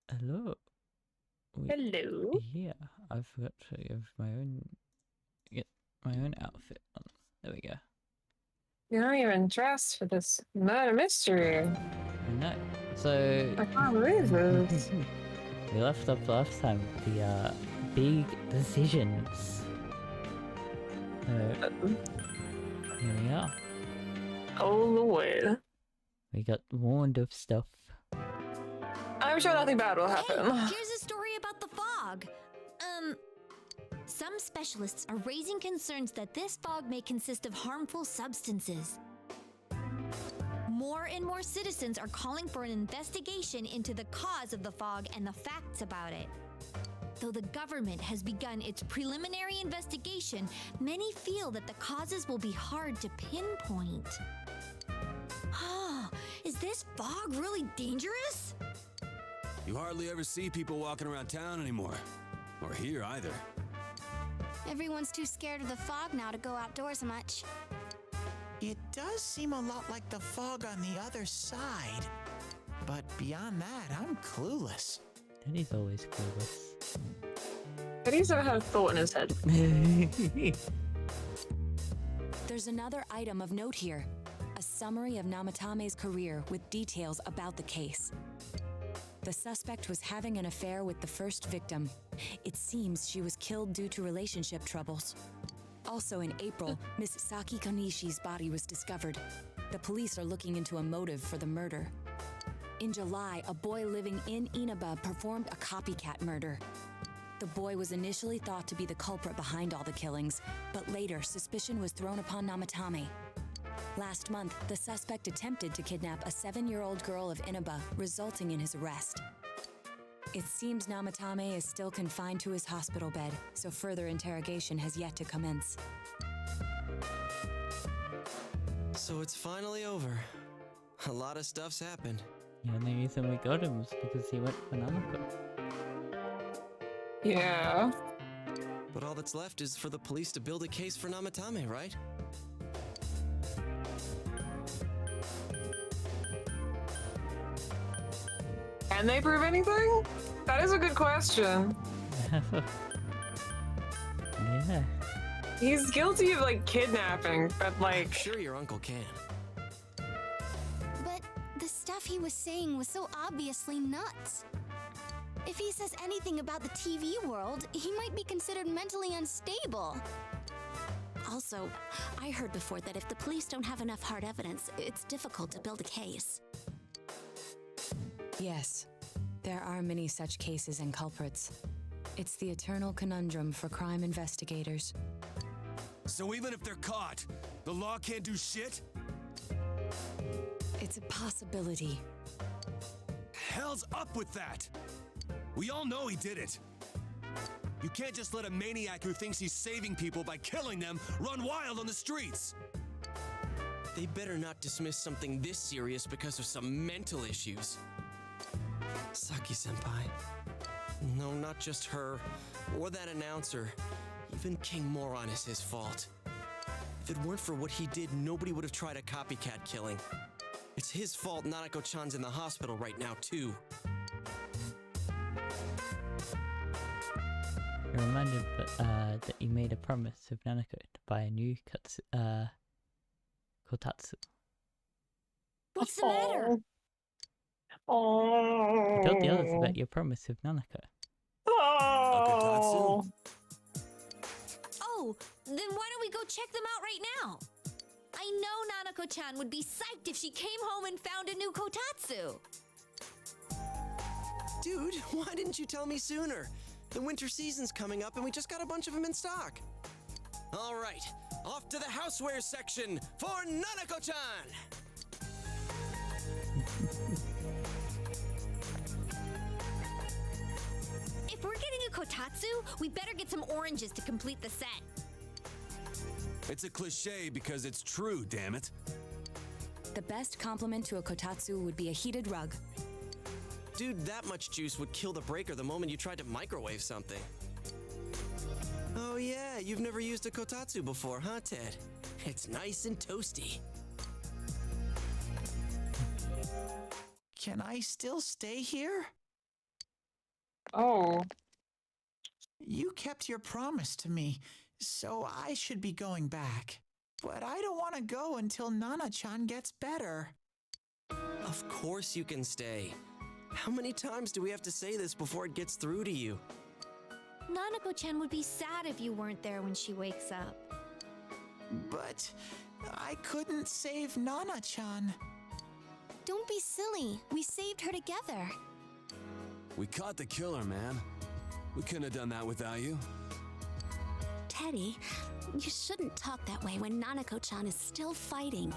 Hello. Hello. Yeah, I forgot to get my own outfit on. There we go. You're not even dressed for this murder mystery. I know. So I can't believe this. we left off last time with the big decisions. So here we are. Oh Lord. We got warned of stuff. I'm sure nothing bad will happen. Hey, here's a story about the fog. Some specialists are raising concerns that this fog may consist of harmful substances. More and more citizens are calling for an investigation into the cause of the fog and the facts about it. Though the government has begun its preliminary investigation, many feel that the causes will be hard to pinpoint. Is this fog really dangerous? You hardly ever see people walking around town anymore. Or here either. Everyone's too scared of the fog now to go outdoors much. It does seem a lot like the fog on the other side. But beyond that, I'm clueless. Daddy's always clueless. Eddie's never had a thought in his head. There's another item of note here. A summary of Namatame's career with details about the case. The suspect was having an affair with the first victim. It seems she was killed due to relationship troubles. Also in April, Miss Saki Konishi's body was discovered. The police are looking into a motive for the murder. In July, a boy living in Inaba performed a copycat murder. The boy was initially thought to be the culprit behind all the killings, but later suspicion was thrown upon Namatame. Last month, the suspect attempted to kidnap a 7-year-old girl of Inaba, resulting in his arrest. It seems Namatame is still confined to his hospital bed, so further interrogation has yet to commence. So it's finally over. A lot of stuff's happened. The only reason we got him was because he went for Nanako. Yeah. But all that's left is for the police to build a case for Namatame, right? Can they prove anything? That is a good question. Yeah. He's guilty of like kidnapping, but I'm like sure your uncle can. But the stuff he was saying was so obviously nuts. If he says anything about the TV world, he might be considered mentally unstable. Also, I heard before that if the police don't have enough hard evidence, it's difficult to build a case. Yes, there are many such cases and culprits. It's the eternal conundrum for crime investigators. So even if they're caught, the law can't do shit? It's a possibility. Hell's up with that! We all know he did it. You can't just let a maniac who thinks he's saving people by killing them run wild on the streets! They better not dismiss something this serious because of some mental issues. Saki-senpai. No, not just her, or that announcer. Even King Moron is his fault. If it weren't for what he did, nobody would have tried a copycat killing. It's his fault Nanako-chan's in the hospital right now, too. You're reminded that you made a promise with Nanako to buy a new kotatsu. What's the matter? You told the others about your promise with Nanako. Oh. Oh, then why don't we go check them out right now? I know Nanako-chan would be psyched if she came home and found a new kotatsu. Dude, why didn't you tell me sooner? The winter season's coming up and we just got a bunch of them in stock. All right, off to the housewares section for Nanako-chan! If we're getting a kotatsu, we better get some oranges to complete the set. It's a cliche because it's true, damn it. The best compliment to a kotatsu would be a heated rug. Dude, that much juice would kill the breaker the moment you tried to microwave something. Oh yeah, you've never used a kotatsu before, huh, Ted? It's nice and toasty. Can I still stay here? Oh. You kept your promise to me, so I should be going back. But I don't want to go until Nana-chan gets better. Of course you can stay. How many times do we have to say this before it gets through to you? Nanako-chan would be sad if you weren't there when she wakes up. But I couldn't save Nana-chan. Don't be silly. We saved her together. We caught the killer, man. We couldn't have done that without you. Teddy, you shouldn't talk that way when Nanako-chan is still fighting.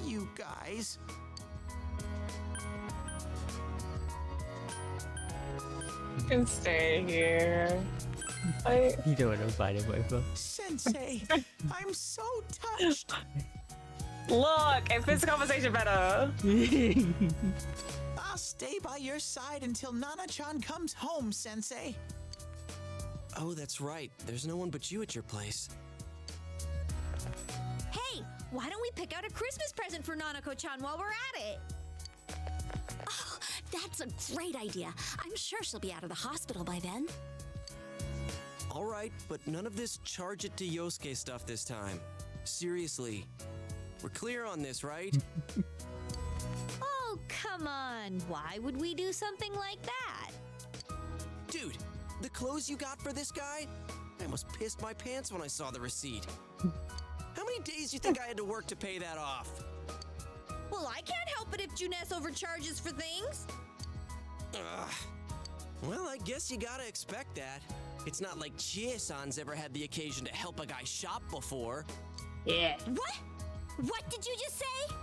You guys. You can stay here. You don't want to fight him over. Sensei, I'm so touched. Look, it fits the conversation better. I'll stay by your side until Nana-chan comes home, Sensei. Oh, that's right. There's no one but you at your place. Hey, why don't we pick out a Christmas present for Nanako-chan while we're at it? Oh, that's a great idea. I'm sure she'll be out of the hospital by then. All right, but none of this charge it to Yosuke stuff this time. Seriously. We're clear on this, right? Oh, come on. Why would we do something like that? Dude, the clothes you got for this guy? I almost pissed my pants when I saw the receipt. How many days do you think I had to work to pay that off? Well, I can't help it if Juness overcharges for things. Ugh. Well, I guess you gotta expect that. It's not like Chie-san's ever had the occasion to help a guy shop before. Yeah. What? What did you just say?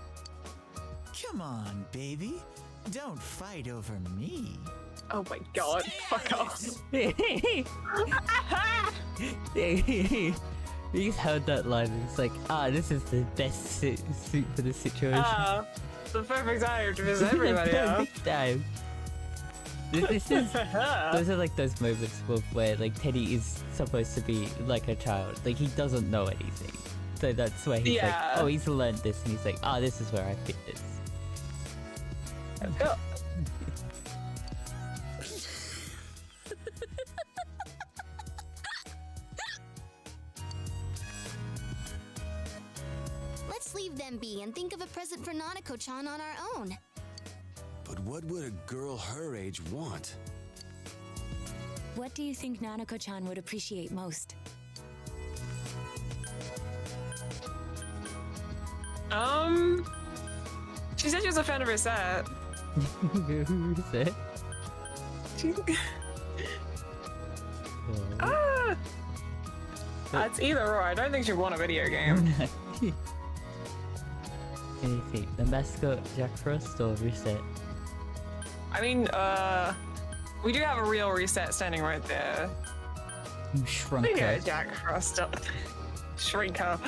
Come on, baby. Don't fight over me. Oh my god. Fuck off. He held that line and it's like, this is the best suit for the situation. The perfect time to visit everybody out. Perfect time. This is, those are like those moments where like Teddy is supposed to be like a child. Like he doesn't know anything. So that's why he's like, oh, he's learned this and he's like, this is where I fit this. Let's go. Let's leave them be and think of a present for Nanako-chan on our own. But what would a girl her age want? What do you think Nanako-chan would appreciate most? She said she was a fan of her set. Who's it? That's either or. I don't think she won a video game. Anything. The mascot, Jack Frost, or Reset? I mean, we do have a real Reset standing right there. Shrunk Yeah, her. Jack Frost. Shrink her.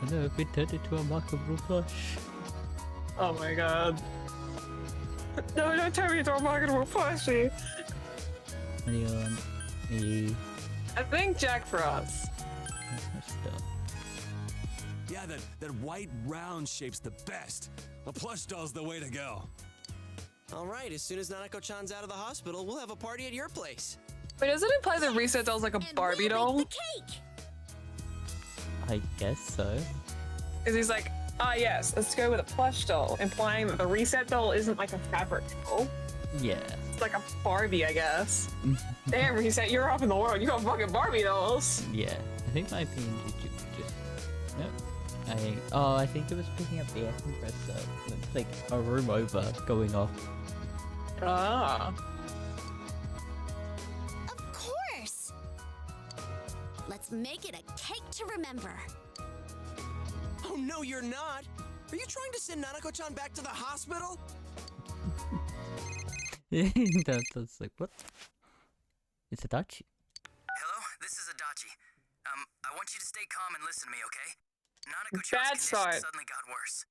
I know, if we turned into a markable plush. Oh my god. No, don't turn me into a marketable plushie. Anyone? Me. I think Jack Frost. Yeah, that white round shape's the best. A plush doll's the way to go. All right, as soon as Nanako-chan's out of the hospital, we'll have a party at your place. Wait, does it imply that Reset doll's like a Barbie doll? The cake. I guess so. Because he's like, yes, let's go with a plush doll, implying that the Reset doll isn't like a fabric doll. Yeah. It's like a Barbie, I guess. Damn, Reset, you're off in the world. You got fucking Barbie dolls. Yeah. I think my PNG just... Nope. I think it was picking up the air compressor. It's like a room over going off. Ah. Of course! Let's make it a cake to remember. Oh, no, you're not. Are you trying to send Nanako-chan back to the hospital? That's like, what? It's Adachi. Hello, this is Adachi. I want you to stay calm and listen to me, okay? Nanako-chan's Bad condition start. suddenly got worse.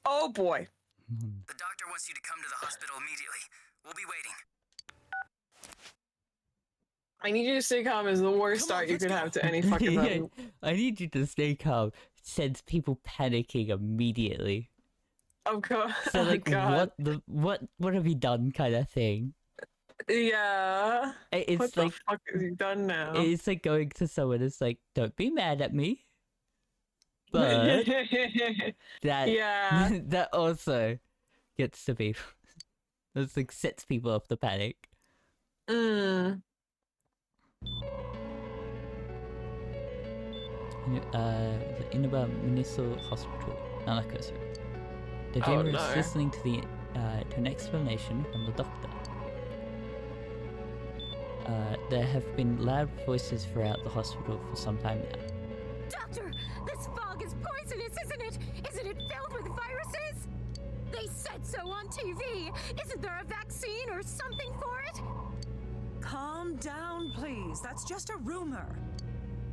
Oh boy. The doctor wants you to come to the hospital immediately. We'll be waiting. I need you to stay calm is the worst start you could have to any fucking movie. I need you to stay calm. Sends people panicking immediately. Of course. So like, Oh, God. what have you done, kind of thing. Yeah. It's What like the fuck has he done now? it's like going to someone. It's like, don't be mad at me, but that Yeah. that also gets to be. That's like sets people up to panic. Mm. The Inaba Municipal Hospital, Nanako, sorry. The Oh, dreamer no. is listening to an explanation from the doctor. There have been loud voices throughout the hospital for some time now. Doctor, this fog is poisonous, isn't it? Isn't it filled with viruses? They said so on TV. Isn't there a vaccine or something for it? Calm down, please. That's just a rumor.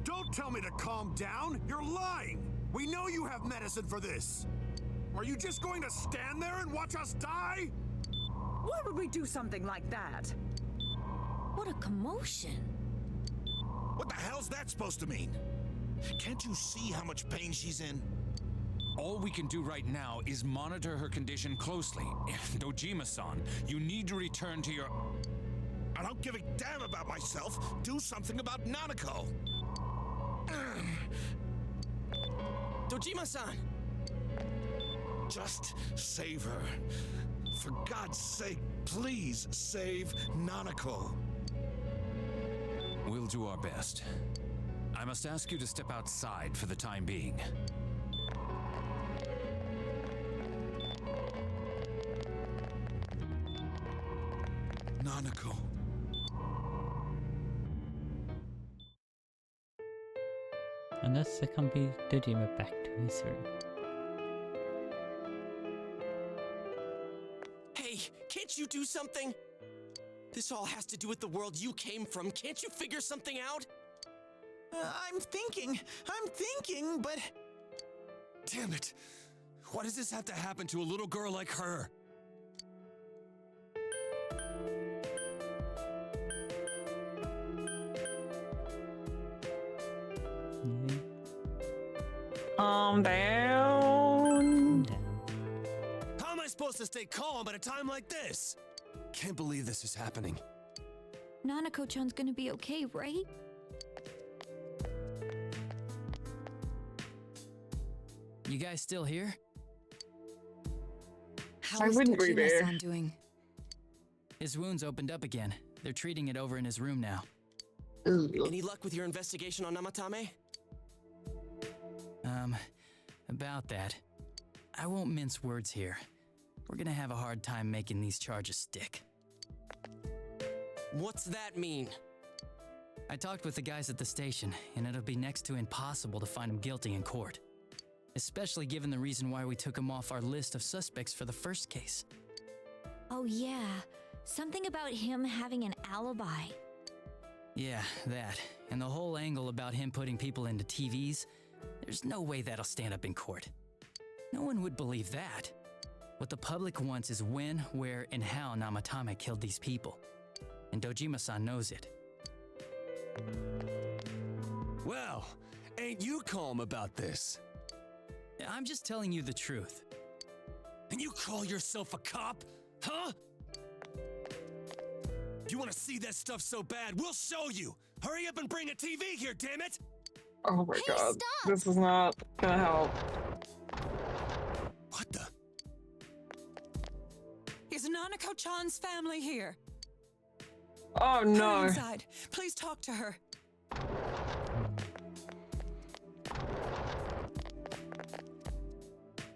Don't tell me to calm down! You're lying! We know you have medicine for this! Are you just going to stand there and watch us die? Why would we do something like that? What a commotion. What the hell's that supposed to mean? Can't you see how much pain she's in? All we can do right now is monitor her condition closely. Dojima-san, you need to return to your... I don't give a damn about myself. Do something about Nanako. Dojima-san! Just save her. For God's sake, please save Nanako. We'll do our best. I must ask you to step outside for the time being. Nanako. And that's accompanied Dojima back to his room. Hey, can't you do something? This all has to do with the world you came from. Can't you figure something out? I'm thinking, but... Damn it! Why does this have to happen to a little girl like her? Calm down. How am I supposed to stay calm at a time like this? Can't believe this is happening. Nanako-chan's gonna be okay, right? You guys still here? How I is wouldn't be there. Dojima-san doing? His wounds opened up again. They're treating it over in his room now. Any luck with your investigation on Namatame? About that. I won't mince words here. We're gonna have a hard time making these charges stick. What's that mean? I talked with the guys at the station, and it'll be next to impossible to find him guilty in court. Especially given the reason why we took him off our list of suspects for the first case. Oh yeah, something about him having an alibi. Yeah, that. And the whole angle about him putting people into TVs, there's no way that'll stand up in court. No one would believe that. What the public wants is when, where, and how Namatame killed these people. And Dojima-san knows it. Well, ain't you calm about this? I'm just telling you the truth. And you call yourself a cop? Huh? If you want to see that stuff so bad, we'll show you! Hurry up and bring a TV here, damn it! Oh my Hey, god. stop! This is not gonna help. What the? Is Nanako-chan's family here? Oh Hurry no. inside. Please talk to her.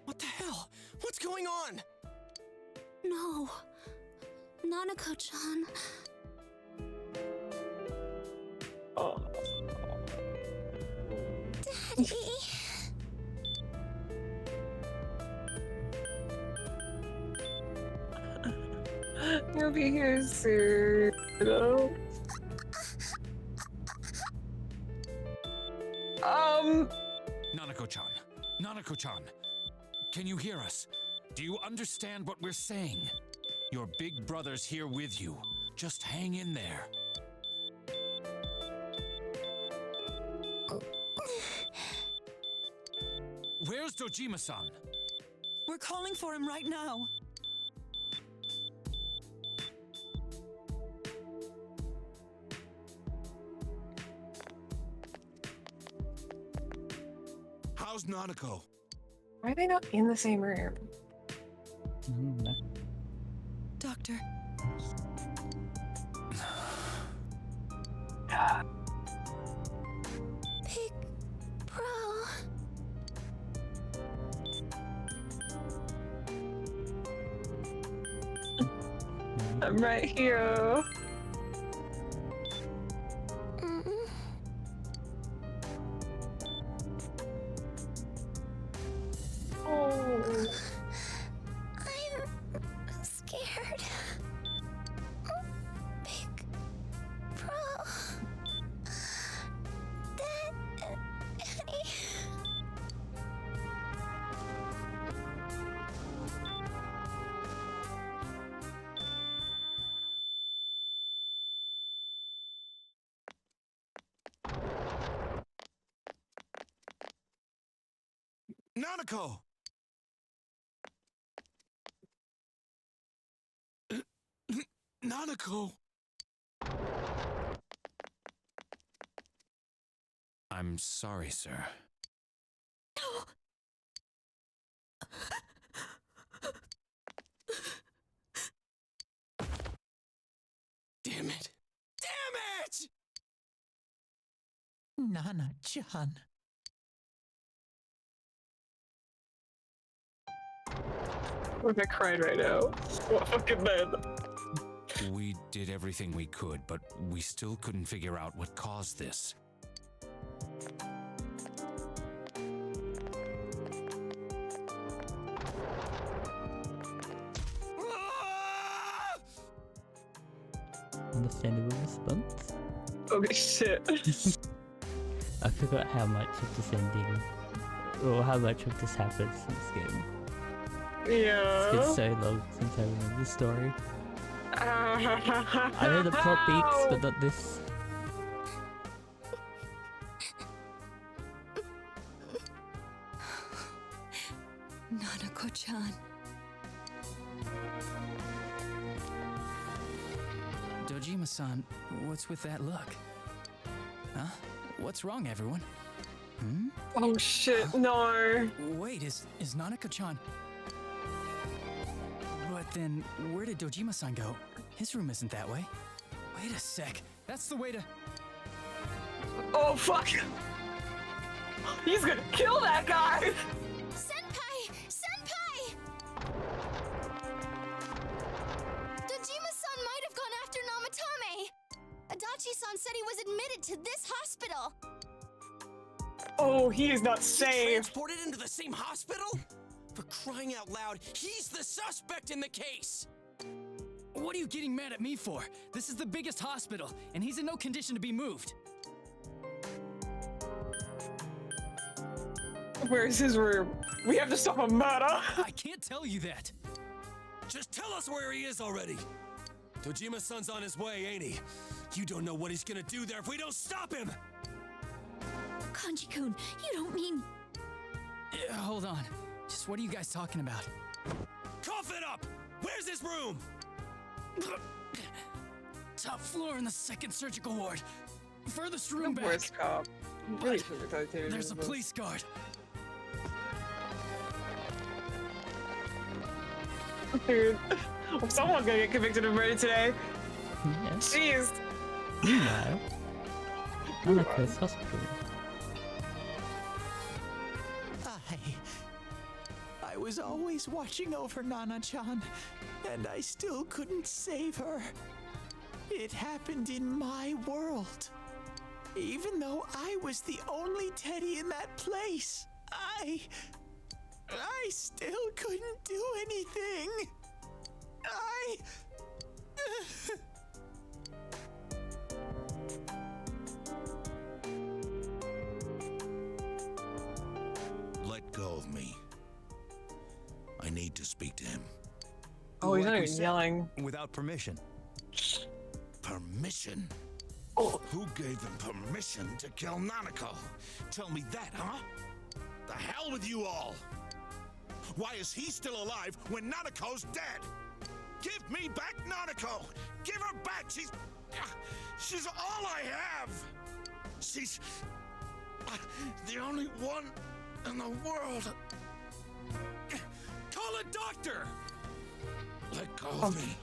What the hell? What's going on? No. Nanako-chan. Oh. Daddy. You'll be here soon. Nanako-chan, Nanako-chan, can you hear us? Do you understand what we're saying? Your big brother's here with you. Just hang in there. Where's Dojima-san? We're calling for him right now. How's Nanako? Why are they not in the same room? Doctor. Big bro. I'm right here. Oh. I'm scared. Big bro. Daddy. Nanako! Nanako! I'm sorry, sir. Damn it! Damn it! Nana-chan. I'm gonna cry right now. What fucking man? We did everything we could, but we still couldn't figure out what caused this. Understandable response. Okay, shit. I forgot how much of this ending, or how much of this happened since game. Yeah. It's been so long since I remember the story. I know the plot beats, but not this. Nanako-chan. Dojima-san, what's with that look? Huh? What's wrong, everyone? Hmm? Oh shit, no. Wait, is Nanako-chan... But then, where did Dojima-san go? His room isn't that way. Wait a sec. That's the way to... Oh fuck! He's gonna kill that guy! Senpai! Senpai! Dojima-san might have gone after Namatame. Adachi-san said he was admitted to this hospital. Oh, he is not safe. Transported into the same hospital? For crying out loud, he's the suspect in the case! What are you getting mad at me for? This is the biggest hospital, and he's in no condition to be moved. Where's his room? We have to stop a murder! I can't tell you that. Just tell us where he is already! Dojima-san's on his way, ain't he? You don't know what he's gonna do there if we don't stop him! Kanji-kun, you don't mean... Yeah, hold on. Just what are you guys talking about? Cough it up! Where's his room? Top floor in the second surgical ward. Furthest room The back. worst cop. But there's a police guard. Dude, someone's gonna get convicted of murder today. Yeah. Jeez. Meanwhile, Nanako's hospital. I was always watching over Nana-chan, and I still couldn't save her. It happened in my world. Even though I was the only Teddy in that place, I still couldn't do anything. Let go of me. I need to speak to him. Oh, he's not even yelling. Without permission. Permission? Oh. Who gave them permission to kill Nanako? Tell me that, huh? The hell with you all! Why is he still alive when Nanako's dead? Give me back Nanako! Give her back! She's all I have! She's the only one in the world. Call a doctor! Let go of me.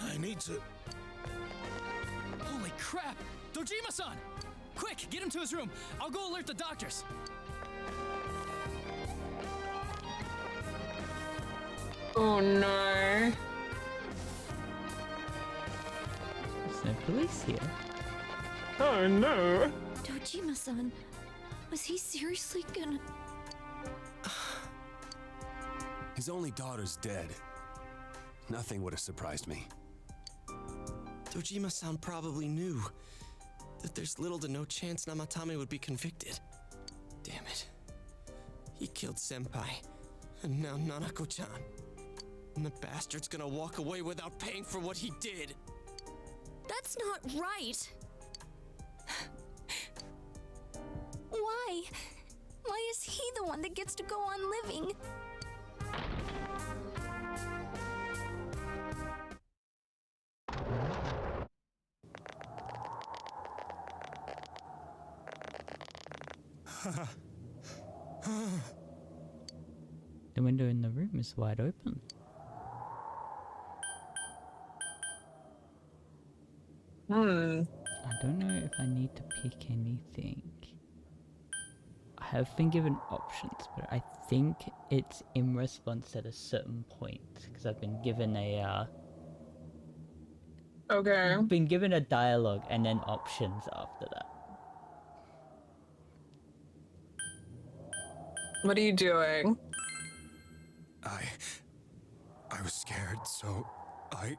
I need to... Holy crap! Dojima-san! Quick, get him to his room. I'll go alert the doctors. Oh no. There's no police here. Oh no. Dojima-san, was he seriously gonna... His only daughter's dead. Nothing would have surprised me. Dojima-san probably knew that there's little to no chance Namatame would be convicted. Damn it. He killed Senpai, and now Nanako-chan. And the bastard's gonna walk away without paying for what he did. That's not right. Why? Why is he the one that gets to go on living? The window in the room is wide open. I don't know if I need to pick anything. I have been given options, but I think it's in response at a certain point, because I've been given a Okay. been given a dialogue and then options after that. What are you doing? I was scared, so I...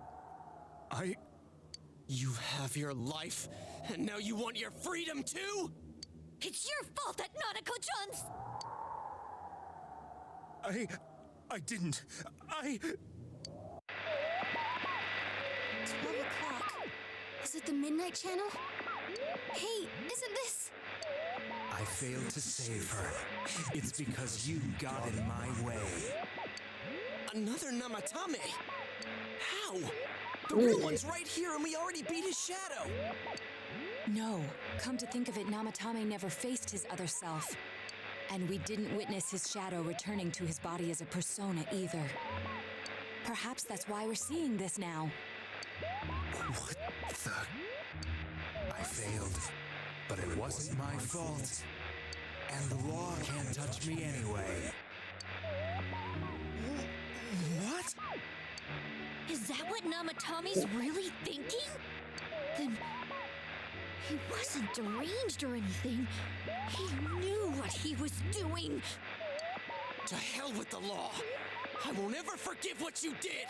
You have your life, and now you want your freedom too? It's your fault that Nanako-chan's... I didn't. 12 o'clock. Is it the Midnight Channel? Hey, isn't this... I failed to save her. It's because you got in my way. Another Namatame? How? The real one's right here and we already beat his shadow! No, come to think of it, Namatame never faced his other self. And we didn't witness his shadow returning to his body as a persona either. Perhaps that's why we're seeing this now. What the... I failed, but it wasn't my fault. And the law can't touch me anyway. What? Is that what Namatame's really thinking? Then... he wasn't deranged or anything. He knew what he was doing. To hell with the law! I won't ever forgive what you did!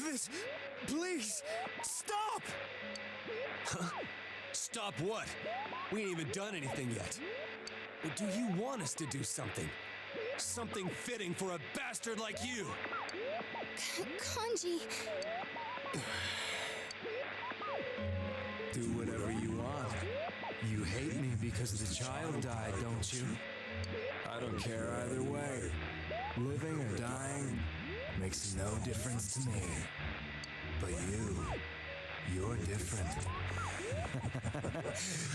This... Please! Stop! Huh? Stop what? We ain't even done anything yet. Or do you want us to do something? Something fitting for a bastard like you! Kanji... Do whatever you want. You hate me because the child died, don't you? I don't care either way. Living or dying makes no difference to me. But you're different.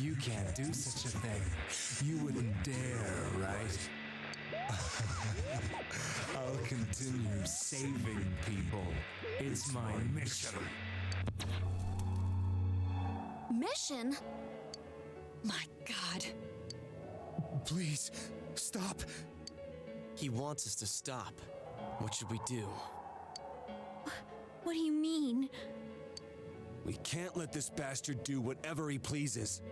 You can't do such a thing. You wouldn't dare, right? I'll continue saving people. It's my mission. Mission? My God. Please, stop. He wants us to stop. What should we do? What do you mean? We can't let this bastard do whatever he pleases.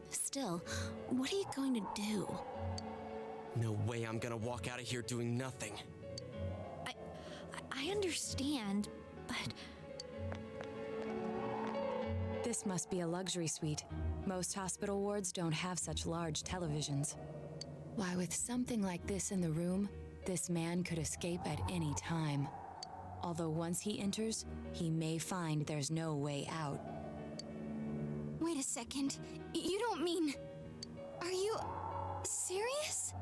Still, what are you going to do? No way I'm gonna walk out of here doing nothing. I understand, but... This must be a luxury suite. Most hospital wards don't have such large televisions. Why, with something like this in the room, this man could escape at any time. Although once he enters, he may find there's no way out. Wait a second. You don't mean... Are you... serious?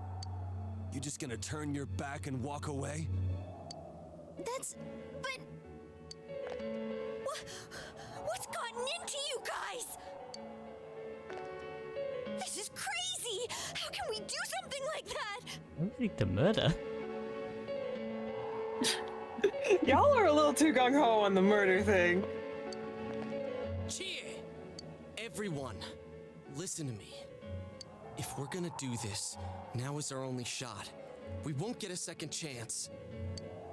You just gonna turn your back and walk away? But... What's gotten into you guys? This is crazy! How can we do something like that? I don't think the murder. Y'all are a little too gung-ho on the murder thing. Cheer! Everyone, listen to me. If we're gonna do this, now is our only shot. We won't get a second chance.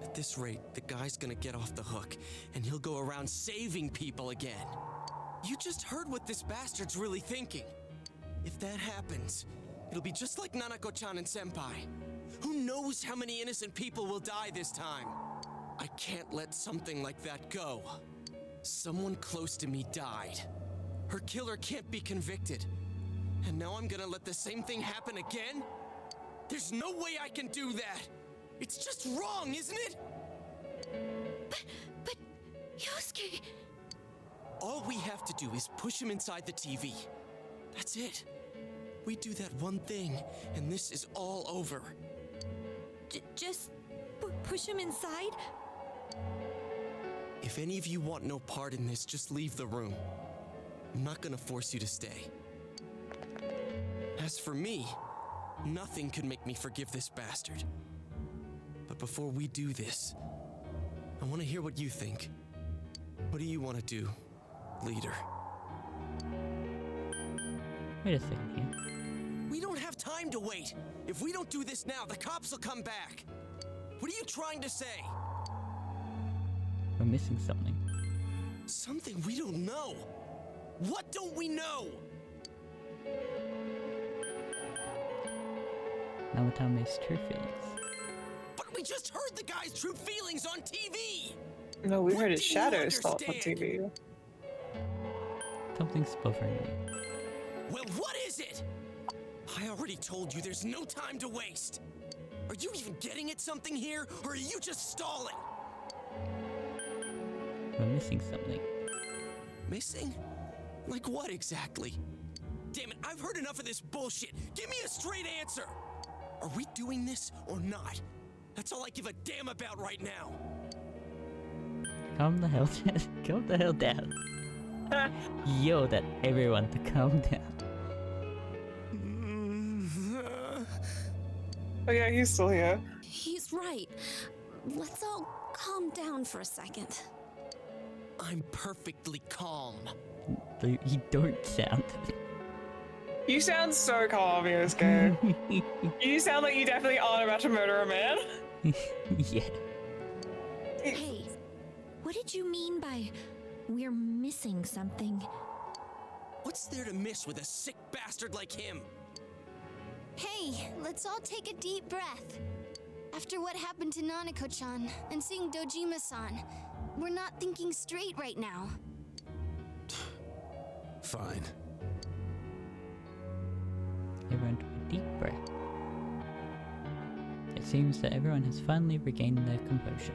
At this rate, the guy's gonna get off the hook, and he'll go around saving people again. You just heard what this bastard's really thinking. If that happens, it'll be just like Nanako-chan and Senpai. Who knows how many innocent people will die this time? I can't let something like that go. Someone close to me died. Her killer can't be convicted. And now I'm gonna let the same thing happen again? There's no way I can do that! It's just wrong, isn't it? But... Yosuke... All we have to do is push him inside the TV. That's it. We do that one thing, and this is all over. Just push him inside? If any of you want no part in this, just leave the room. I'm not gonna force you to stay. As for me, nothing could make me forgive this bastard. But before we do this, I want to hear what you think. What do you want to do, leader? Wait a second here. We don't have time to wait. If we don't do this now, the cops will come back. What are you trying to say? We're missing something. Something we don't know. What don't we know? Namatame's true feelings. But we just heard the guy's true feelings on TV! No, we heard his shadow's thoughts on TV. Something's bothering me. Well, what is it? I already told you there's no time to waste. Are you even getting at something here, or are you just stalling? We're missing something. Missing? Like what exactly? Damn it, I've heard enough of this bullshit. Give me a straight answer. Are we doing this or not? That's all I give a damn about right now. Calm the hell down. Calm the hell down. Yelled at everyone to calm down. Oh yeah, he's still here. He's right. Let's all calm down for a second. I'm perfectly calm. You don't sound. You sound so calm, Yosuke. You sound like you definitely aren't about to murder a man. Yeah. Hey, what did you mean by we're missing something? What's there to miss with a sick bastard like him? Hey, let's all take a deep breath. After what happened to Nanako-chan and seeing Dojima-san, we're not thinking straight right now. Fine. Everyone took a deep breath. It seems that everyone has finally regained their composure.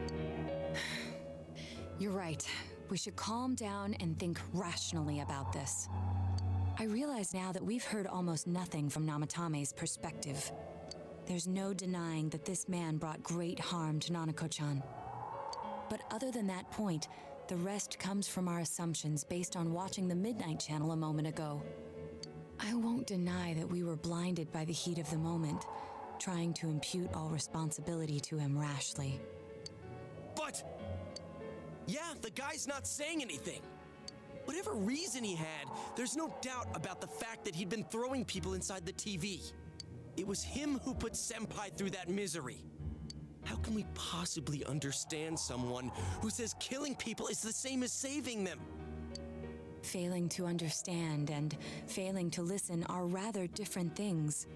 You're right. We should calm down and think rationally about this. I realize now that we've heard almost nothing from Namatame's perspective. There's no denying that this man brought great harm to Nanako-chan. But other than that point, the rest comes from our assumptions based on watching the Midnight Channel a moment ago. I won't deny that we were blinded by the heat of the moment, trying to impute all responsibility to him rashly. But... yeah, the guy's not saying anything. Whatever reason he had, there's no doubt about the fact that he'd been throwing people inside the TV. It was him who put Senpai through that misery. How can we possibly understand someone who says killing people is the same as saving them? Failing to understand and failing to listen are rather different things.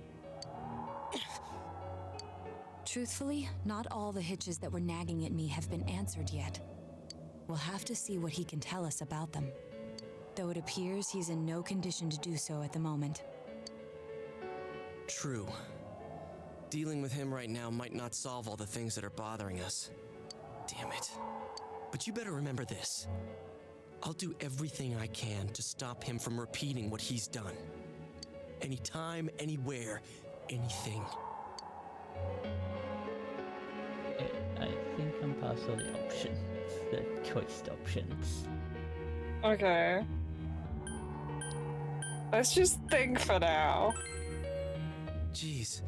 Truthfully, not all the hitches that were nagging at me have been answered yet. We'll have to see what he can tell us about them. Though it appears he's in no condition to do so at the moment. True. Dealing with him right now might not solve all the things that are bothering us. Damn it. But you better remember this. I'll do everything I can to stop him from repeating what he's done. Anytime, anywhere, anything. I think I'm past all the options, the choiced options. Okay. Let's just think for now. Jeez,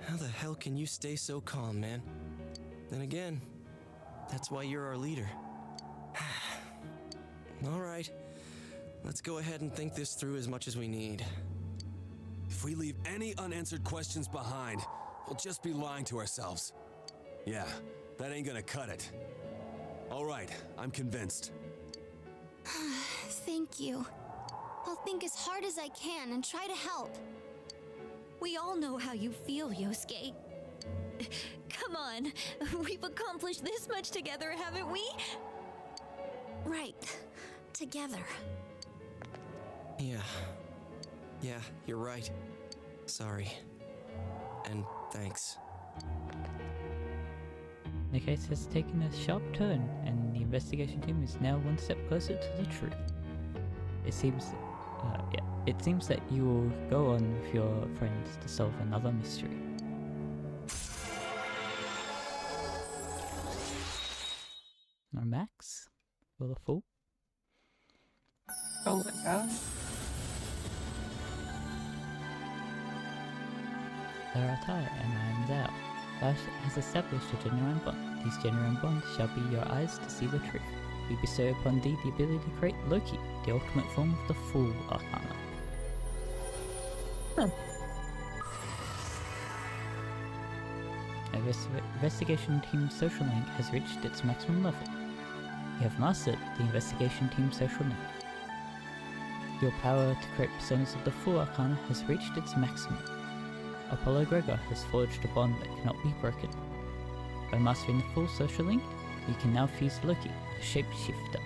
how the hell can you stay so calm, man? Then again, that's why you're our leader. All right, let's go ahead and think this through as much as we need. If we leave any unanswered questions behind, we'll just be lying to ourselves. Yeah, that ain't gonna cut it. All right, I'm convinced. Thank you. I'll think as hard as I can and try to help. We all know how you feel, Yosuke. Come on, we've accomplished this much together, haven't we? Right. Together. Yeah, you're right. Sorry. And thanks. The case has taken a sharp turn, and the investigation team is now one step closer to the truth. It seems that you will go on with your friends to solve another mystery. No Max? For the fool? Oh my god. There are Tai, and I am thou. Thou has established a genuine bond. These genuine bonds shall be your eyes to see the truth. We bestow upon thee the ability to create Loki, the ultimate form of the Fool Arcana. Investigation Team Social Link has reached its maximum level. You have mastered the Investigation Team Social Link. Your power to create personas of the Fool Arcana has reached its maximum. Apollo Gregor has forged a bond that cannot be broken. By mastering the full social link, you can now fuse Loki, the shapeshifter.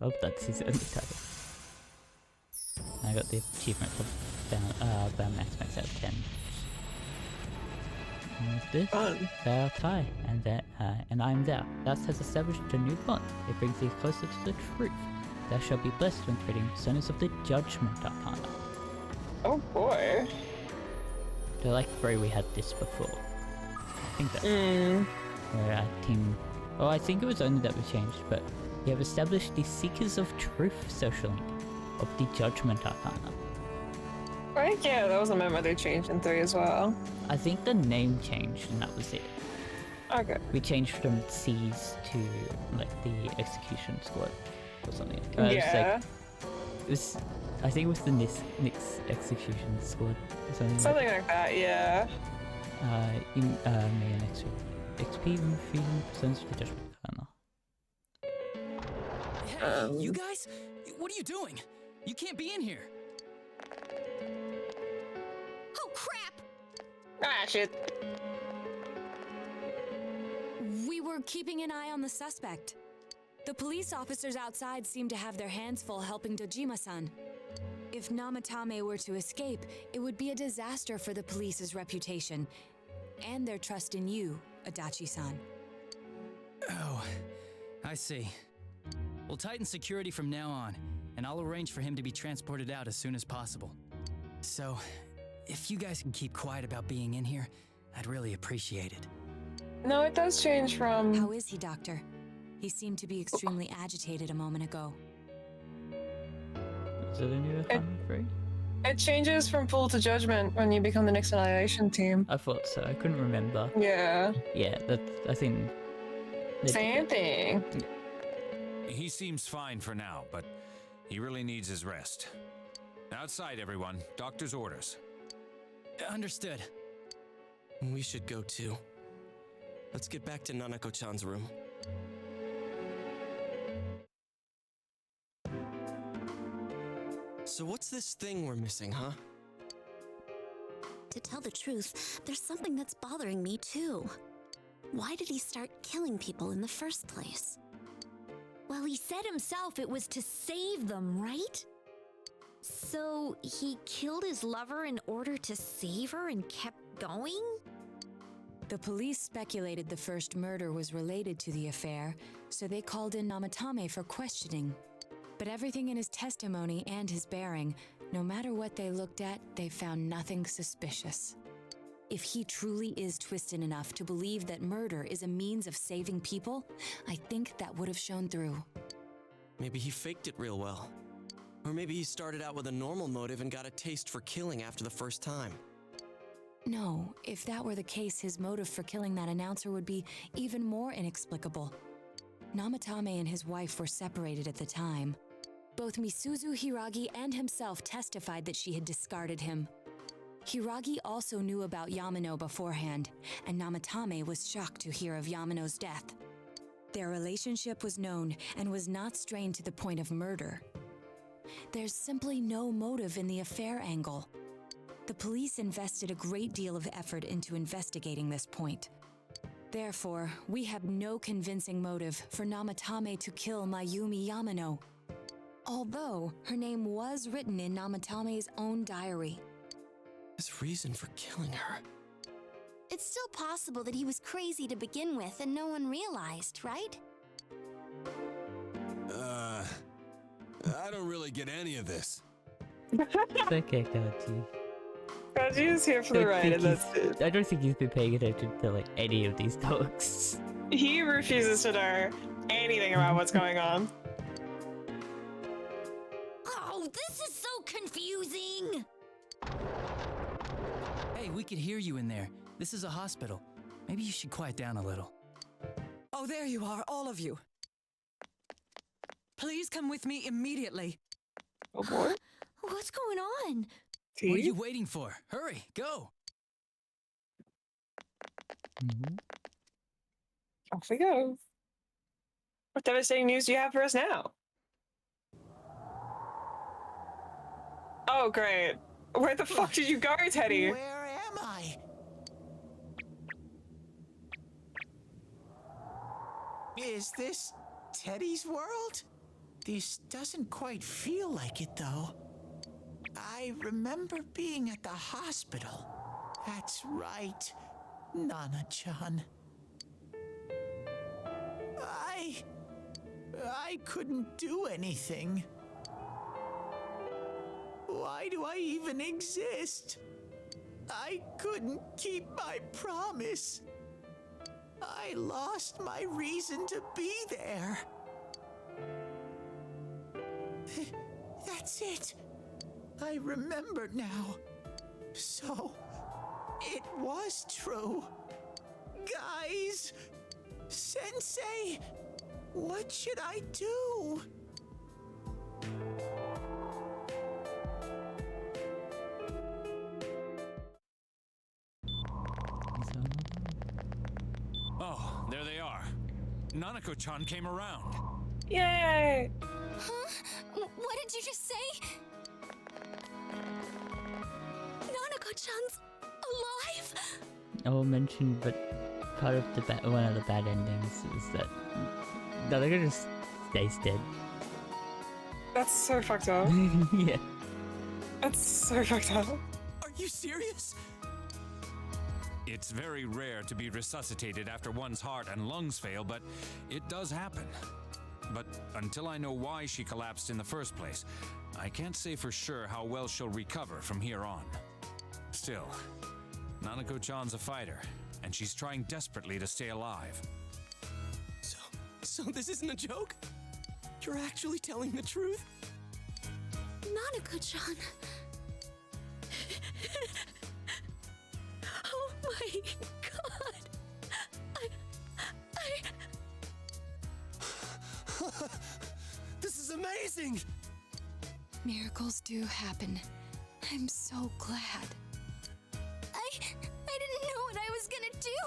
I hope that's his only title. I got the achievement for Bam Max out of 10. And with this, they are Tai, and I am thou. Thus has established a new bond. It brings thee closer to the truth. Thou shalt be blessed when creating personas of the Judgment Arcana. Oh boy. They're like, bro, we had this before. I think that's where our team... Oh, I think it was only that we changed, but we have established the Seekers of Truth social link of the Judgment Arcana. Right, yeah, that was a memo they changed in 3 as well. I think the name changed and that was it. Okay. We changed from C's to like the Execution Squad or something. Yeah. It was, I think it was the Nick's Execution Squad or something like that, yeah. Mega next week. XP Fusion Personas for the Judgment Arcana. Hey, you guys? What are you doing? You can't be in here. Oh crap! Ah, shit. We were keeping an eye on the suspect. The police officers outside seem to have their hands full helping Dojima-san. If Namatame were to escape, it would be a disaster for the police's reputation and their trust in you, Adachi-san. Oh, I see. We'll tighten security from now on, and I'll arrange for him to be transported out as soon as possible. So, if you guys can keep quiet about being in here, I'd really appreciate it. No, it does change from... How is he, Doctor? He seemed to be extremely agitated a moment ago. Is it a new free? It changes from Fool to Judgment when you become the next Annihilation team. I thought so. I couldn't remember. Yeah. Yeah, I think... Same thing. He seems fine for now, but he really needs his rest. Outside, everyone. Doctor's orders. Understood. We should go too. Let's get back to Nanako-chan's room. So what's this thing we're missing, huh? To tell the truth, there's something that's bothering me too. Why did he start killing people in the first place? Well, he said himself it was to save them, right? So he killed his lover in order to save her and kept going? The police speculated the first murder was related to the affair, so they called in Namatame for questioning. But everything in his testimony and his bearing, no matter what they looked at, they found nothing suspicious. If he truly is twisted enough to believe that murder is a means of saving people, I think that would have shown through. Maybe he faked it real well. Or maybe he started out with a normal motive and got a taste for killing after the first time. No, if that were the case, his motive for killing that announcer would be even more inexplicable. Namatame and his wife were separated at the time. Both Misuzu Hiragi and himself testified that she had discarded him. Hiragi also knew about Yamano beforehand, and Namatame was shocked to hear of Yamano's death. Their relationship was known and was not strained to the point of murder. There's simply no motive in the affair angle. The police invested a great deal of effort into investigating this point. Therefore, we have no convincing motive for Namatame to kill Mayumi Yamano, although her name was written in Namatame's own diary. His reason for killing her. It's still possible that he was crazy to begin with and no one realized, right? I don't really get any of this. It's okay, Kaji. Kaji is here for the ride, and that's it. I don't think he's been paying attention to like any of these talks. He refuses to know anything about what's going on. Oh, this is so confusing! Hey, we could hear you in there. This is a hospital. Maybe you should quiet down a little. Oh, there you are, all of you. Please come with me immediately. Oh boy. What's going on? What are you waiting for? Hurry, go! Off we go. What devastating news do you have for us now? Oh, great. Where the fuck did you go, Teddy? Where am I? Is this Teddy's world? This doesn't quite feel like it, though. I remember being at the hospital. That's right, Nana-chan. I couldn't do anything. Why do I even exist? I couldn't keep my promise. I lost my reason to be there. That's it. I remember now. So, it was true. Guys! Sensei! What should I do? Oh, there they are. Nanako-chan came around. Yay! Huh? What did you just say? Nanako-chan's alive? I will mention, but part of the one of the bad endings is that Nanako just stays dead. That's so fucked up. Yeah. That's so fucked up. Are you serious? It's very rare to be resuscitated after one's heart and lungs fail, but it does happen. But until I know why she collapsed in the first place, I can't say for sure how well she'll recover from here on. Still, Nanako-chan's a fighter, and she's trying desperately to stay alive. So this isn't a joke? You're actually telling the truth? Nanako-chan. Oh my god. This is amazing! Miracles do happen. I'm so glad. I didn't know what I was gonna do.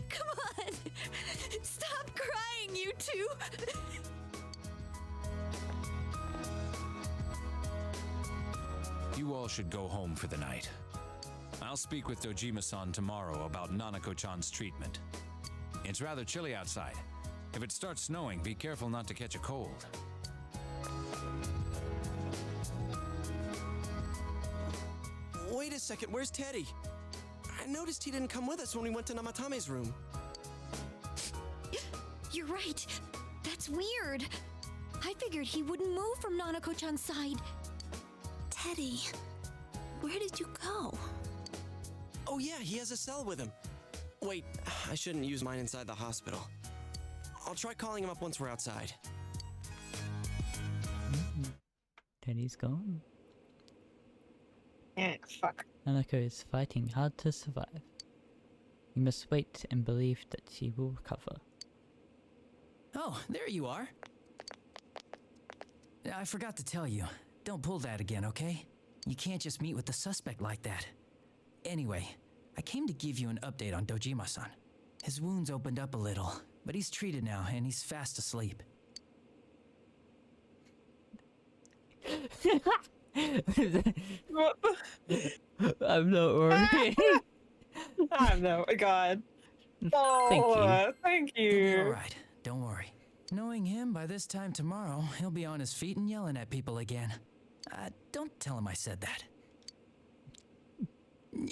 Come on. Stop crying, you two. You all should go home for the night. I'll speak with Dojima-san tomorrow about Nanako-chan's treatment. It's rather chilly outside. If it starts snowing, be careful not to catch a cold. Wait a second, where's Teddy? I noticed he didn't come with us when we went to Namatame's room. You're right. That's weird. I figured he wouldn't move from Nanako-chan's side. Teddy, where did you go? Oh yeah, he has a cell with him. Wait, I shouldn't use mine inside the hospital. I'll try calling him up once we're outside. Teddy's gone. Yeah, fuck. Nanako is fighting hard to survive. We must wait and believe that she will recover. Oh, there you are. I forgot to tell you. Don't pull that again, okay? You can't just meet with the suspect like that. Anyway, I came to give you an update on Dojima-san. His wounds opened up a little, but he's treated now and he's fast asleep. What the? I'm not worried. I know. God. Thank Oh, thank He'll be you. alright, don't worry. Knowing him, by this time tomorrow, he'll be on his feet and yelling at people again. Don't tell him I said that.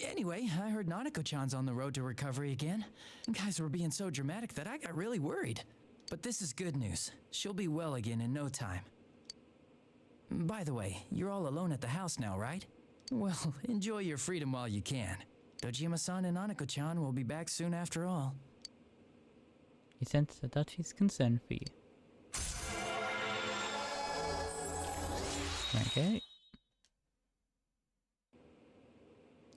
Anyway, I heard Nanako-chan's on the road to recovery again. Guys were being so dramatic that I got really worried. But this is good news. She'll be well again in no time. By the way, you're all alone at the house now, right? Well, enjoy your freedom while you can. Dojima-san and Nanako-chan will be back soon after all. You sense Adachi's concern for you. Okay.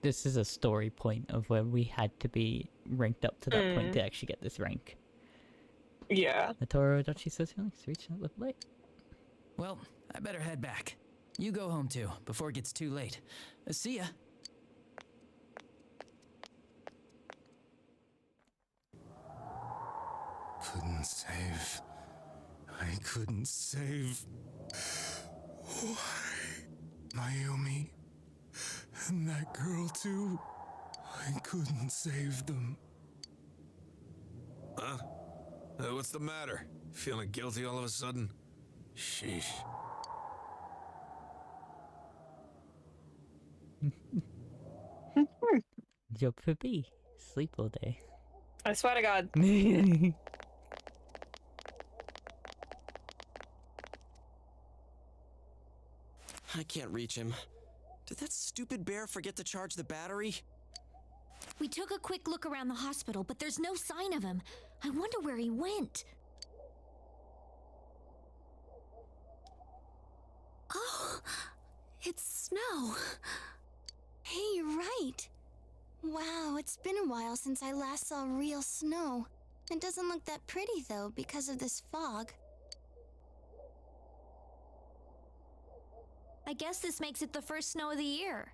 This is a story point of where we had to be ranked up to that point to actually get this rank. Yeah. Natoro Adachi says he likes to reach that level 8. Well, I better head back. You go home too, before it gets too late. See ya. Couldn't save. I couldn't save. Why? Mayumi. And that girl too. I couldn't save them. Huh? What's the matter? Feeling guilty all of a sudden? Sheesh. Job for B. Sleep all day. I swear to God. I can't reach him. Did that stupid bear forget to charge the battery? We took a quick look around the hospital, but there's no sign of him. I wonder where he went. Oh, it's snow. Hey, you're right. Wow, it's been a while since I last saw real snow. It doesn't look that pretty though because of this fog. I guess this makes it the first snow of the year.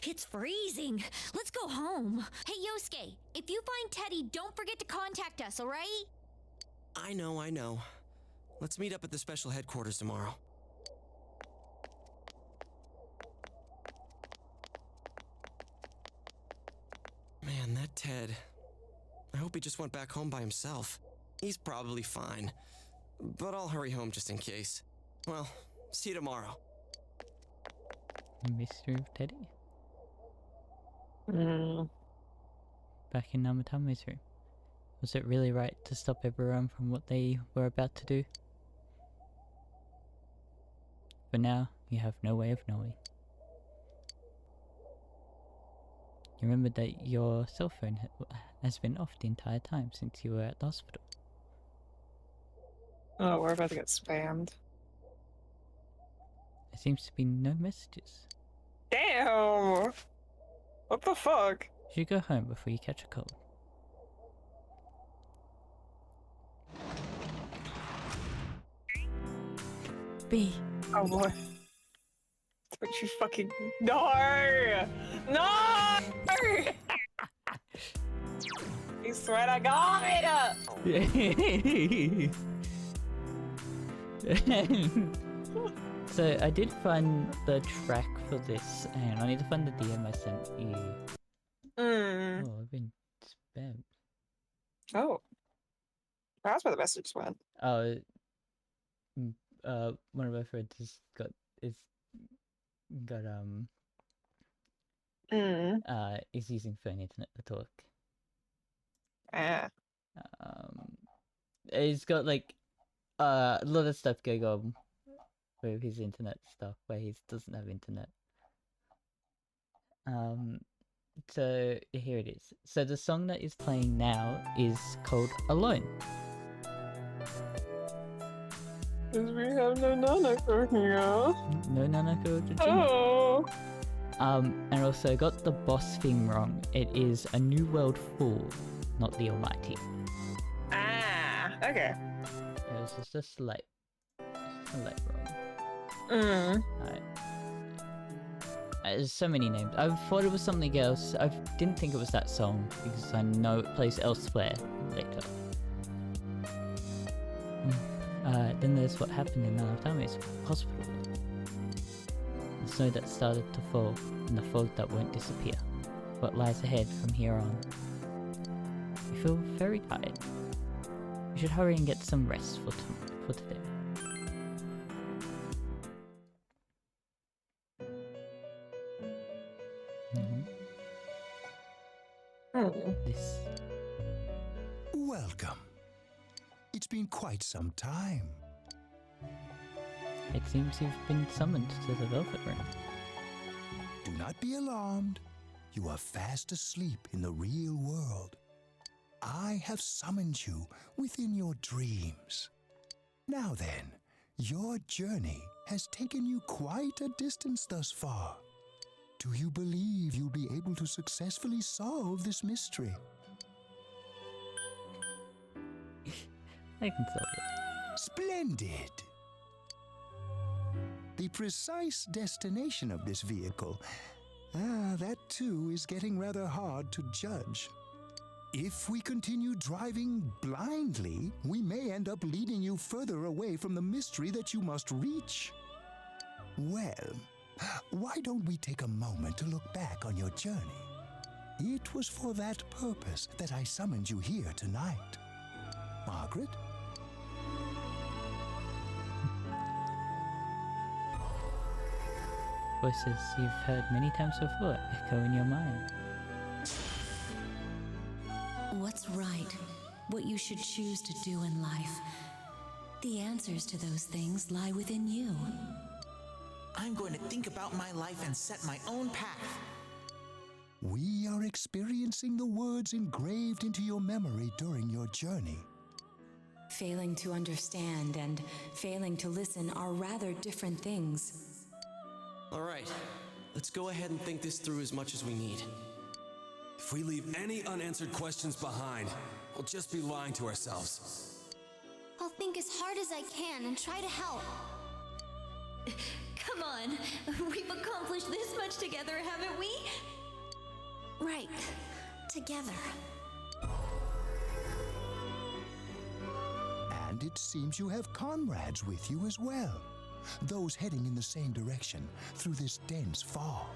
It's freezing. Let's go home. Hey, Yosuke, if you find Teddy, don't forget to contact us, alright? I know. Let's meet up at the special headquarters tomorrow. Man, that Ted. I hope he just went back home by himself. He's probably fine. But I'll hurry home just in case. Well, see you tomorrow. The mystery of Teddy. Mm. Back in Namatame's room. Was it really right to stop everyone from what they were about to do? For now, you have no way of knowing. You remember that your cell phone has been off the entire time since you were at the hospital. Oh, we're about to get spammed. There seems to be no messages. Damn! What the fuck? You should go home before you catch a cold. B. Oh boy. Don't you fucking... No! No! You swear to God! So I did find the track for this, and I need to find the DM I sent you. Oh, I've been spammed. Oh. That's where the message went. Oh, one of my friends is is using phone internet to talk. Ah. It's got like a lot of stuff going on with his internet stuff where he doesn't have internet. So here it is. So the song that is playing now is called Alone. Because we have no Nanako here. No Nanako Jin. Oh. And also got the boss thing wrong. It is a New World Fool, not the Almighty. Ah, okay. It was just a slight wrong. Alright. There's so many names. I thought it was something else. I didn't think it was that song because I know it plays elsewhere later. Then there's what happened in Nanatame's hospital. The snow that started to fall and the fog that won't disappear. What lies ahead from here on. We feel very tired. We should hurry and get some rest for today. This. Welcome. It's been quite some time. It seems you've been summoned to the Velvet Room. Do not be alarmed. You are fast asleep in the real world. I have summoned you within your dreams. Now then, your journey has taken you quite a distance thus far. Do you believe you'll be able to successfully solve this mystery? I can solve it. Splendid! The precise destination of this vehicle, that too is getting rather hard to judge. If we continue driving blindly, we may end up leading you further away from the mystery that you must reach. Well, why don't we take a moment to look back on your journey? It was for that purpose that I summoned you here tonight. Margaret? Voices you've heard many times before echo in your mind. What's right? What you should choose to do in life? The answers to those things lie within you. I'm going to think about my life and set my own path. We are experiencing the words engraved into your memory during your journey. Failing to understand and failing to listen are rather different things. All right, let's go ahead and think this through as much as we need. If we leave any unanswered questions behind, we'll just be lying to ourselves. I'll think as hard as I can and try to help. Come on, we've accomplished this much together, haven't we? Right, together. And it seems you have comrades with you as well. Those heading in the same direction through this dense fog.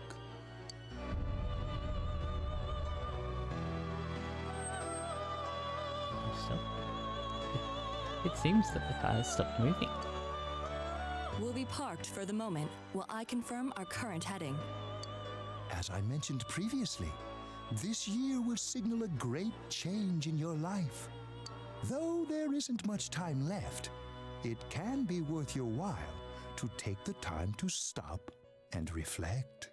So, it seems that the car has stopped moving. We'll be parked for the moment while I confirm our current heading. As I mentioned previously, this year will signal a great change in your life. Though there isn't much time left, it can be worth your while to take the time to stop and reflect.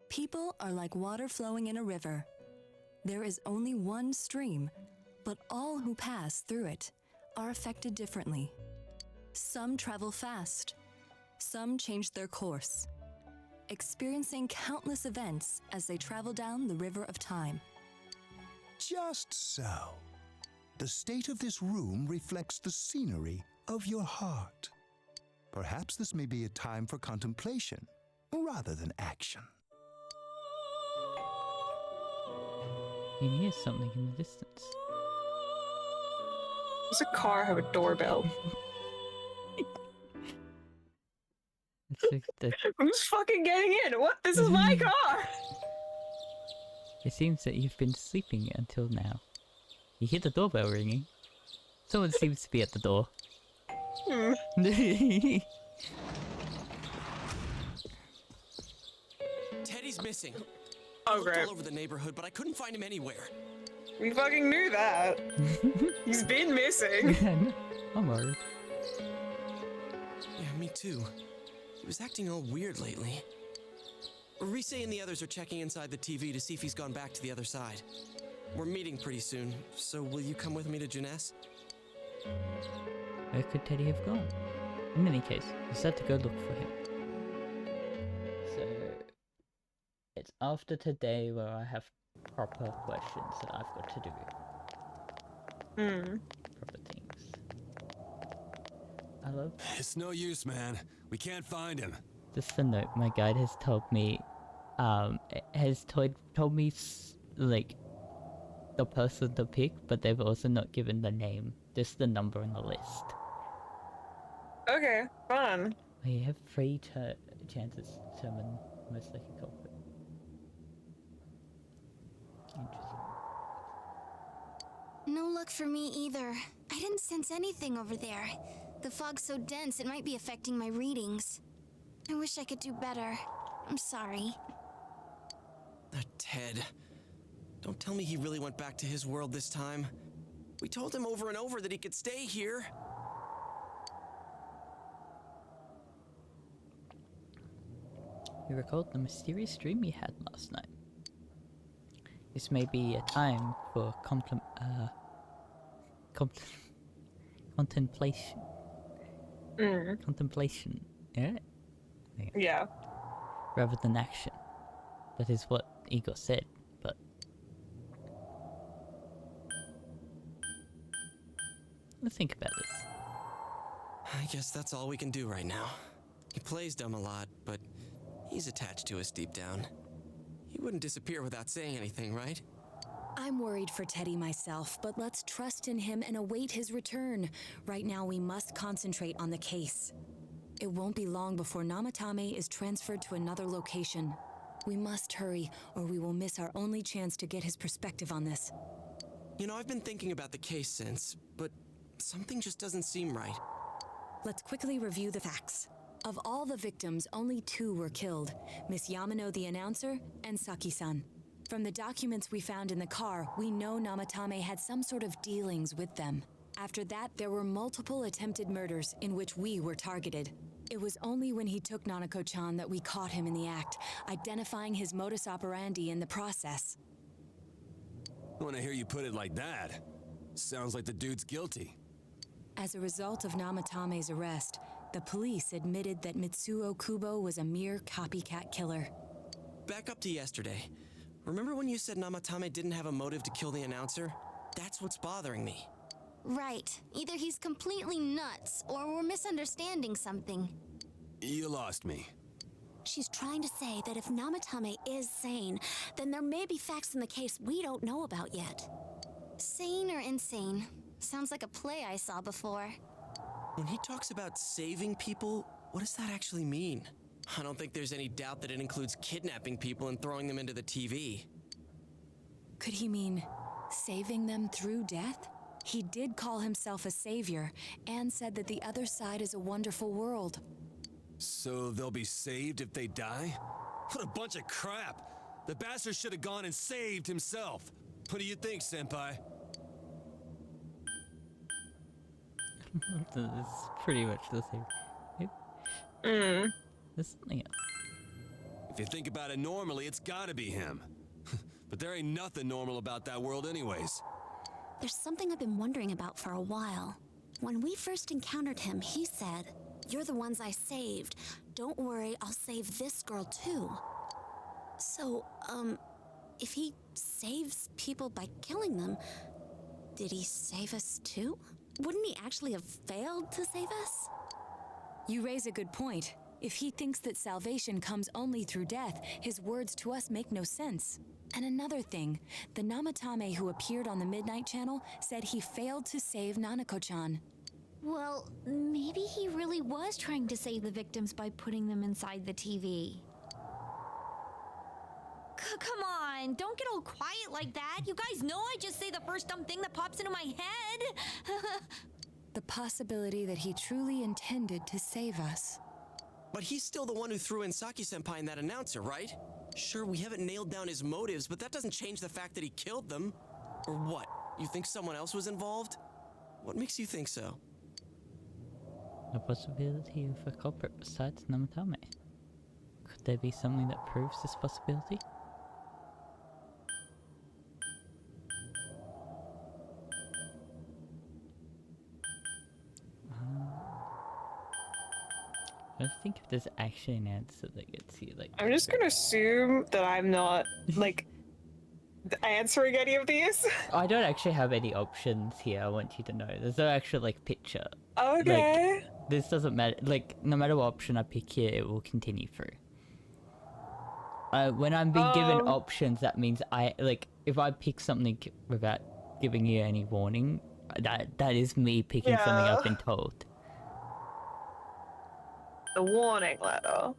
People are like water flowing in a river. There is only one stream, but all who pass through it are affected differently. Some travel fast, some change their course, experiencing countless events as they travel down the river of time. Just so. The state of this room reflects the scenery of your heart. Perhaps this may be a time for contemplation rather than action. You hear something in the distance. Does a car have a doorbell? Who's fucking getting in? What? This is my car! It seems that you've been sleeping until now. You hear the doorbell ringing. Someone seems to be at the door. Teddy's missing. Oh, I looked great. all over the neighborhood, but I couldn't find him anywhere. We fucking knew that. He's been missing. I'm worried. Me too. He was acting all weird lately. Rise and the others are checking inside the TV to see if he's gone back to the other side. We're meeting pretty soon, so will you come with me to Jeunesse? Where could Teddy have gone? In any case, we set to go look for him. So, it's after today where I have proper questions that I've got to do. Proper things. I love... It's no use, man. We can't find him. Just a note, my guide has told me, told me, like, the person to pick, but they've also not given the name, just the number on the list. Okay, fun. We have 3 chances to determine the most likely culprit. Interesting. No luck for me either. I didn't sense anything over there. The fog's so dense it might be affecting my readings. I wish I could do better. I'm sorry. Ted. Don't tell me he really went back to his world this time. We told him over and over that he could stay here. He recalled the mysterious dream he had last night. This may be a time for contemplation. Contemplation, yeah? Yeah. Rather than action. That is what Igor said, but... Let's think about this. I guess that's all we can do right now. He plays dumb a lot, but he's attached to us deep down. He wouldn't disappear without saying anything, right? I'm worried for Teddy myself, but let's trust in him and await his return. Right now, we must concentrate on the case. It won't be long before Namatame is transferred to another location. We must hurry, or we will miss our only chance to get his perspective on this. You know, I've been thinking about the case since, but something just doesn't seem right. Let's quickly review the facts. Of all the victims, only 2 were killed, Miss Yamano the announcer and Saki-san. From the documents we found in the car, we know Namatame had some sort of dealings with them. After that, there were multiple attempted murders in which we were targeted. It was only when he took Nanako-chan that we caught him in the act, identifying his modus operandi in the process. When I hear you put it like that, sounds like the dude's guilty. As a result of Namatame's arrest, the police admitted that Mitsuo Kubo was a mere copycat killer. Back up to yesterday. Remember when you said Namatame didn't have a motive to kill the announcer? That's what's bothering me. Right. Either he's completely nuts, or we're misunderstanding something. You lost me. She's trying to say that if Namatame is sane, then there may be facts in the case we don't know about yet. Sane or insane? Sounds like a play I saw before. When he talks about saving people, what does that actually mean? I don't think there's any doubt that it includes kidnapping people and throwing them into the TV. Could he mean saving them through death? He did call himself a savior and said that the other side is a wonderful world. So they'll be saved if they die? What a bunch of crap! The bastard should have gone and saved himself. What do you think, Senpai? It's pretty much the same. Yep. There's something else. If you think about it normally, it's gotta be him. But there ain't nothing normal about that world anyways. There's something I've been wondering about for a while. When we first encountered him, he said, "You're the ones I saved. Don't worry, I'll save this girl too." So, if he saves people by killing them, did he save us too? Wouldn't he actually have failed to save us? You raise a good point. If he thinks that salvation comes only through death, his words to us make no sense. And another thing, the Namatame who appeared on the Midnight Channel said he failed to save Nanako-chan. Well, maybe he really was trying to save the victims by putting them inside the TV. Come on, don't get all quiet like that. You guys know I just say the first dumb thing that pops into my head. The possibility that he truly intended to save us. But he's still the one who threw in Saki-senpai and that announcer, right? Sure, we haven't nailed down his motives, but that doesn't change the fact that he killed them. Or what? You think someone else was involved? What makes you think so? a possibility of a culprit besides Namatame? Could there be something that proves this possibility? I think if there's actually an answer that gets you, like... I'm just gonna assume that I'm not, like, answering any of these. I don't actually have any options here, I want you to know. There's no actual, like, picture. Okay. Like, this doesn't matter. Like, no matter what option I pick here, it will continue through. When I'm being given options, that means if I pick something without giving you any warning, that is me picking something I've been told. The warning letter.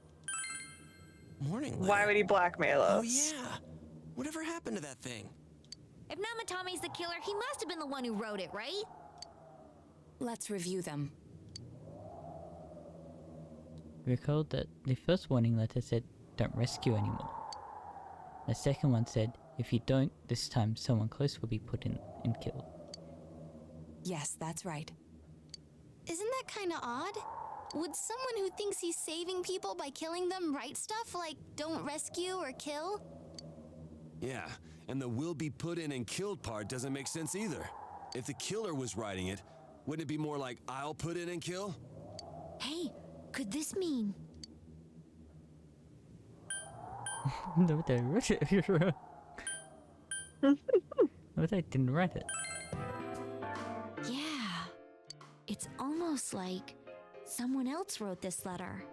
Warning letter? Why would he blackmail us? Oh yeah. Whatever happened to that thing? If Namatame's the killer, he must have been the one who wrote it, right? Let's review them. Recall that the first warning letter said, "Don't rescue anymore." The second one said, "If you don't, this time someone close will be put in and killed." Yes, that's right. Isn't that kind of odd? Would someone who thinks he's saving people by killing them write stuff like "don't rescue" or "kill"? Yeah, and the "will be put in and killed" part doesn't make sense either. If the killer was writing it, wouldn't it be more like "I'll put in and kill"? Hey, could this mean... No, they wrote it. No, they didn't write it. Yeah. It's almost like someone else wrote this letter.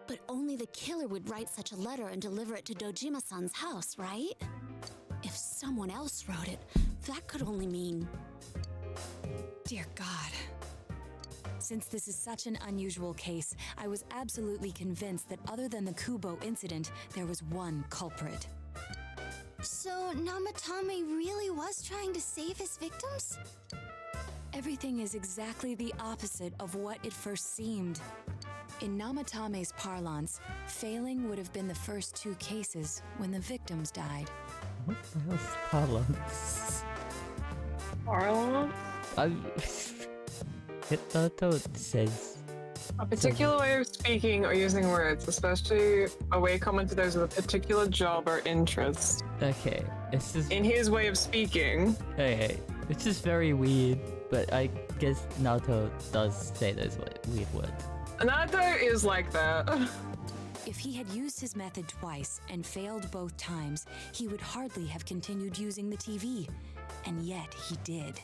But only the killer would write such a letter and deliver it to Dojima-san's house, right? If someone else wrote it, that could only mean... Dear God. Since this is such an unusual case, I was absolutely convinced that other than the Kubo incident, there was one culprit. So Namatame really was trying to save his victims? Everything is exactly the opposite of what it first seemed. In Namatame's parlance, failing would have been the first two cases when the victims died. What the hell's parlance? Parlance? It says... A particular way of speaking or using words, especially a way common to those with a particular job or interest. Okay, this is... In his way of speaking. Okay, it's just very weird, but I guess Naruto does say those weird words. Naruto is like that. If he had used his method twice and failed both times, he would hardly have continued using the TV. And yet he did.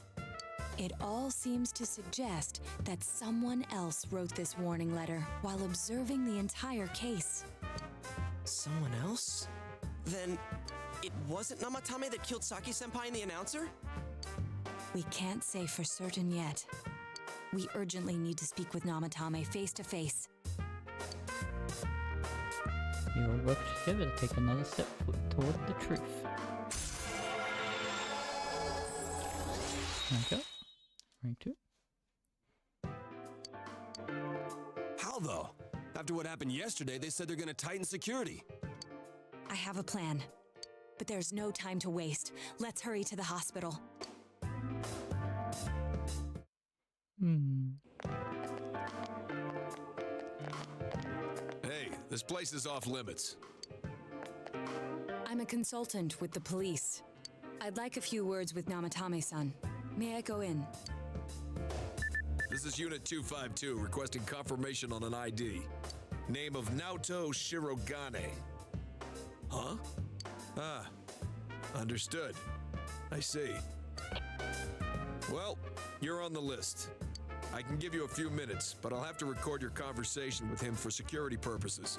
It all seems to suggest that someone else wrote this warning letter while observing the entire case. Someone else? Then it wasn't Namatame that killed Saki-senpai and the announcer? We can't say for certain yet. We urgently need to speak with Namatame face to face. You will work together to take another step toward the truth. Okay. Rank 2. How though? After what happened yesterday, they said they're gonna tighten security. I have a plan. But there's no time to waste. Let's hurry to the hospital. Hey, this place is off limits. I'm a consultant with the police. I'd like a few words with Namatame-san. May I go in? This is Unit 252 requesting confirmation on an ID. Name of Naoto Shirogane. Huh? Ah, understood. I see. Well, you're on the list. I can give you a few minutes, but I'll have to record your conversation with him for security purposes.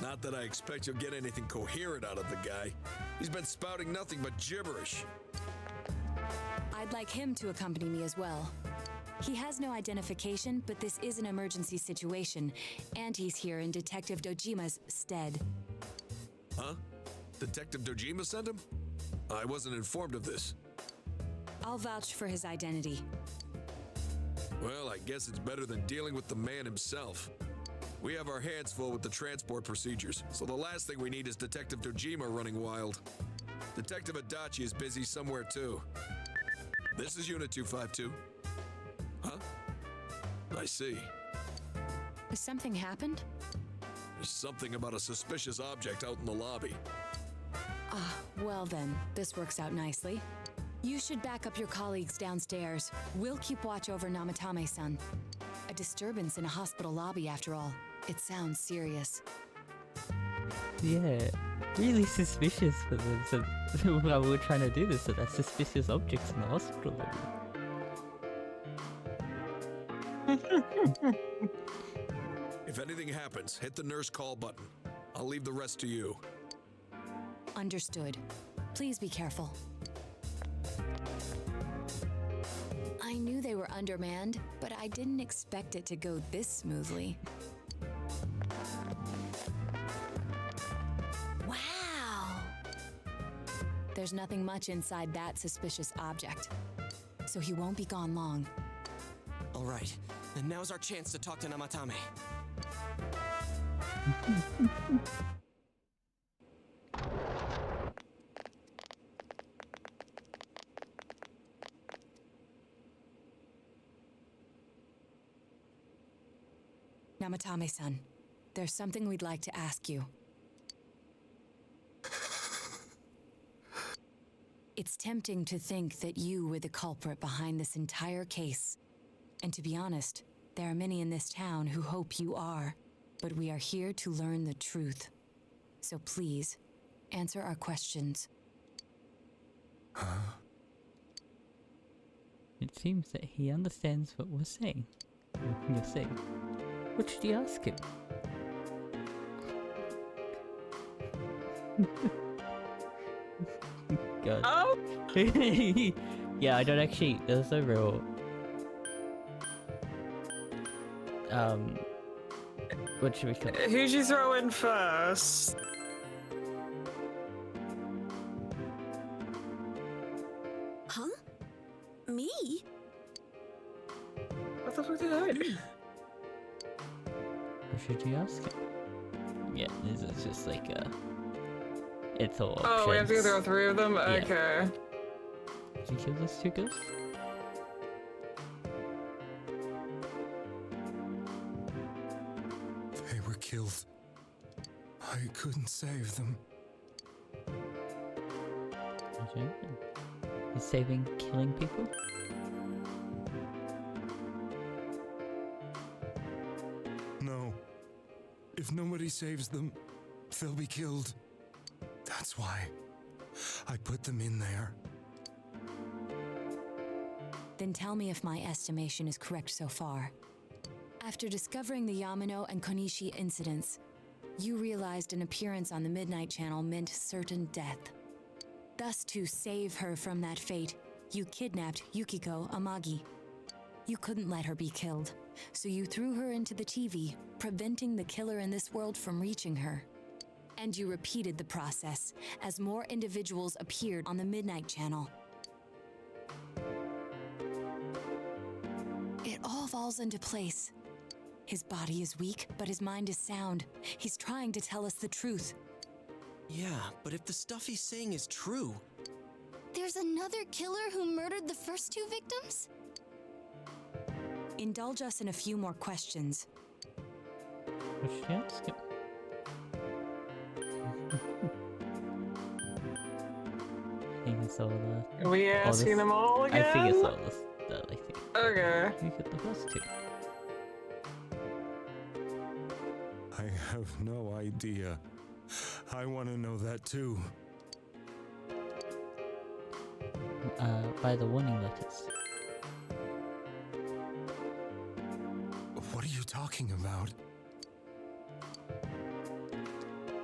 Not that I expect you'll get anything coherent out of the guy. He's been spouting nothing but gibberish. I'd like him to accompany me as well. He has no identification, but this is an emergency situation, and he's here in Detective Dojima's stead. Huh? Detective Dojima sent him? I wasn't informed of this. I'll vouch for his identity. Well, I guess it's better than dealing with the man himself. We have our hands full with the transport procedures, so the last thing we need is Detective Dojima running wild. Detective Adachi is busy somewhere too. This is Unit 252. Huh? I see. Has something happened? There's something about a suspicious object out in the lobby. Ah, well then, this works out nicely. You should back up your colleagues downstairs. We'll keep watch over Namatame-san. A disturbance in a hospital lobby, after all. It sounds serious. Yeah, really suspicious for them. So while we were trying to do this, so that's suspicious objects in the hospital lobby. If anything happens, hit the nurse call button. I'll leave the rest to you. Understood. Please be careful. I knew they were undermanned, but I didn't expect it to go this smoothly. Wow! There's nothing much inside that suspicious object, so he won't be gone long. All right, then now's our chance to talk to Namatame. Namatame-san, there's something we'd like to ask you. It's tempting to think that you were the culprit behind this entire case. And to be honest, there are many in this town who hope you are. But we are here to learn the truth. So please, answer our questions. Huh? It seems that he understands what we're saying. You're saying. What should you ask him? God. Oh! Yeah, I don't actually. There's no real. What should we call it? Who'd you throw in first? Huh? Me? What the fuck did I do? What should you ask him? Yeah, this is just like a. It's all. Oh, we have to go through all three of them? Yeah. Okay. Did you kill those two ghosts? They were killed. I couldn't save them. Okay. Is saving killing people? No. If nobody saves them, they'll be killed. That's why I put them in there. Then tell me if my estimation is correct so far. After discovering the Yamano and Konishi incidents, you realized an appearance on the Midnight Channel meant certain death. Thus, to save her from that fate, you kidnapped Yukiko Amagi. You couldn't let her be killed, so you threw her into the TV, preventing the killer in this world from reaching her. And you repeated the process as more individuals appeared on the Midnight Channel. It all falls into place. His body is weak, but his mind is sound. He's trying to tell us the truth. Yeah, but if the stuff he's saying is true... There's another killer who murdered the first two victims? Indulge us in a few more questions. What should you ask him? I think it's all the. Are we asking them all again? I think it's all the stuff, I think. Okay. You get the first two. I have no idea. I want to know that too. By the warning letters. What are you talking about?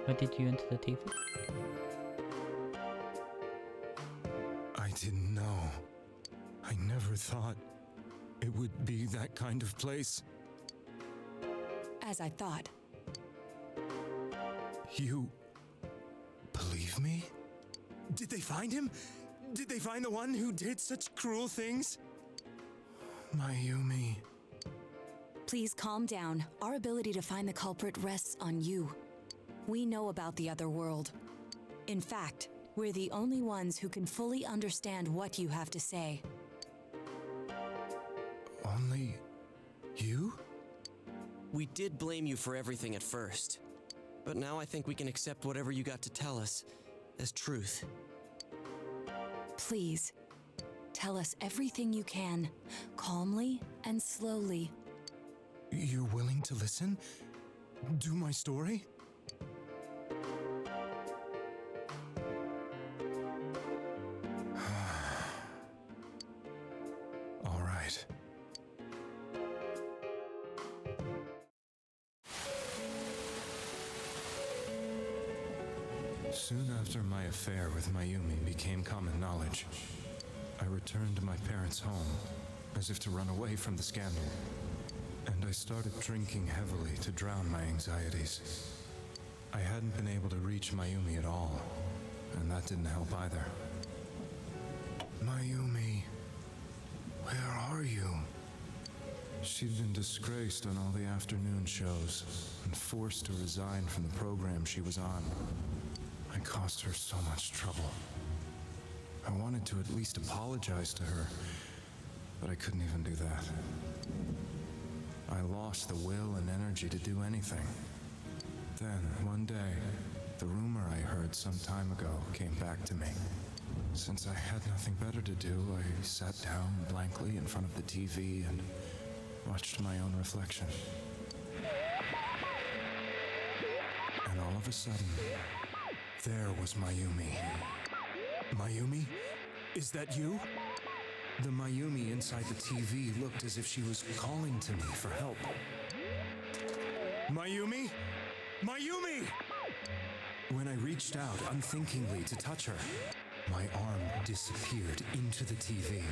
Why did you enter the TV? I didn't know. I never thought it would be that kind of place. As I thought. You believe me? Did they find him? Did they find the one who did such cruel things? Mayumi. Please calm down. Our ability to find the culprit rests on you. We know about the other world. In fact, we're the only ones who can fully understand what you have to say. Only you? We did blame you for everything at first, but now I think we can accept whatever you got to tell us as truth. Please, tell us everything you can, calmly and slowly. You're willing to listen? Do my story? All right. Soon after my affair with Mayumi became common knowledge, I returned to my parents' home as if to run away from the scandal. And I started drinking heavily to drown my anxieties. I hadn't been able to reach Mayumi at all, and that didn't help either. Mayumi, where are you? She'd been disgraced on all the afternoon shows and forced to resign from the program she was on. I caused her so much trouble. I wanted to at least apologize to her, but I couldn't even do that. I lost the will and energy to do anything. Then, one day, the rumor I heard some time ago came back to me. Since I had nothing better to do, I sat down blankly in front of the TV and watched my own reflection. And all of a sudden, there was Mayumi. Mayumi? Is that you? The Mayumi inside the TV looked as if she was calling to me for help. Mayumi? Mayumi! When I reached out unthinkingly to touch her, my arm disappeared into the TV,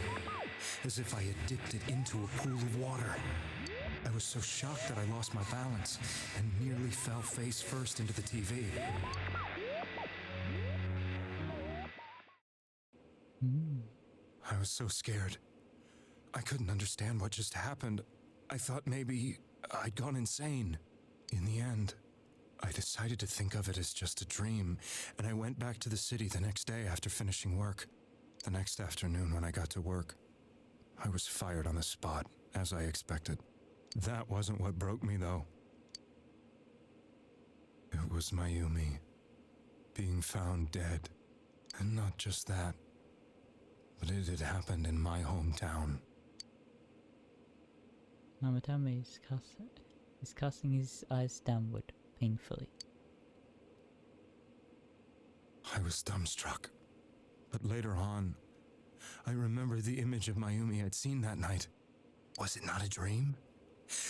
as if I had dipped it into a pool of water. I was so shocked that I lost my balance and nearly fell face first into the TV. I was so scared. I couldn't understand what just happened. I thought maybe I'd gone insane. In the end, I decided to think of it as just a dream, and I went back to the city the next day after finishing work. The next afternoon when I got to work, I was fired on the spot, as I expected. That wasn't what broke me, though. It was Mayumi being found dead. And not just that, but it had happened in my hometown. Namatame is casting his eyes downward, painfully. I was dumbstruck. But later on, I remembered the image of Mayumi I'd seen that night. Was it not a dream?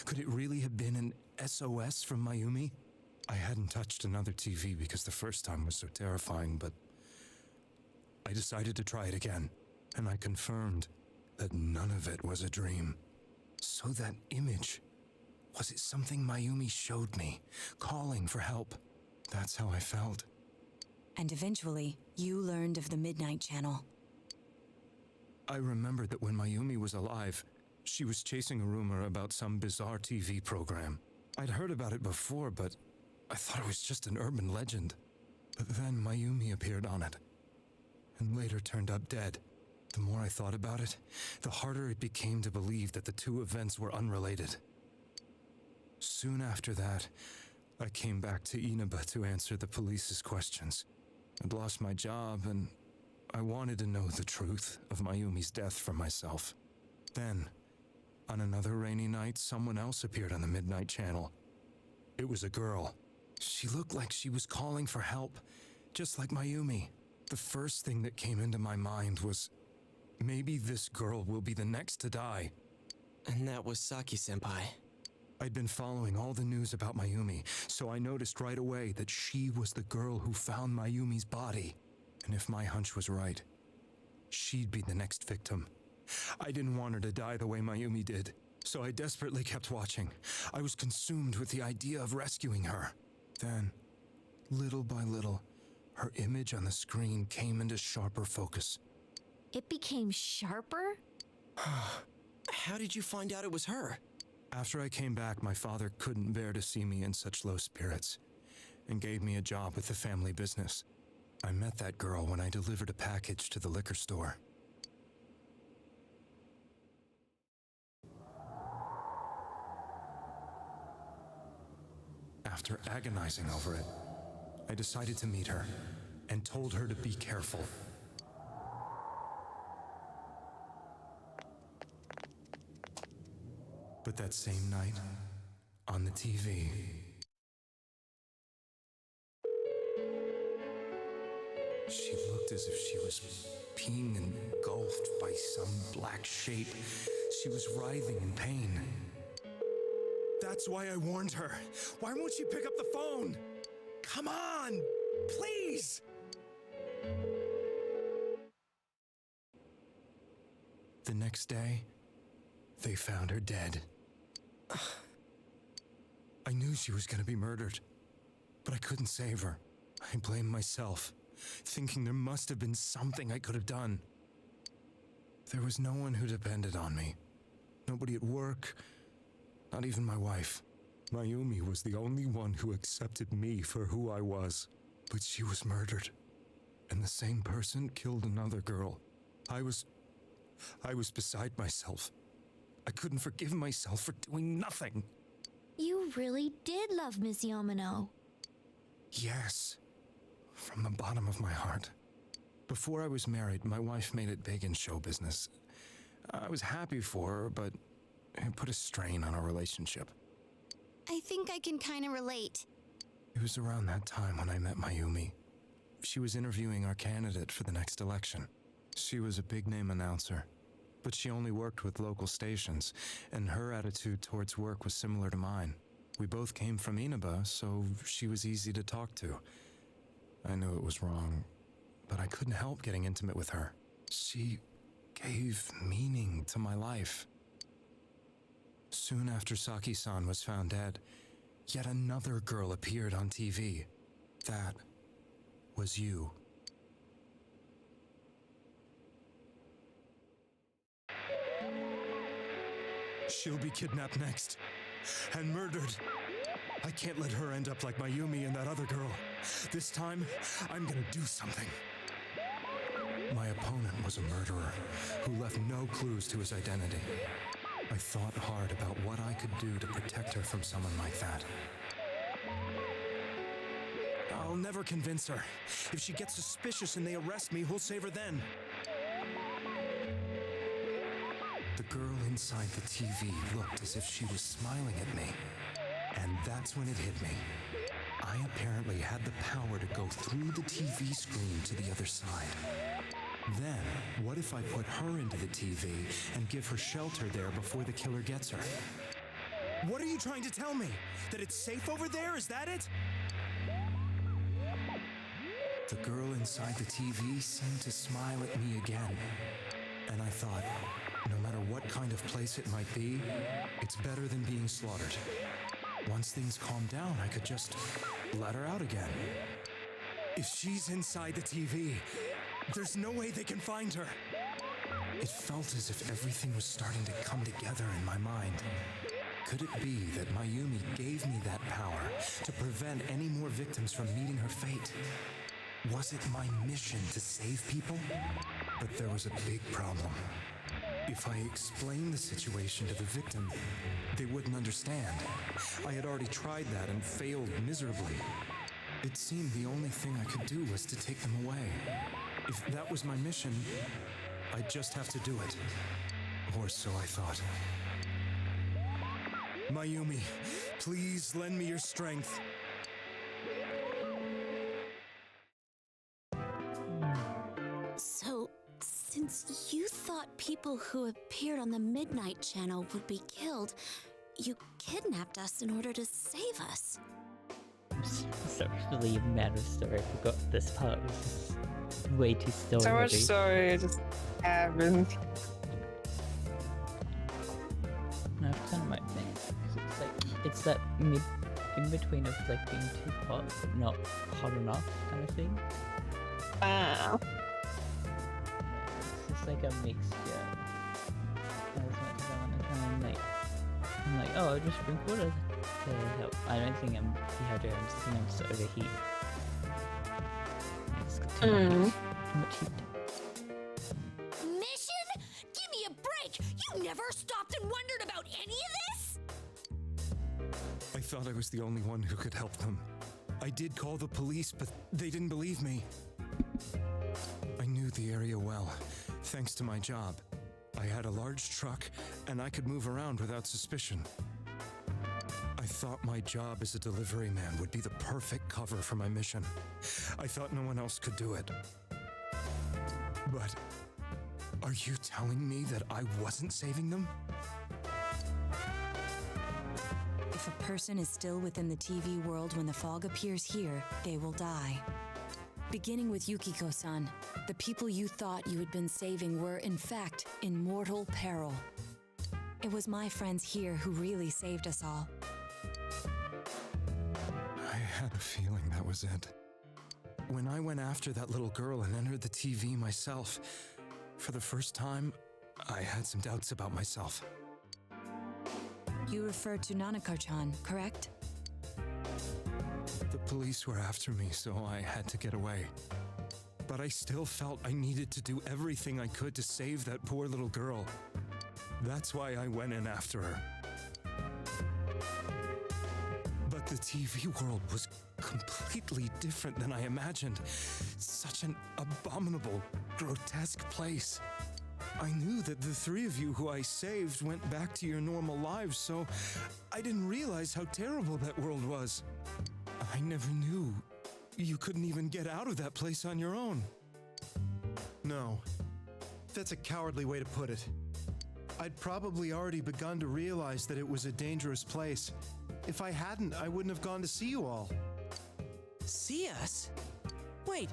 Could it really have been an SOS from Mayumi? I hadn't touched another TV because the first time was so terrifying, but I decided to try it again, and I confirmed that none of it was a dream. So that image, was it something Mayumi showed me, calling for help? That's how I felt. And eventually, you learned of the Midnight Channel. I remembered that when Mayumi was alive, she was chasing a rumor about some bizarre TV program. I'd heard about it before, but I thought it was just an urban legend. But then Mayumi appeared on it, and later turned up dead. The more I thought about it, the harder it became to believe that the two events were unrelated. Soon after that, I came back to Inaba to answer the police's questions. I'd lost my job, and I wanted to know the truth of Mayumi's death for myself. Then, on another rainy night, someone else appeared on the Midnight Channel. It was a girl. She looked like she was calling for help, just like Mayumi. The first thing that came into my mind was, maybe this girl will be the next to die. And that was Saki-senpai. I'd been following all the news about Mayumi, so I noticed right away that she was the girl who found Mayumi's body. And if my hunch was right, she'd be the next victim. I didn't want her to die the way Mayumi did, so I desperately kept watching. I was consumed with the idea of rescuing her. Then, little by little, her image on the screen came into sharper focus. It became sharper? How did you find out it was her? After I came back, my father couldn't bear to see me in such low spirits and gave me a job with the family business. I met that girl when I delivered a package to the liquor store. After agonizing over it, I decided to meet her and told her to be careful. But that same night, on the TV, she looked as if she was being engulfed by some black shape. She was writhing in pain. That's why I warned her. Why won't she pick up the phone? Come on, please! The next day, they found her dead. I knew she was going to be murdered, but I couldn't save her. I blamed myself, thinking there must have been something I could have done. There was no one who depended on me. Nobody at work, not even my wife. Mayumi was the only one who accepted me for who I was. But she was murdered, and the same person killed another girl. I was beside myself. I couldn't forgive myself for doing nothing. You really did love Miss Yamano. Yes, from the bottom of my heart. Before I was married, my wife made it big in show business. I was happy for her, but it put a strain on our relationship. I think I can kind of relate. It was around that time when I met Mayumi. She was interviewing our candidate for the next election. She was a big-name announcer, but she only worked with local stations, and her attitude towards work was similar to mine. We both came from Inaba, so she was easy to talk to. I knew it was wrong, but I couldn't help getting intimate with her. She gave meaning to my life. Soon after Saki-san was found dead, yet another girl appeared on TV. That was you. She'll be kidnapped next, and murdered. I can't let her end up like Mayumi and that other girl. This time, I'm gonna do something. My opponent was a murderer who left no clues to his identity. I thought hard about what I could do to protect her from someone like that. I'll never convince her. If she gets suspicious and they arrest me, who'll save her then? The girl inside the TV looked as if she was smiling at me. And that's when it hit me. I apparently had the power to go through the TV screen to the other side. Then, what if I put her into the TV and give her shelter there before the killer gets her? What are you trying to tell me? That it's safe over there? Is that it? The girl inside the TV seemed to smile at me again. And I thought, no matter what kind of place it might be, it's better than being slaughtered. Once things calm down, I could just let her out again. If she's inside the TV, there's no way they can find her. It felt as if everything was starting to come together in my mind. Could it be that Mayumi gave me that power to prevent any more victims from meeting her fate? Was it my mission to save people? But there was a big problem. If I explained the situation to the victim, they wouldn't understand. I had already tried that and failed miserably. It seemed the only thing I could do was to take them away. If that was my mission, I'd just have to do it. Or so I thought. Mayumi, please lend me your strength. So, since you thought people who appeared on the Midnight Channel would be killed, you kidnapped us in order to save us. Sorry for the amount of story. I forgot this part was just way too story. So much story just happened. No, I've kind of my thing. It's that in between of like being too hot but not hot enough kind of thing. Wow. It's just like a mixture. As much as I want to try and like, I'm like, oh, I'll just drink water to help. I don't think I'm dehydrated. I'm just think I'm just overheat. It's got too much heat. Mission? Give me a break! You never stopped and wondered about any of this? I thought I was the only one who could help them. I did call the police, but they didn't believe me. I knew the area well, thanks to my job. I had a large truck, and I could move around without suspicion. I thought my job as a delivery man would be the perfect cover for my mission. I thought no one else could do it. But are you telling me that I wasn't saving them? If a person is still within the TV world when the fog appears here, they will die. Beginning with Yukiko-san, the people you thought you had been saving were, in fact, in mortal peril. It was my friends here who really saved us all. I had a feeling that was it. When I went after that little girl and entered the TV myself, for the first time, I had some doubts about myself. You referred to Nanako-chan, correct? The police were after me, so I had to get away. But I still felt I needed to do everything I could to save that poor little girl. That's why I went in after her. But the TV world was completely different than I imagined. Such an abominable, grotesque place. I knew that the three of you who I saved went back to your normal lives, so I didn't realize how terrible that world was. I never knew you couldn't even get out of that place on your own. No, that's a cowardly way to put it. I'd probably already begun to realize that it was a dangerous place. If I hadn't, I wouldn't have gone to see you all. See us? Wait,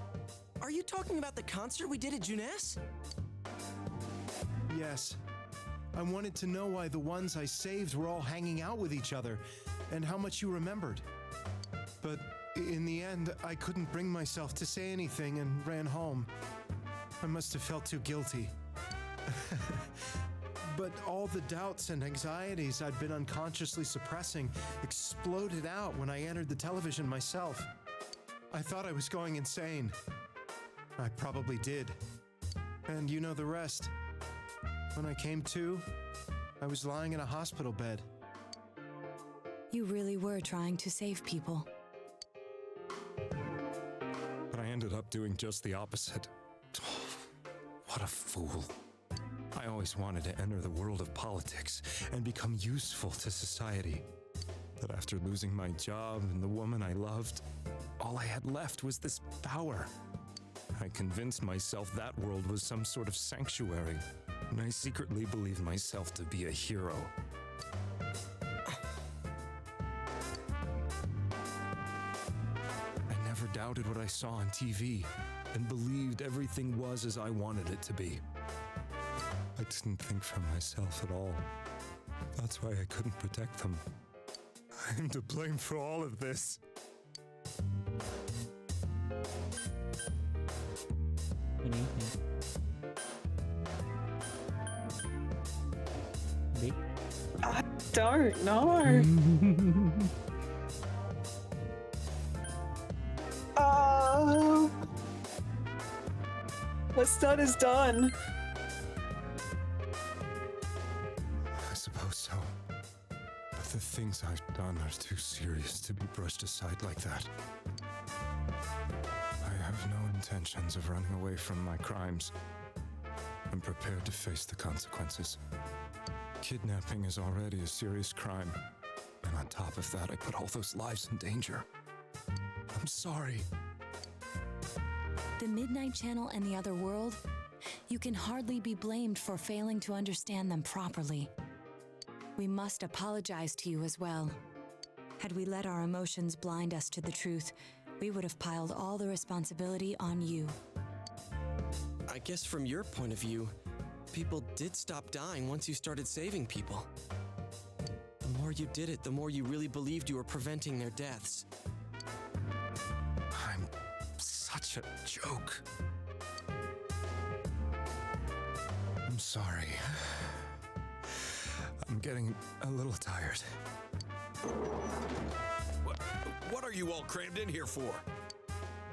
are you talking about the concert we did at Junes? Yes. I wanted to know why the ones I saved were all hanging out with each other, and how much you remembered. But in the end, I couldn't bring myself to say anything and ran home. I must have felt too guilty. But all the doubts and anxieties I'd been unconsciously suppressing exploded out when I entered the television myself. I thought I was going insane. I probably did. And you know the rest. When I came to, I was lying in a hospital bed. You really were trying to save people. But I ended up doing just the opposite. What a fool. I always wanted to enter the world of politics and become useful to society. But after losing my job and the woman I loved, all I had left was this power. I convinced myself that world was some sort of sanctuary, and I secretly believed myself to be a hero. I never doubted what I saw on TV and believed everything was as I wanted it to be. I didn't think for myself at all. That's why I couldn't protect them. I'm to blame for all of this. What do you think? Me? I don't know. What's done is done. I suppose so. But the things I've done are too serious to be brushed aside like that. I have no intentions of running away from my crimes. I'm prepared to face the consequences. Kidnapping is already a serious crime. And on top of that, I put all those lives in danger. I'm sorry. The Midnight Channel and the other world, you can hardly be blamed for failing to understand them properly. We must apologize to you as well. Had we let our emotions blind us to the truth, we would have piled all the responsibility on you. I guess from your point of view, people did stop dying once you started saving people. The more you did it, the more you really believed you were preventing their deaths. I'm such a joke. I'm sorry. I'm getting a little tired. What are you all crammed in here for?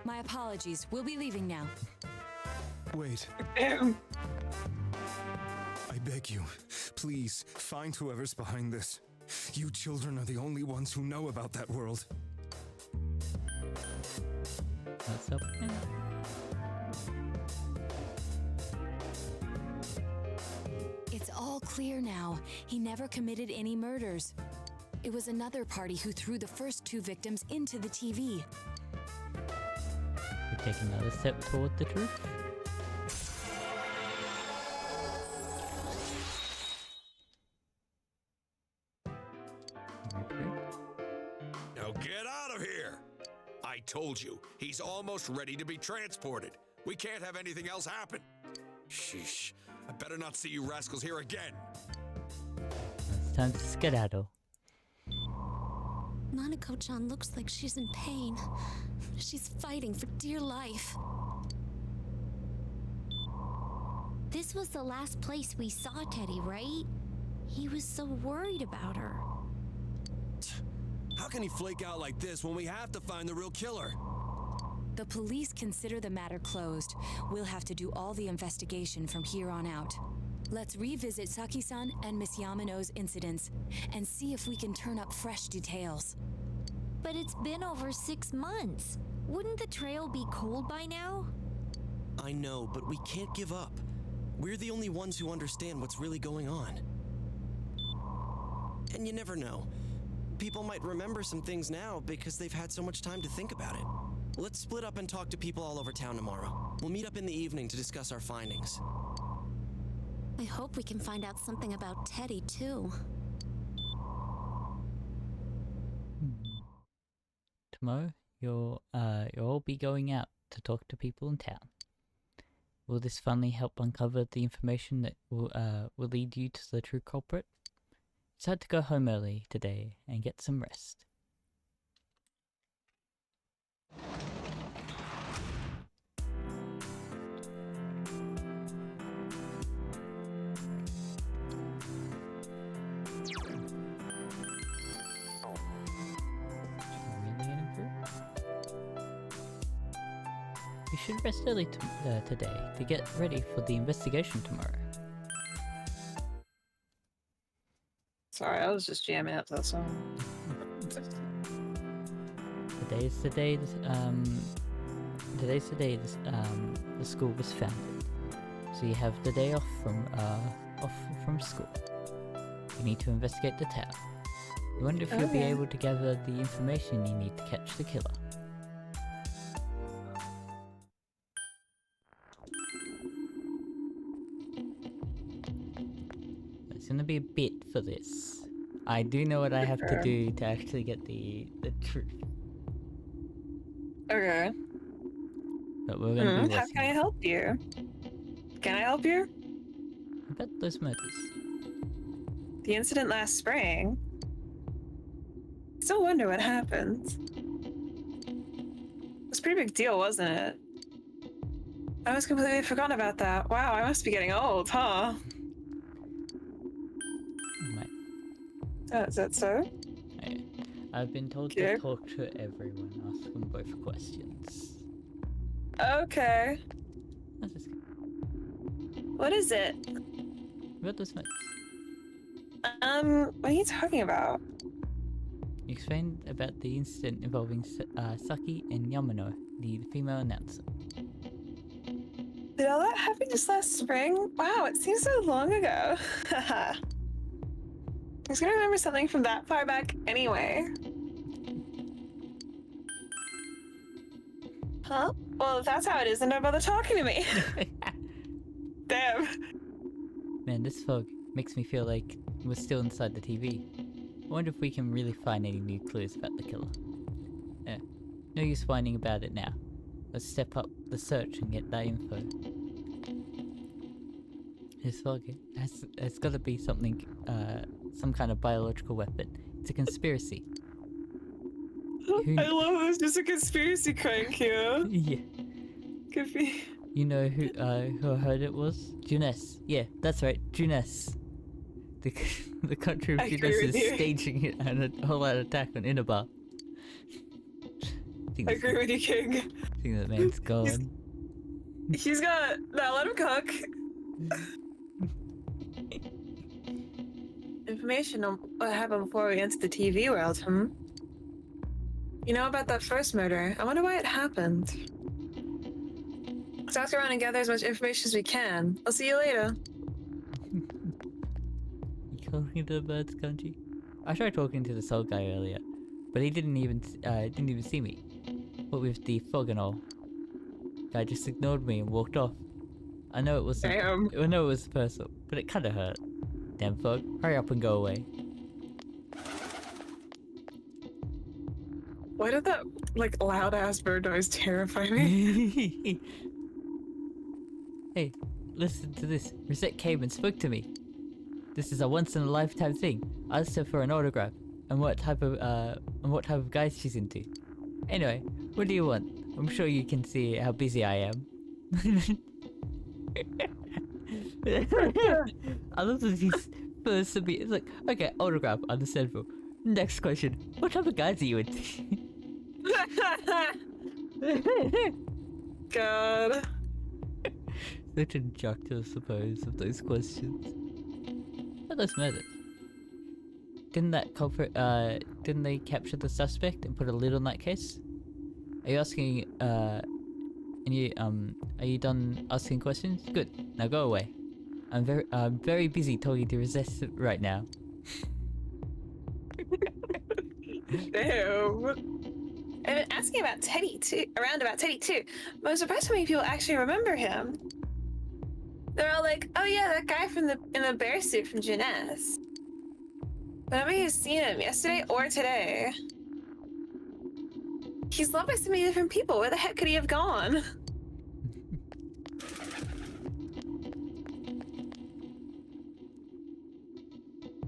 My apologies. We'll be leaving now. Wait. I beg you, please find whoever's behind this. You children are the only ones who know about that world. What's up? It's all clear now. He never committed any murders. It was another party who threw the first 2 victims into the TV. We take another step toward the truth. Now get out of here! I told you, he's almost ready to be transported. We can't have anything else happen. Sheesh, I better not see you rascals here again. It's time to skedaddle. Nanako-chan looks like she's in pain. She's fighting for dear life. This was the last place we saw Teddy, right? He was so worried about her. How can he flake out like this when we have to find the real killer? The police consider the matter closed. We'll have to do all the investigation from here on out. Let's revisit Saki-san and Miss Yamano's incidents and see if we can turn up fresh details. But it's been over 6 months. Wouldn't the trail be cold by now? I know, but we can't give up. We're the only ones who understand what's really going on. And you never know. People might remember some things now because they've had so much time to think about it. Let's split up and talk to people all over town tomorrow. We'll meet up in the evening to discuss our findings. I hope we can find out something about Teddy, too. Tomorrow, you'll all be going out to talk to people in town. Will this finally help uncover the information that will lead you to the true culprit? Decide to go home early today and get some rest. You should rest early today to get ready for the investigation tomorrow. Sorry, I was just jamming out to that song. Today's the day the school was founded. So you have the day off from school. You need to investigate the town. You wonder if you'll be able to gather the information you need to catch the killer. There's gonna be a bit for this. I do know what I have to do to actually get the truth. Okay. But we're gonna be how can I help you? Can I help you? About those murders. The incident last spring? Still wonder what happened. It was a pretty big deal, wasn't it? I was completely forgotten about that. Wow, I must be getting old, huh? Is that so? Okay. I've been told to talk to everyone, ask them both questions. Okay. What is it? About those murders. What are you talking about? You explained about the incident involving Saki and Yamano, the female announcer. Did all that happen just last spring? Wow, it seems so long ago. I was gonna remember something from that far back anyway. Huh? Well, if that's how it is, then don't bother talking to me. Damn. Man, this fog makes me feel like we're still inside the TV. I wonder if we can really find any new clues about the killer. No use whining about it now. Let's step up the search and get that info. This fog has got to be something, some kind of biological weapon. It's a conspiracy. I love this. Just a conspiracy crank here. Yeah. Could be. You know who I heard it was? Junes. Yeah, that's right, Junes. The country of Junes is staging a whole-out attack on Inaba. I agree with you, King. I think that man's gone. He's got... No, let him cook. information on what happened before we entered the TV world, You know about that first murder? I wonder why it happened. Let's ask around and gather as much information as we can. I'll see you later. You talking to the birds, country? I tried talking to the soul guy earlier, but he didn't even see me. What with the fog and all. Guy just ignored me and walked off. I know it was personal, but it kinda hurt. Damn fog, hurry up and go away. Why did that, like, loud-ass bird noise terrify me? Hey, listen to this. Rosette came and spoke to me. This is a once-in-a-lifetime thing. I asked her for an autograph and what type of guys she's into. Anyway, what do you want? I'm sure you can see how busy I am. I love that he's first to be. It's like, okay, autograph, understandable. Next question: what type of guys are you into? God. Such a joke to suppose of those questions. What are those murders? Didn't that culprit? Didn't they capture the suspect and put a lid on that case? Are you asking? Are you done asking questions? Good. Now go away. I'm very busy talking to Resist right now. Damn. I've been asking about Teddy too. But I'm surprised how many people actually remember him. They're all like, "Oh yeah, that guy in the bear suit from Jeunesse." But nobody has seen him yesterday or today. He's loved by so many different people. Where the heck could he have gone?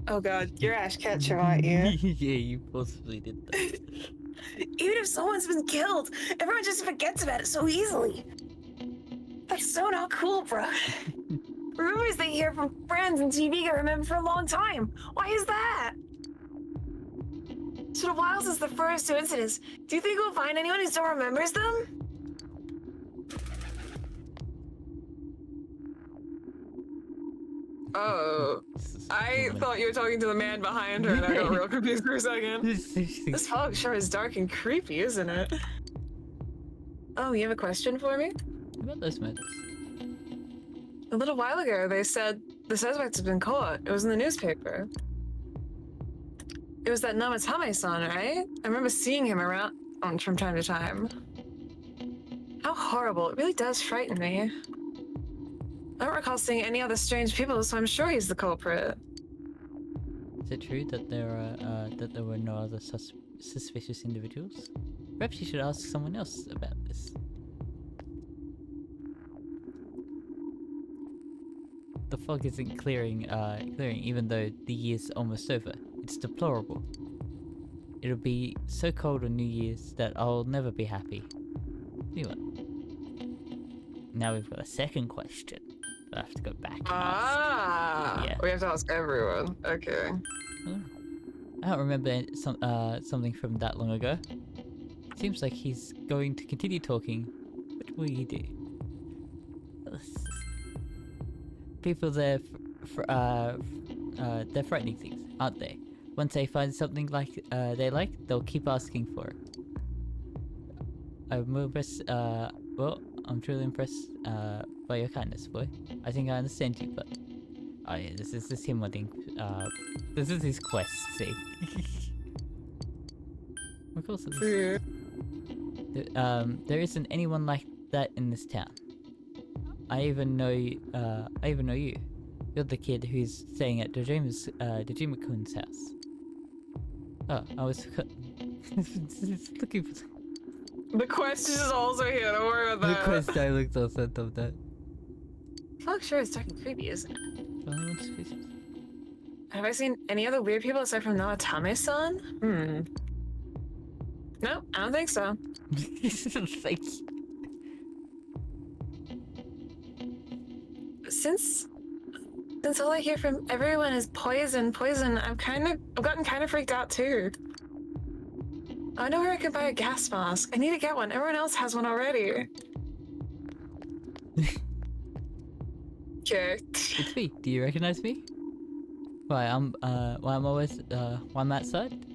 Oh god, you're Ash Ketchum, aren't you? Yeah, you possibly did that. Even if someone's been killed, everyone just forgets about it so easily. That's so not cool, bro. Rumors they hear from friends and TV get remembered for a long time. Why is that? It's been a while since the first two incidents. Do you think we'll find anyone who still remembers them? Oh, I thought you were talking to the man behind her and I got real confused for a second. This fog sure is dark and creepy, isn't it? Oh, you have a question for me? About those murders. A little while ago, they said the suspects have been caught. It was in the newspaper. It was that Namatame-san, right? I remember seeing him around from time to time. How horrible. It really does frighten me. I don't recall seeing any other strange people, so I'm sure he's the culprit. Is it true that there were no other suspicious individuals? Perhaps you should ask someone else about this. The fog isn't clearing even though the year's almost over. It's deplorable. It'll be so cold on New Year's that I'll never be happy. Anyway. Now we've got a second question. I have to go back and ask. Yeah. We have to ask everyone. Okay. I don't remember something from that long ago. Seems like he's going to continue talking. What will you do? People there, they're frightening things, aren't they? Once they find something like they like, they'll keep asking for it. I'm impressed. Well, I'm truly impressed by your kindness, boy. I think I understand you, but oh yeah, this is him wanting. This is his quest. See. Of course it is. There isn't anyone like that in this town. I even know you. You're the kid who's staying at Dojima-kun's house. Oh, I was looking for. The quest is also here. Don't worry about that. The quest I looked also at that. Fog sure is dark and creepy, isn't it? Only one species. Have I seen any other weird people aside from Naotame-san? No, I don't think so. Since all I hear from everyone is poison, I've gotten kind of freaked out too. I know where I can buy a gas mask. I need to get one. Everyone else has one already. Okay. It's me. Do you recognize me? Why I'm always when I'm outside.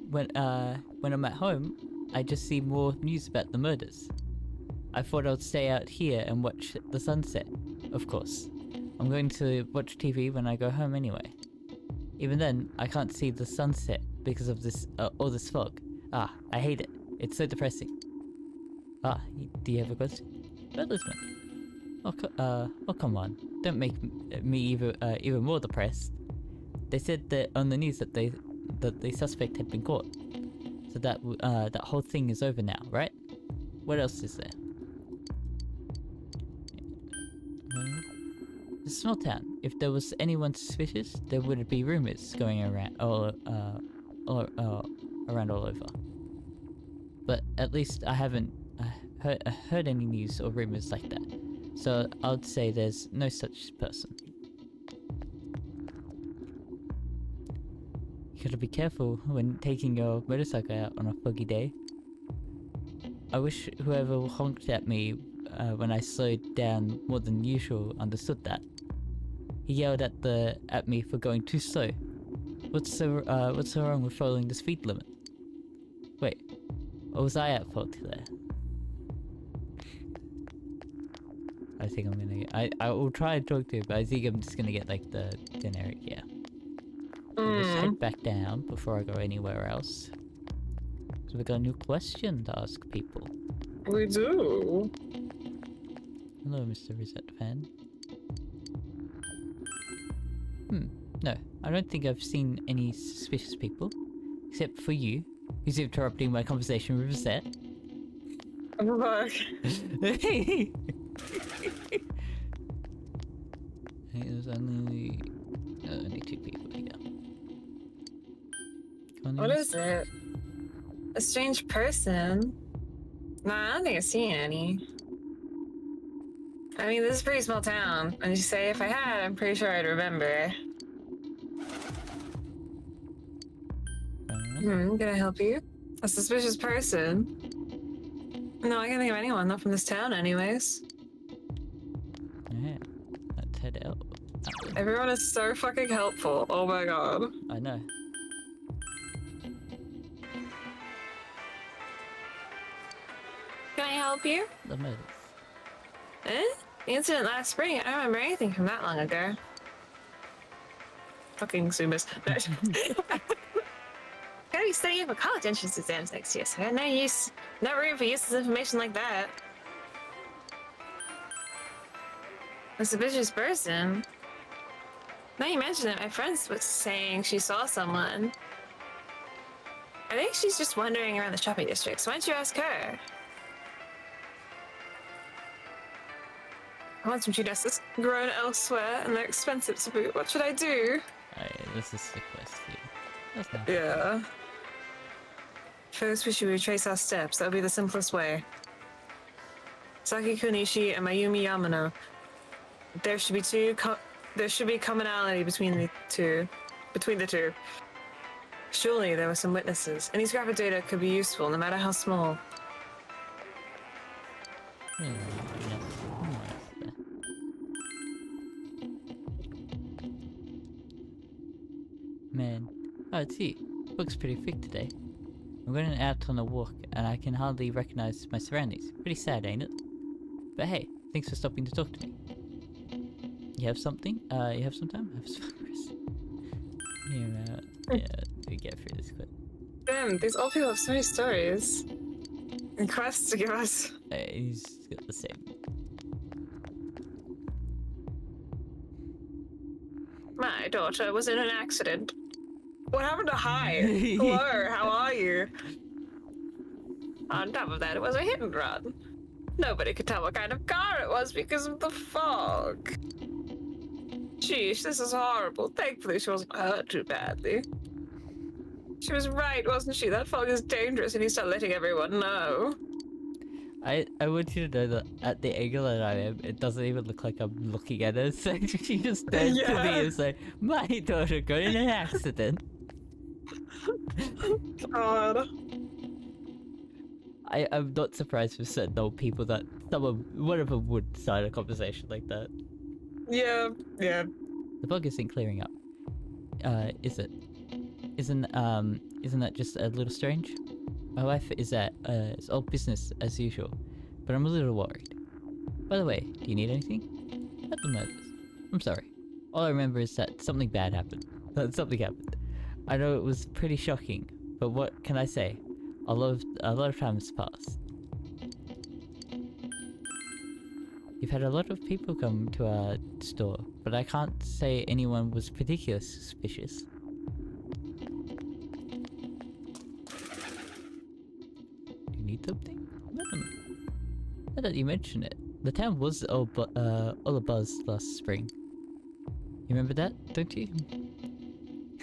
When I'm at home, I just see more news about the murders. I thought I'd stay out here and watch the sunset. Of course, I'm going to watch TV when I go home anyway. Even then, I can't see the sunset because of this all this fog. Ah, I hate it. It's so depressing. Ah, do you have a question? Well, listen. Oh come on! Don't make me even more depressed. They said that on the news that the suspect had been caught, so that that whole thing is over now, right? What else is there? It's a small town. If there was anyone suspicious, there would be rumors going around around all over. But at least I haven't heard any news or rumors like that. So I'd say there's no such person. You gotta be careful when taking your motorcycle out on a foggy day. I wish whoever honked at me when I slowed down more than usual understood that. He yelled at me for going too slow. What's so wrong with following the speed limit? Wait, or was I at fault there? I think I'm gonna get, I will try and talk to him, but I think I'm just gonna get like the generic, yeah. I'll just head back down before I go anywhere else. So we got a new question to ask people. We do. Hello, Mr. Reset fan. No, I don't think I've seen any suspicious people. Except for you, who's interrupting my conversation with Reset. Oh, fuck. Hey! There's only 2 people here. What is it? A strange person? Nah, I don't think I've seen any. I mean, this is a pretty small town, and you say if I had, I'm pretty sure I'd remember. Can I help you? A suspicious person? No, I can't think of anyone, not from this town anyways. Yeah, let's head out. Everyone is so fucking helpful, oh my god. I know. Can I help you? The murders. Eh? The incident last spring, I don't remember anything from that long ago. Fucking Zumas. Gotta be studying for college entrance exams next year, so no room for useless information like that. A suspicious person? Now you mention it, my friend was saying she saw someone. I think she's just wandering around the shopping district, so why don't you ask her? I want some dresses grown elsewhere and they're expensive to boot. What should I do? This is the quest here. That's not Yeah. First, we should retrace our steps. That'll be the simplest way. Saki Kunishi and Mayumi Yamano. There should be commonality between the two. Surely there were some witnesses. Any scrap of data could be useful, no matter how small. Man, oh, it's you. Looks pretty thick today. I'm going out on a walk and I can hardly recognize my surroundings. Pretty sad, ain't it? But hey, thanks for stopping to talk to me. You have something? You have some time? Have some yeah, we get through this quick. Damn, these old people have so many stories and quests to give us. He's got the same. My daughter was in an accident. What happened to hi? Hello, how are you? On top of that, it was a hit and run. Nobody could tell what kind of car it was because of the fog. Sheesh, this is horrible. Thankfully, she wasn't hurt too badly. She was right, wasn't she? That fog is dangerous and you start letting everyone know. I want you to know that at the angle that I am, it doesn't even look like I'm looking at her. So she just turned to me and said, "My daughter got in an accident." God. I'm not surprised with certain old people that one of them would start a conversation like that. Yeah. The fog isn't clearing up. is it? Isn't that just a little strange? My wife is at it's all business as usual, but I'm a little worried. By the way, do you need anything? At the murders. I'm sorry. All I remember is that something bad happened. Something happened. I know it was pretty shocking, but what can I say? A lot of time has passed. You've had a lot of people come to our store, but I can't say anyone was particularly suspicious. Do you need something? No. Now that you mention it, the town was all abuzz last spring. You remember that, don't you?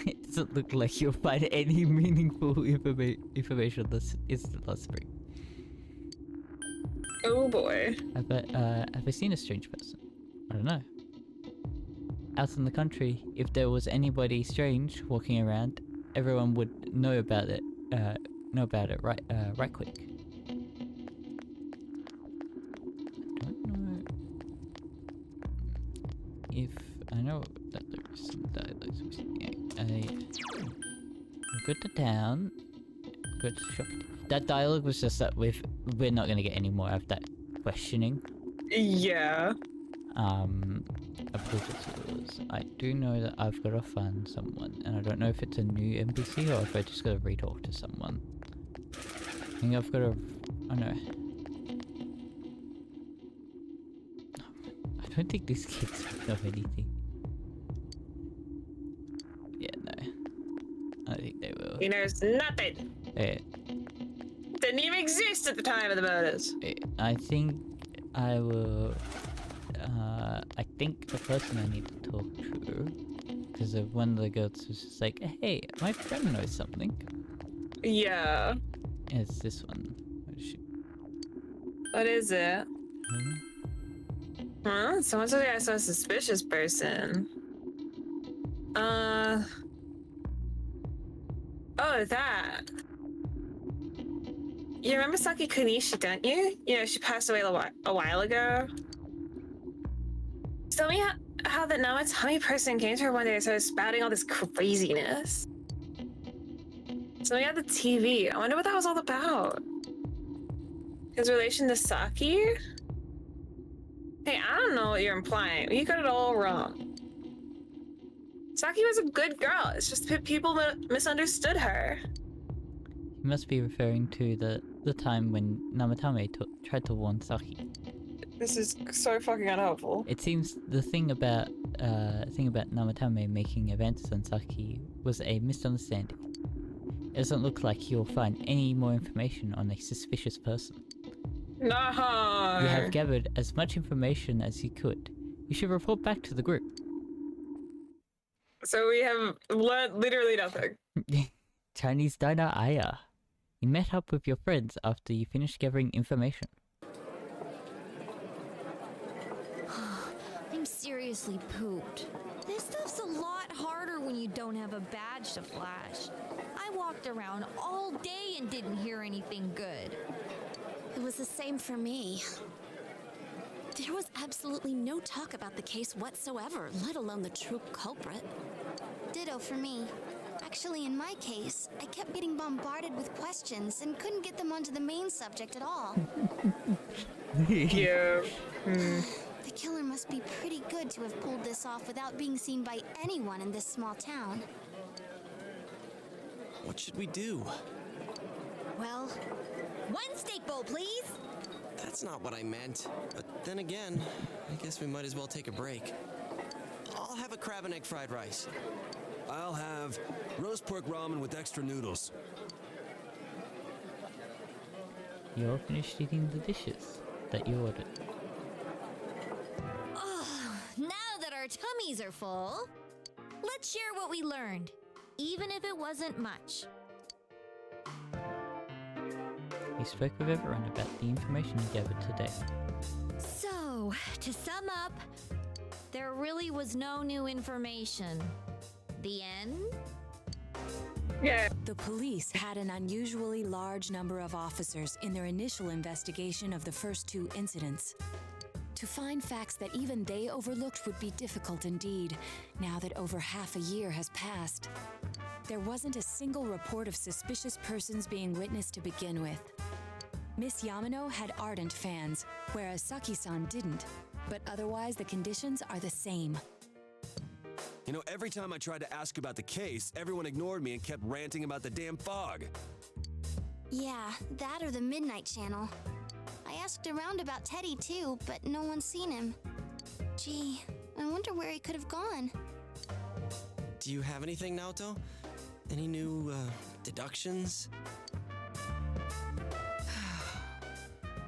It doesn't look like you'll find any meaningful information this last spring. Oh boy. Have I seen a strange person? I don't know. Out in the country, if there was anybody strange walking around, everyone would know about it. Right quick. I don't know if I know that there's some dialogues. Go to town. Go to shop. That dialogue was just that we're not gonna get any more of that questioning. Yeah. I do know that I've got to find someone, and I don't know if it's a new NPC or if I just got to re-talk to someone. I think I've got to. Oh no. I don't think these kids know anything. Yeah, no. I think they will. He knows nothing. Yeah. Didn't even exist at the time of the murders. I think I will. I think the person I need to talk to, because one of the girls was just like, "Hey, my friend knows something." Yeah. It's this one. What is it? Huh? Someone told me I saw a suspicious person. Oh, that. You remember Saki Kunishi, don't you? You know, she passed away a while ago. Tell me how that Namatami person came to her one day and started spouting all this craziness. Something at the TV. I wonder what that was all about. His relation to Saki? Hey, I don't know what you're implying. You got it all wrong. Saki was a good girl. It's just people misunderstood her. You must be referring to the time when Namatame tried to warn Saki. This is so fucking unhelpful. It seems the thing about Namatame making advances on Saki was a misunderstanding. It doesn't look like you'll find any more information on a suspicious person. No. You have gathered as much information as you could. You should report back to the group. So we have learned literally nothing. Chinese diner Aya. You met up with your friends after you finished gathering information. I'm seriously pooped. This stuff's a lot harder when you don't have a badge to flash. I walked around all day and didn't hear anything good. It was the same for me. There was absolutely no talk about the case whatsoever, let alone the true culprit. Ditto for me. Actually, in my case, I kept getting bombarded with questions and couldn't get them onto the main subject at all. Yeah. The killer must be pretty good to have pulled this off without being seen by anyone in this small town. What should we do? Well, one steak bowl, please. That's not what I meant. But then again, I guess we might as well take a break. I'll have a crab and egg fried rice. I'll have roast pork ramen with extra noodles. You all finished eating the dishes that you ordered. Now that our tummies are full, let's share what we learned, even if it wasn't much. You spoke with everyone about the information you gathered today. So, to sum up, there really was no new information. The end? Yeah. The police had an unusually large number of officers in their initial investigation of the first two incidents. To find facts that even they overlooked would be difficult indeed, now that over half a year has passed. There wasn't a single report of suspicious persons being witnessed to begin with. Miss Yamano had ardent fans, whereas Saki-san didn't, but otherwise the conditions are the same. You know, every time I tried to ask about the case, everyone ignored me and kept ranting about the damn fog. Yeah, that or the Midnight Channel. I asked around about Teddy too, but no one's seen him. Gee, I wonder where he could have gone. Do you have anything, Naoto? Any new, deductions?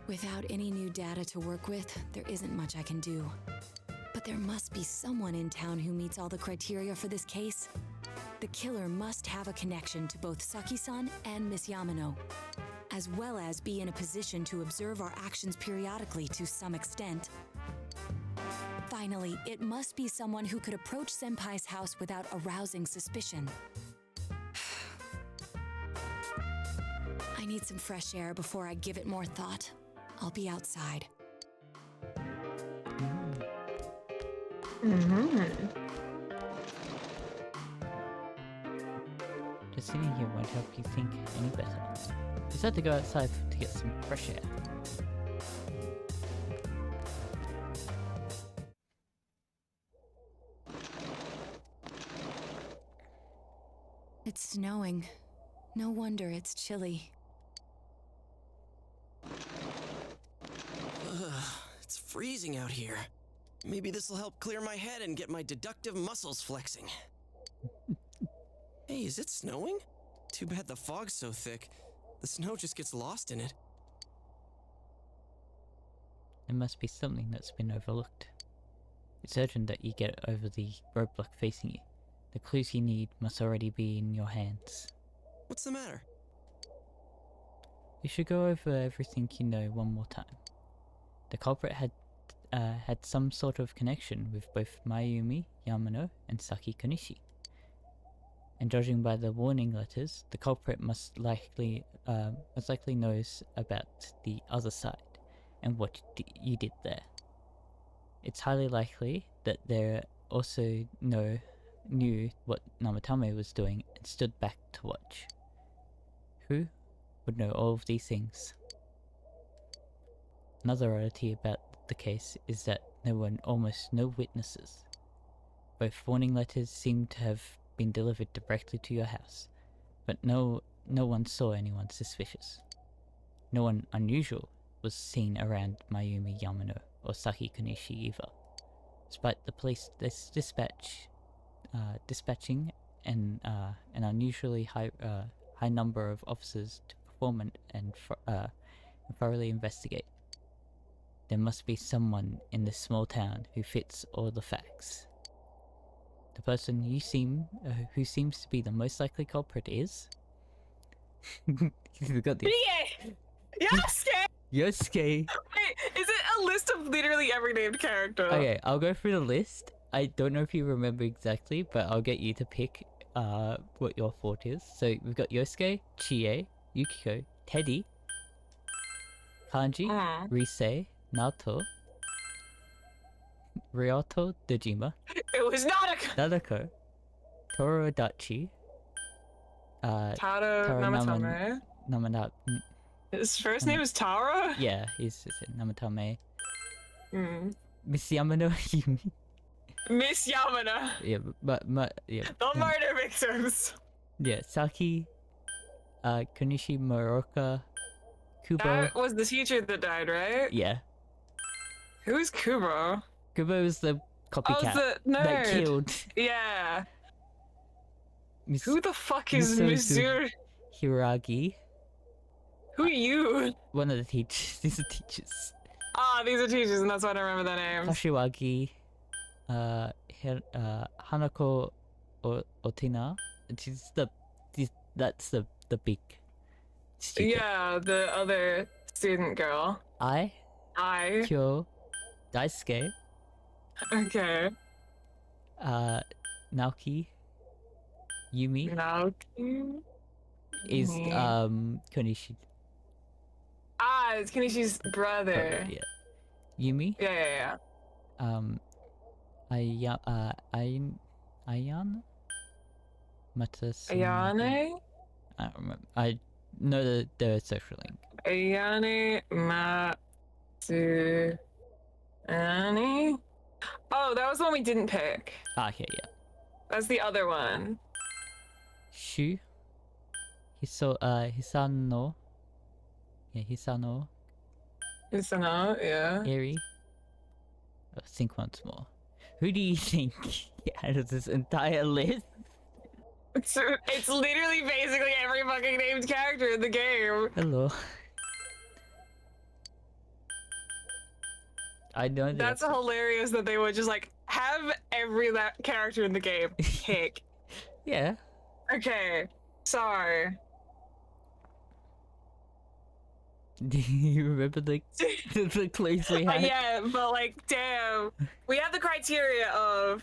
Without any new data to work with, there isn't much I can do. But there must be someone in town who meets all the criteria for this case. The killer must have a connection to both Saki-san and Miss Yamano, as well as be in a position to observe our actions periodically to some extent. Finally, it must be someone who could approach Senpai's house without arousing suspicion. I need some fresh air before I give it more thought. I'll be outside. Just sitting here won't help you think any better. Decide to go outside to get some fresh air. It's snowing. No wonder it's chilly. It's freezing out here. Maybe this'll help clear my head and get my deductive muscles flexing. Hey, is it snowing? Too bad the fog's so thick. The snow just gets lost in it. There must be something that's been overlooked. It's urgent that you get over the roadblock facing you. The clues you need must already be in your hands. What's the matter? You should go over everything you know one more time. The culprit had some sort of connection with both Mayumi Yamano and Saki Konishi. And judging by the warning letters, the culprit most likely knows about the other side and what you did there. It's highly likely that they also knew what Namatame was doing and stood back to watch. Who would know all of these things? Another oddity about the case is that there were almost no witnesses. Both warning letters seem to have been delivered directly to your house, but no one saw anyone suspicious. No one unusual was seen around Mayumi Yamano or Saki Konishi either, despite the police dispatching an unusually high number of officers to perform and thoroughly investigate. There must be someone in this small town who fits all the facts. The person who seems to be the most likely culprit is... You've got the... Yosuke! Yosuke! Wait, is it a list of literally every named character? Okay, I'll go through the list. I don't know if you remember exactly, but I'll get you to pick what your thought is. So we've got Yosuke, Chie, Yukiko, Teddy, Kanji, Rise, Naoto, Ryoto Dojima. It was Nadako, Torodadachi, Taro Namatame. His first name is Taro? Yeah, he's Namatame. Miss Yamano Yumi. Miss Yamano. Yeah, but yeah. The murder victims. Yeah, Saki, Konishi Moroka, Kubo. That was the teacher that died, right? Yeah. Who's Kubo? Kubo was the copycat the nerd. that killed. Yeah. Who the fuck is Mizuru? Hiragi. Who are you? One of the teachers. These are teachers. Ah, these are teachers, and that's why I don't remember their names. Kashiwagi, Hanako Otina. That's the big stupid. Yeah, the other student girl. Kyo Daisuke. Okay. Naoki. Yumi. Naoki is Konishi. Ah, it's Konishi's brother. Yeah. Yumi. Yeah. Ayana? Ayane? I don't remember. I know that they're a social link. Ayane Matsuani? Oh, that was the one we didn't pick. Okay, yeah. That's the other one. Shu. Hisano. Yeah, Hisano. Hisano, yeah. Eri. Oh, think once more. Who do you think out of this entire list? It's literally basically every fucking named character in the game. Hello. I know That's hilarious that they would just like have every character in the game pick. Yeah. Okay, sorry. Do you remember the clues we had? Yeah, but like, damn. We have the criteria of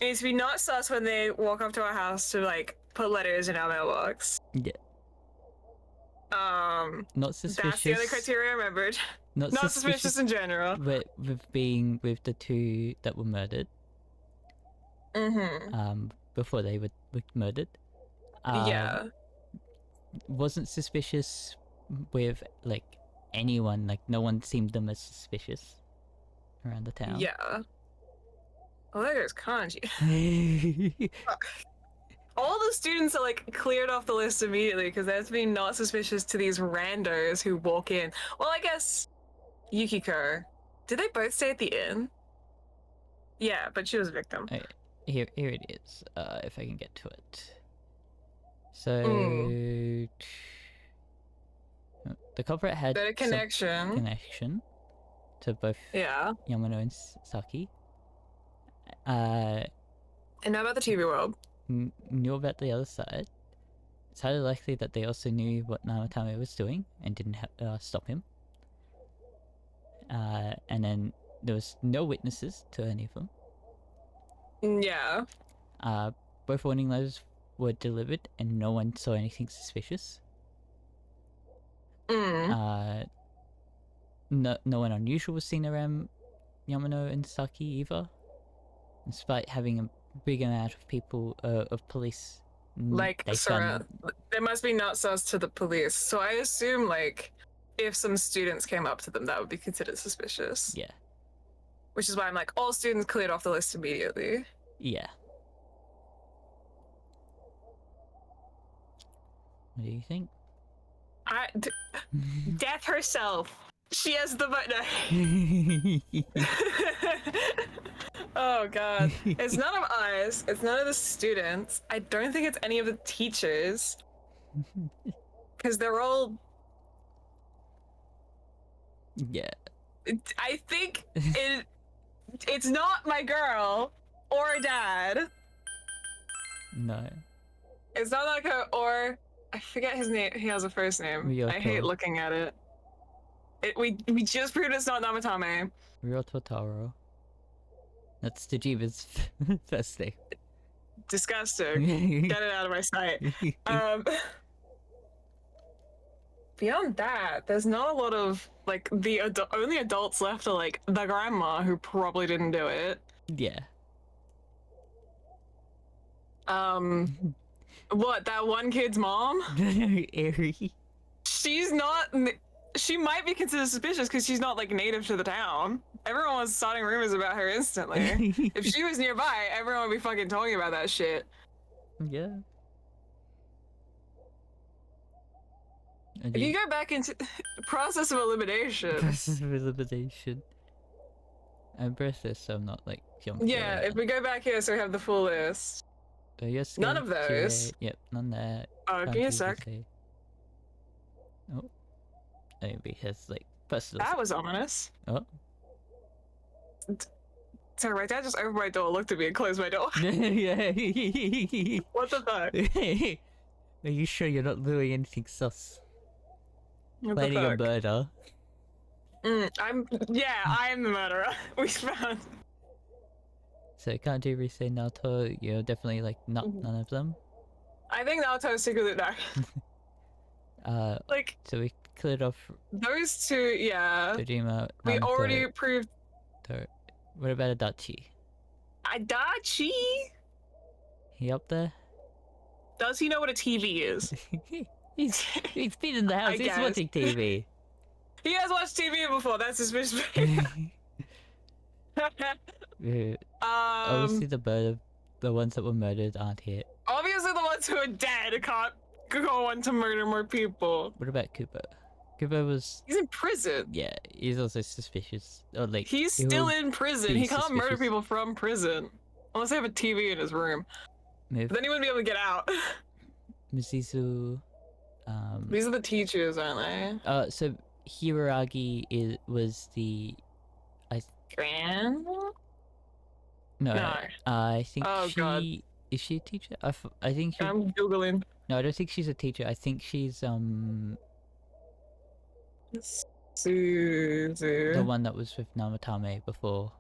it needs to be not sus when they walk up to our house to like put letters in our mailbox. Yeah. Not suspicious. That's the other criteria I remembered. Not suspicious in general. With being with the two that were murdered. Before they were murdered. Yeah. Wasn't suspicious with like anyone. Like no one seemed them as suspicious around the town. Yeah. Oh, there goes Kanji. All the students are like cleared off the list immediately because they have to be not suspicious to these randos who walk in. Well, I guess Yukiko. Did they both stay at the inn? Yeah, but she was a victim. Okay, here it is. If I can get to it. So the culprit had a connection to both Yamano and Saki. And how about the TV world? Knew about the other side. It's highly likely that they also knew what Namatame was doing and didn't stop him. And then there was no witnesses to any of them. Yeah. Both warning letters were delivered and no one saw anything suspicious. No one unusual was seen around Yamano and Saki either, despite having a big amount of people of police. Like, they must be not sus to the police. So I assume, like, if some students came up to them, that would be considered suspicious. Yeah. Which is why I'm like, all students cleared off the list immediately. Yeah. What do you think? Death herself. She has the button. Oh god. It's none of us. It's none of the students. I don't think it's any of the teachers. Because they're all... Yeah. I think it's not my girl or dad. No. It's not like her or... I forget his name. He has a first name. Ryoto. I hate looking at it. We just proved it's not Namatame. Ryoto Taro. That's Tajiba's first name. Disgusting. Get it out of my sight. Beyond that, there's not a lot of, like, the only adults left are, like, the grandma who probably didn't do it. Yeah. What, that one kid's mom? Eri. She's not... She might be considered suspicious because she's not, like, native to the town. Everyone was starting rumors about her instantly. If she was nearby, everyone would be fucking talking about that shit. Yeah. If you go back into process of elimination. Process of elimination. I'm breathless, so I'm not, like, jumping Yeah, around. if we go back here so we have the full list. Yes, None of those. Yep, none there. Oh, give me a sec. Oh. Maybe has, like, personal... That was ominous. Oh. Sorry, my dad just opened my door, looked at me, and closed my door. Yeah. What the fuck? Are you sure you're not doing anything sus? What Planning the a fuck? murder? I'm the murderer. We found. So can't you really say Naruto? You're definitely, like, not none of them? I think Naruto's secretly no. So we cleared off Those two, yeah. Dojima. We Nanako, already proved What about Adachi? Adachi? He up there? Does he know what a TV is? He's been in the house. He's watching TV. He has watched TV before. That's suspicious. Obviously, the ones that were murdered aren't here. Obviously, the ones who are dead can't go on to murder more people. What about Cooper? Cooper was. He's in prison. Yeah, he's also suspicious. Or like. He's still in prison. He can't murder people from prison unless they have a TV in his room. But then he wouldn't be able to get out. Mizizu. These are the teachers, aren't they? So Hiragi was the. Grand? No. I think she. God. Is she a teacher? I think she. I'm googling. No, I don't think she's a teacher. I think she's Suzu. the one that was with Namatame before.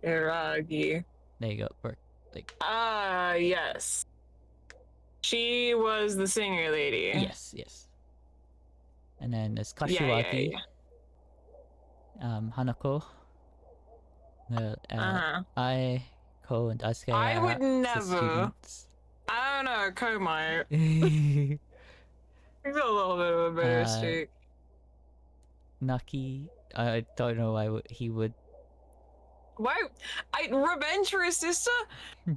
Hiragi. There you go. Like. Yes. She was the singer lady. Yes. And then there's Kashiwagi. Hanako. Ko and Asuke. I would never. Students. I don't know, Ko might. He's got a little bit of a better streak. Naki. I don't know why he would. Why? Revenge for his sister?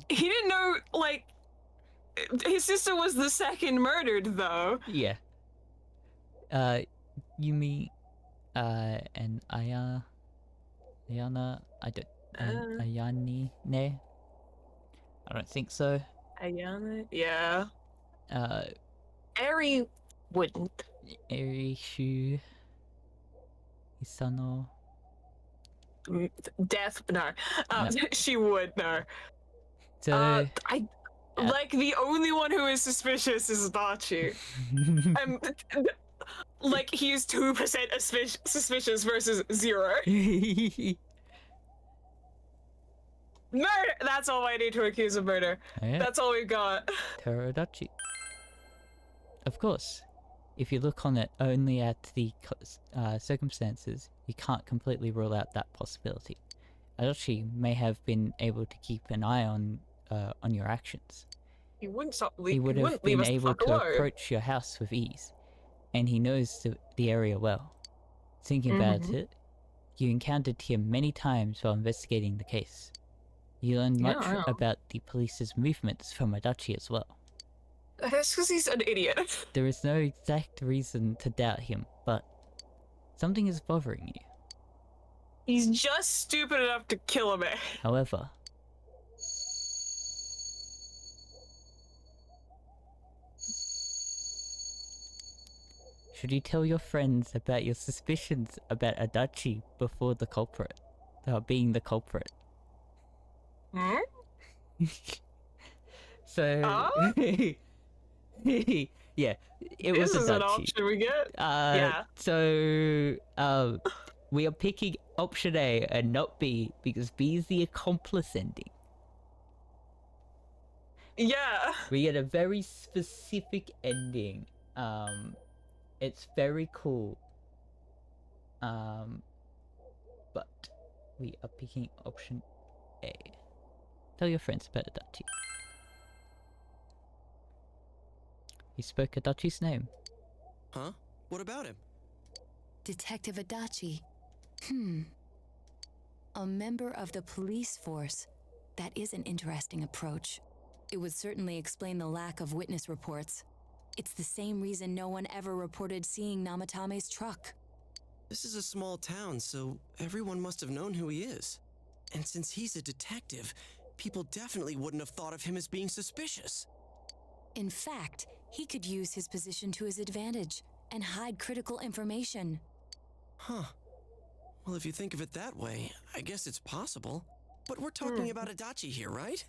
He didn't know, like, his sister was the second murdered, though. Yeah. Yumi, and Ayana, Ayani, ne? I don't think so. Ayana, yeah. Eri wouldn't. Eri, Shu, Isano. Death, no. She would, no. So, like, the only one who is suspicious is Dachi. Like, he's 2% suspicious versus 0. Murder! That's all I need to accuse of murder. Yeah. That's all we've got. Teradachi. Of course, if you look on it only at the circumstances, you can't completely rule out that possibility. Adachi may have been able to keep an eye on your actions. He wouldn't stop. He would have been able to approach your house with ease, and he knows the area well. Thinking about it, you encountered him many times while investigating the case. You learned much about the police's movements from Adachi as well. That's because he's an idiot. There is no exact reason to doubt him, but something is bothering you. He's just stupid enough to kill a man. However, should you tell your friends about your suspicions about Adachi before the culprit? Being the culprit. Hmm? So... yeah, it was Adachi. This is an option we get? Yeah. So, we are picking option A and not B, because B is the accomplice ending. Yeah. We get a very specific ending. It's very cool. But we are picking option A. Tell your friends about Adachi. He spoke Adachi's name. Huh? What about him? Detective Adachi. A member of the police force. That is an interesting approach. It would certainly explain the lack of witness reports. It's the same reason no one ever reported seeing Namatame's truck. This is a small town, so everyone must have known who he is. And since he's a detective, people definitely wouldn't have thought of him as being suspicious. In fact, he could use his position to his advantage and hide critical information. Huh. Well, if you think of it that way, I guess it's possible. But we're talking about Adachi here, right?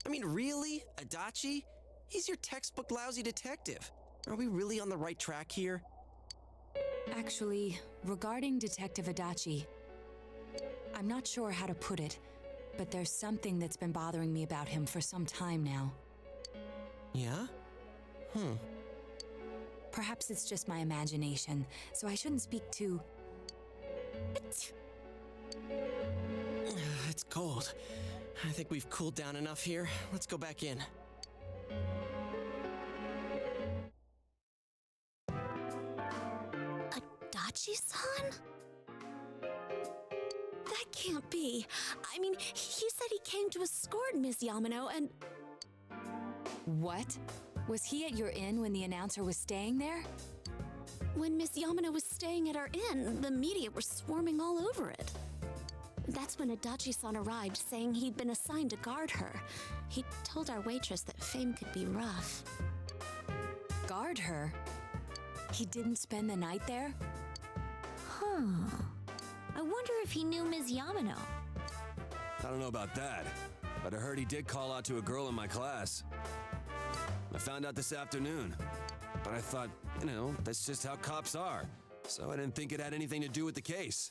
I mean, really? Adachi? He's your textbook lousy detective. Are we really on the right track here? Actually, regarding Detective Adachi, I'm not sure how to put it, but there's something that's been bothering me about him for some time now. Yeah? Perhaps it's just my imagination, so I shouldn't speak too... It's cold. I think we've cooled down enough here. Let's go back in. Adachi-san? That can't be. I mean, he said he came to escort Miss Yamano and... What? Was he at your inn when the announcer was staying there? When Miss Yamano was staying at our inn, the media were swarming all over it. That's when Adachi-san arrived, saying he'd been assigned to guard her. He told our waitress that fame could be rough. Guard her? He didn't spend the night there? Huh. I wonder if he knew Ms. Yamano. I don't know about that, but I heard he did call out to a girl in my class. I found out this afternoon, but I thought, that's just how cops are, so I didn't think it had anything to do with the case.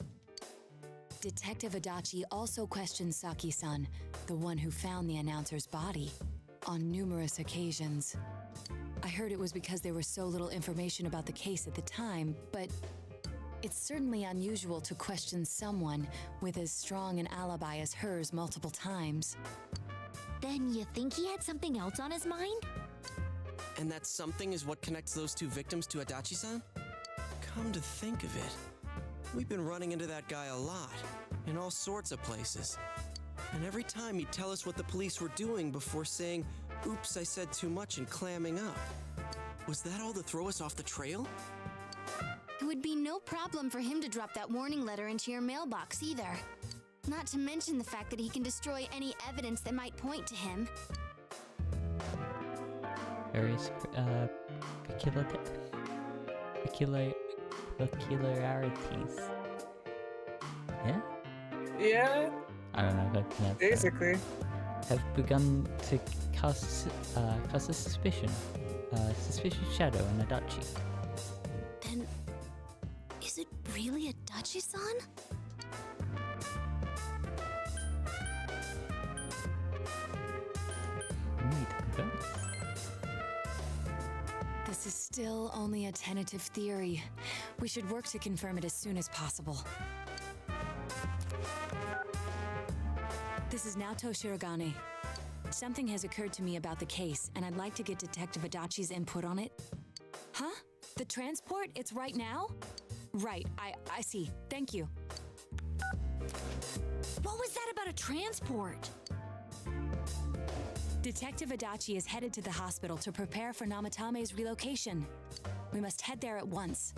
Detective Adachi also questioned Saki-san, the one who found the announcer's body, on numerous occasions. I heard it was because there was so little information about the case at the time, but it's certainly unusual to question someone with as strong an alibi as hers multiple times. Then you think he had something else on his mind? And that something is what connects those two victims to Adachi-san? Come to think of it, we've been running into that guy a lot, in all sorts of places. And every time he'd tell us what the police were doing before saying, "Oops, I said too much," and clamming up. Was that all to throw us off the trail? It would be no problem for him to drop that warning letter into your mailbox either. Not to mention the fact that he can destroy any evidence that might point to him. Various peculiarities. Yeah? Yeah, I don't know if I pronounced that. basically. Have begun to cast a suspicious shadow on Adachi. Then, is it really Adachi-san? Need to confirm. This is still only a tentative theory. We should work to confirm it as soon as possible. This is Naoto Shirogane. Something has occurred to me about the case, and I'd like to get Detective Adachi's input on it. Huh? The transport? It's right now? Right, I see. Thank you. What was that about a transport? Detective Adachi is headed to the hospital to prepare for Namatame's relocation. We must head there at once.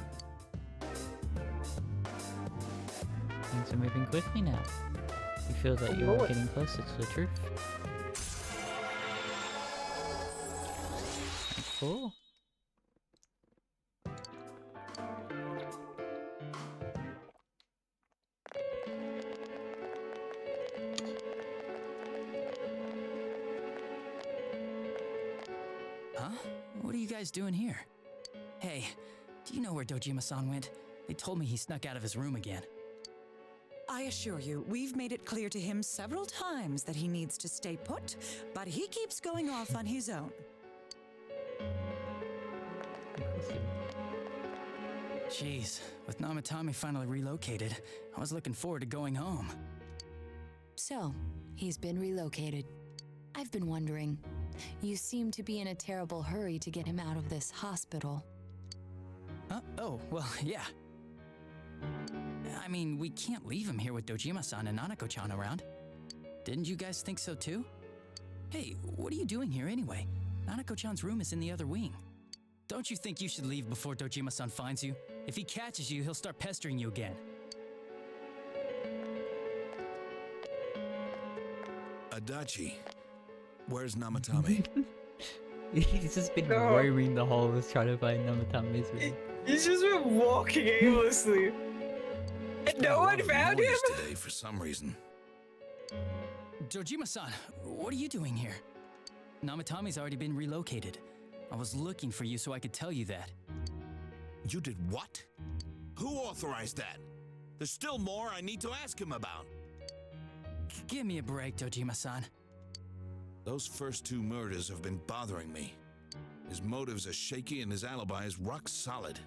Things are moving quickly now. You feel that you are getting closer to the truth. Cool. Huh? What are you guys doing here? Hey, do you know where Dojima-san went? They told me he snuck out of his room again. I assure you, we've made it clear to him several times that he needs to stay put, but he keeps going off on his own. Jeez, with Namatame finally relocated, I was looking forward to going home. So, he's been relocated. I've been wondering, you seem to be in a terrible hurry to get him out of this hospital. Oh, well, yeah. I mean, we can't leave him here with Dojima-san and Nanako-chan around. Didn't you guys think so too? Hey, what are you doing here anyway? Nanako-chan's room is in the other wing. Don't you think you should leave before Dojima-san finds you? If he catches you, he'll start pestering you again. Adachi, where's Namatame? He's just been roaming the halls trying to find Namatame's room. He's just been walking aimlessly. And no one found him? Today for some reason. Dojima-san, what are you doing here? Namatame's already been relocated. I was looking for you so I could tell you that. You did what? Who authorized that? There's still more I need to ask him about. Give me a break, Dojima-san. Those first two murders have been bothering me. His motives are shaky and his alibi is rock solid.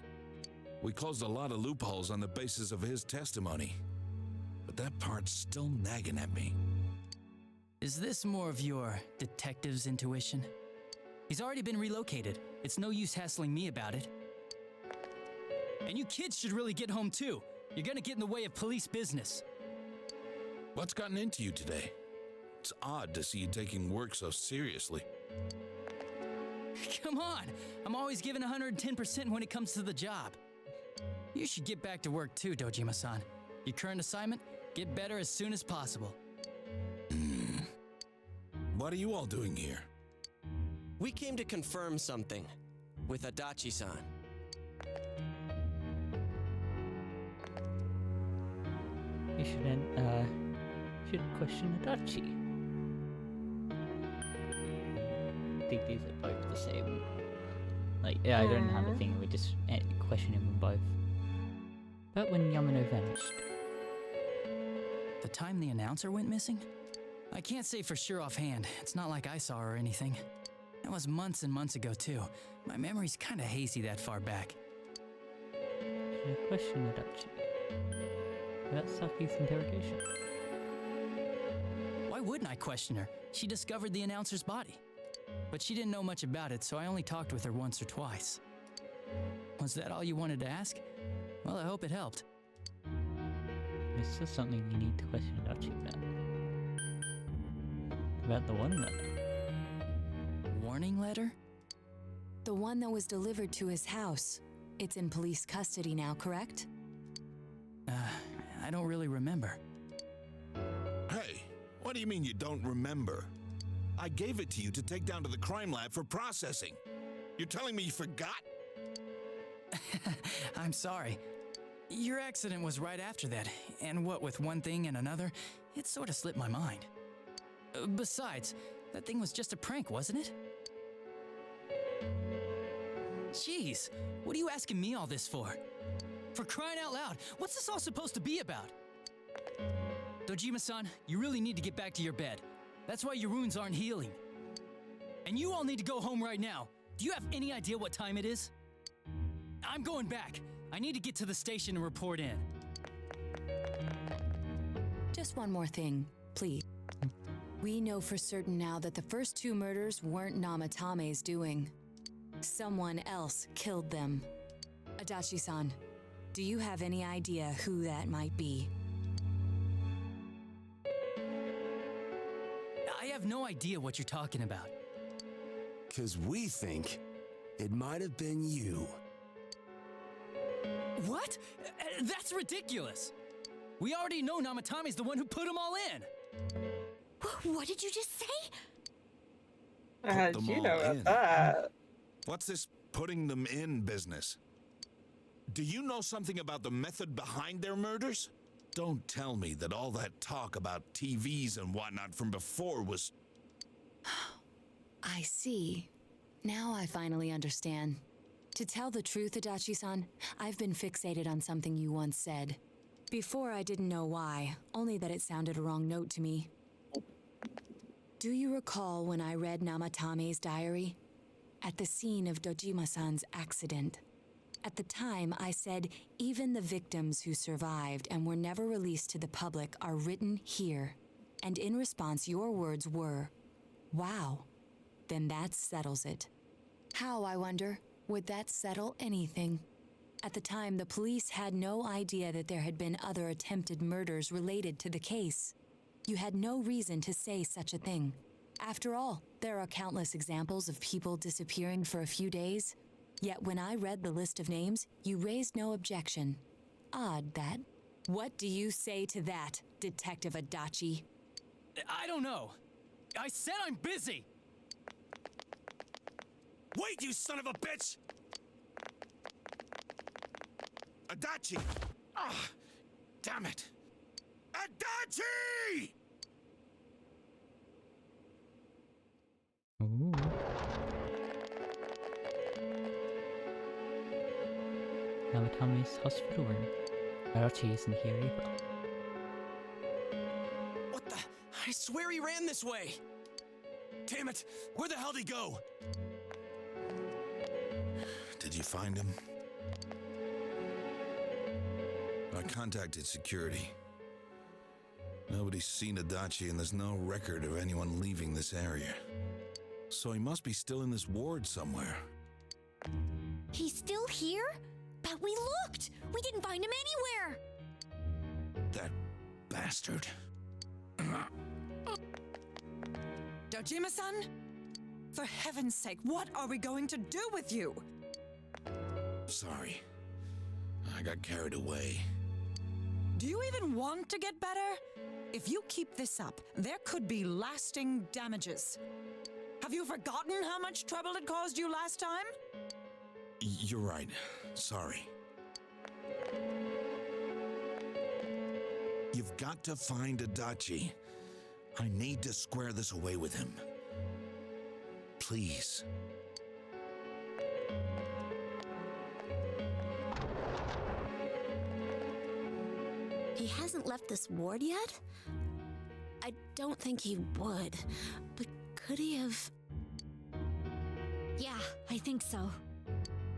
We closed a lot of loopholes on the basis of his testimony. But that part's still nagging at me. Is this more of your detective's intuition? He's already been relocated. It's no use hassling me about it. And you kids should really get home too. You're gonna get in the way of police business. What's gotten into you today? It's odd to see you taking work so seriously. Come on! I'm always giving 110% when it comes to the job. You should get back to work too, Dojima-san. Your current assignment? Get better as soon as possible. What are you all doing here? We came to confirm something with Adachi-san. You should question Adachi. I think these are both the same. Like, yeah, I don't have a thing, we just question him on both. But when Yamano vanished. The time the announcer went missing? I can't say for sure offhand. It's not like I saw her or anything. That was months and months ago, too. My memory's kinda hazy that far back. Should I question Adachi about Saki's interrogation? Why wouldn't I question her? She discovered the announcer's body. But she didn't know much about it, so I only talked with her once or twice. Was that all you wanted to ask? Well, I hope it helped. Is this something you need to question Adachi about? About the warning letter? Warning letter? The one that was delivered to his house. It's in police custody now, correct? I don't really remember. Hey, what do you mean you don't remember? I gave it to you to take down to the crime lab for processing. You're telling me you forgot? I'm sorry. Your accident was right after that, and what with one thing and another, it sort of slipped my mind. Besides, that thing was just a prank, wasn't it? Jeez, what are you asking me all this for? For crying out loud, what's this all supposed to be about? Dojima-san, you really need to get back to your bed. That's why your wounds aren't healing. And you all need to go home right now. Do you have any idea what time it is? I'm going back. I need to get to the station and report in. Just one more thing, please. We know for certain now that the first two murders weren't Namatame's doing. Someone else killed them. Adachi-san, do you have any idea who that might be? I have no idea what you're talking about. 'Cause we think it might have been you. What? That's ridiculous! We already know Namatame's the one who put them all in! What did you just say? How'd you know about that? What's this putting them in business? Do you know something about the method behind their murders? Don't tell me that all that talk about TVs and whatnot from before was... I see. Now I finally understand. To tell the truth, Adachi-san, I've been fixated on something you once said. Before I didn't know why, only that it sounded a wrong note to me. Do you recall when I read Namatame's diary? At the scene of Dojima-san's accident. At the time, I said, even the victims who survived and were never released to the public are written here. And in response, your words were, wow, then that settles it. How, I wonder, would that settle anything? At the time, the police had no idea that there had been other attempted murders related to the case. You had no reason to say such a thing. After all, there are countless examples of people disappearing for a few days. Yet when I read the list of names, you raised no objection. Odd, that. What do you say to that, Detective Adachi? I don't know. I said I'm busy! Wait, you son of a bitch! Adachi! Ah, damn it! Adachi! Ooh. Namatame's hospital room. Adachi isn't here either. What the? I swear he ran this way! Damn it! Where the hell did he go? you find him? I contacted security. Nobody's seen Adachi, and there's no record of anyone leaving this area. So he must be still in this ward somewhere. He's still here? But we looked! We didn't find him anywhere! That bastard. Dojima-san? For heaven's sake, what are we going to do with you? Sorry. I got carried away. Do you even want to get better? If you keep this up, there could be lasting damages. Have you forgotten how much trouble it caused you last time? You're right. Sorry. You've got to find Adachi. I need to square this away with him. Please. He hasn't left this ward yet? I don't think he would, but could he have... Yeah, I think so.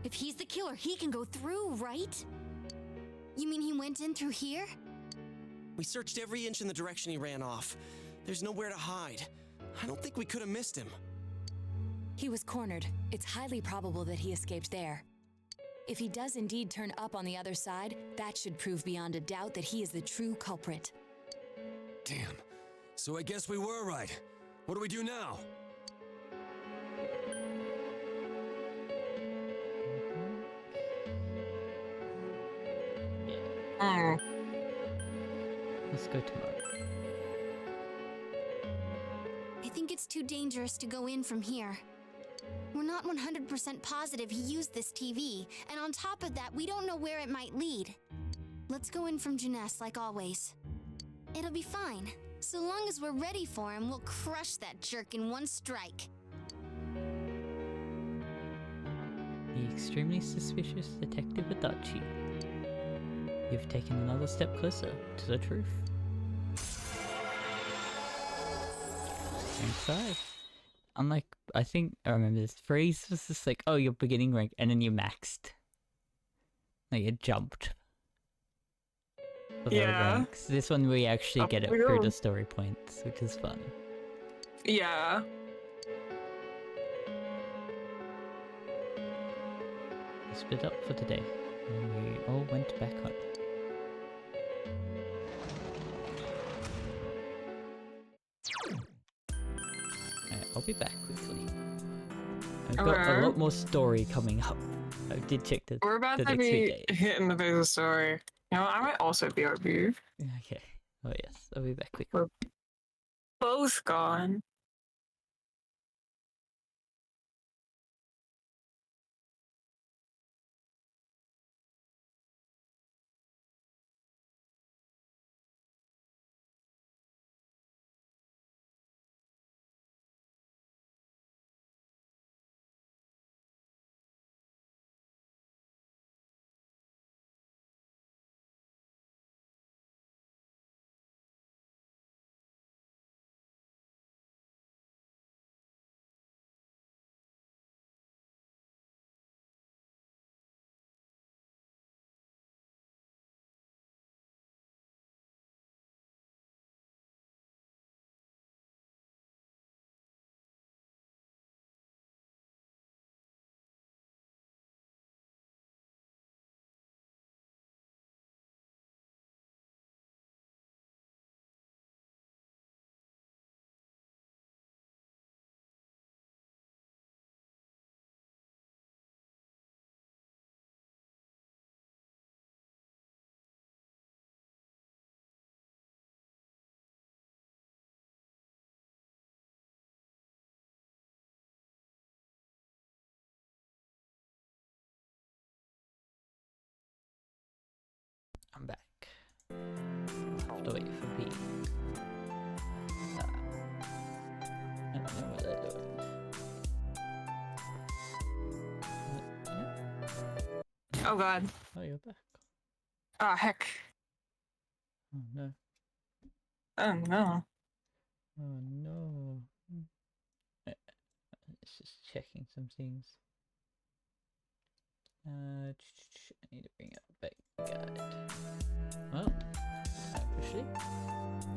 If he's the killer, he can go through, right? You mean he went in through here? We searched every inch in the direction he ran off. There's nowhere to hide. I don't think we could have missed him. He was cornered. It's highly probable that he escaped there. If he does indeed turn up on the other side, that should prove beyond a doubt that he is the true culprit. Damn. So I guess we were right. What do we do now? Let's go tomorrow. I think it's too dangerous to go in from here. We're not 100% positive he used this TV, and on top of that, we don't know where it might lead. Let's go in from Jeunesse like always. It'll be fine. So long as we're ready for him, we'll crush that jerk in one strike. The extremely suspicious Detective Adachi. You've taken another step closer to the truth. Inside. Unlike, I think I remember this phrase was just like, oh, you're beginning rank, and then you maxed. Like, you jumped. For the ranks. This one we actually get it through the story points, which is fun. Yeah. We split up for today, and we all went back home. I'll be back quickly. I've got a lot more story coming up. I did check the We're about to be hitting the base of story. You know, I might also be RB. Okay. Oh yes, I'll be back quickly. We're both gone. I'm back. Have to wait for B. I don't know what they're doing. Oh god. Oh, you're back. Oh heck. Oh no. Oh no. Oh no. It's just checking some things. I need to bring up back guide. Well, time for sleep.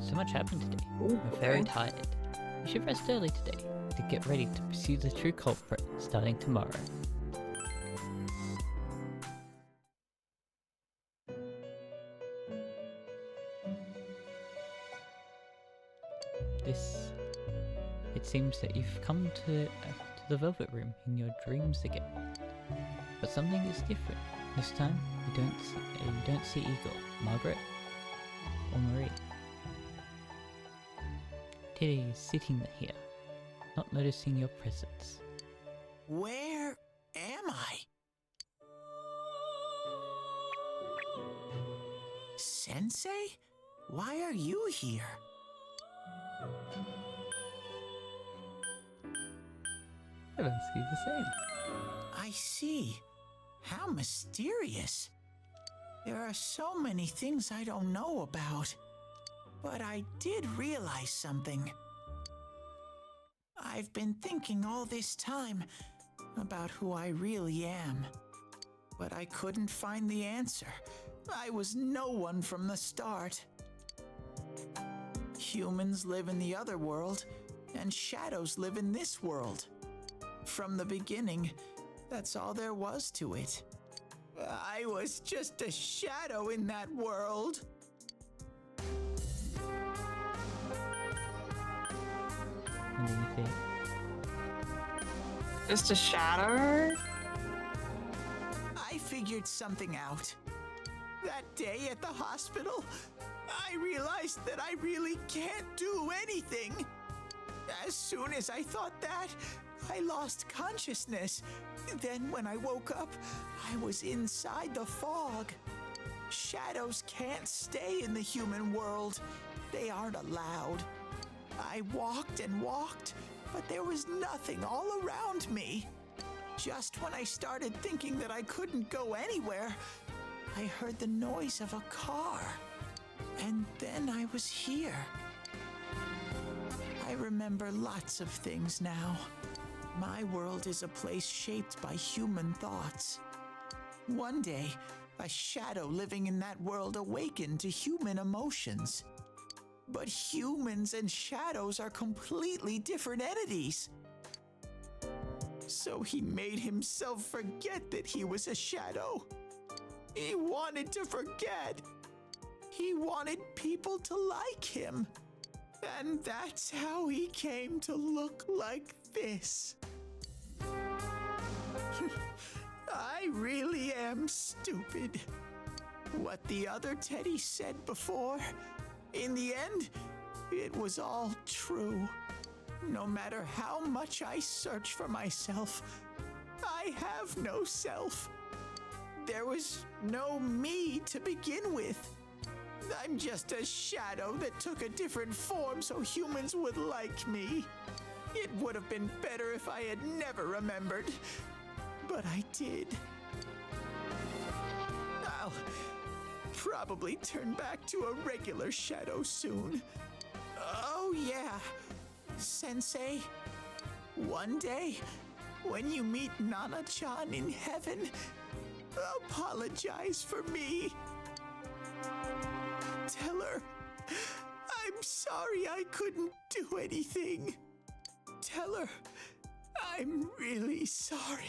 So much happened today. I'm very tired. We should rest early today to get ready to pursue the true culprit starting tomorrow. It seems that you've come to the Velvet Room in your dreams again. But something is different. This time, you don't see Eagle, Margaret, or Marie. Teddy is sitting here, not noticing your presence. Where am I? Sensei? Why are you here? I'd ask you the same. I see. How mysterious. There are so many things I don't know about. But I did realize something. I've been thinking all this time about who I really am. But I couldn't find the answer. I was no one from the start. Humans live in the other world, and shadows live in this world. From the beginning, that's all there was to it. I was just a shadow in that world. What do you think? Just a shadow? I figured something out. That day at the hospital, I realized that I really can't do anything. As soon as I thought that, I lost consciousness. Then when I woke up, I was inside the fog. Shadows can't stay in the human world. They aren't allowed. I walked and walked, but there was nothing all around me. Just when I started thinking that I couldn't go anywhere, I heard the noise of a car. And then I was here. I remember lots of things now. My world is a place shaped by human thoughts. One day, a shadow living in that world awakened to human emotions. But humans and shadows are completely different entities. So he made himself forget that he was a shadow. He wanted to forget. He wanted people to like him. And that's how he came to look like this. I really am stupid. What the other Teddy said before, in the end, it was all true. No matter how much I search for myself, I have no self. There was no me to begin with. I'm just a shadow that took a different form so humans would like me. It would have been better if I had never remembered, but I did. I'll probably turn back to a regular shadow soon. Oh yeah, Sensei, one day when you meet Nana-chan in heaven, apologize for me. Tell her, I'm sorry I couldn't do anything. Tell her, I'm really sorry.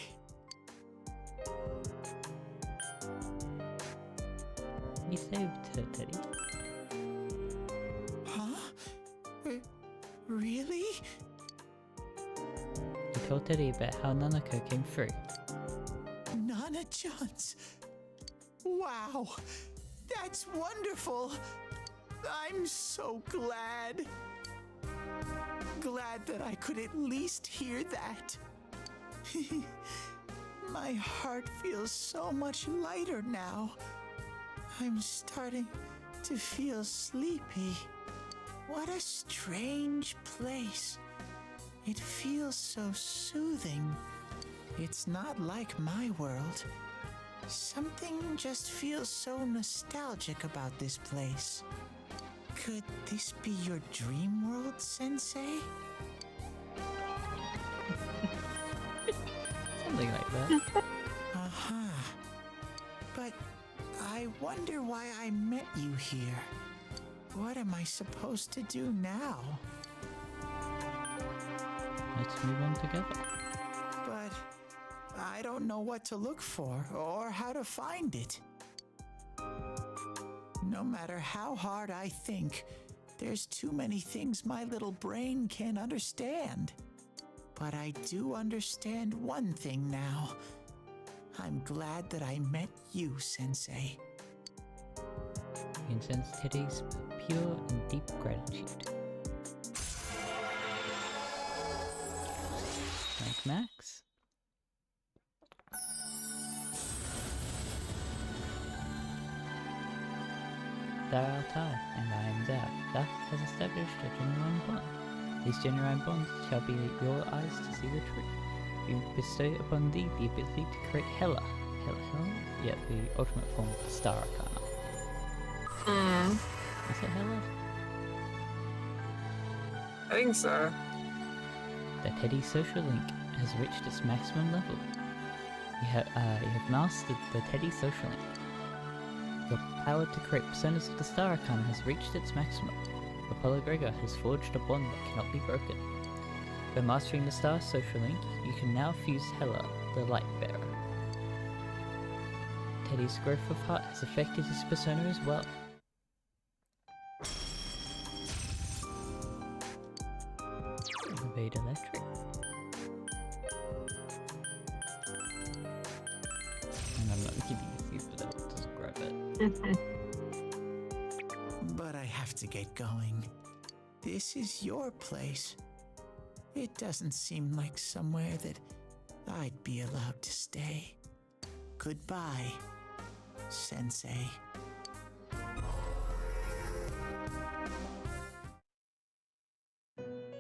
You saved her, Teddy. Huh? Really? You told Teddy about how Nanako came through. Nana-chan's. Wow, that's wonderful. I'm so glad. Glad that I could at least hear that. My heart feels so much lighter now. I'm starting to feel sleepy. What a strange place. It feels so soothing. It's not like my world. Something just feels so nostalgic about this place. Could this be your dream world, Sensei? Something like that. But I wonder why I met you here. What am I supposed to do now? Let's move on together. But I don't know what to look for or how to find it. No matter how hard I think, there's too many things my little brain can't understand. But I do understand one thing now. I'm glad that I met you, Sensei. You can sense Teddy's pure and deep gratitude. Like Max. Thou art I, and I am thou. Thus has established a genuine bond. These genuine bonds shall be your eyes to see the truth. You bestow upon thee the ability to create Hela. Hela? Yeah, the ultimate form of the Star Arcana. Is it Hela? I think so. The Teddy social link has reached its maximum level. You have mastered the Teddy social link. Your power to create personas of the Star Arcana has reached its maximum. Apollo Gregor has forged a bond that cannot be broken. By mastering the Star social link, you can now fuse Hela, the Light Bearer. Teddy's growth of heart has affected his persona as well. Evade Electric. And I'm not giving you these without just grab it. But I have to get going. This is your place. It doesn't seem like somewhere that I'd be allowed to stay. Goodbye, Sensei.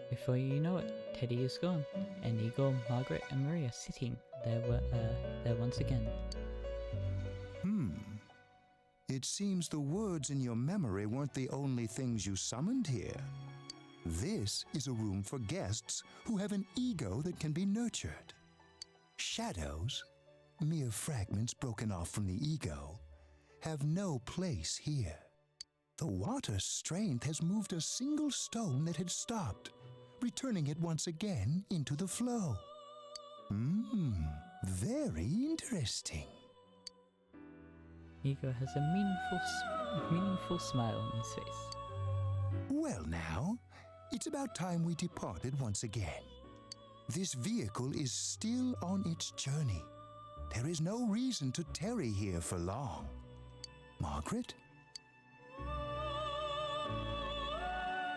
Before you know it, Teddy is gone, and Igor, Margaret, and Maria sitting there once again. It seems the words in your memory weren't the only things you summoned here. This is a room for guests who have an ego that can be nurtured. Shadows, mere fragments broken off from the ego, have no place here. The water's strength has moved a single stone that had stopped, returning it once again into the flow. Very interesting. Ego has a meaningful smile on his face. Well now, it's about time we departed once again. This vehicle is still on its journey. There is no reason to tarry here for long. Margaret?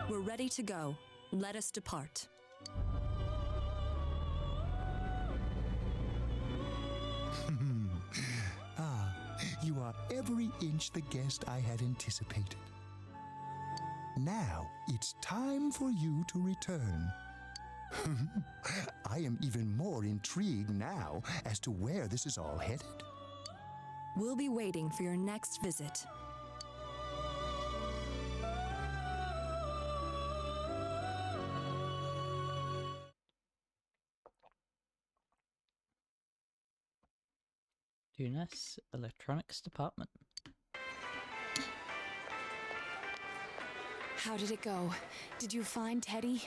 We're ready to go. Let us depart. You are every inch the guest I had anticipated. Now it's time for you to return. I am even more intrigued now as to where this is all headed. We'll be waiting for your next visit. Dunas Electronics Department. How did it go? Did you find Teddy?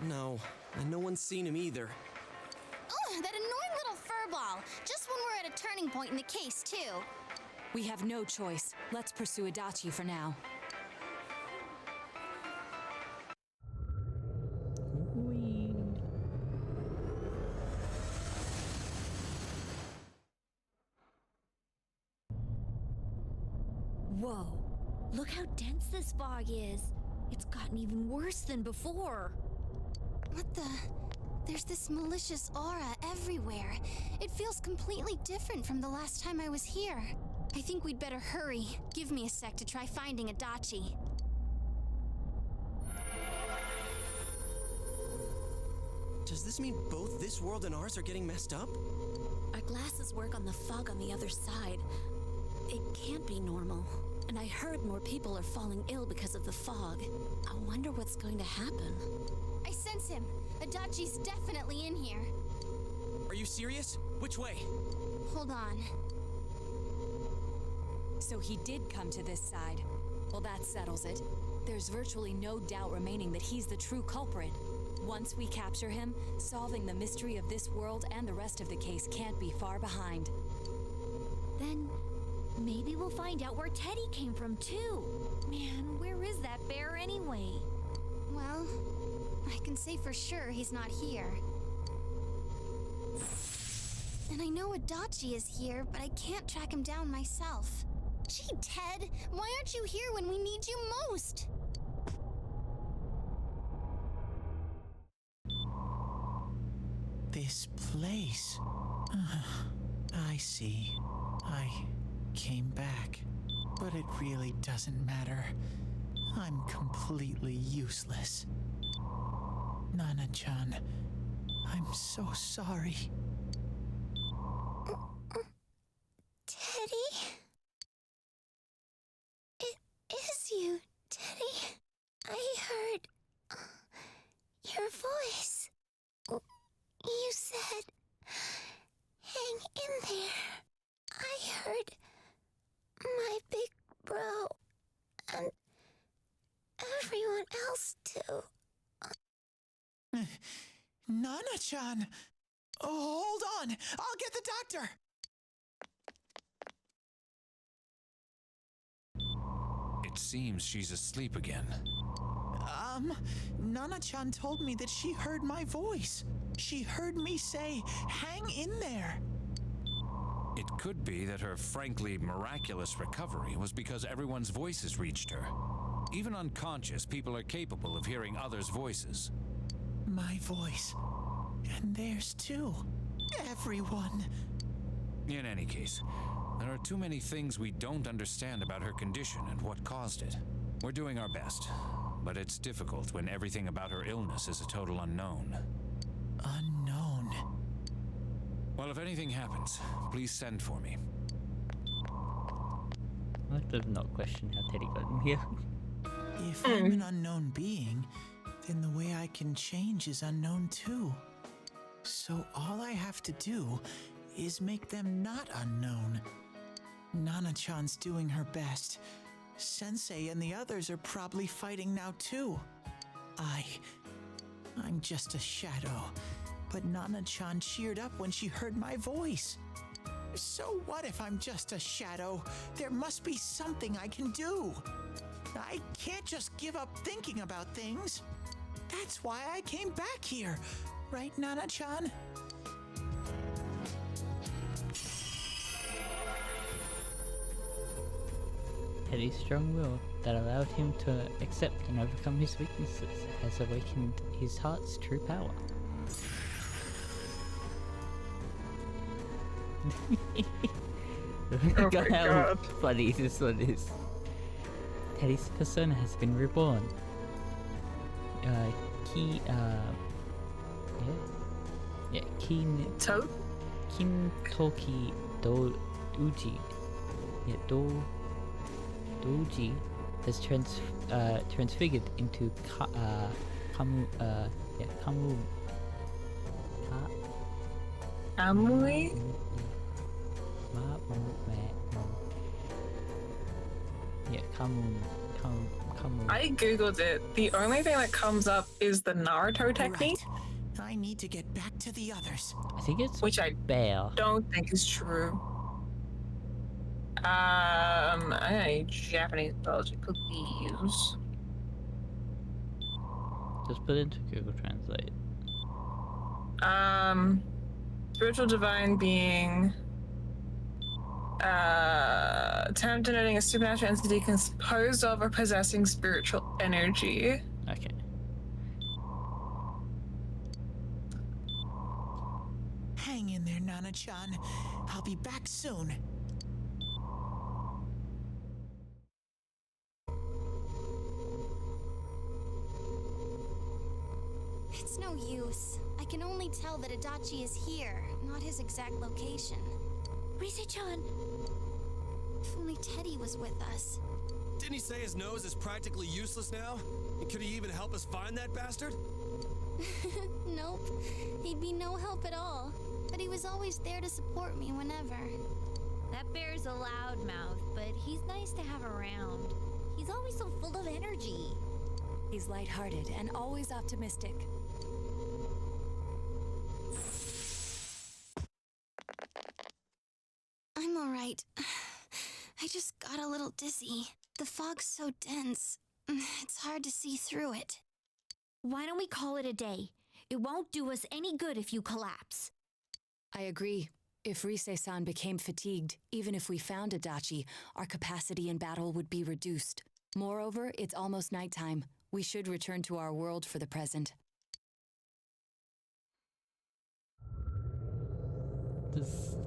No, and no one's seen him either. Oh, that annoying little furball! Just when we're at a turning point in the case, too. We have no choice. Let's pursue Adachi for now. Whoa, look how dense this fog is. It's gotten even worse than before. What the? There's this malicious aura everywhere. It feels completely different from the last time I was here. I think we'd better hurry. Give me a sec to try finding Adachi. Does this mean both this world and ours are getting messed up? Our glasses work on the fog on the other side. It can't be normal. And I heard more people are falling ill because of the fog. I wonder what's going to happen. I sense him. Adachi's definitely in here. Are you serious? Which way? Hold on. So he did come to this side. Well, that settles it. There's virtually no doubt remaining that he's the true culprit. Once we capture him, solving the mystery of this world and the rest of the case can't be far behind. Then maybe we'll find out where Teddy came from too. Man, where is that bear anyway? Well, I can say for sure he's not here. And I know Adachi is here, but I can't track him down myself. Gee, Ted, why aren't you here when we need you most? This place. I see. I came back. But it really doesn't matter. I'm completely useless. Nana-chan, I'm so sorry. Teddy? It is you, Teddy. I heard your voice. You said, hang in there. I heard my big bro and everyone else too. Nana-chan! Oh, hold on! I'll get the doctor! It seems she's asleep again. Nana-chan told me that she heard my voice. She heard me say, hang in there. It could be that her frankly miraculous recovery was because everyone's voices reached her. Even unconscious, people are capable of hearing others' voices. My voice. And theirs too. Everyone. In any case, there are too many things we don't understand about her condition and what caused it. We're doing our best, but it's difficult when everything about her illness is a total unknown. Unknown? Well, if anything happens, please send for me. I do not question how Teddy got in here. If I'm an unknown being, then the way I can change is unknown too. So all I have to do is make them not unknown. Nana-chan's doing her best. Sensei and the others are probably fighting now too. I'm just a shadow, but Nana-chan cheered up when she heard my voice. So what if I'm just a shadow? There must be something I can do. I can't just give up thinking about things. That's why I came back here. Right, Nana-chan? Teddy's strong will that allowed him to accept and overcome his weaknesses has awakened his heart's true power. Look at how funny this one is. Teddy's persona has been reborn. Kintoki Uji. Doji has transfigured into Kamui. Yeah, Kamui. I googled it. The only thing that comes up is the Naruto technique. Right. I need to get back to the others. I think it's which I bear. Don't think is true. I Japanese biology, please. Just put into Google Translate. Spiritual divine being. Term denoting a supernatural entity composed of or possessing spiritual energy. Okay. Hang in there, Nana-chan. I'll be back soon. It's no use. I can only tell that Adachi is here, not his exact location. Rise-chan! If only Teddy was with us. Didn't he say his nose is practically useless now? And could he even help us find that bastard? Nope. He'd be no help at all. but he was always there to support me whenever. That bear's a loudmouth, but he's nice to have around. He's always so full of energy. He's lighthearted and always optimistic. I'm alright. I just got a little dizzy. The fog's so dense, it's hard to see through it. Why don't we call it a day? It won't do us any good if you collapse. I agree. If Rise-san became fatigued, even if we found Adachi, our capacity in battle would be reduced. Moreover, it's almost nighttime. We should return to our world for the present. Does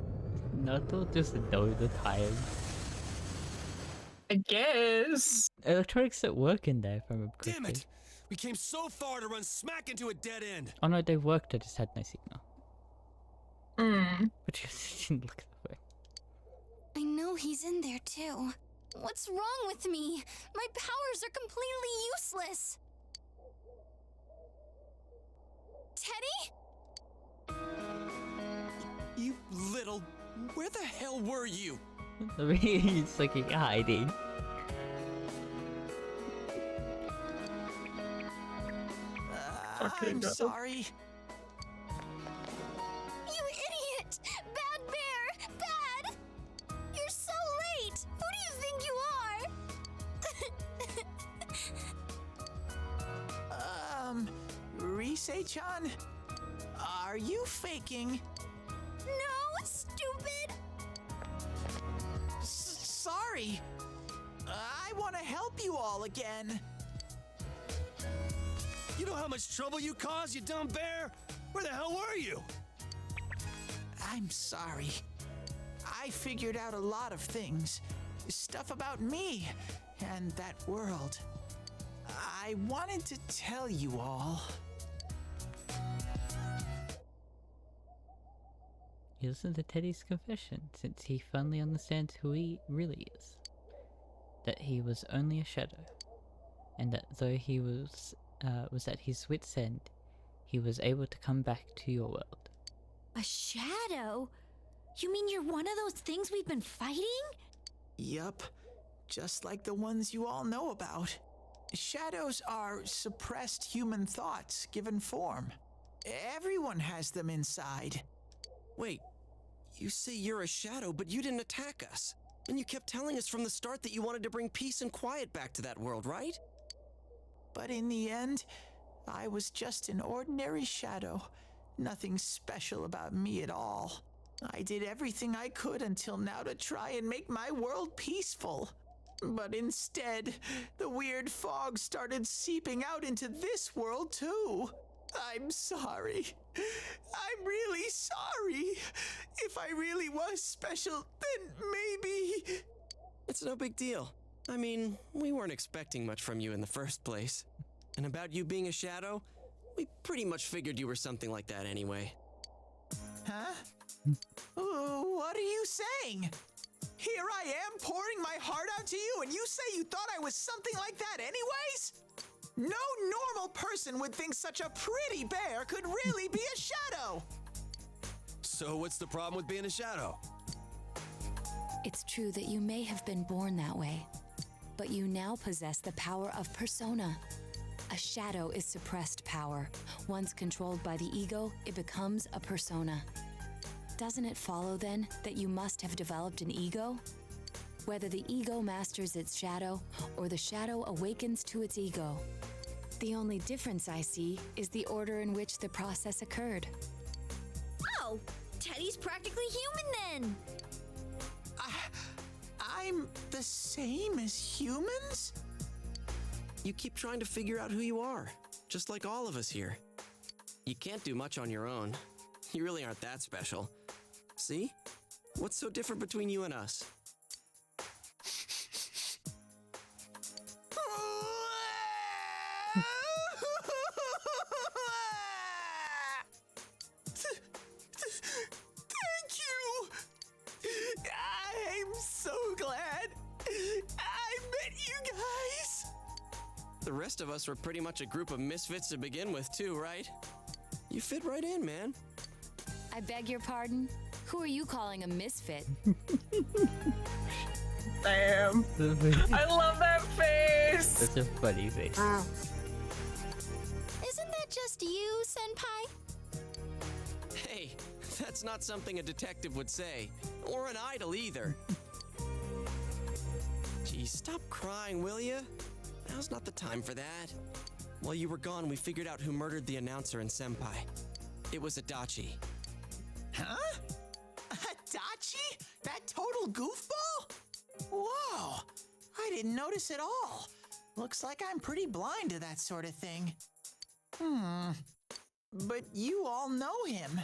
Naruto just know the time? I guess. Electronics at work in there, if I remember correctly. Damn it! We came so far to run smack into a dead end. Oh no, they worked, I just had no signal. But you didn't look that way. I know he's in there too. What's wrong with me? My powers are completely useless. Teddy? You little... Where the hell were you? He's like hiding. I'm sorry. You idiot! Bad bear! Bad! You're so late! Who do you think you are? Rise-chan? Are you faking? No, stupid! Sorry. I want to help you all again. You know how much trouble you caused, you dumb bear? Where the hell were you? I'm sorry. I figured out a lot of things. Stuff about me and that world. I wanted to tell you all. He listens to Teddy's confession, since he finally understands who he really is. That he was only a shadow, and that though he was at his wit's end, he was able to come back to your world. A shadow? You mean you're one of those things we've been fighting? Yup, just like the ones you all know about. Shadows are suppressed human thoughts given form. Everyone has them inside. Wait, you say you're a shadow, but you didn't attack us. And you kept telling us from the start that you wanted to bring peace and quiet back to that world, right? But in the end, I was just an ordinary shadow. Nothing special about me at all. I did everything I could until now to try and make my world peaceful. But instead, the weird fog started seeping out into this world too. I'm sorry. I'm really sorry. If I really was special, then maybe... It's no big deal. I mean, we weren't expecting much from you in the first place. And about you being a shadow, we pretty much figured you were something like that anyway. Huh? What are you saying? Here I am pouring my heart out to you, and you say you thought I was something like that anyways? No normal person would think such a pretty bear could really be a shadow. So what's the problem with being a shadow? It's true that you may have been born that way, but you now possess the power of persona. A shadow is suppressed power. Once controlled by the ego, it becomes a persona. Doesn't it follow then that you must have developed an ego? Whether the ego masters its shadow or the shadow awakens to its ego. The only difference I see is the order in which the process occurred. Oh, Teddy's practically human then. I'm the same as humans? You keep trying to figure out who you are, just like all of us here. You can't do much on your own. You really aren't that special. See? What's so different between you and us? Thank you! I'm so glad I met you guys! The rest of us were pretty much a group of misfits to begin with, too, right? You fit right in, man. I beg your pardon? Who are you calling a misfit? Damn. I love that face. That's a funny face. Isn't that just you, Senpai? Hey, that's not something a detective would say. Or an idol either. Geez, stop crying, will ya? Now's not the time for that. While you were gone, we figured out who murdered the announcer and Senpai. It was Adachi. Huh? Adachi? That total goofball? Whoa! I didn't notice at all. Looks like I'm pretty blind to that sort of thing. But you all know him.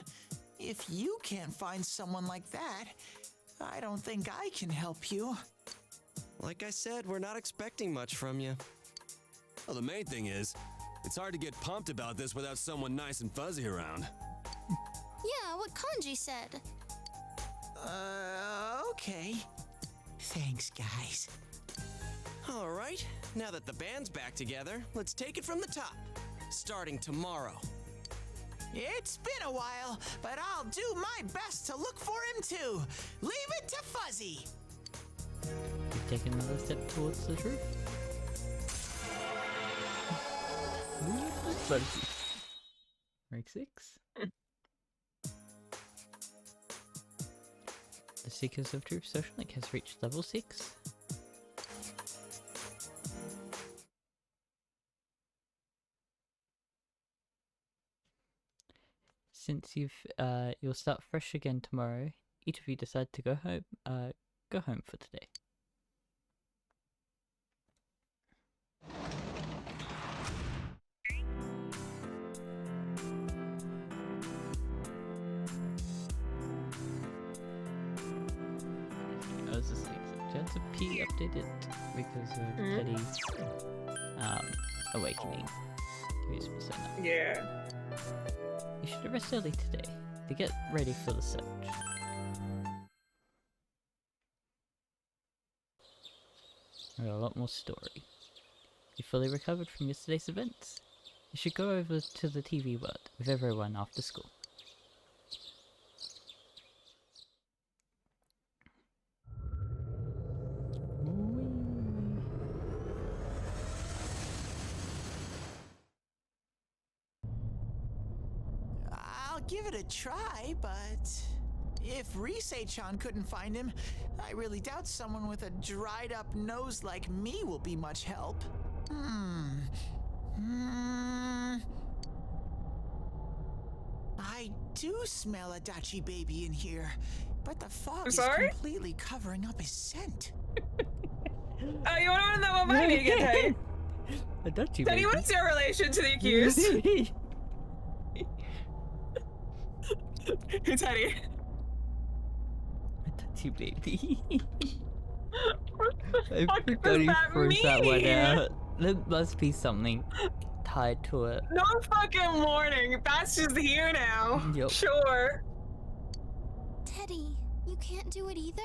If you can't find someone like that, I don't think I can help you. Like I said, we're not expecting much from you. Well, the main thing is, it's hard to get pumped about this without someone nice and fuzzy around. Yeah, what Kanji said. Okay. Thanks, guys. All right, now that the band's back together, let's take it from the top. Starting tomorrow. It's been a while, but I'll do my best to look for him too. Leave it to Fuzzy. You take another step towards the truth. Fuzzy. Rank 6. The Seekers of Truth social link has reached level 6. Since you'll start fresh again tomorrow, each of you decide to go home for today. I was just saying, Chance of P updated because of Teddy's awakening to his persona. Yeah. You should rest early today to get ready for the search. I got a lot more story. You fully recovered from yesterday's events. You should go over to the TV world with everyone after school. I'll give it a try, but if Risei-chan couldn't find him, I really doubt someone with a dried up nose like me will be much help. I do smell a Adachi baby in here, but the fog is completely covering up his scent. Oh, you want to know what mine again, Teddy? Adachi baby. Teddy, what's your relation to the accused? Teddy. Adachi baby. What I forgot he froze that one out. There must be something tied to it. No fucking warning. That's just here now. Yep. Sure. Teddy, you can't do it either?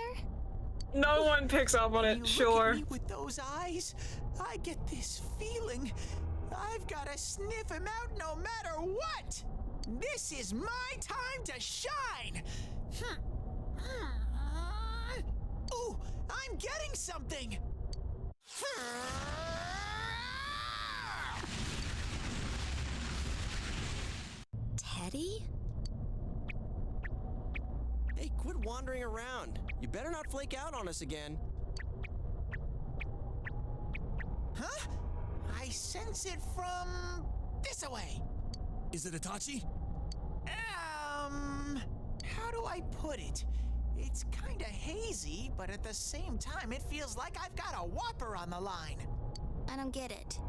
No one picks up on it. Sure. Look at me with those eyes, I get this feeling. I've got to sniff him out no matter what. This is my time to shine. Ooh, I'm getting something. Teddy? Hey, quit wandering around. You better not flake out on us again. Huh? I sense it from this away. Is it Itachi? How do I put it? It's kinda hazy, but at the same time, it feels like I've got a whopper on the line. I don't get it.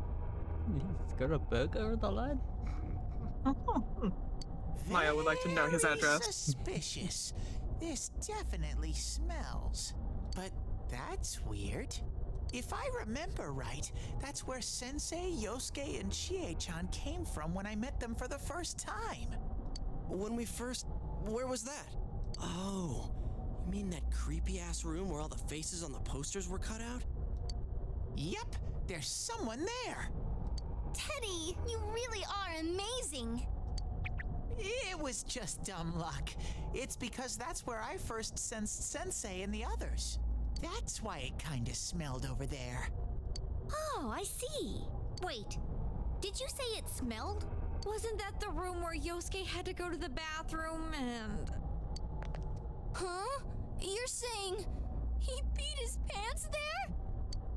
He's got a burger on the line? Maya would like to know his address. Suspicious. This definitely smells. But that's weird. If I remember right, that's where Sensei, Yosuke, and Chie-chan came from when I met them for the first time. Where was that? Oh, you mean that creepy-ass room where all the faces on the posters were cut out? Yep, there's someone there. Teddy, you really are amazing. It was just dumb luck. It's because that's where I first sensed Sensei and the others. That's why it kinda smelled over there. Oh, I see. Wait, did you say it smelled? Wasn't that the room where Yosuke had to go to the bathroom and... Huh? You're saying he peed his pants there?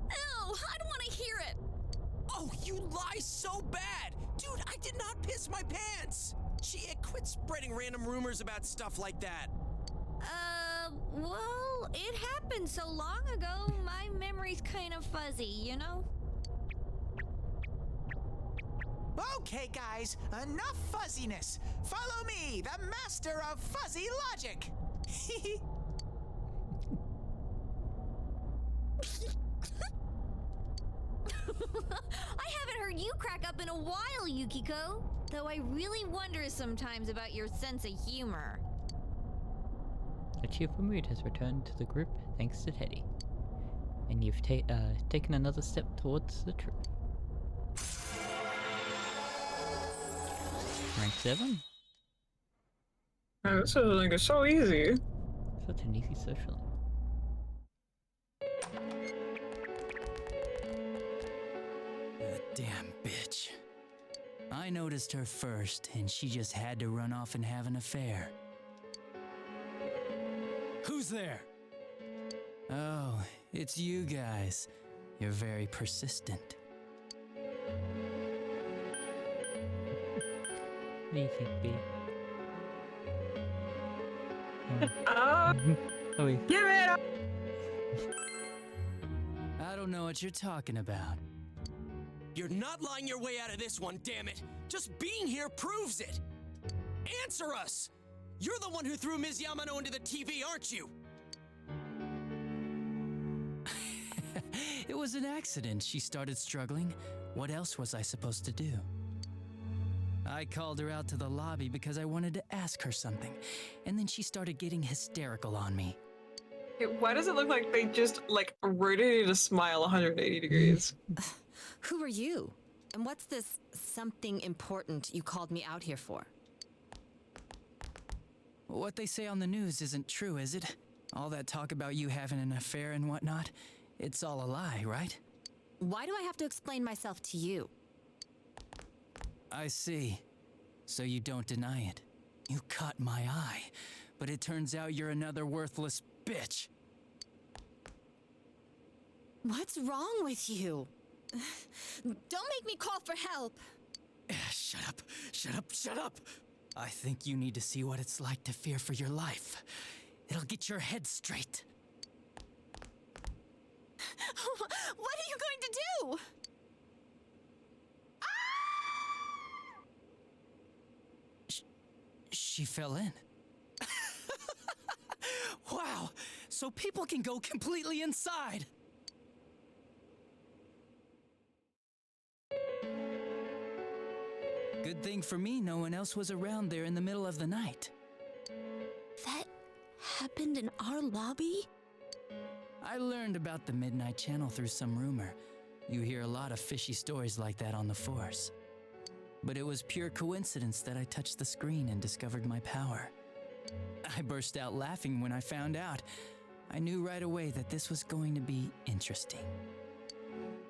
Ew, I don't want to hear it. Oh, you lie so bad! Dude, I did not piss my pants! Shit, quit spreading random rumors about stuff like that. Well, it happened so long ago, my memory's kind of fuzzy, you know? Okay, guys, enough fuzziness. Follow me, the master of fuzzy logic. I haven't heard you crack up in a while, Yukiko. Though I really wonder sometimes about your sense of humor. A cheerful mood has returned to the group thanks to Teddy. And you've taken another step towards the truth. Rank 7? Oh, this is like so easy. Such an easy social. The damn bitch. I noticed her first, and she just had to run off and have an affair. Who's there? Oh, it's you guys. You're very persistent. What do you think, B? Oh, wait. Give it up! I don't know what you're talking about. You're not lying your way out of this one, damn it! Just being here proves it! Answer us! You're the one who threw Ms. Yamano into the TV, aren't you? It was an accident. She started struggling. What else was I supposed to do? I called her out to the lobby because I wanted to ask her something, and then she started getting hysterical on me. Hey, why does it look like they just, like, rotated a smile 180 degrees? Who are you? And what's this something important you called me out here for? What they say on the news isn't true, is it? All that talk about you having an affair and whatnot, it's all a lie, right? Why do I have to explain myself to you? I see. So you don't deny it. You caught my eye, but it turns out you're another worthless bitch. What's wrong with you? Don't make me call for help. Shut up, shut up, shut up! I think you need to see what it's like to fear for your life. It'll get your head straight. What are you going to do? She fell in. Wow, so people can go completely inside. Good thing for me, no one else was around there in the middle of the night. That happened in our lobby? I learned about the Midnight Channel through some rumor. You hear a lot of fishy stories like that on the force. But it was pure coincidence that I touched the screen and discovered my power. I burst out laughing when I found out. I knew right away that this was going to be interesting.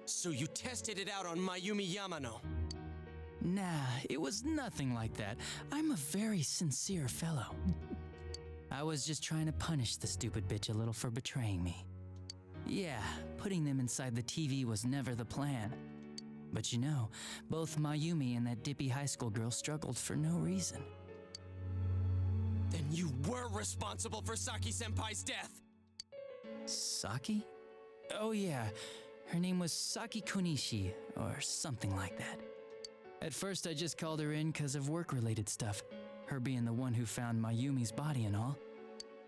So you tested it out on Mayumi Yamano? Nah, it was nothing like that. I'm a very sincere fellow. I was just trying to punish the stupid bitch a little for betraying me. Yeah, putting them inside the TV was never the plan. But you know, both Mayumi and that dippy high school girl struggled for no reason. Then you were responsible for Saki-senpai's death! Saki? Oh yeah, her name was Saki Konishi, or something like that. At first I just called her in because of work-related stuff, her being the one who found Mayumi's body and all.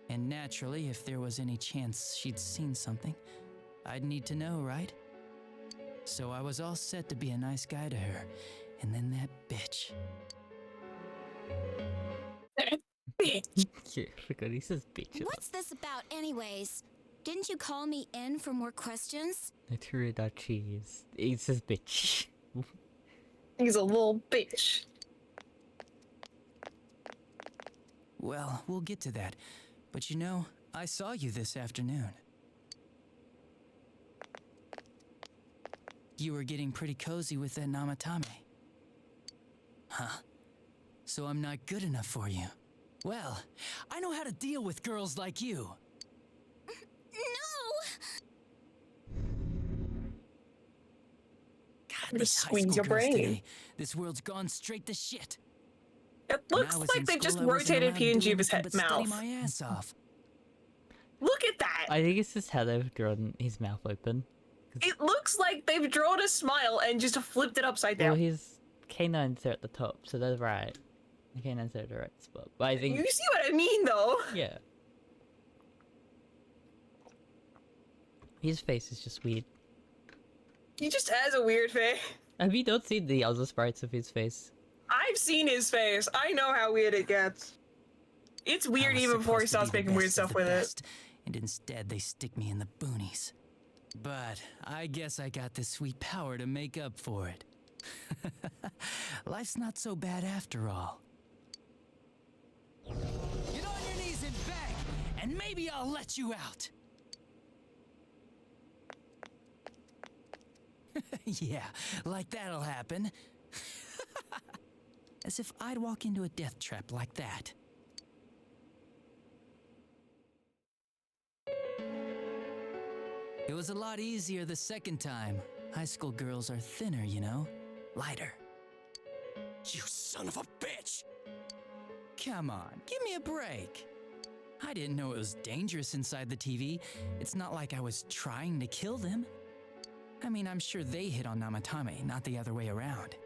And naturally, if there was any chance she'd seen something, I'd need to know, right? So I was all set to be a nice guy to her, and then that bitch. Yeah, forgot he says bitch. What's this about anyways? Didn't you call me in for more questions? Naturidachi is... He says bitch. He's a little bitch. Well, we'll get to that. But you know, I saw you this afternoon. You were getting pretty cozy with that Namatame. Huh? So I'm not good enough for you. Well, I know how to deal with girls like you. God, these high school girls today. This world's gone straight to shit. It looks like they just rotated PNG's head mouth. My ass off. Look at that! I think it's just how they've drawn his mouth open. It looks like they've drawn a smile and just flipped it upside down. Well, his canines are at the top, so they're right. The canines are at the right spot. But I think... You see what I mean, though? Yeah. His face is just weird. He just has a weird face. Have you not seen the other sprites of his face? I've seen his face. I know how weird it gets. It's weird even before he starts making weird stuff with it. And instead they stick me in the boonies. But I guess I got the sweet power to make up for it. Life's not so bad after all. Get on your knees and beg, and maybe I'll let you out. Yeah, like that'll happen. As if I'd walk into a death trap like that. It was a lot easier the second time. High school girls are thinner, you know? Lighter. You son of a bitch! Come on, give me a break. I didn't know it was dangerous inside the TV. It's not like I was trying to kill them. I mean, I'm sure they hit on Namatame, not the other way around.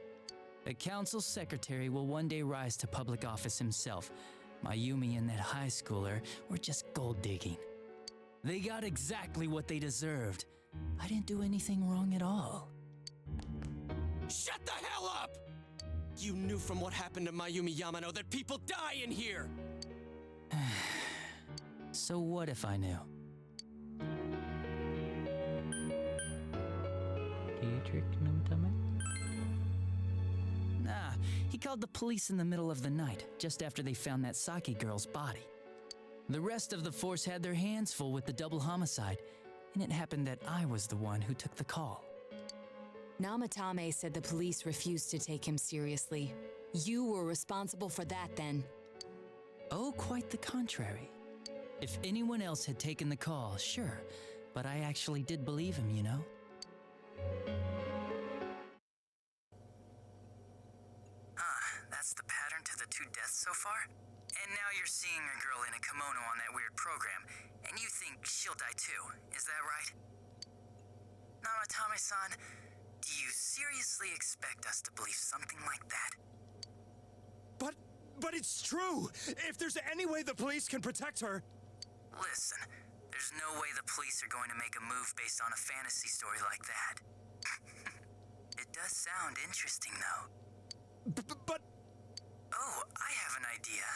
A council secretary will one day rise to public office himself. Mayumi and that high schooler were just gold digging. They got exactly what they deserved. I didn't do anything wrong at all. Shut the hell up! You knew from what happened to Mayumi Yamano that people die in here! So what if I knew? Do you trick Namatame? Nah, he called the police in the middle of the night, just after they found that Saki girl's body. The rest of the force had their hands full with the double homicide, and it happened that I was the one who took the call. Namatame said the police refused to take him seriously. You were responsible for that then. Oh, quite the contrary. If anyone else had taken the call, sure, but I actually did believe him, you know? That's the pattern to the 2 deaths so far? And now you're seeing a girl in a kimono on that weird program, and you think she'll die too, is that right? Namatame-san, do you seriously expect us to believe something like that? But it's true! If there's any way the police can protect her... Listen, there's no way the police are going to make a move based on a fantasy story like that. It does sound interesting, though. But... Oh, I have an idea.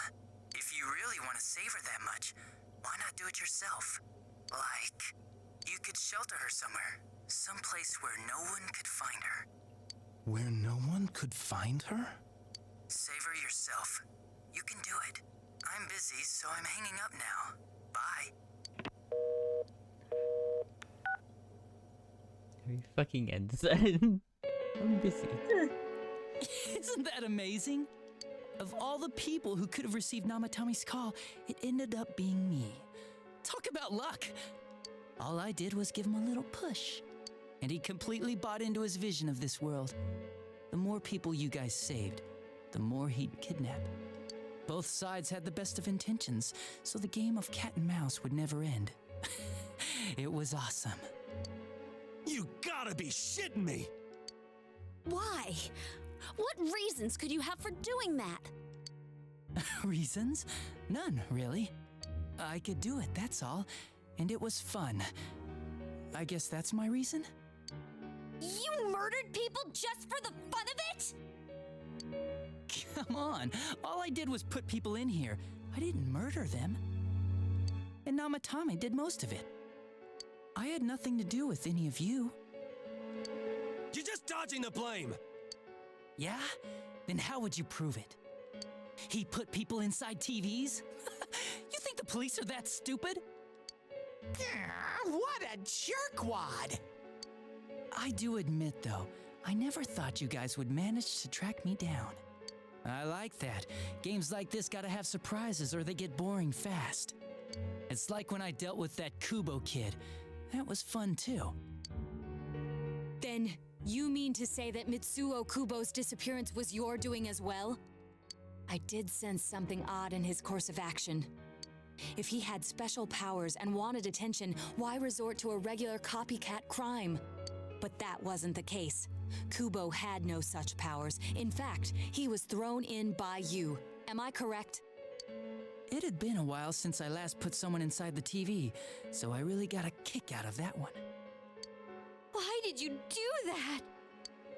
If you really want to save her that much, why not do it yourself? Like, you could shelter her somewhere. Someplace where no one could find her. Where no one could find her? Save her yourself. You can do it. I'm busy, so I'm hanging up now. Bye. He fucking ends it. I'm busy. Isn't that amazing? Of all the people who could have received Namatame's call, it ended up being me. Talk about luck! All I did was give him a little push, and he completely bought into his vision of this world. The more people you guys saved, the more he'd kidnap. Both sides had the best of intentions, so the game of cat and mouse would never end. It was awesome. You gotta be shitting me! Why? What reasons could you have for doing that? Reasons? None, really. I could do it, that's all. And it was fun. I guess that's my reason? You murdered people just for the fun of it? Come on, all I did was put people in here. I didn't murder them. And Namatame did most of it. I had nothing to do with any of you. You're just dodging the blame! Yeah? Then how would you prove it? He put people inside TVs? You think the police are that stupid? What a jerkwad! I do admit, though, I never thought you guys would manage to track me down. I like that. Games like this gotta have surprises or they get boring fast. It's like when I dealt with that Kubo kid. That was fun, too. Then, you mean to say that Mitsuo Kubo's disappearance was your doing as well? I did sense something odd in his course of action. If he had special powers and wanted attention, why resort to a regular copycat crime? But that wasn't the case. Kubo had no such powers. In fact, he was thrown in by you. Am I correct? It had been a while since I last put someone inside the TV, so I really got a kick out of that one. Why did you do that?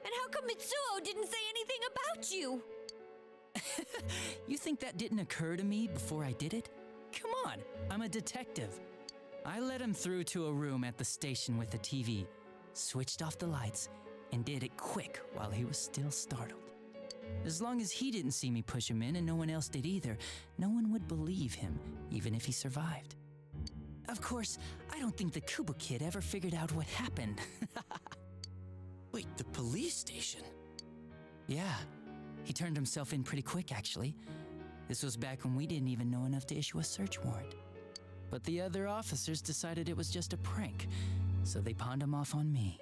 And how come Mitsuo didn't say anything about you? You think that didn't occur to me before I did it? Come on, I'm a detective. I let him through to a room at the station with the TV, switched off the lights, and did it quick while he was still startled. As long as he didn't see me push him in and no one else did either, no one would believe him, even if he survived. Of course, I don't think the Kubo kid ever figured out what happened. Wait, the police station? Yeah, he turned himself in pretty quick, actually. This was back when we didn't even know enough to issue a search warrant. But the other officers decided it was just a prank, so they pawned him off on me.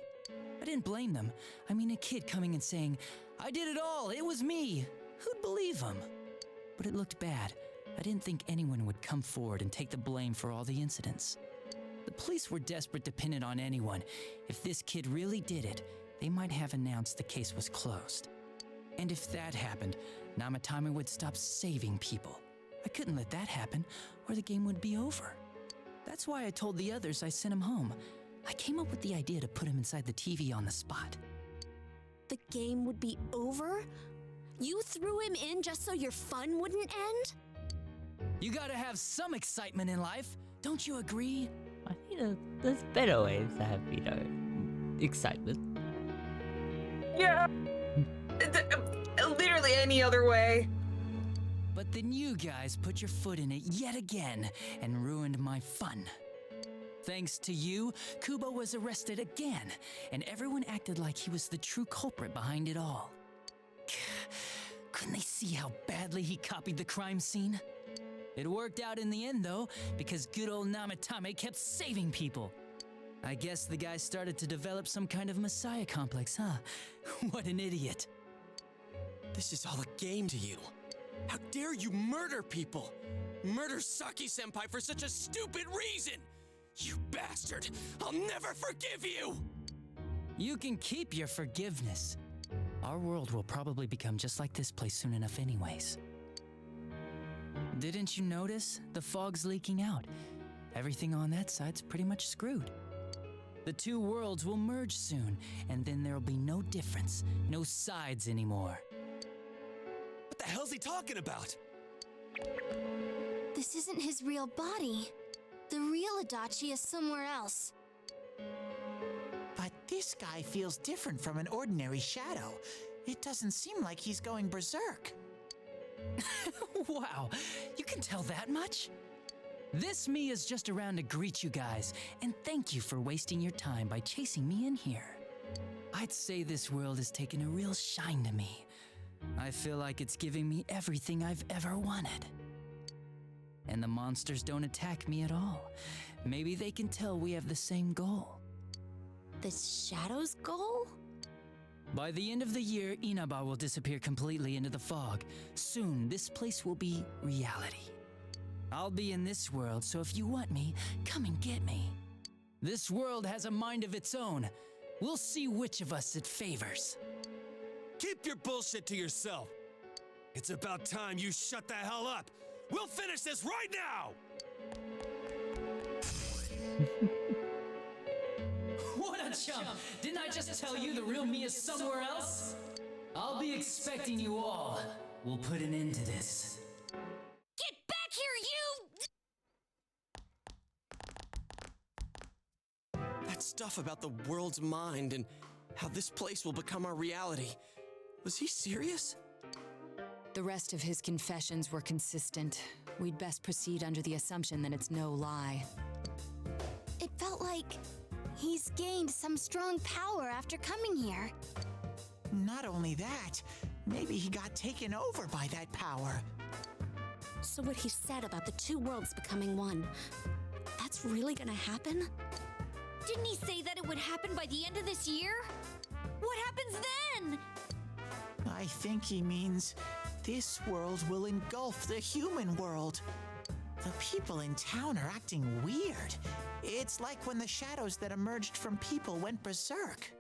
I didn't blame them. I mean, a kid coming and saying, "I did it all, it was me." Who'd believe him? But it looked bad. I didn't think anyone would come forward and take the blame for all the incidents. The police were desperate to pin it on anyone. If this kid really did it, they might have announced the case was closed. And if that happened, Namatame would stop saving people. I couldn't let that happen, or the game would be over. That's why I told the others I sent him home. I came up with the idea to put him inside the TV on the spot. The game would be over? You threw him in just so your fun wouldn't end? You gotta have some excitement in life, don't you agree? I think there's better ways to have, excitement. Yeah. Literally any other way. But then you guys put your foot in it yet again and ruined my fun. Thanks to you, Kubo was arrested again, and everyone acted like he was the true culprit behind it all. Couldn't they see how badly he copied the crime scene? It worked out in the end, though, because good old Namatame kept saving people. I guess the guy started to develop some kind of messiah complex, huh? What an idiot. This is all a game to you. How dare you murder people? Murder Saki-senpai for such a stupid reason! You bastard! I'll never forgive you! You can keep your forgiveness. Our world will probably become just like this place soon enough anyways. Didn't you notice? The fog's leaking out. Everything on that side's pretty much screwed. The two worlds will merge soon, and then there'll be no difference, no sides anymore. What the hell's he talking about? This isn't his real body. The real Adachi is somewhere else. But this guy feels different from an ordinary shadow. It doesn't seem like he's going berserk. Wow, you can tell that much? This me is just around to greet you guys, and thank you for wasting your time by chasing me in here. I'd say this world has taken a real shine to me. I feel like it's giving me everything I've ever wanted. And the monsters don't attack me at all. Maybe they can tell we have the same goal. The Shadow's goal? By the end of the year, Inaba will disappear completely into the fog. Soon, this place will be reality. I'll be in this world, so if you want me, come and get me. This world has a mind of its own. We'll see which of us it favors. Keep your bullshit to yourself. It's about time you shut the hell up. We'll finish this right now! What a chump! Didn't I just tell you the real me is somewhere else? I'll be expecting you all. We'll put an end to this. Get back here, you! That stuff about the world's mind and how this place will become our reality. Was he serious? The rest of his confessions were consistent. We'd best proceed under the assumption that it's no lie. It felt like he's gained some strong power after coming here. Not only that, maybe he got taken over by that power. So what he said about the two worlds becoming one, that's really gonna happen? Didn't he say that it would happen by the end of this year? What happens then? I think he means this world will engulf the human world. The people in town are acting weird. It's like when the shadows that emerged from people went berserk.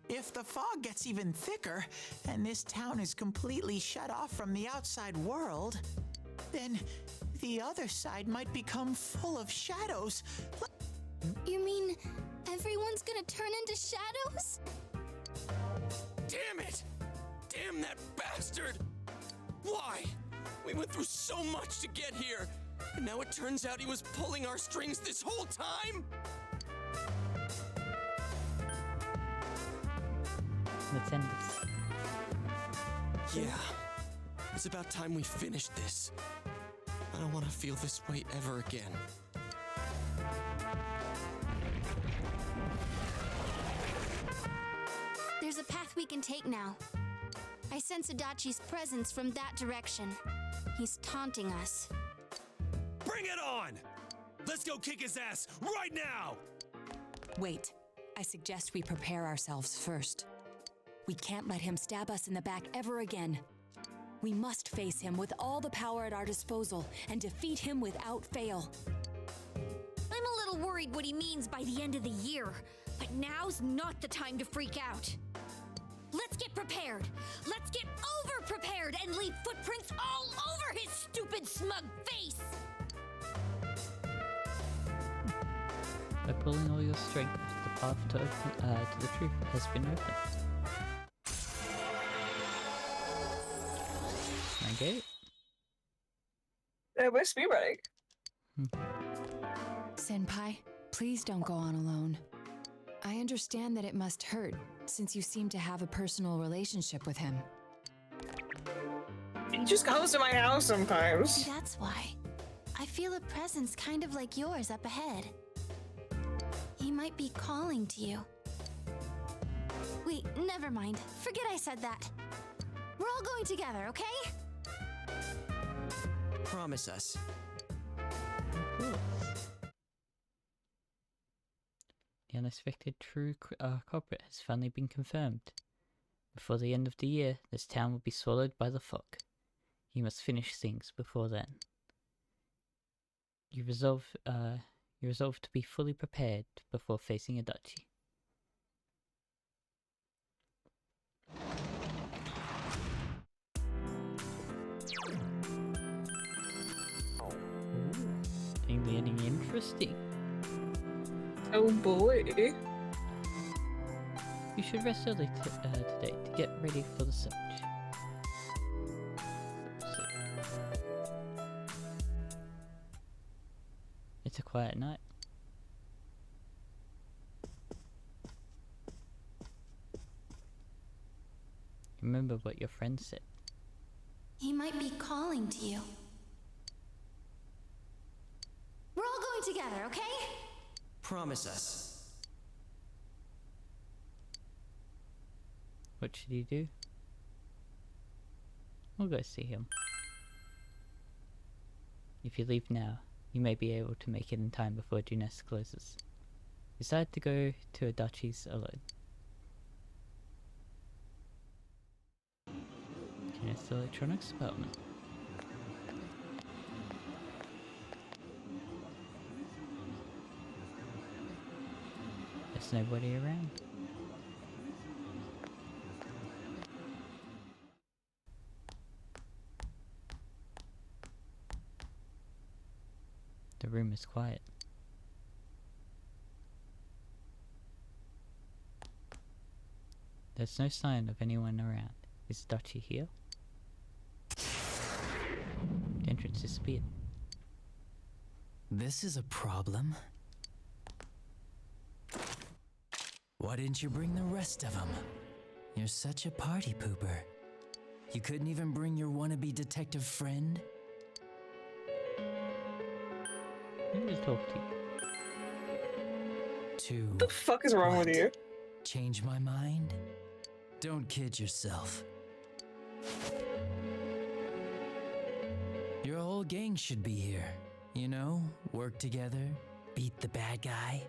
If the fog gets even thicker, and this town is completely shut off from the outside world, then the other side might become full of shadows. You mean everyone's gonna turn into shadows? Damn it! Damn that bastard! Why? We went through so much to get here, and now it turns out he was pulling our strings this whole time? Let's end this. Yeah. It's about time we finished this. I don't want to feel this way ever again. There's a path we can take now. I sense Adachi's presence from that direction. He's taunting us. Bring it on! Let's go kick his ass right now! Wait, I suggest we prepare ourselves first. We can't let him stab us in the back ever again. We must face him with all the power at our disposal and defeat him without fail. I'm a little worried what he means by the end of the year, but now's not the time to freak out. Let's get prepared. Let's get over-prepared and leave footprints all over his stupid, smug face. By pulling all your strength, the path to the truth has been opened. Okay. We're speedrunning. Senpai, please don't go on alone. I understand that it must hurt, since you seem to have a personal relationship with him. He just comes to my house sometimes. That's why. I feel a presence kind of like yours up ahead. He might be calling to you. Wait, never mind. Forget I said that. We're all going together, okay? Promise us. The unexpected true culprit has finally been confirmed. Before the end of the year, this town will be swallowed by the fog. You must finish things before then. You resolve to be fully prepared before facing Adachi. Getting interesting. Oh boy. You should rest early today to get ready for the search. It's a quiet night. Remember what your friend said. He might be calling to you. We're all going together, okay? Promise us. What should you do? We'll go see him. If you leave now, you may be able to make it in time before Junes closes. Decide to go to Adachi's alone. Junes Electronics Department. There's nobody around. The room is quiet. There's no sign of anyone around. Is Adachi here? The entrance disappeared. This is a problem. Why didn't you bring the rest of them? You're such a party pooper. You couldn't even bring your wannabe detective friend? Let me just talk to you. What the fuck is wrong with you? Change my mind? Don't kid yourself. Your whole gang should be here. You know, work together, beat the bad guy.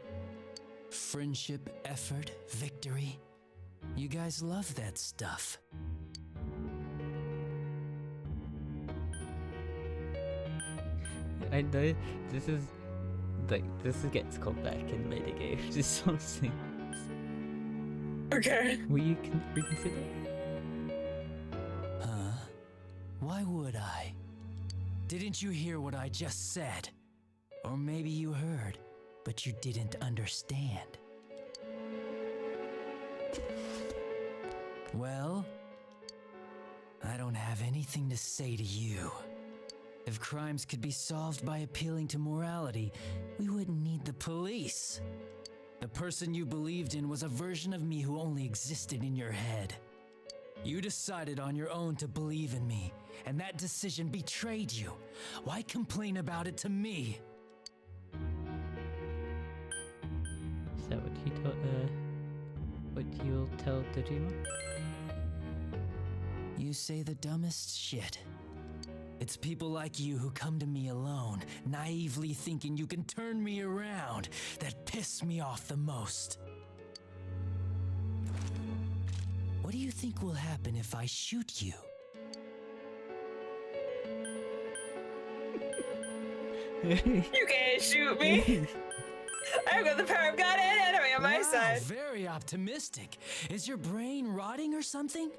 Friendship, effort, victory. You guys love that stuff. I know this is like this gets called back in later games. This sort of thing. Okay. Will you reconsider? Huh? Why would I? Didn't you hear what I just said? Or maybe you heard, but you didn't understand. Well, I don't have anything to say to you. If crimes could be solved by appealing to morality, we wouldn't need the police. The person you believed in was a version of me who only existed in your head. You decided on your own to believe in me, and that decision betrayed you. Why complain about it to me? Is that what you told, what you'll tell Dojima? You say the dumbest shit. It's people like you who come to me alone, naively thinking you can turn me around, that piss me off the most. What do you think will happen if I shoot you? You can't shoot me. I've got the power of God and enemy on my side. Very optimistic. Is your brain rotting or something?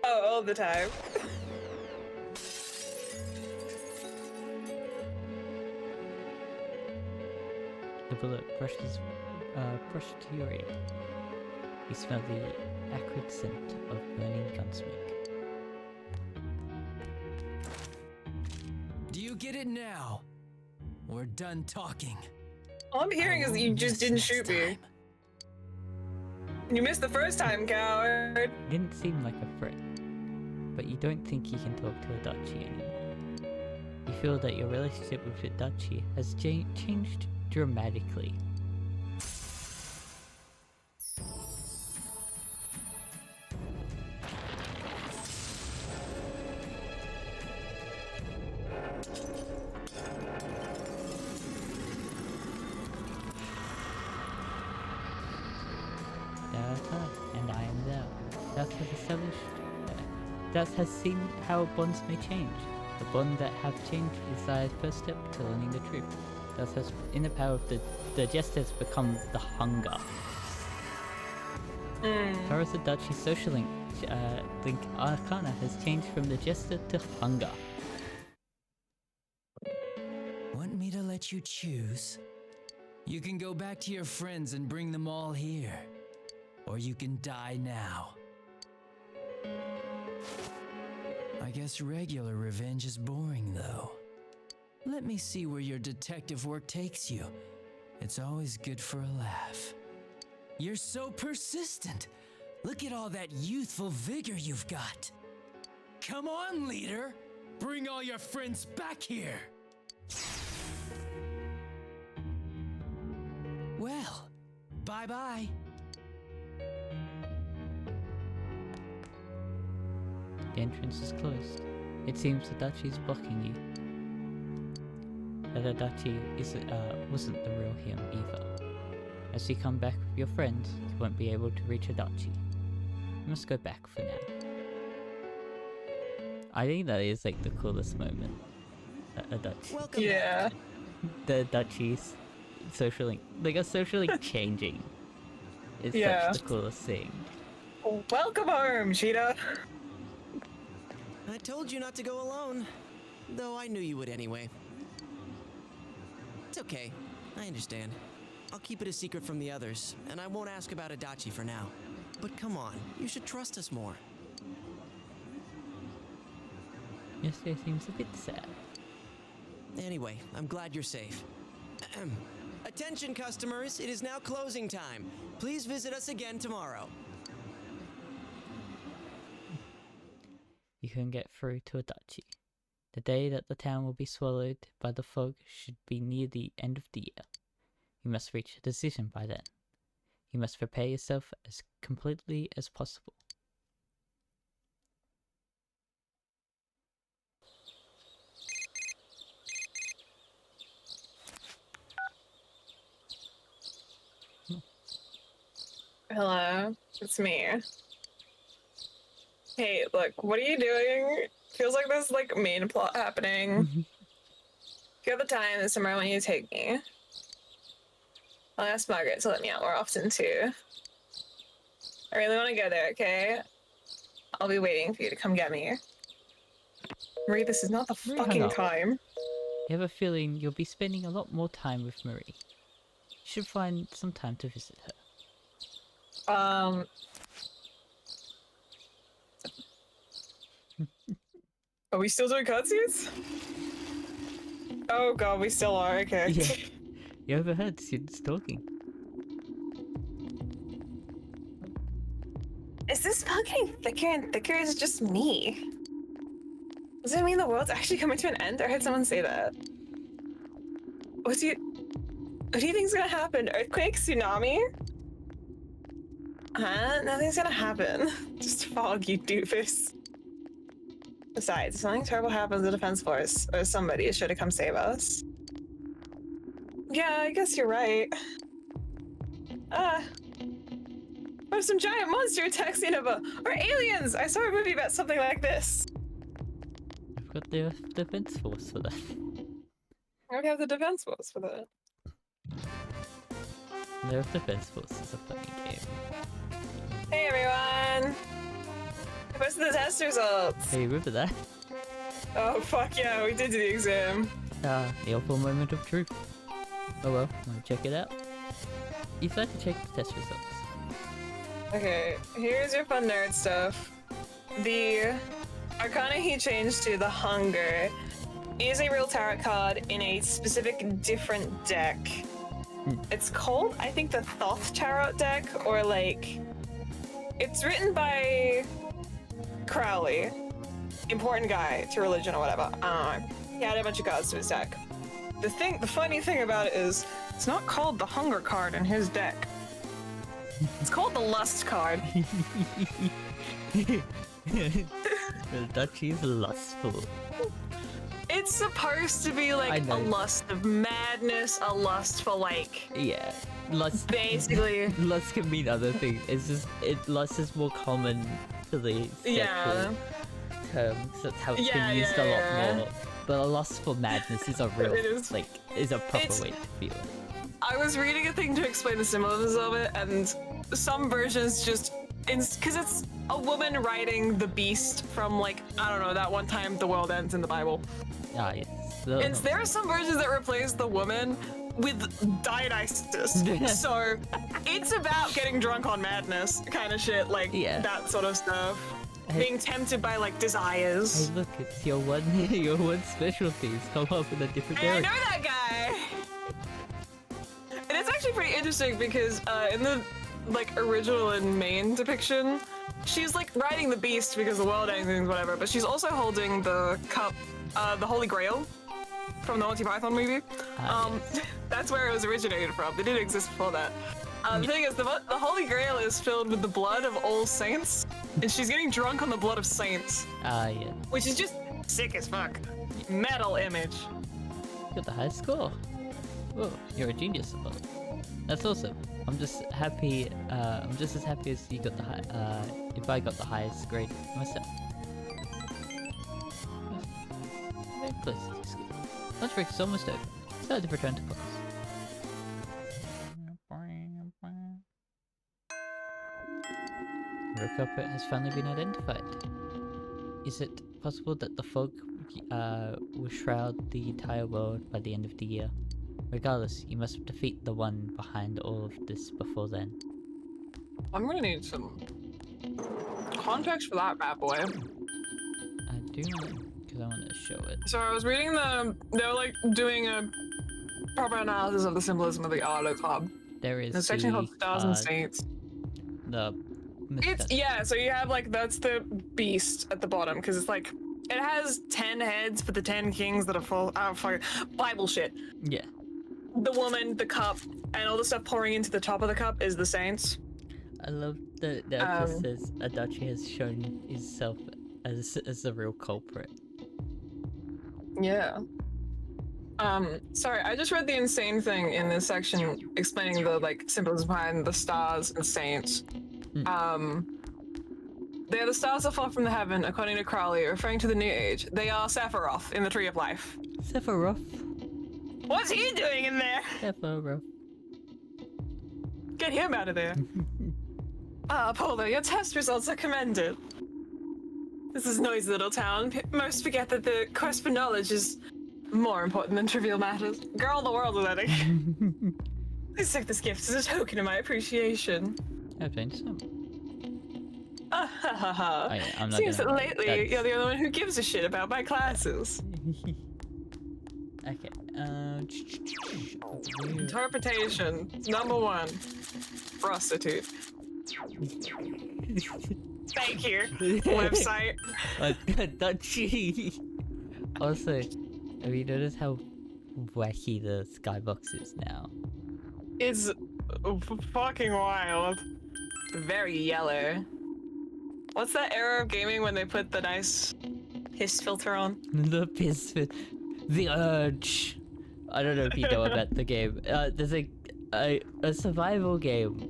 Oh, all the time. The bullet brushes to your ear. You smell the acrid scent of burning gun smoke. Do you get it now? We're done talking. All I'm hearing is that you just didn't shoot me. You missed the first time, coward. You didn't seem like a threat, but you don't think you can talk to Adachi anymore. You feel that your relationship with Adachi has changed dramatically. And I am there. That has established. That has seen how bonds may change. The bond that have changed is thy first step to learning the truth. Thus has in the power of the digesters become the hunger. Taurus Adachi's social link Arcana has changed from the jester to hunger. Want me to let you choose? You can go back to your friends and bring them all here. Or you can die now. I guess regular revenge is boring, though. Let me see where your detective work takes you. It's always good for a laugh. You're so persistent. Look at all that youthful vigor you've got. Come on, leader. Bring all your friends back here. Well, bye-bye. The entrance is closed. It seems Adachi is blocking you. That Adachi wasn't the real him either. As you come back with your friends, you won't be able to reach Adachi. You must go back for now. I think that is like the coolest moment. Adachi. Welcome yeah. Back. The Adachi's social link, like a social link changing. It's such the coolest thing. Welcome home, Cheetah. I told you not to go alone, though I knew you would anyway. It's okay, I understand. I'll keep it a secret from the others, and I won't ask about Adachi for now. But come on, you should trust us more. Yesterday seems a bit sad. Anyway, I'm glad you're safe. Attention customers, it is now closing time. Please visit us again tomorrow. You can get through to Adachi. The day that the town will be swallowed by the fog should be near the end of the year. You must reach a decision by then. You must prepare yourself as completely as possible. Hello, it's me. Hey, look, what are you doing? Feels like there's like main plot happening. If you have the time this summer, I want you to take me. I'll ask Margaret to let me out more often too. I really want to go there, okay? I'll be waiting for you to come get me. Marie, this is not the fucking time. You have a feeling you'll be spending a lot more time with Marie. You should find some time to visit her. Are we still doing cutscenes? Oh god, we still are, okay. Yeah. You overheard students talking. Is this fog getting thicker and thicker? Is it just me? Does it mean the world's actually coming to an end? I heard someone say that. What do you think's gonna happen? Earthquake? Tsunami? Huh? Nothing's gonna happen. Just fog, you doofus. Besides, if something terrible happens to the Defense Force, or somebody is sure to come save us. Yeah, I guess you're right. What if some giant monster attacks Nineveh? Or aliens! I saw a movie about something like this. I've got the Defense Force for that. I have the Defense Force for that. The Defense Force is a funny game. Hey everyone! I posted the test results! Hey, remember that? Oh fuck yeah, we did do the exam. The awful moment of truth. Oh well, wanna check it out? You'd like to check the test results. Okay, here's your fun nerd stuff. The Arcana he changed to the Hunger is a real tarot card in a specific different deck. It's called, I think, the Thoth Tarot deck, or like... It's written by Crowley. Important guy to religion or whatever. I don't know. He had a bunch of cards to his deck. The funny thing about it is, it's not called the Hunger card in his deck. It's called the Lust card. The Duchy's lustful. It's supposed to be like a lust of madness, a lust for like... Yeah. Lust... Basically. Lust can mean other things. It's just... Lust is more common for the sexual terms. That's how it's been used a lot more. But a lust for madness is a real... is a proper way to feel it. I was reading a thing to explain the symbolism of it, and some versions just... Because it's a woman riding the beast from, like, I don't know, that one time the world ends in the Bible. Ah, yes. And there are some versions that replace the woman with Dionysus. So it's about getting drunk on madness kind of shit, like that sort of stuff. Being tempted by, like, desires. Hey, look, it's your one specialty. It's come up in a different Hey, I direction. know that guy! And it's actually pretty interesting because in the like original and main depiction, she's like riding the beast because the world ends and whatever, but she's also holding the cup, the Holy Grail from the Monty Python movie. That's where it was originated from. It didn't exist before that. The thing is, the Holy Grail is filled with the blood of all saints, and she's getting drunk on the blood of saints. Yeah. Which is just sick as fuck. Metal image. You got the highest score. Oh, you're a genius. That's awesome. I'm just happy. I'm just as happy as you got the high. If I got the highest grade myself. Very close to the school. Lunch break is almost over. It's time to return to class. The culprit has finally been identified. Is it possible that the fog will shroud the entire world by the end of the year? Regardless, you must defeat the one behind all of this before then. I'm gonna need some context for that bad boy. I do want because I want to show it. So I was reading they're like doing a proper analysis of the symbolism of the Auto Club. There is a section called Stars and Saints. The so you have like, that's the beast at the bottom because it's like it has 10 heads for the 10 kings that are full. Oh fuck, Bible shit. Yeah. The woman, the cup, and all the stuff pouring into the top of the cup is the saints. I love that the Empress says Adachi has shown himself as the real culprit. Yeah. Sorry, I just read the insane thing in this section explaining the like symbols behind the stars and saints. They are the stars that fall from the heaven, according to Crowley, referring to the New Age. They are Sephiroth in the Tree of Life. Sephiroth? What's he doing in there? Sephiroth. Get him out of there. Polo, your test results are commended. This is noisy little town. Most forget that the quest for knowledge is more important than trivial matters. Girl, the world is ending. Please take this gift as a token of my appreciation. I've done some. I'm not Seems that lately you're the only one who gives a shit about my classes. Okay. Interpretation number 1. Prostitute. Thank you. Website. Also, have you noticed how wacky the skybox is now? It's fucking wild. Very yellow. What's that era of gaming when they put the nice piss filter on? The piss filter. The Urge. I don't know if you know about the game. There's a survival game.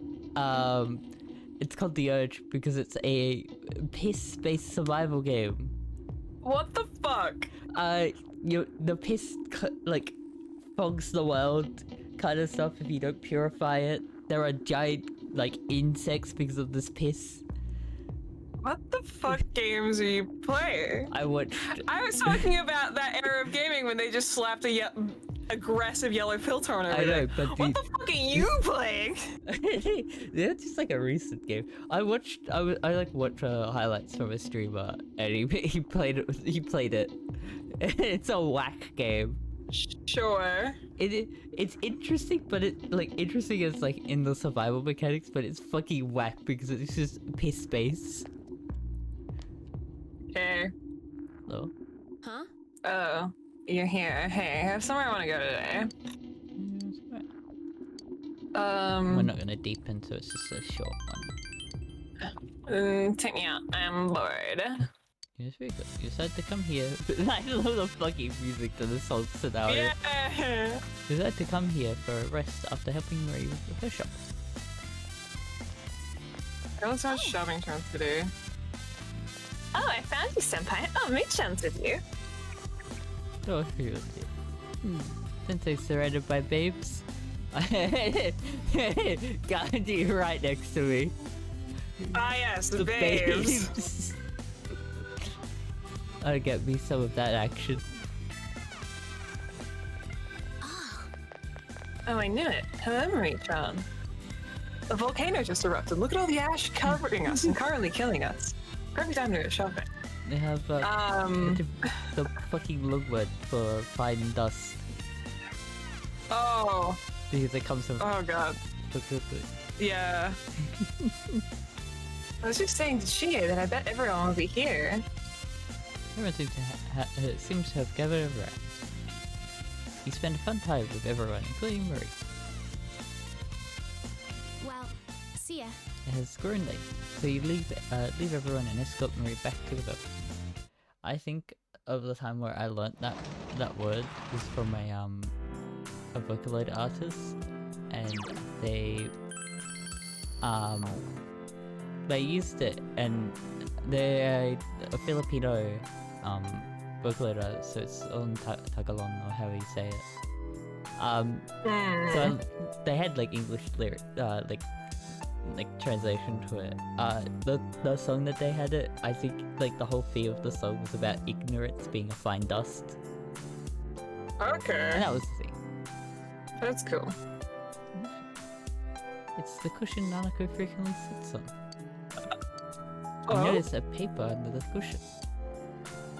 It's called The Urge because it's a piss-based survival game. What the fuck? The piss like fogs the world, kind of stuff. If you don't purify it, there are giant like insects because of this piss. What the fuck games are you playing? I was talking about that era of gaming when they just slapped a aggressive yellow filter on everything. I know, but what the fuck are you playing? Yeah, it's just like a recent game. I watched highlights from a streamer, and he played it. It's a whack game. Sure. It's interesting, but interesting as like in the survival mechanics, but it's fucking whack because it's just piss space. Hey. Hello? Huh? Oh, you're here. Hey, I have somewhere I want to go today. We're not gonna deep into it, it's just a short one. Take me out. I'm bored. Yes, very good. You decided to come here. I love the fucking music to this whole scenario. Yeah. You decided to come here for a rest after helping Marie with her shop. I also have shopping chance to do. Oh, I found you, senpai. Oh, make chance with you. Oh, really? Since I'm surrounded by babes, Gandhi right next to me. Ah, yes, the babes. I'll get me some of that action. Oh, I knew it. Hello, Marie-chan. A volcano just erupted. Look at all the ash covering us and currently killing us. Perfect time to go shopping. They have the fucking lugword for fine dust. Oh. Because it comes from. Oh god. Yeah. I was just saying to Chie that I bet everyone will be here. Everyone seems to have gathered around. You spend a fun time with everyone, including Marie. Well, see ya. It has grown late, so you leave everyone and escort Marie back to the boat. I think of the time where I learnt that word was from a Vocaloid artist, and they used it, and they're a Filipino Vocaloid artist, so it's on Tagalog or how you say it. So they had like English lyric, like translation to it. The song that they had it, I think like the whole feel of the song was about ignorance being a fine dust. Okay. And that was the thing. That's cool. It's the cushion Nanako frequently sits on. I noticed a paper under the cushion.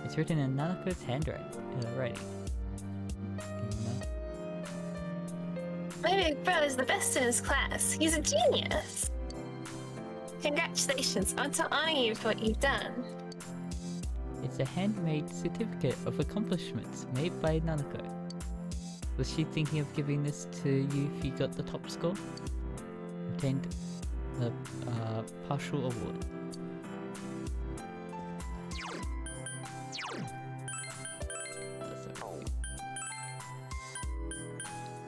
It's written in Nanako's handwriting. My big brother's the best in his class. He's a genius. Congratulations. I want to honor you for what you've done. It's a handmade certificate of accomplishments made by Nanako. Was she thinking of giving this to you if you got the top score? Obtained the partial award.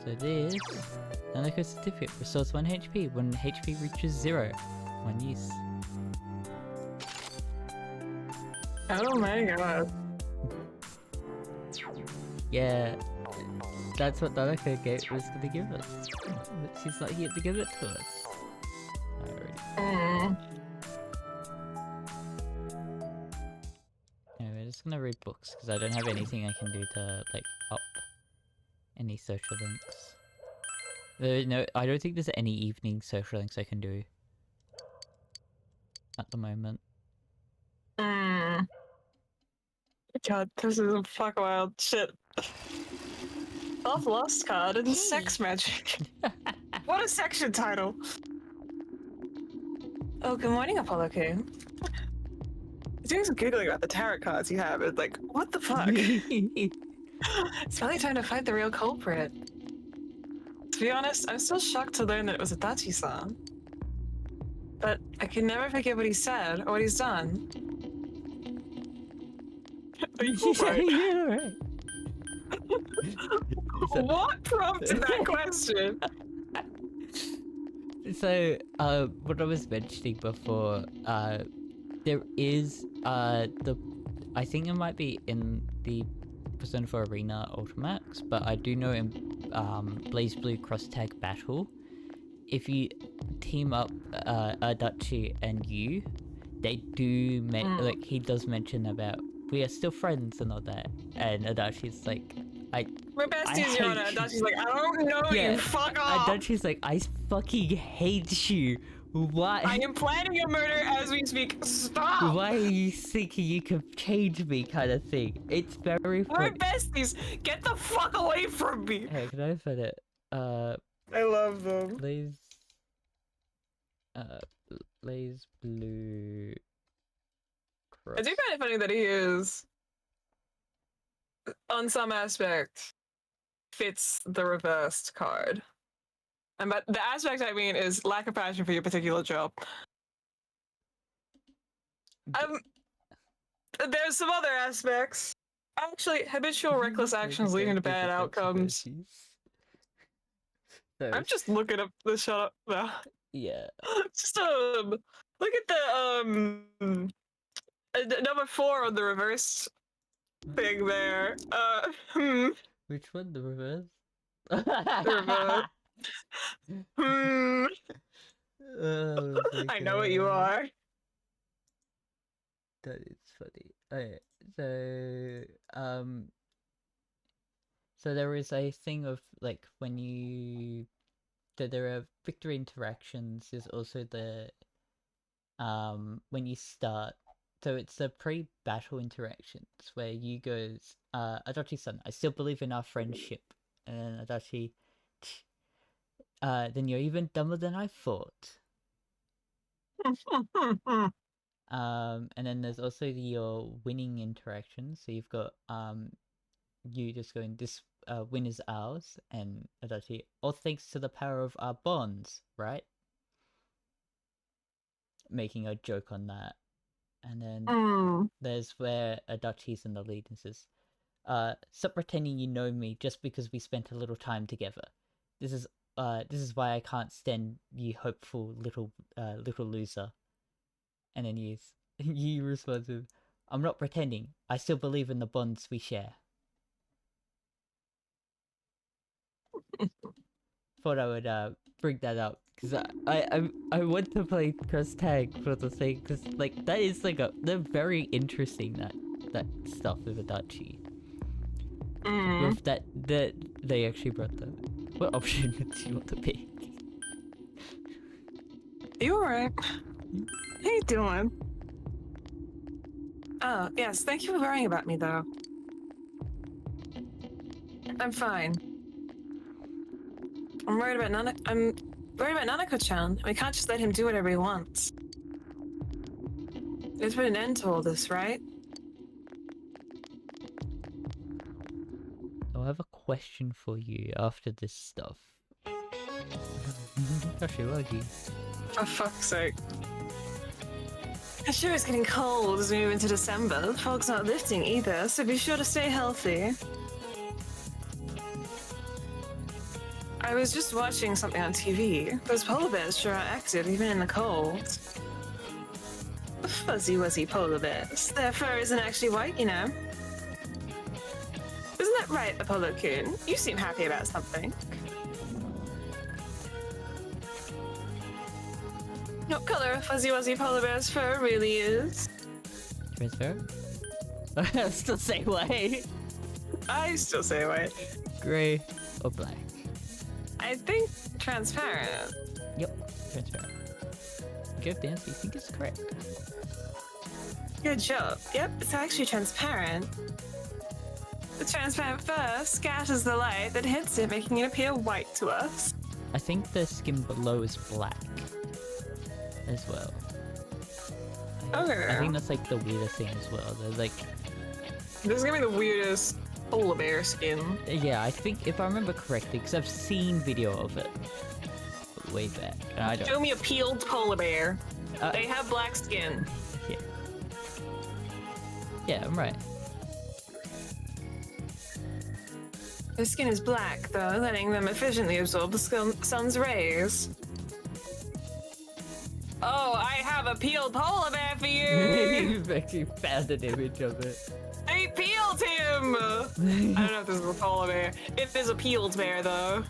So this Nanako certificate restores 1 HP when HP reaches 0. 1 use. Oh my god. Yeah, that's what Nanako was gonna give us. But she's not here to give it to us. Anyway, I'm just gonna read books because I don't have anything I can do to like up any social links. No, I don't think there's any evening social links I can do at the moment. God, this is fuck wild shit. Love Lost card and sex magic. What a section title. Oh, good morning, Apollo King. He's doing some giggling about the tarot cards you have. It's like, what the fuck? It's probably time to find the real culprit. To be honest, I'm still shocked to learn that it was Adachi-san. But I can never forget what he said or what he's done. Are you right? Yeah, right. What prompted that question? So, what I was mentioning before, there is, I think it might be in the Persona 4 Arena Ultimax, but I do know in, Blaze Blue Cross Tag Battle, if you team up, Adachi and you, they do, like, he does mention about, we are still friends and all that, and Adachi's like, we're besties, Your Honor. Adachi's like, I don't know you, fuck off! Adachi's like, I fucking hate you. Why? I am planning a murder as we speak. Stop! Why are you thinking you can change me, kind of thing? It's very funny. We're besties! Get the fuck away from me! Hey, can I find it? I love them. Blaze Blue Cross. I do find it funny that he is, on some aspect, fits the reversed card. And but the aspect I mean is lack of passion for your particular job. There's some other aspects. Actually, habitual reckless actions leading to bad outcomes. I'm just looking up the shut up now. Yeah. Just look at the number 4 on the reverse thing there. Which one? The reverse? The reverse. I know what you are. That is funny. Okay, so there is a thing of like when you, so there are victory interactions. There's also the when you start. So it's the pre-battle interactions where you goes, Adachi-san, I still believe in our friendship, and Adachi, then you're even dumber than I thought. And then there's also your winning interactions. So you've got you just going, this win is ours, and Adachi, all thanks to the power of our bonds, right? Making a joke on that. And then there's where Adachi's in the lead and says, stop pretending you know me just because we spent a little time together. This is why I can't stand you hopeful little loser. And then you respond with, I'm not pretending. I still believe in the bonds we share. Thought I would bring that up because I want to play cross tag for the sake, because like that is like they're very interesting, that stuff with Adachi. With that they actually brought that. What option do you want to pick? You alright? How you doing? Oh, yes, thank you for worrying about me, though. I'm fine. I'm worried about Nanako-chan. We can't just let him do whatever he wants. There's been an end to all this, right? I have a question for you after this stuff. Kashiwagi. For fuck's sake. It sure is getting cold as we move into December. The fog's not lifting either, so be sure to stay healthy. I was just watching something on TV. Those polar bears sure are active even in the cold. Fuzzy wuzzy polar bears. Their fur isn't actually white, you know. Isn't that right, Apollo-kun? You seem happy about something. What color a fuzzy wuzzy polar bear's fur really is? Transparent? I still say white. I still say white. Grey or black? I think transparent. Yep, transparent. Good dance, you think it's correct. Good job. Yep, it's actually transparent. The transparent fur scatters the light that hits it, making it appear white to us. I think the skin below is black as well. Okay. I think that's like the weirdest thing as well. They're like... This is gonna be the weirdest polar bear skin. Yeah, I think if I remember correctly, because I've seen video of it way back. And I don't... Show me a peeled polar bear. They have black skin. Yeah. Yeah, I'm right. Their skin is black, though, letting them efficiently absorb the sun's rays. Oh, I have a peeled polar bear for you! You've actually found an image of it. They peeled him! I don't know if this is a polar bear. It is a peeled bear, though.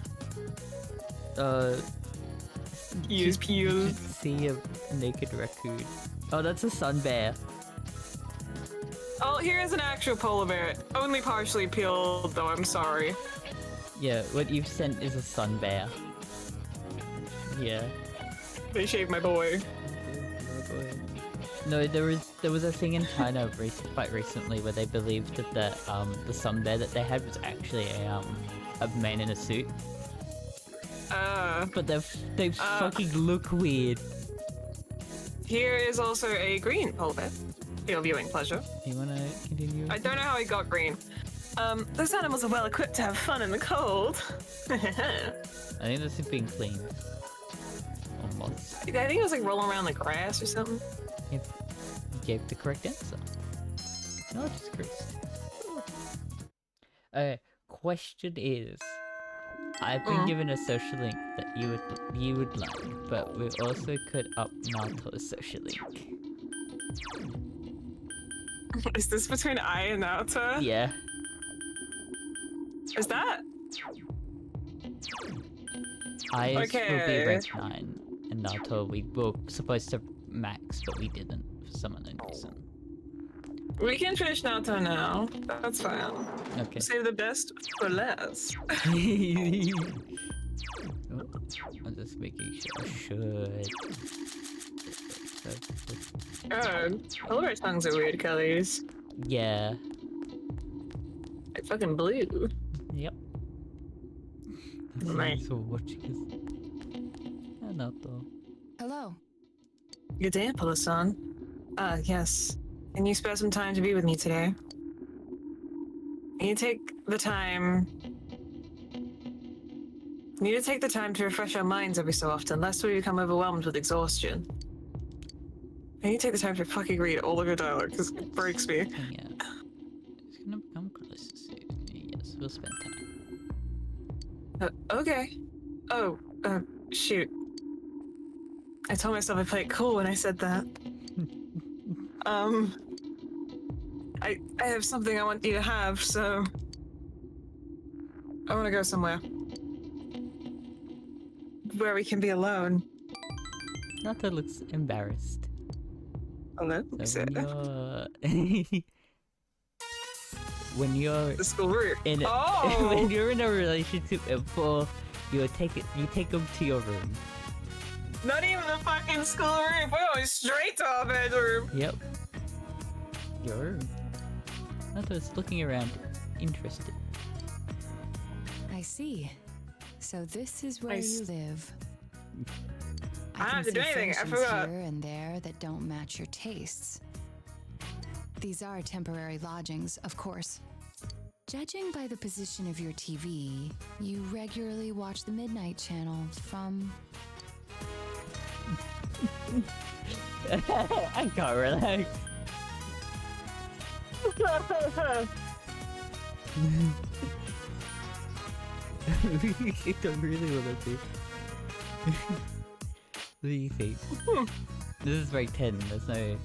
He is peeled. You see a naked raccoon. Oh, that's a sun bear. Oh, here's an actual polar bear. Only partially peeled, though, I'm sorry. Yeah, what you've sent is a sun bear. Yeah. They shaved my boy. No, there was a thing in China quite recently where they believed that the sun bear that they had was actually a man in a suit. But they fucking look weird. Here is also a green polar bear. For your viewing pleasure. You wanna continue? I don't know how he got green. Those animals are well equipped to have fun in the cold. I think this is being cleaned. Almost. I think it was like rolling around the grass or something. You gave the correct answer. Oh, just Christ. Okay, question is, I've been given a social link that you would like, but we also could up Naruto's social link. Is this between I and Naruto? Yeah. Is that? I will be rank 9, and Naruto we were supposed to max, but we didn't for some unknown reason. We can finish Naruto now. That's fine. Okay. Save the best for last. I'm just making sure I should. God, polar bear tongues are weird colors. Yeah. Like fucking blue. Yep. Right. So watching this. Naruto. Hello. Good day, Apollo-san. Yes. Can you spare some time to be with me today? Can you take the time... We need to take the time to refresh our minds every so often, lest we become overwhelmed with exhaustion. I need to take the time to fucking read all of your dialogue, because it breaks me. Yeah. It's gonna become close soon. Yes, we'll spend time. Okay. Oh, shoot. I told myself I'd play it cool when I said that. I have something I want you to have, so... I want to go somewhere. Where we can be alone. Naruto looks embarrassed. Hello? So when you're the school room. In a, oh! When you're in a relationship before you take them to your room. Not even the fucking school room. We're going straight to our bedroom. Yep. Your room. Naruto's looking around, interested. I see. So this is where you live. I don't have to can do see anything. I furnishings forgot. here and there that don't match your tastes. These are temporary lodgings, of course. Judging by the position of your TV, you regularly watch the midnight channel from... I can't relax. I don't really want to. What do you think? This is rank 10, there's no...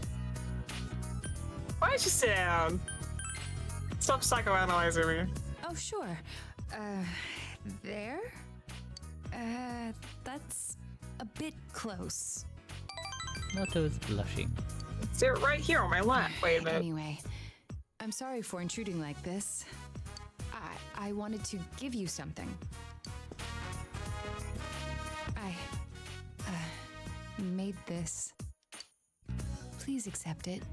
Why don't you sit down? Stop psychoanalyzing me. Oh, sure. There? That's a bit close. Nato is blushing. Sit right here on my lap. Wait a minute. Anyway, I'm sorry for intruding like this. I wanted to give you something. I made this. Please accept it.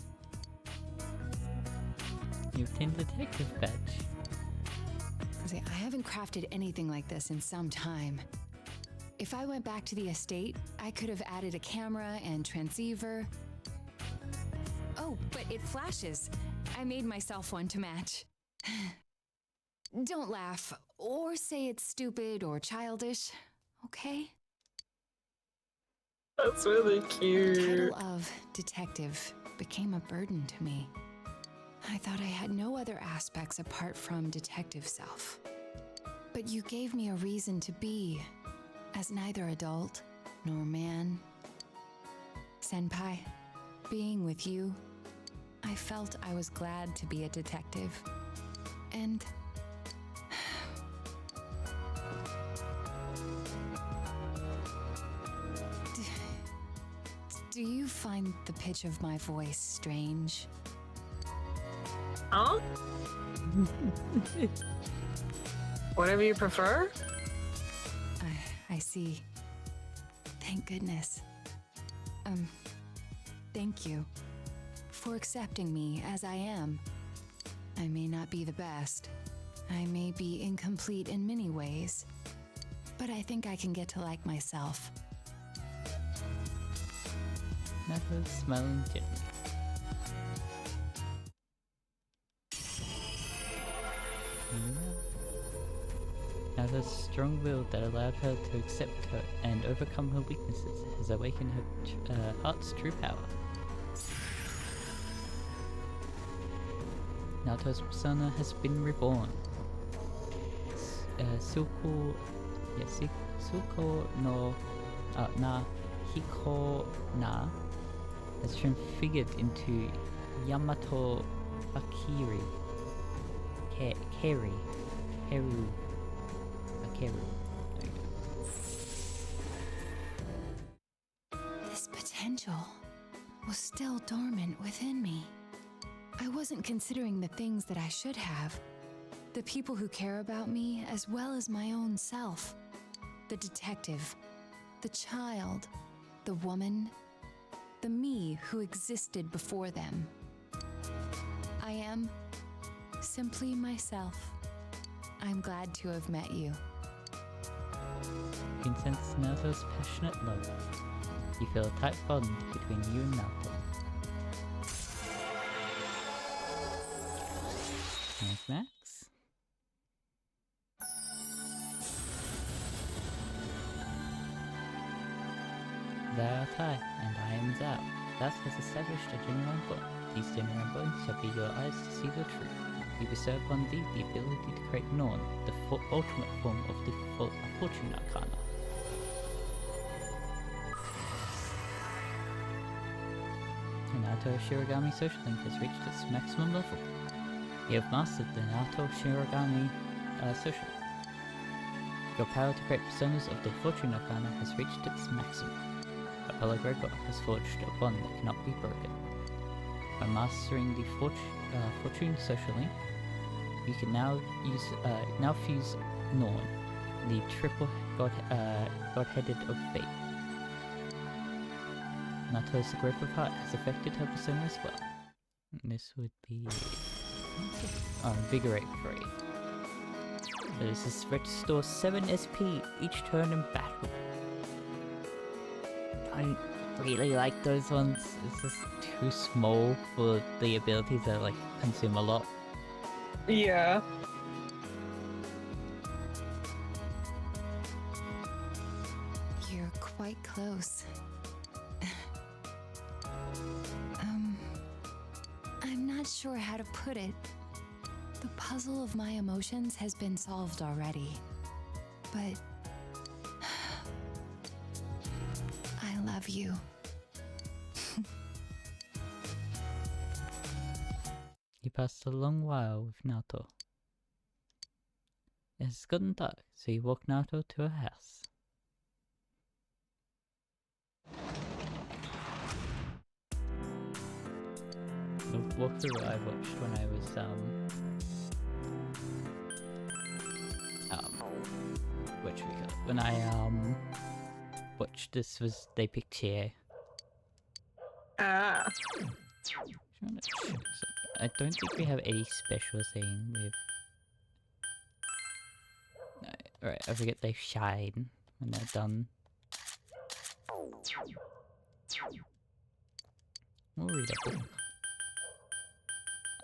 You obtained the detective badge. See, I haven't crafted anything like this in some time. If I went back to the estate, I could have added a camera and transceiver. Oh, but it flashes. I made myself one to match. Don't laugh, or say it's stupid or childish, okay? That's really cute. The title of detective became a burden to me. I thought I had no other aspects apart from detective self. But you gave me a reason to be, as neither adult nor man. Senpai, being with you, I felt I was glad to be a detective. And... Do you find the pitch of my voice strange? Huh? Whatever you prefer? I see. Thank goodness. Thank you for accepting me as I am. I may not be the best. I may be incomplete in many ways, but I think I can get to like myself. Nato smiling gently. Nato's strong will that allowed her to accept her and overcome her weaknesses has awakened her heart's true power. Nato's persona has been reborn. Suko no na Hiko na has transfigured into Yamato Akiri. Heru. This potential was still dormant within me. I wasn't considering the things that I should have. The people who care about me as well as my own self. The detective, the child, the woman, the me who existed before them. I am simply myself. I'm glad to have met you. You can sense Nato's passionate love. You feel a tight bond between you and Nato. Thanks, Max. Thou art I, and I am thou. Thus has established a genuine bond. These genuine bonds shall be your eyes to see the truth. We bestow upon thee the ability to create Norn, the ultimate form of the Fortune Arcana. The Nato Shirogami social link has reached its maximum level. You have mastered the Nato Shirogami social link. Your power to create personas of the Fortune Arcana has reached its maximum. Apollo Gregor has forged a bond that cannot be broken. By mastering the Fortune social link, you can now fuse Norn, the triple godheaded of fate. Nato's growth of heart has affected her persona as well. And this would be Invigorate 3. This is restore 7 SP each turn in battle. I don't really like those ones. It's just too small for the abilities that like consume a lot. Yeah. You're quite close. I'm not sure how to put it. The puzzle of my emotions has been solved already. But I love you. You passed a long while with Naoto. It has gotten dark, so you walk Naoto to a house. The walkthrough I watched when I was what should we call it? When I watched this was they picked Chie. Ah. I don't think we have any special thing with. No, alright, I forget they shine when they're done. We'll read a book.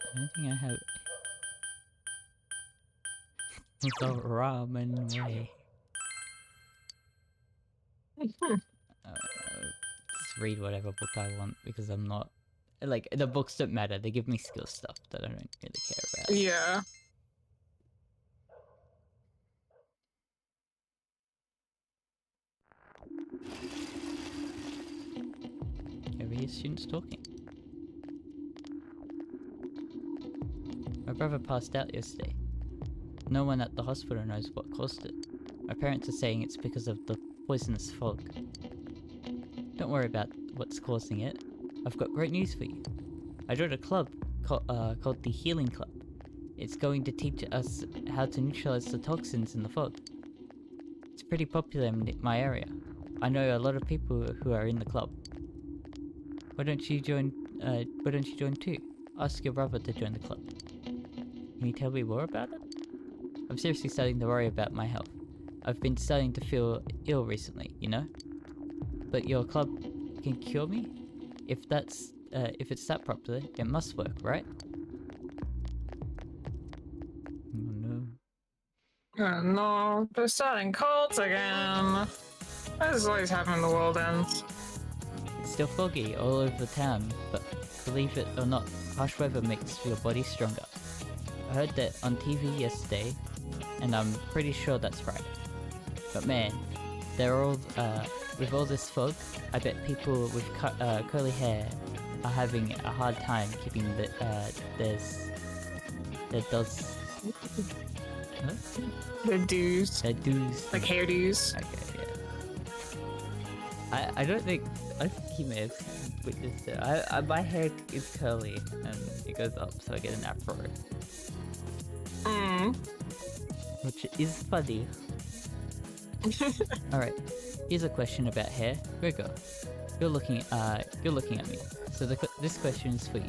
I don't think I have. The ramen way. Just read whatever book I want because I'm not. Like, the books don't matter, they give me skill stuff that I don't really care about. Yeah. Over here, students talking. My brother passed out yesterday. No one at the hospital knows what caused it. My parents are saying it's because of the poisonous fog. Don't worry about what's causing it. I've got great news for you. I joined a club called the Healing Club. It's going to teach us how to neutralize the toxins in the fog. It's pretty popular in my area. I know a lot of people who are in the club. Why don't you join too? Ask your brother to join the club. Can you tell me more about it? I'm seriously starting to worry about my health. I've been starting to feel ill recently, you know? But your club can cure me? If it's that popular, it must work, right? Oh no. Oh no, they're starting cults again. This is always happening in the world ends. It's still foggy all over town, but believe it or not, harsh weather makes your body stronger. I heard that on TV yesterday, and I'm pretty sure that's right. But man, they're all, with all this fog, I bet people with curly hair are having a hard time keeping their does. What? Their dues. Their dues. Like hair dues. Okay, yeah. I don't think, I think he may have witnessed it. My hair is curly and it goes up, so I get an afro. Which is funny. Alright, here's a question about hair. Gregor, you're looking at me. So this question is for you.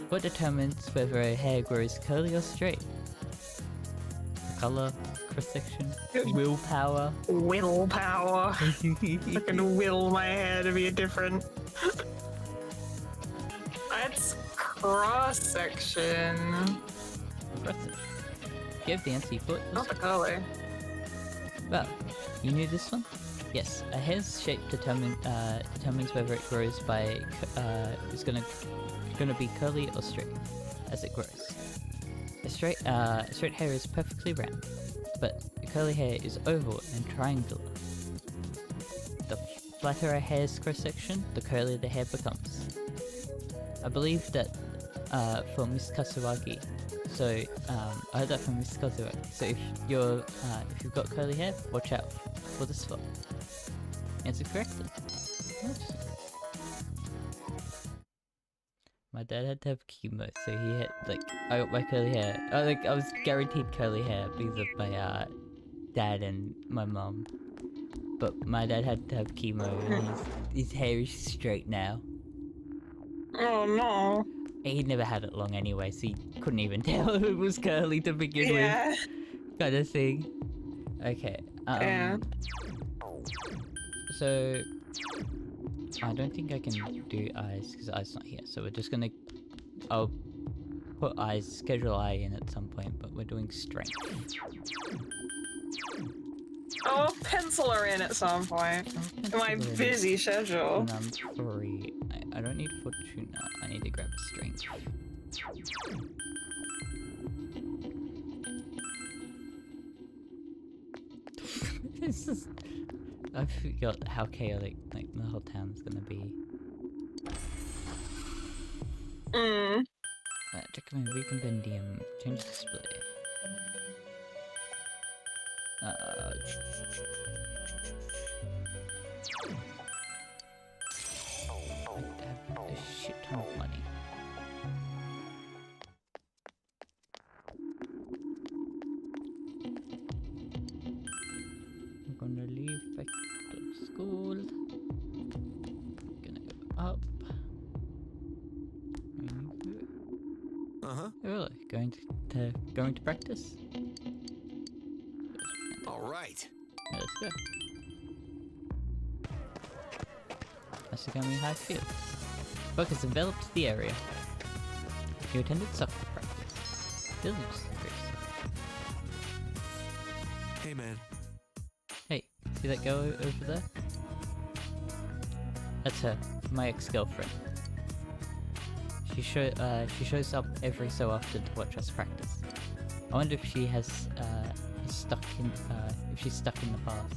What determines whether a hair grows curly or straight? The color, cross-section, willpower? Willpower. I can will my hair to be different. That's cross-section. Cross-section. Do you have the answer you thought? Not the color. Well, you knew this one? Yes, a hair's shape determines whether it grows by is gonna be curly or straight as it grows. A straight hair is perfectly round, but curly hair is oval and triangular. The flatter a hair's cross section, the curlier the hair becomes. I believe that for Miss Kasuagi. So I heard that from Miss Kasuagi. So if you've got curly hair, watch out for this fog. Answer correctly. My dad had to have chemo, so he had I got my curly hair. I was guaranteed curly hair because of my dad and my mum. But my dad had to have chemo, and his hair is straight now. Oh no. He never had it long anyway, so he couldn't even tell if it was curly to begin with. Kind of thing. Okay. Yeah. So I don't think I can do eyes because eyes not here. So we're just gonna. put schedule I in at some point, but we're doing strength. I'll pencil her in at some point. In my busy schedule. And I'm 3. I don't need Fortuna. I need to grab strength. This is... I forgot how chaotic like the whole town's gonna be. Check my recompendium. Change display. I have a shit ton of money. I'm gonna leave back to school. Gonna go up. Really? Going to practice? All right. Yeah, let's go. That's becoming how I feel. Buck has enveloped the area. You attended soccer practice. Village secrets. Hey, man. Hey, see that girl over there? That's her, my ex-girlfriend. She shows up every so often to watch us practice. I wonder if she has if she's stuck in the past.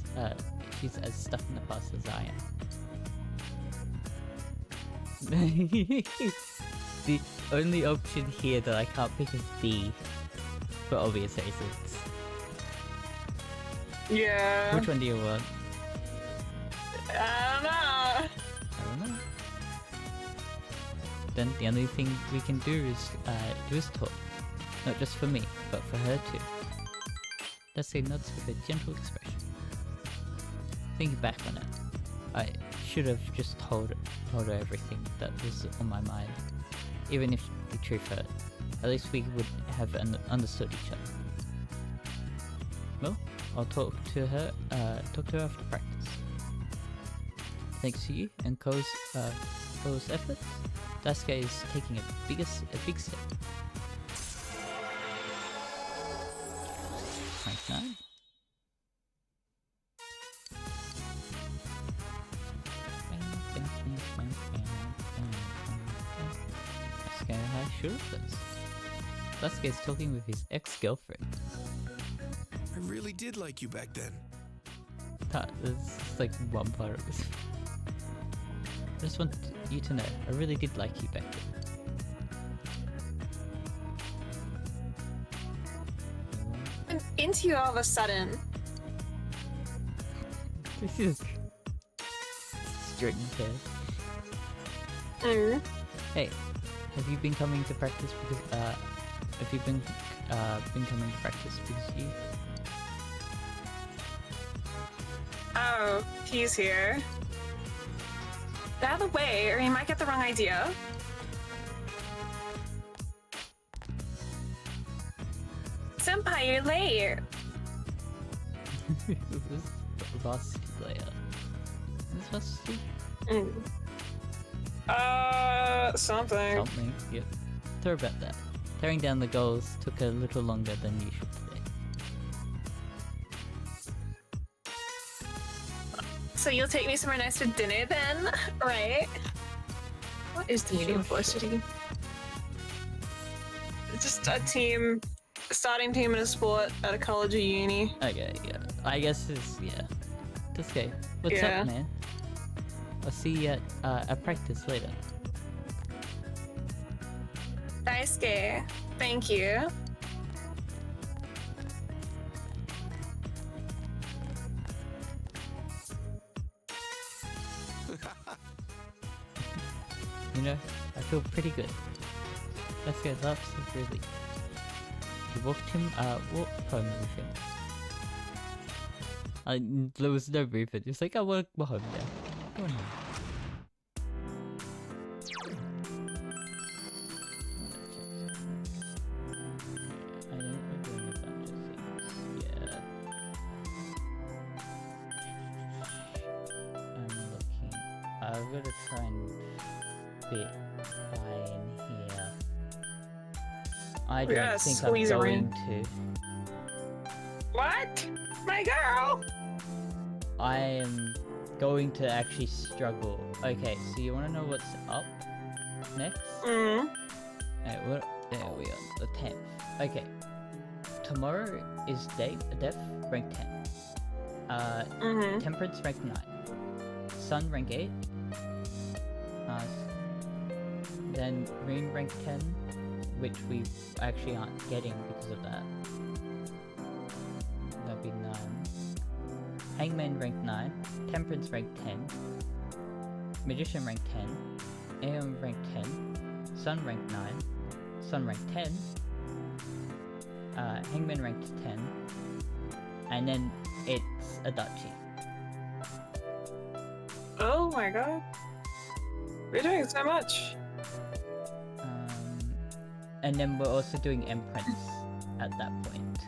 If she's as stuck in the past as I am. The only option here that I can't pick is B, for obvious reasons. Yeah. Which one do you want? I don't know. I don't know. Then the only thing we can do is talk. Not just for me, but for her too. Let's say nods with a gentle expression. Thinking back on it, I should have just told her everything that was on my mind. Even if the truth hurt, at least we would have understood each other. Well, I'll talk to her after practice. Thanks to you and Ko's efforts, Daisuke is taking a big step. Rank 9. Daisuke has shoulders. Daisuke is talking with his ex-girlfriend. I really did like you back then. There's just like one part of this. I just want you to know, I really did like you back then. I'm into you all of a sudden. This is straight in the Hey, have you been coming to practice because have you been coming to practice because you? Oh, he's here. Get out of the way, or you might get the wrong idea. Senpai, you're late. This varsity player. This varsity? Something. Something, yep. Sorry about that. Tearing down the goals took a little longer than usual today. So you'll take me somewhere nice for dinner then, right? What is the medium varsity? It's just a team, starting team in a sport at a college or uni. Okay, yeah. I guess it's, yeah. Daisuke, what's up, man? I'll see you at practice later. Daisuke, thank you. You know, I feel pretty good. Daisuke laughs with relief. You walked home with him. There was no movement. It's like, I walk home now. Go on home. I'm gonna try and fit in here. I don't Yeah, think I'm squeeze her going in. to. What? My girl! I am going to actually struggle. Okay, so you want to know what's up next? Mm. Alright, there we are, the 10th. Okay, tomorrow is Death rank 10. Temperance rank 9. Sun rank 8. Then Moon rank 10, which we actually aren't getting because of that. That'd be 9. Hangman rank 9, Temperance rank 10, Magician rank 10, Aeon rank 10, Sun rank 9, Sun rank 10, Hangman rank 10, and then it's a duchy. Oh my god. We're doing so much. And then we're also doing Empress at that point.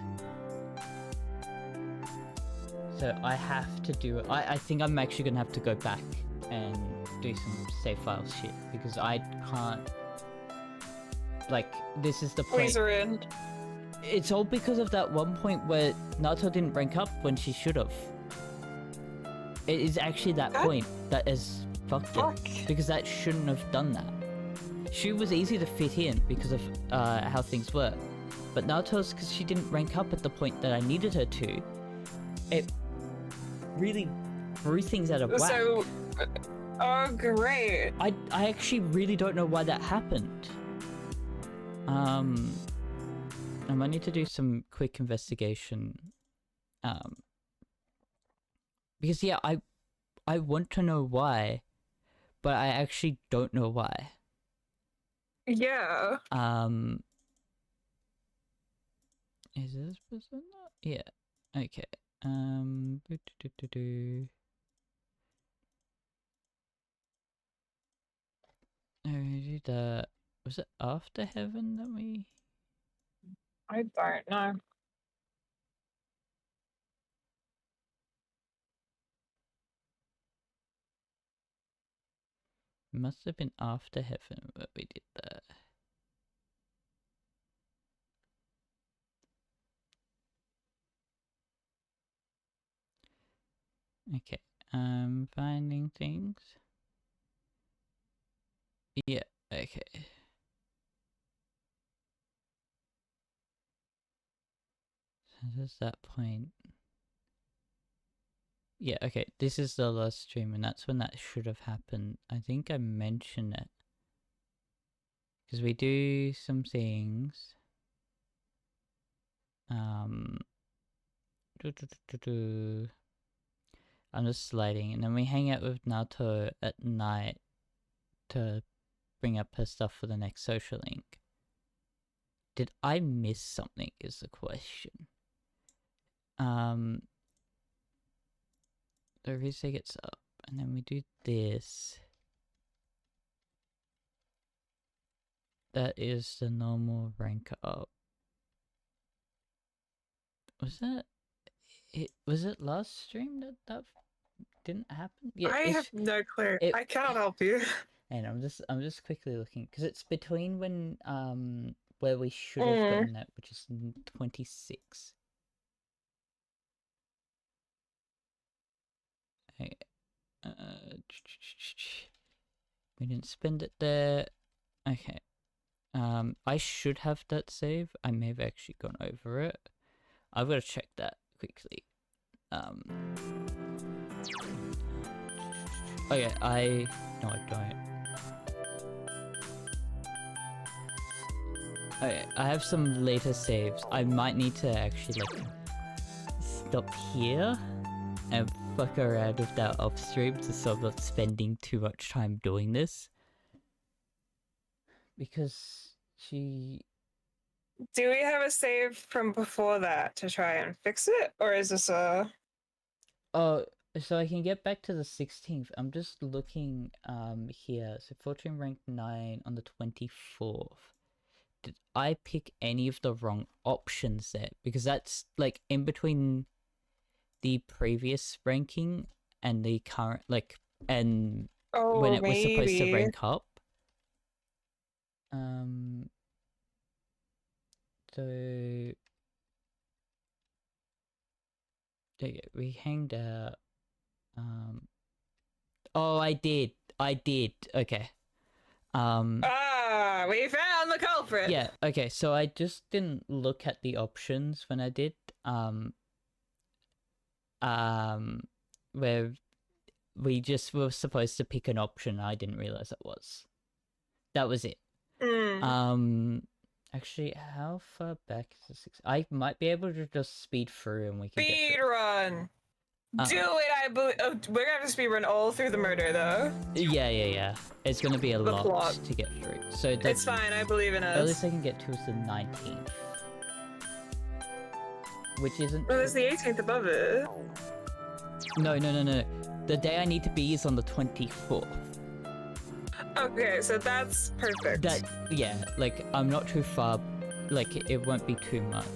So I have to do it. I think I'm actually gonna have to go back and do some save file shit because I can't. Like, this is the point. Squeeze her in. It's all because of that one point where Naruto didn't rank up when she should have. It is actually that point that has fucked it because that shouldn't have done that. She was easy to fit in because of how things were, but Naruto's, because she didn't rank up at the point that I needed her to, it really threw things out of whack. So, oh great. I actually really don't know why that happened. I might need to do some quick investigation. Because yeah, I want to know why, but I actually don't know why. Yeah. Is this person not? Yeah. Okay. Was it after heaven that we? I don't know. Must have been after heaven that we did that. Okay, finding things. Yeah, okay. So there's that point. Yeah, okay, this is the last stream and that's when that should have happened. I think I mentioned it. Because we do some things. I'm just sliding, and then we hang out with Naruto at night to bring up her stuff for the next social link. Did I miss something is the question. The Rise gets up, and then we do this. That is the normal rank up. Was that it? Was it last stream that didn't happen? Yeah, I have no clue. I cannot help you. And I'm just quickly looking because it's between when where we should have gotten that, which is 26. Okay. We didn't spend it there. Okay. I should have that save. I may have actually gone over it. I've got to check that quickly. Okay, no, I don't. Okay, I have some later saves. I might need to actually like stop here and fuck around with that off stream so I'm not spending too much time doing this. Because she... Do we have a save from before that to try and fix it? Or is this a... Oh, so I can get back to the 16th. I'm just looking here. So Fortune ranked 9 on the 24th. Did I pick any of the wrong options there? Because that's like in between the previous ranking and the current, like, and when it was supposed to rank up. So okay, we hanged out. Oh, I did. Okay. We found the culprit. Yeah. Okay. So I just didn't look at the options when I did. Where we just were supposed to pick an option. I didn't realize it was. That was it. Actually, how far back is the 6? I might be able to just speed through and we can get Speed through. run. Do it, I believe. Oh, we're gonna have to speed run all through the murder, though. Yeah. It's gonna be a lot plot. to get through. So It's fine. I believe in us. earliest I can get to is the 19th, which isn't. Well, there's the 18th above it. No. The day I need to be is on the 24th. Okay, so that's perfect. Like I'm not too far. Like it won't be too much.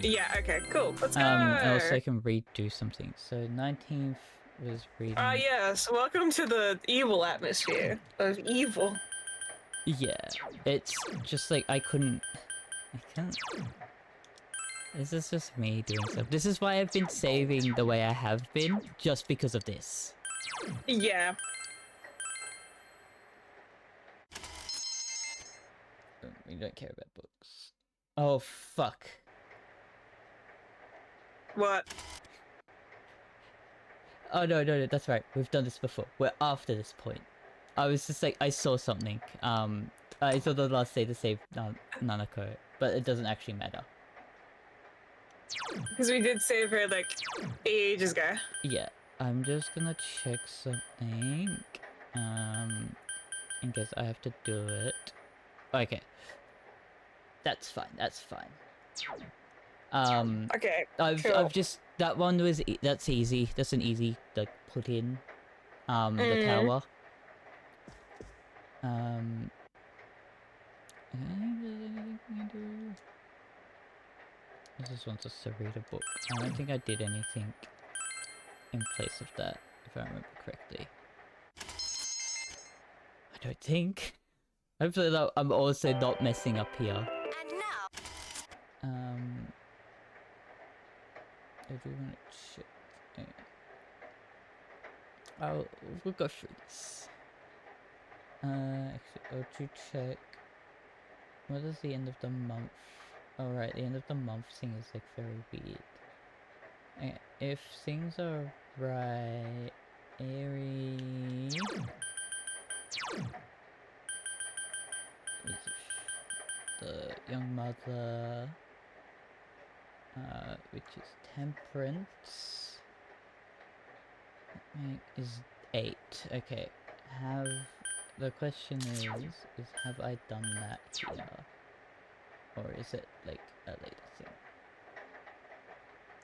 Yeah. Okay. Cool. Let's go. And also I can redo something. So 19th was reading. Yes. Welcome to the evil atmosphere of evil. Yeah, it's just like I can't. This is just me doing stuff. This is why I've been saving the way I have been, just because of this. Yeah. We don't care about books. Oh, fuck. What? Oh, no, that's right. We've done this before. We're after this point. I was just like, I saw something. I saw the last day to save Nanako, but it doesn't actually matter. Because we did save her, like, ages ago. Yeah, I'm just gonna check something. In case I have to do it. Okay. That's fine. Okay. I've just that one was that's easy. That's an easy like put in. The tower. I just wants us to read a book. I don't think I did anything in place of that, if I remember correctly. I don't think. Hopefully that I'm also not messing up here. And now. I do want to check. We'll go through this. Actually, to check. What is the end of the month? Alright, the end of the month thing is like very weird. If things are right, Aries. The young mother, which is temperance, is 8. Okay, the question is have I done that here, or is it like a later thing?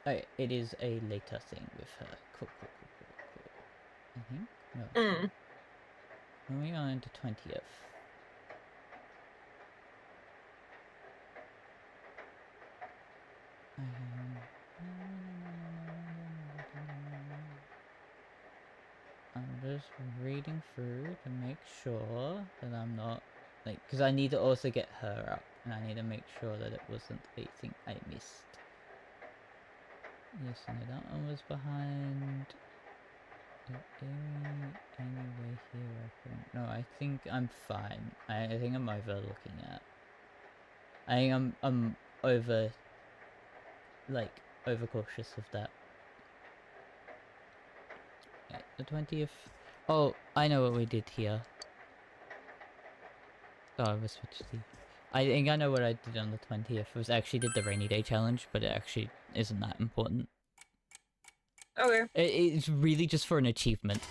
Oh, it is a later thing with her. Cool. I think no. Moving on to 20th. I'm just reading through to make sure that I'm not like, because I need to also get her up, and I need to make sure that it wasn't anything I missed. Yes, no, that one was behind. Anyway here, no, I think I'm fine. I think I'm overlooking it. I think I'm over cautious of that. Yeah, the 20th. Oh, I know what we did here. Oh, I was switched to. I think I know what I did on the 20th. Was actually did the rainy day challenge, but it actually isn't that important. Okay. It's really just for an achievement.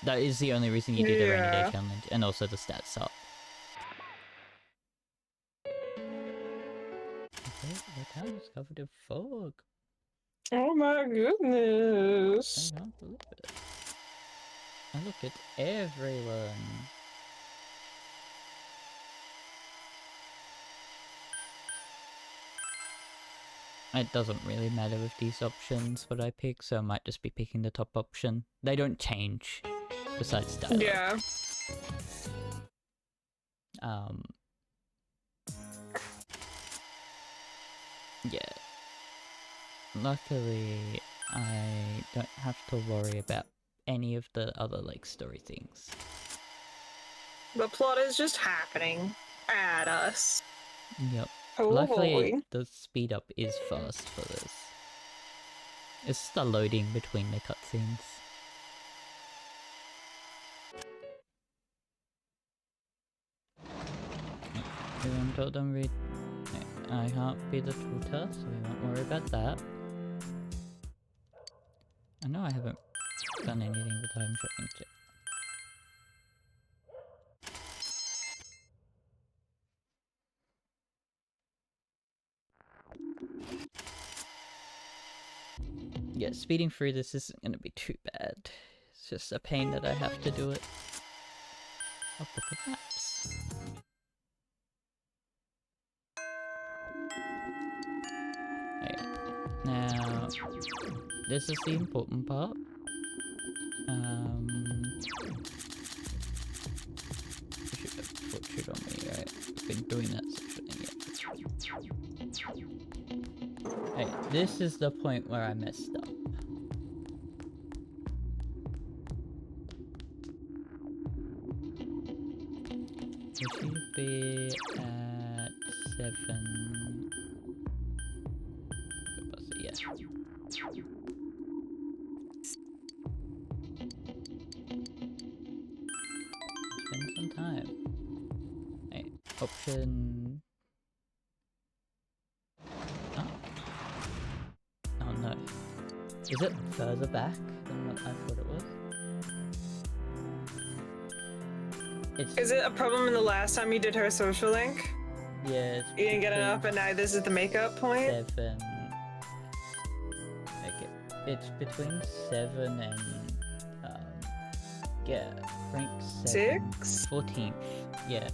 That is the only reason you do the rainy day challenge, and also the stats up. Okay, the town is covered in fog. Oh my goodness. I can't believe it. And look at everyone. It doesn't really matter with these options what I pick, so I might just be picking the top option. They don't change, besides dialogue. Yeah. Yeah. Luckily, I don't have to worry about any of the other, like, story things. The plot is just happening at us. Yep. Oh Luckily, boy. the speed up is fast for this. It's just the loading between the cutscenes. Everyone told them I can't be the tutor, so we won't worry about that. I know I haven't done anything with home shopping too. Yeah, speeding through this isn't gonna be too bad. It's just a pain that I have to do it. A book of maps. Okay. Now, this is the important part. You should have portrait on me, right? I've been doing that sort of thing yet. Hey, this is the point where I messed up. It should be at 7. Yeah. Spend some time. Hey, option. Oh. Oh no. Is it further back than what I thought it was? Is it a problem in the last time you did her social link? Yeah, you didn't get enough, and now this is the makeup point? 7. Okay, it's between 7 and yeah, rank 7. 6? 14th, yeah.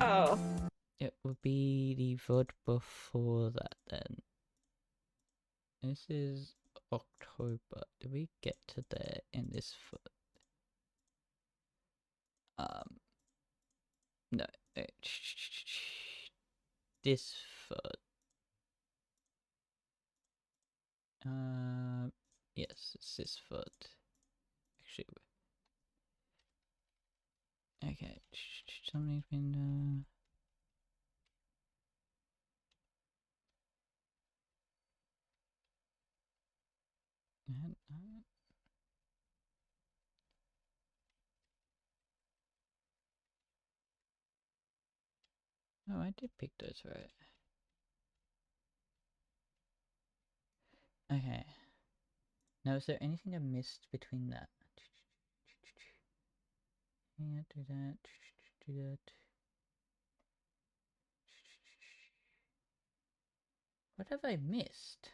Oh. It would be the VOD before that then. This is October. Did we get to there in this VOD? No. This VOD. Yes, it's this VOD. Actually, okay. Somebody's been. Oh, I did pick those right. Okay. Now, is there anything I missed between that? Yeah, do that. Do that. What have I missed?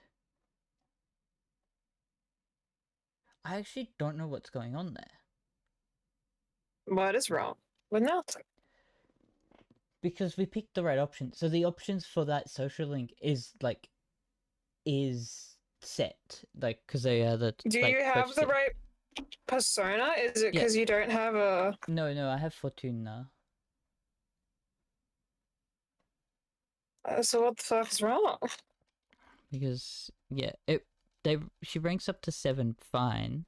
I actually don't know what's going on there. What is wrong with Nelson? Because we picked the right option. So the options for that social link is set. Like, because they are the Do like, you have the right persona? Is it because you don't have a... No, I have Fortuna. So what the fuck is wrong? Because, yeah, she ranks up to 7 fine.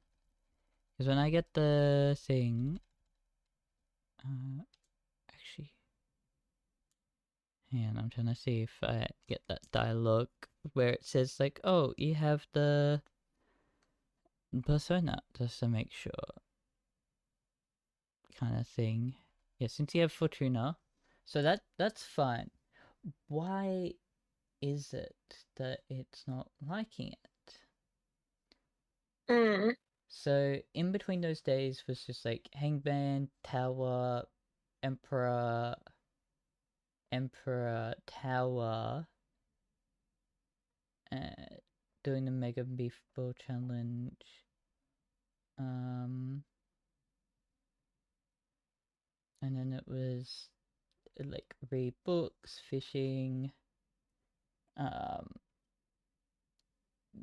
Because when I get the thing... actually... Hang on, I'm trying to see if I get that dialogue where it says, like, oh, you have the persona, just to make sure. Kind of thing. Yeah, since you have Fortuna, so that's fine. Why is it that it's not liking it? So in between those days was just like Hangman, Tower, Emperor, Tower, doing the Mega Beef Ball Challenge. And then it was like read books, fishing,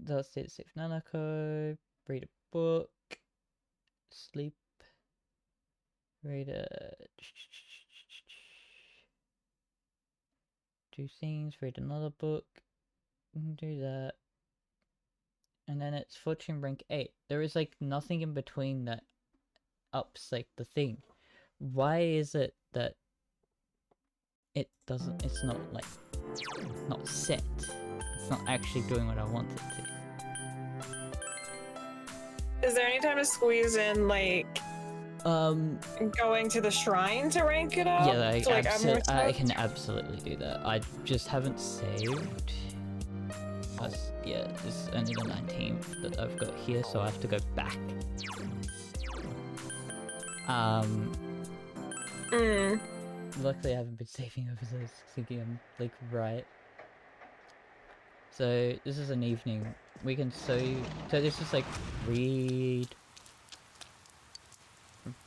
Does it Save Nanako, read a book, sleep, read a do things, read another book, do that. And then it's fortune rank 8. There is like nothing in between that ups like the thing. Why is it that it doesn't, it's not like, not set? It's not actually doing what I want it to. Is there any time to squeeze in like going to the shrine to rank it up? Yeah, to, like, add more I stuff? can absolutely do that. I just haven't saved. Yeah, it's only the 19th that I've got here, so I have to go back. Luckily I haven't been saving over those, thinking I'm like right. So this is an evening. We can so this is like read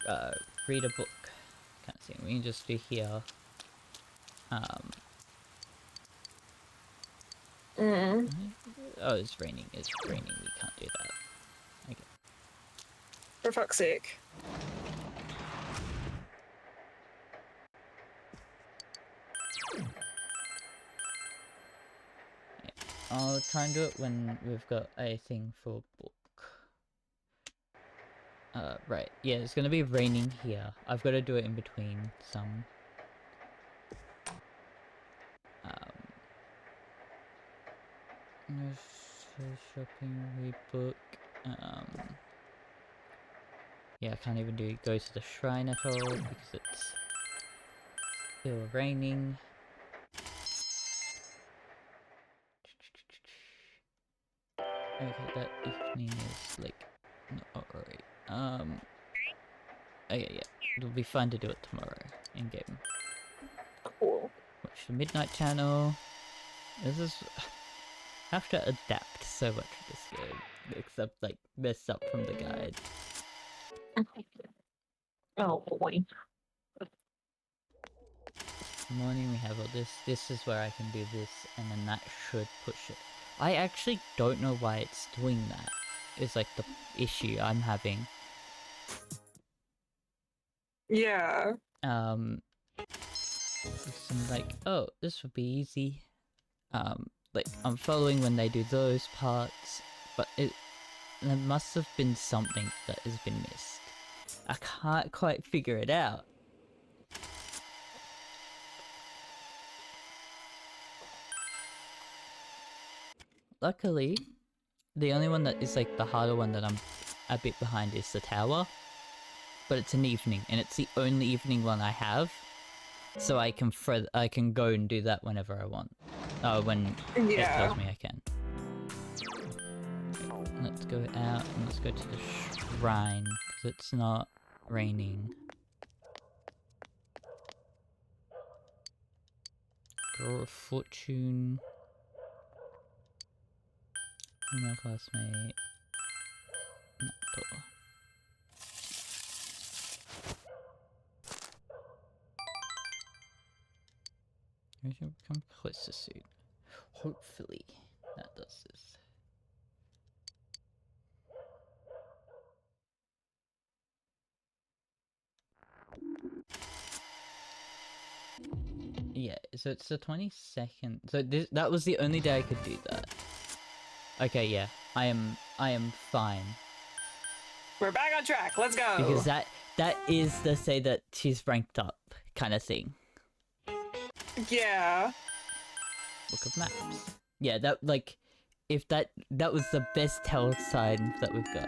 a book kind of thing. We can just do here. Oh, it's raining. It's raining. We can't do that. Okay. For fuck's sake. I'll try and do it when we've got a thing for book. Right. Yeah, it's gonna be raining here. I've got to do it in between some. Shopping, read book. Yeah, I can't even go to the shrine at all because it's still raining. Okay, that evening is like not alright. Okay, yeah, it'll be fun to do it tomorrow in game. Cool. Watch the Midnight Channel. This is. I have to adapt so much of this game, except like mess up from the guide. Oh boy. Morning we have all this. This is where I can do this, and then that should push it. I actually don't know why it's doing that. It's like the issue I'm having. Yeah. I'm like, oh, this would be easy. Like I'm following when they do those parts, but there must have been something that has been missed. I can't quite figure it out. Luckily, the only one that is like the harder one that I'm a bit behind is the tower. But it's an evening, and it's the only evening one I have. So I can go and do that whenever I want. When it tells me I can. Okay, let's go out and let's go to the shrine, because it's not raining. Draw a fortune. Email classmate. Not door. We should become closer soon. Hopefully that does this. Yeah, so it's the 22nd. So that was the only day I could do that. Okay, yeah. I am fine. We're back on track. Let's go. Because that is to say that she's ranked up kind of thing. Yeah. Book of Maps. Yeah, that like if that was the best tell sign that we've got.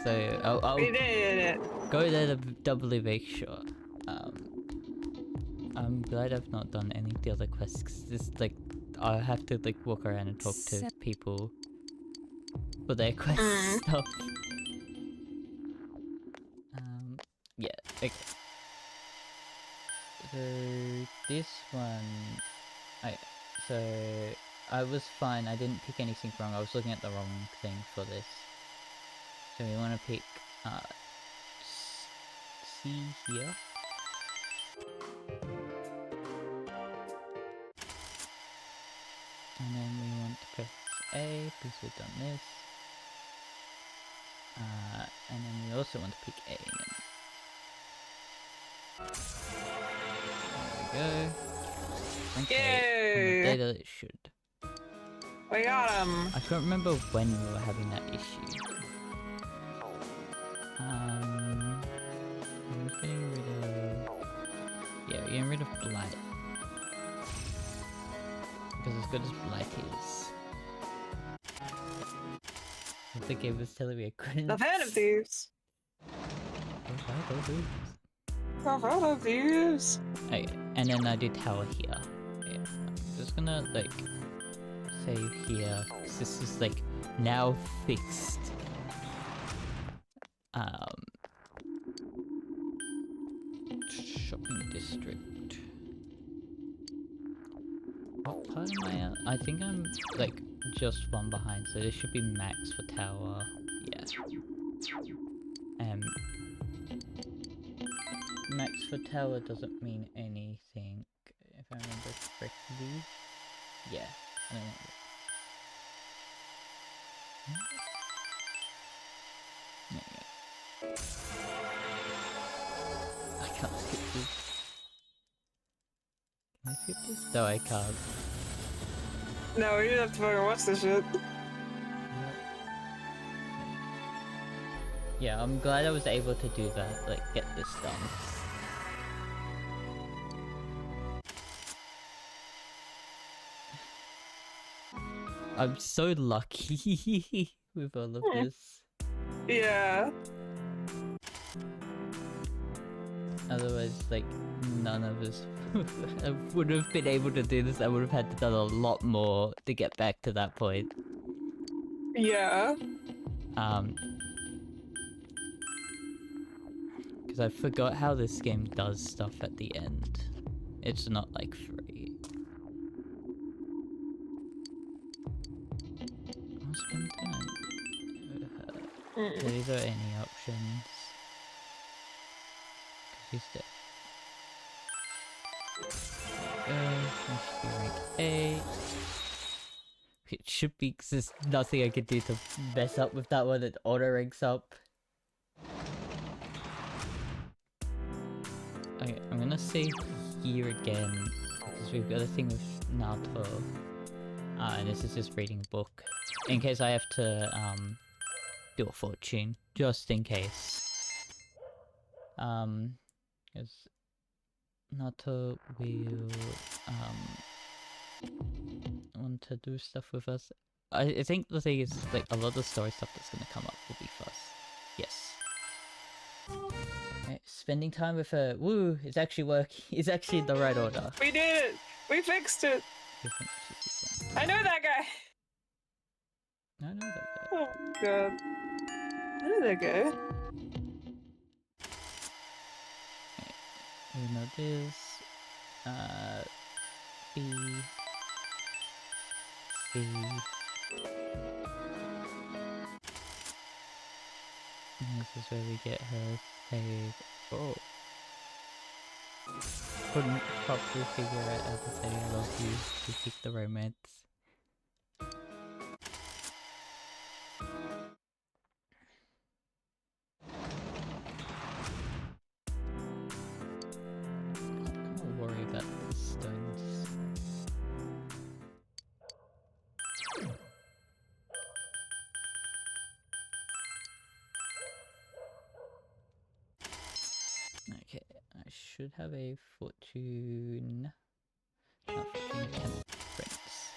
So I'll We did it. Go there to doubly make sure. I'm glad I've not done any of the other quests, 'cause this like I have to like walk around and talk to people for their quest stuff. Yeah, okay. So this one, so I was fine. I didn't pick anything wrong. I was looking at the wrong thing for this. So we want to pick C here. And then we want to press A because we've done this. And then we also want to pick A again. There we go. Okay, on the data it should. We got him. I can't remember when we were having that issue. I'm getting rid of... Yeah, we're getting rid of Blight. Because as good as Blight is... The game was telling me I couldn't... The Fan of Thieves. Of Thieves. Okay, and then I do Tower here. Okay, I'm just gonna, like... save here, because this is like now fixed. Shopping district. What part am I at? I think I'm like just one behind, so this should be max for tower. Yeah. Max for tower doesn't mean anything, if I remember correctly. Yeah, I don't know. There we go. I can't skip this. Can I skip this? No, I can't. No, you have to fucking watch this shit. Yeah, I'm glad I was able to do that, like, get this done. I'm so lucky with all of this. Yeah. Otherwise, like, none of us would have been able to do this. I would have had to done a lot more to get back to that point. Yeah. Because I forgot how this game does stuff at the end. It's not, like, free. I'll spend time. So these are any options. He's dead. That should be rank 8. It should be, because there's nothing I can do to mess up with that one. It auto ranks up. Okay, I'm gonna save here again, because we've got a thing with Naruto. And this is just reading a book. In case I have to, do a fortune. Just in case. Because Nato will want to do stuff with us. I think the thing is, like, a lot of the story stuff that's gonna come up will be for us. Yes. Right, spending time with her. Woo! It's actually working. It's actually in the right order. We did it! We fixed it! I know that guy! I know that guy. Oh god. I know that guy. We know this. B. C. And this is where we get her save. Oh. Couldn't properly figure out how to say I love you to keep the romance. I'll worry about the stones. Okay, I should have a fortune. Not fortune, temperance.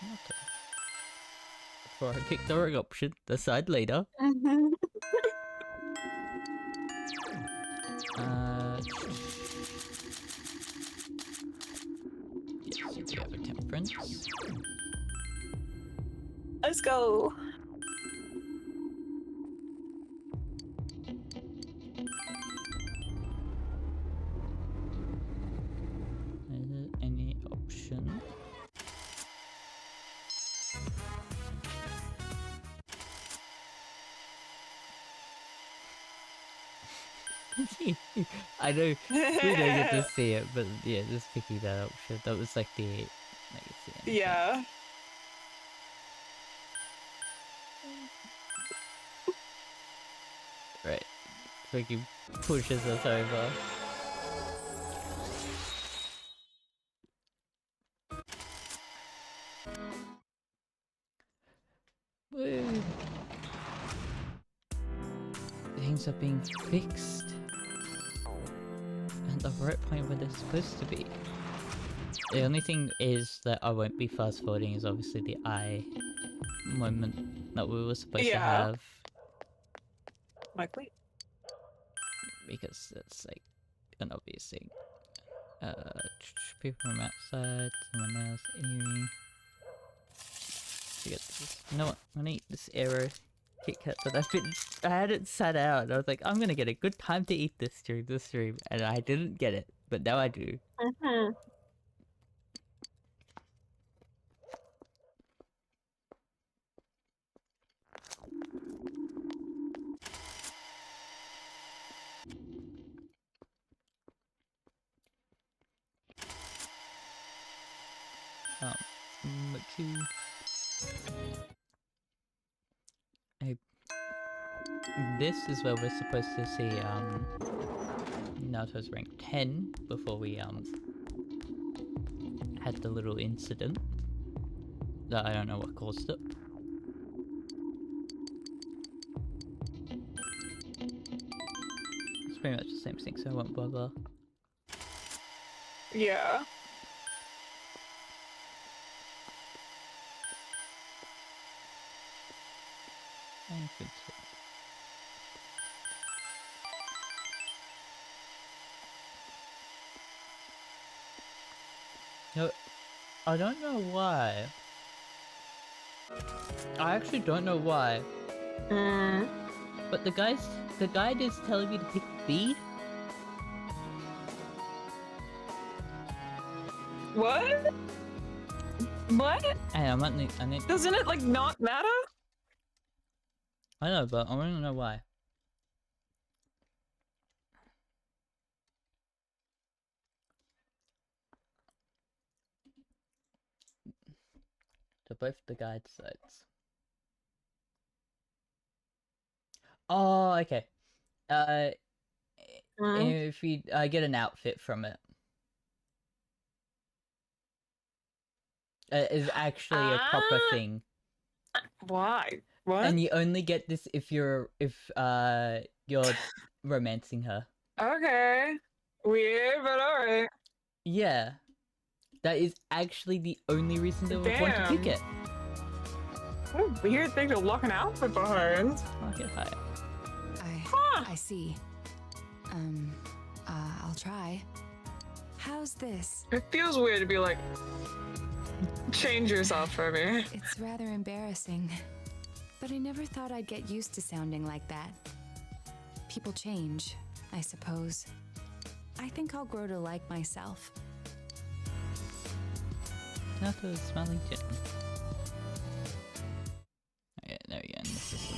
Okay. Before I pick the wrong option, decide later. Yes, you do have a temperance. Let's go. Is there any option? I know we don't get to see it, but yeah, just picking that option. That was like the legacy. Yeah. Right. So he pushes us over. Woo. Things are being fixed. At the right point where they're supposed to be. The only thing is that I won't be fast forwarding is obviously the eye moment that we were supposed to have. Likely. Because that's like an obvious thing. People from outside, someone else, Eerie. Get this. You know what? I'm gonna eat this arrow Kit Kat that I had it sat out. I was like, I'm gonna get a good time to eat this during the stream, and I didn't get it, but now I do. This is where we're supposed to see Naruto's rank 10 before we had the little incident that I don't know what caused it. It's pretty much the same thing, so I won't bother. Yeah. No, I don't know why. I actually don't know why. But the guide is telling me to pick B. What? What? Hey, I need. Doesn't it like not matter? I know, but I want to know why. To both the guide sites. Oh, okay. If you get an outfit from it, is actually a proper thing. Why? What? And you only get this if you're romancing her. Okay. Weird, but alright. Yeah. That is actually the only reason they would want to pick it. What a weird thing to lock an outfit behind. Okay, hi. I see. I'll try. How's this? It feels weird to be like, change yourself for me. It's rather embarrassing. But I never thought I'd get used to sounding like that. People change, I suppose. I think I'll grow to like myself. Not a smiling gin. Okay, there we go. And this is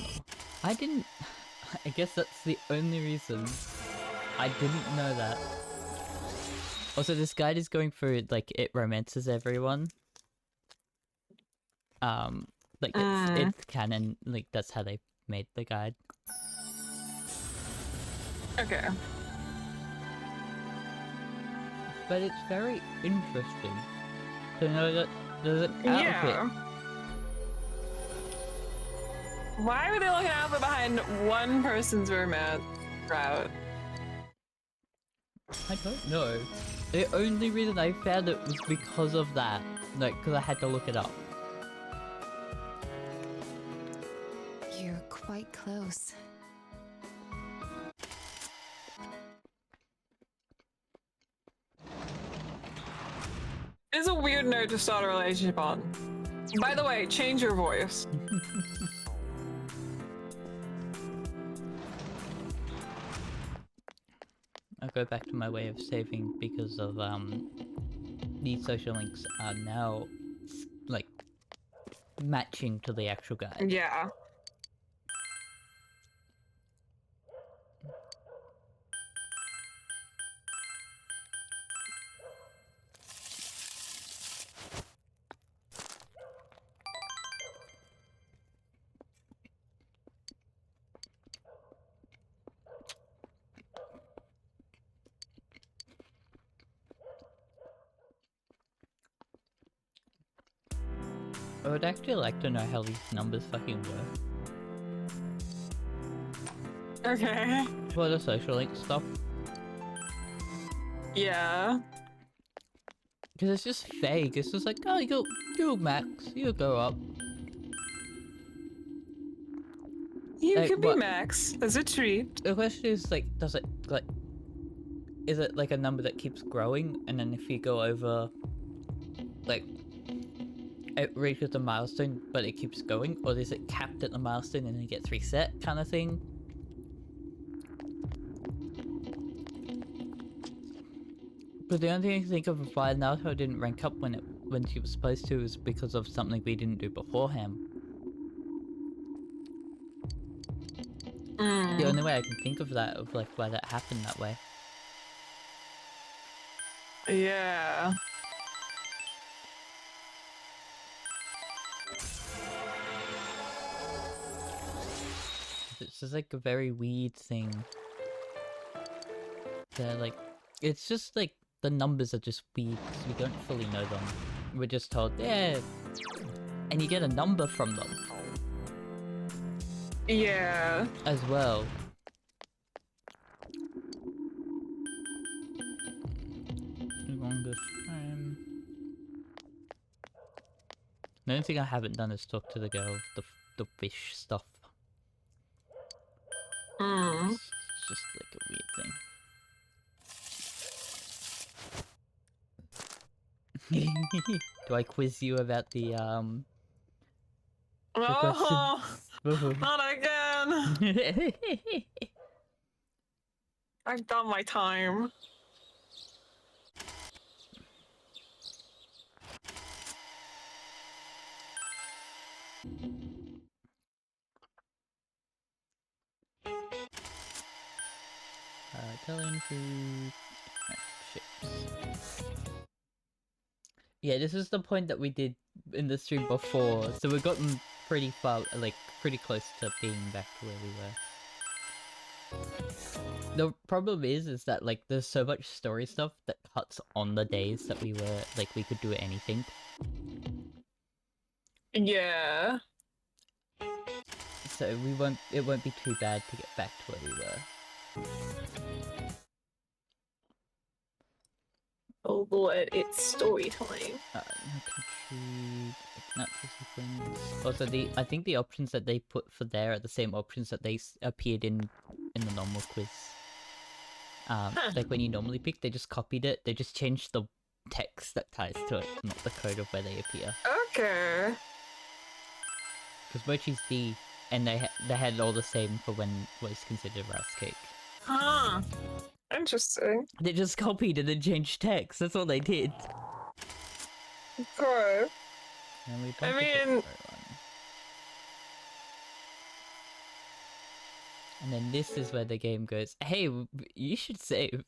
another. I guess that's the only reason I didn't know that. Also, this guide is going through, like, it romances everyone. Like, it's canon, like, that's how they made the guide. Okay. But it's very interesting to know that there's an outfit. Yeah. Why were they looking out for behind one person's romance route? I don't know. The only reason I found it was because of that. Like, because I had to look it up. You're quite close. It's a weird note to start a relationship on. By the way, change your voice. I'll go back to my way of saving because of these social links are now like matching to the actual guide. Yeah. I would actually like to know how these numbers fucking work. Okay. For the social link stuff. Yeah. Because it's just vague. It's just like, oh, you'll max, you'll go up. You Like, could be what? max as a treat. The question is like, does it like, is it like a number that keeps growing, and then if you go over, like, it reaches a milestone, but it keeps going, or is it capped at the milestone and then it gets reset, kind of thing? But the only thing I can think of why Naruto didn't rank up when she was supposed to is because of something we didn't do beforehand. The only way I can think of that, of like why that happened that way. Yeah. It's just like a very weird thing. They're like, it's just like the numbers are just weird because we don't fully know them. We're just told, yeah, and you get a number from them. Yeah. As well. Longest time. The only thing I haven't done is talk to the girl, the fish stuff. It's just like a weird thing. Do I quiz you about the Oh, questions? not again. I've done my time. Italian food. Chips. Yeah, this is the point that we did in the stream before, so we've gotten pretty far, like, pretty close to being back to where we were. The problem is that, like, there's so much story stuff that cuts on the days that we were, like, we could do anything. Yeah. So it won't be too bad to get back to where we were. Oh Lord, it's story time. Also, I think the options that they put for there are the same options that they appeared in the normal quiz. Like when you normally pick, they just copied it. They just changed the text that ties to it, not the code of where they appear. Okay. Because Mochi's D, and they had it all the same for when what is considered rice cake. Huh. Interesting. They just copied and then changed text. That's all they did. Okay. I mean... And then this is where the game goes, hey, you should save.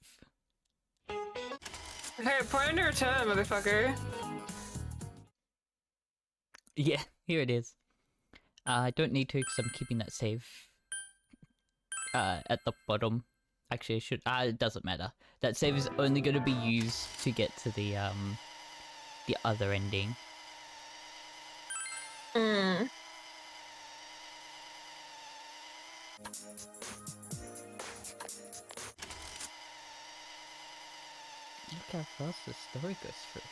Hey, point under return, motherfucker. Yeah, here it is. I don't need to because I'm keeping that save at the bottom. Actually, I should. It doesn't matter. That save is only going to be used to get to the other ending. Look how fast the story goes through.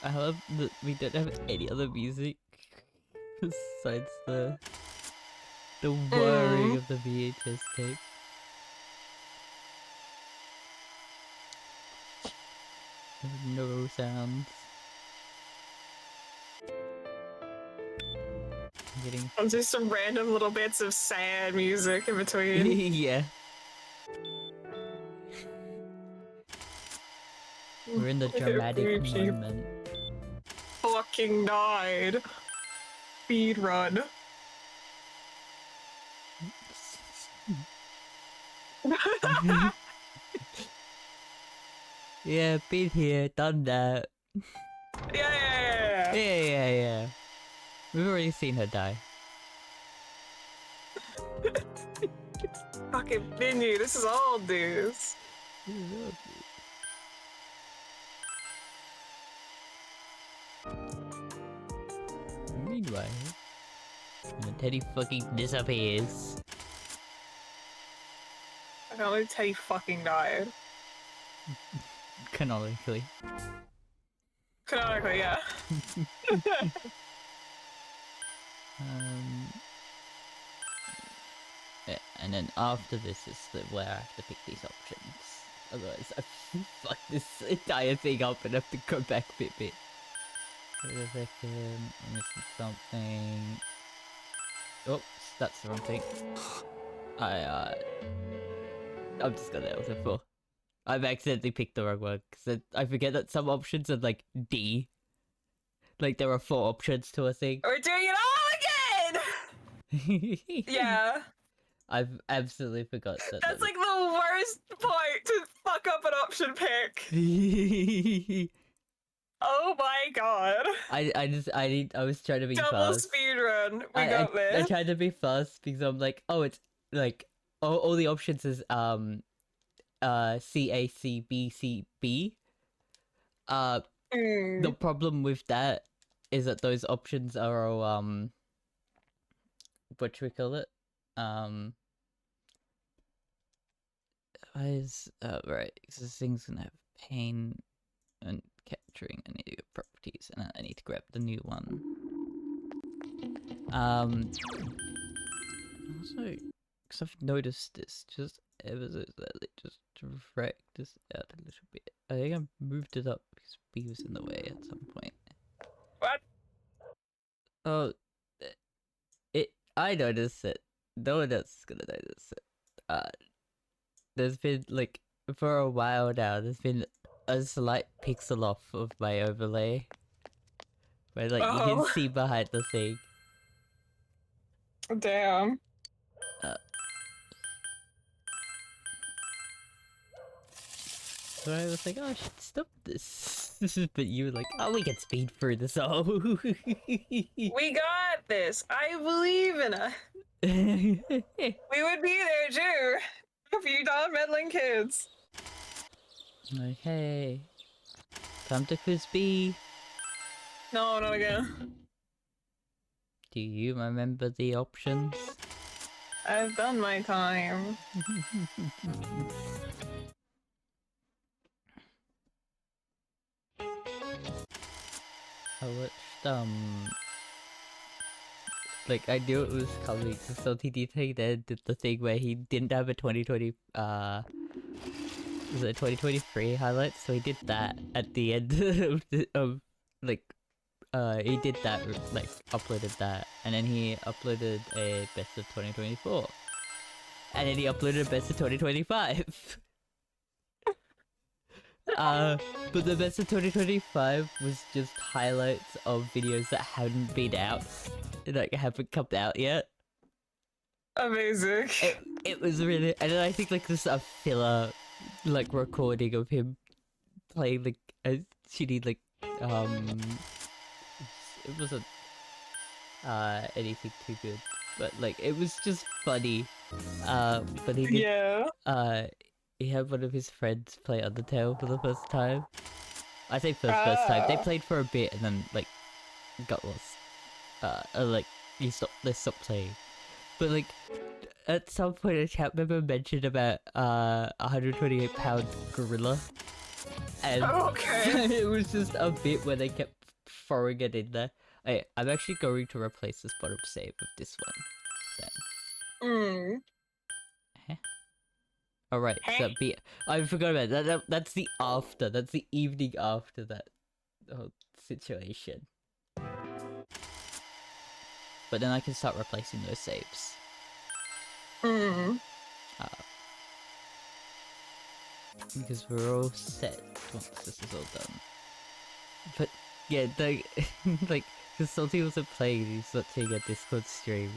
I love that we don't have any other music besides the whirring of the VHS tape. There's no sounds. I'll do some random little bits of sad music in between. Yeah. We're in the dramatic moment. Fucking died. Speed run. Yeah, been here, done that. Yeah. Yeah. We've already seen her die. Fucking menu. This is old, dudes. Meanwhile, Teddy fucking disappears. I can't believe Teddy fucking died. Canonically. Canonically, yeah. Yeah, and then after this is where I have to pick these options. Otherwise, I fuck this entire thing up and have to go back a bit. Wait a second, I'm missing something. Oops, that's the wrong thing. I'm just gonna L for. I've accidentally picked the wrong one because I forget that some options are like D. Like there are 4 options to a thing. We're doing it all again! Yeah. I've absolutely forgot that. That's like the worst point to fuck up an option pick. Oh my god. I was trying to be Double fast. speedrun. We got this. I tried to be fast because I'm like, oh, it's like all the options is C A C B C B. The problem with that is that those options are all what should we call it? Right, so this thing's gonna have pain and capturing. I need to go properties, and I need to grab the new one. Also, because I've noticed this just ever so slightly, just to refract this out a little bit. I think I moved it up because B was in the way at some point. What? Oh, I noticed it. No one else is gonna notice it. There's been like for a while now. There's been a slight pixel off of my overlay, where like you can see behind the thing. Damn. So I was like, oh, I should stop this. But you were like, oh, we can speed through this all. We got this. I believe in us. We would be there too if you don't meddling kids. Okay. Time to quiz B. No, not again. Do you remember the options? I've done my time. I watched, like, I knew it was coming, so LTD then did the thing where he didn't have a 2020, was it 2023 highlights? So he did that at the end of, like, he did that, like, uploaded that, and then he uploaded a best of 2024. And then he uploaded a best of 2025. But the best of 2025 was just highlights of videos that hadn't been out, like haven't come out yet. Amazing. It was really, and then I think like this a filler, like recording of him playing like a shitty like it wasn't anything too good, but like it was just funny. But he did, he had one of his friends play Undertale for the first time. I say first time. They played for a bit and then like got lost. Like they stopped playing. But like at some point a chat member mentioned about 128-pound gorilla. And it was just a bit where they kept throwing it in there. I'm actually going to replace this bottom save with this one. Then. Alright, so I forgot about that. That's the after. That's the evening after that whole situation. But then I can start replacing those saves. Because we're all set once this is all done. But yeah, like, because Salty wasn't playing, he's watching a Discord stream.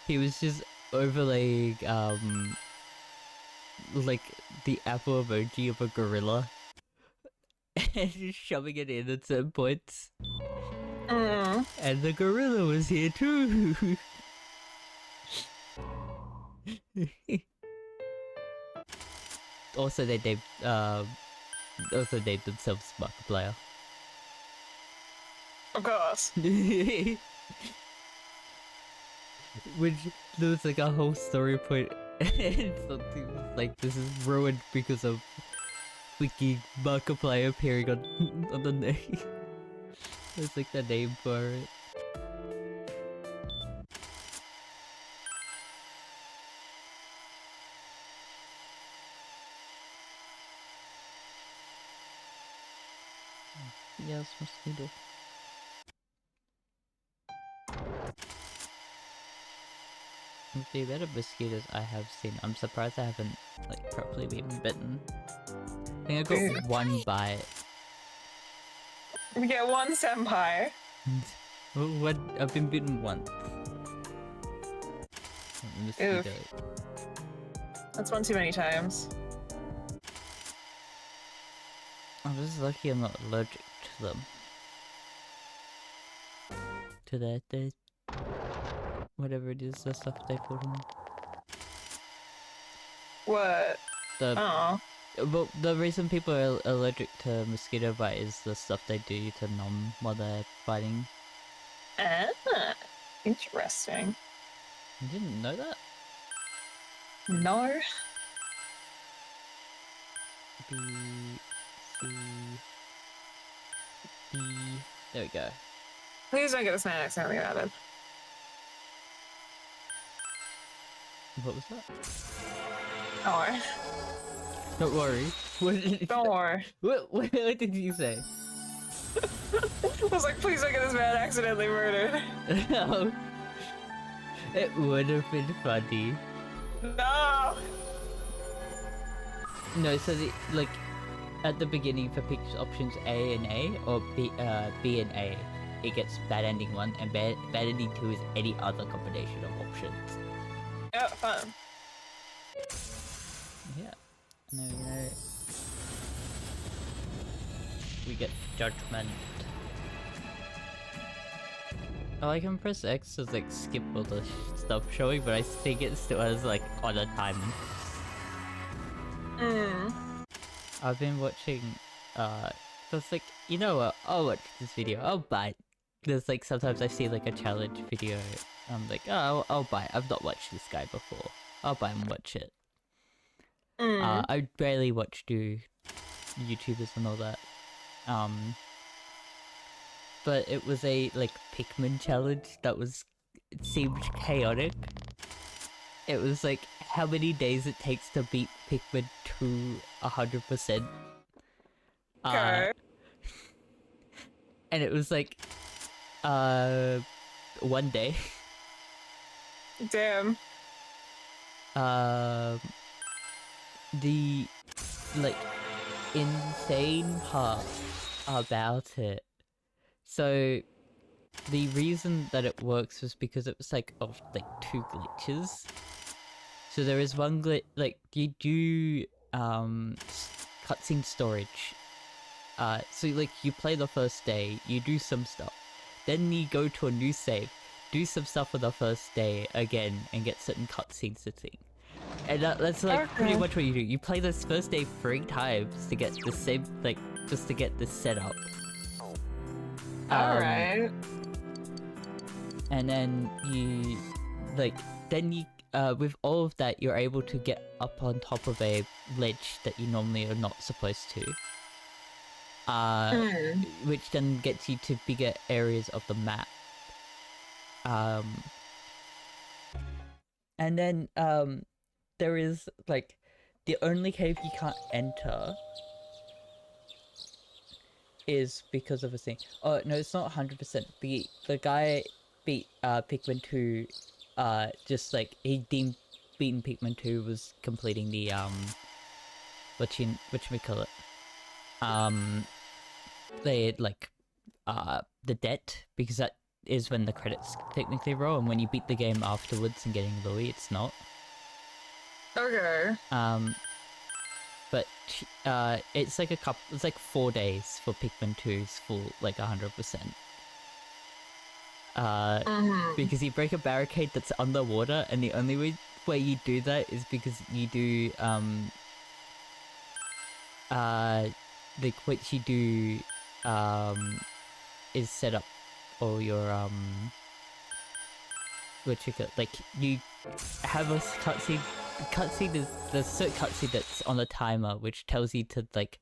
He was just overlaying like the apple emoji of a gorilla and just shoving it in at certain points. And the gorilla was here too. Also, they named themselves Markiplier. Of course. Which there was like a whole story point, and something like this is ruined because of freaking Markiplier appearing on the name. That's like the name for it. Yes, mosquito. The amount of mosquitoes I have seen, I'm surprised I haven't like properly been bitten. I think I got one bite. We get one senpai. Well, what? I've been bitten once. Mosquito. Oof. That's one too many times. I'm just lucky I'm not allergic to them. To the whatever it is, the stuff they put on. What? Well, the reason people are allergic to mosquito bite is the stuff they do to numb while they're biting. Ah, interesting. You didn't know that? No. B, C, D. There we go. Please don't get this man accidentally added. What was that? Don't worry. Don't worry. Don't worry. What did you say? I was like, please don't get this man accidentally murdered. No. It would have been funny. No! No, so like at the beginning for pick options A and A or B and A, it gets bad ending 1 and bad ending 2 is any other combination of options. Oh, fun. Yeah. And then we get judgment. Oh, I can press X to like skip all the stuff showing, but I think it still has like on a time. I've been watching, just like, you know what, I'll watch this video, I'll buy it. There's like, sometimes I see like a challenge video, I'm like, oh, I'll buy it. I've not watched this guy before. I'll buy and watch it. I barely watch YouTubers and all that. But it was a, like, Pikmin challenge that was, it seemed chaotic. It was like, how many days it takes to beat Pikmin to 100%. Okay. And it was like, 1 day. Damn. The, like, insane part about it. So, the reason that it works was because it was like, of like 2 glitches. So there is one glitch, like, you do, cutscene storage. So like, you play the first day, you do some stuff. Then you go to a new save, do some stuff on the first day again, and get certain cutscenes to see. And that's like pretty much what you do. You play this first day 3 times to get the same, like, just to get this set up. Alright. And then you, like, with all of that, you're able to get up on top of a ledge that you normally are not supposed to. Which then gets you to bigger areas of the map. And then, there is, like, the only cave you can't enter is because of a thing. Oh, no, it's not 100%. The guy beat, Pikmin 2, just, like, he deemed beating Pikmin 2 was completing the, whatchamacallit? Like, the debt, because that is when the credits technically roll, and when you beat the game afterwards and getting Louis, it's not. Okay. but it's like it's like 4 days for Pikmin 2's full like 100%. Because you break a barricade that's underwater, and the only way you do that is because you do like what you do is set up all your what you got, like you have a cutscene is the certain cutscene that's on a timer which tells you to like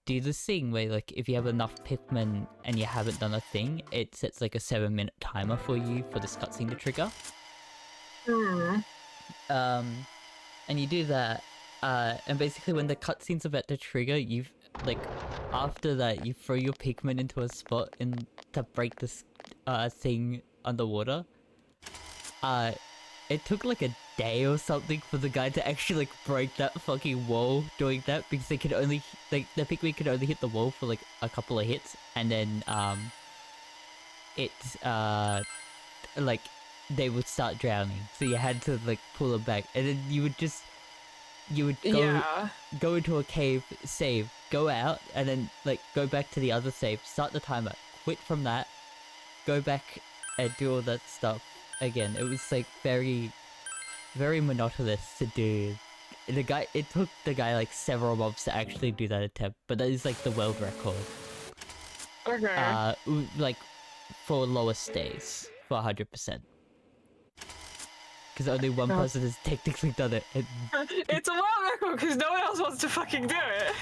do this thing where like if you have enough Pikmin and you haven't done a thing, it sets like a 7-minute timer for you for this cutscene to trigger. And you do that, and basically when the cutscene's about to trigger, you've like after that you throw your Pikmin into a spot and to break this thing underwater. It took like a day or something for the guy to actually like break that fucking wall doing that, because they could only like the Pikmin could only hit the wall for like a couple of hits, and then like they would start drowning, so you had to like pull them back, and then you would go into a cave, save, go out, and then like go back to the other save, start the timer, quit from that, go back and do all that stuff again. It was like very monotonous to do. It took the guy like several months to actually do that attempt, but that is like the world record. Okay. Like for lowest days for 100%. Because only one person has technically done it. It's a world record because no one else wants to fucking do it.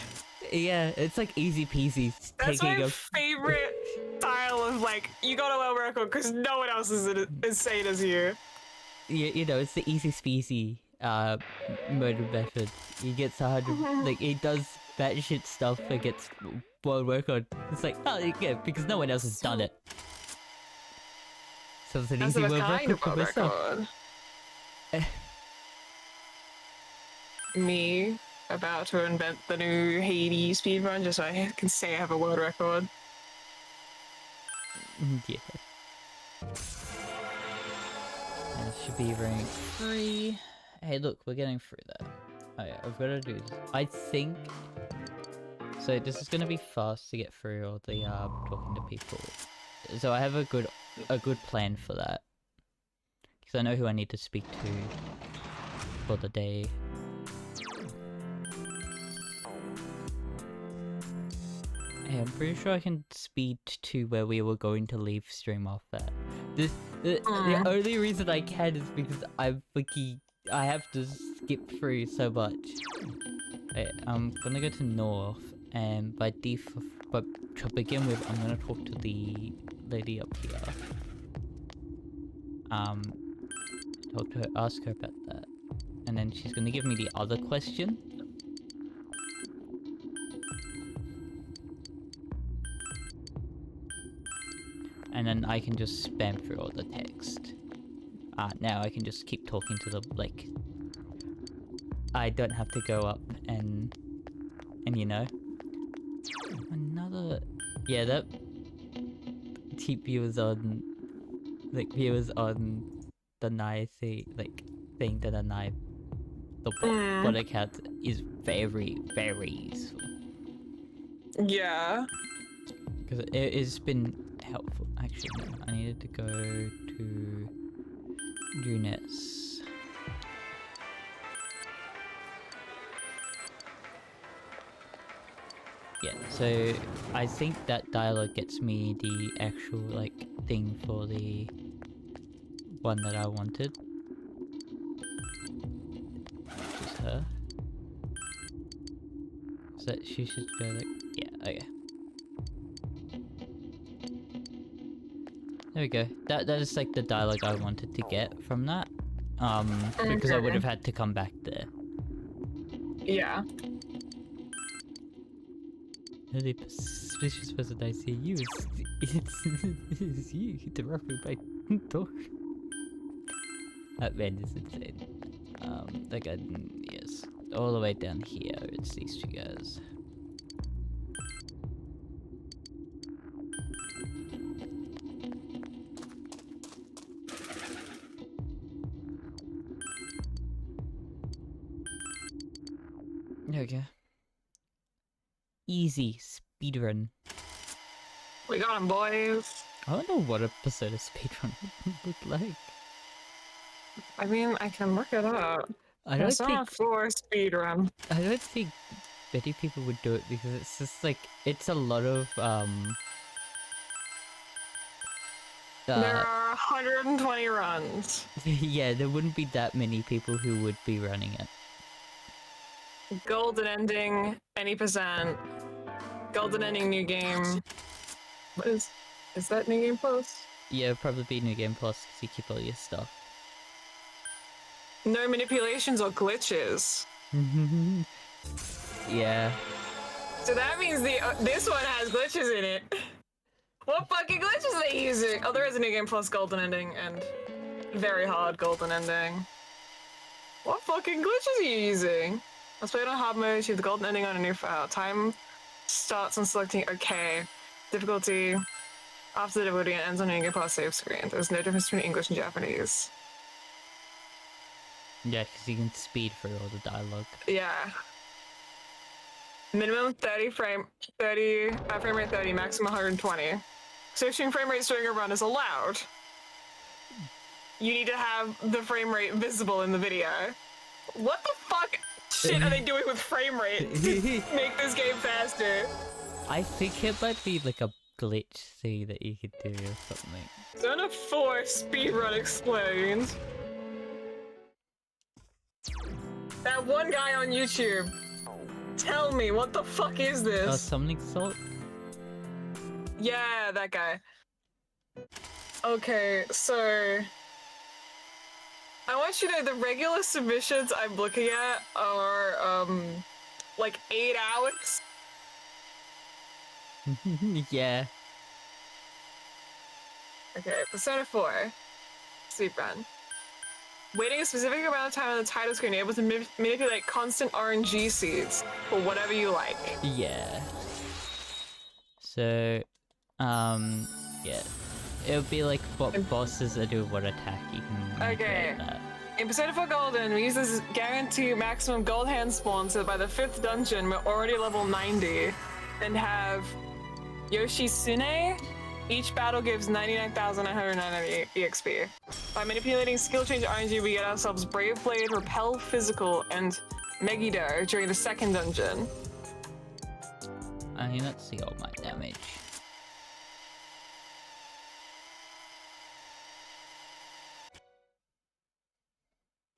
Yeah, it's like easy peasy. That's my favorite style of like, you got a world record because no one else is as sane as you. You know, it's the easy speasy murder method. He gets 100, like he does batshit stuff and gets world record. It's like, oh yeah, because no one else has done it. So it's an easy world record for myself. Me about to invent the new Hades speedrun just so I can say I have a world record. Yeah. And it should be rank 3. Hey look, we're getting through that. Okay, I've got to do this. I think... So this is going to be fast to get through all the talking to people. So I have a good plan for that. Because I know who I need to speak to for the day. Hey, I'm pretty sure I can speed to where we were going to leave stream off at. The only reason I can is because I have to skip through so much. Okay, I'm gonna go to north, and by default, but to begin with, I'm gonna talk to the lady up here. Talk to her, ask her about that, and then she's gonna give me the other question. And then I can just spam through all the text. Now I can just keep talking to the, like... I don't have to go up and you know... Another... Yeah, that... Keep viewers on... Like, viewers on the Nye thing, like, thing that the Nye... The bot account is very, very useful. Yeah. Because it's been helpful. Actually, no, I needed to go to units. Yeah, so I think that dialogue gets me the actual like thing for the one that I wanted. Which is her. So she should go like, yeah, okay. There we go. That is like the dialogue I wanted to get from that. Because I would have had to come back there. Yeah. The suspicious person I see you it's you interrupting my talk. That man is insane. That guy, yes. All the way down here, it's these two guys. Okay. easy speedrun. We got him, boys. I wonder what a Persona speedrun would look like. I mean, I can look it up. I don't Persona think 4 speedrun. I don't think many people would do it because it's just like it's a lot of There are 120 runs. yeah, there wouldn't be that many people who would be running it. Golden ending, any percent. Golden ending, new game. What is that new game plus? Yeah, probably be New Game Plus because you keep all your stuff. No manipulations or glitches. Yeah. So that means this one has glitches in it. What fucking glitches are they using? Oh, there is a new game plus golden ending and very hard golden ending. What fucking glitches are you using? Let's play it on hard mode, achieve the golden ending on a new file. Time starts on selecting OK. Difficulty after the difficulty and ends on a new game plus save screen. There's no difference between English and Japanese. Yeah, because you can speed through all the dialogue. Yeah. Minimum frame rate 30, maximum 120. Switching frame rates during a run is allowed. You need to have the frame rate visible in the video. What the fuck shit are they doing with frame rate to make this game faster? I think it might be like a glitch thing that you could do or something. Zone 4 speedrun explained. That one guy on YouTube. Tell me, what the fuck is this? Oh, Summoning Salt? Yeah, that guy. Okay, so... I want you to know the regular submissions I'm looking at are, like 8 hours. Yeah. Okay, Persona 4. Speedrun. Waiting a specific amount of time on the title screen, able to manipulate constant RNG seeds for whatever you like. Yeah. So, yeah. It'll be like what bosses that do what attack you can Okay. get that. In Persona 4 Golden, we use this guarantee maximum gold hand spawn, so by the 5th dungeon, we're already level 90, and have Yoshitsune. Each battle gives 99,990 EXP. By manipulating skill change RNG, we get ourselves Brave Blade, Repel Physical, and Megiddo during the 2nd dungeon. I mean, let's see all my damage.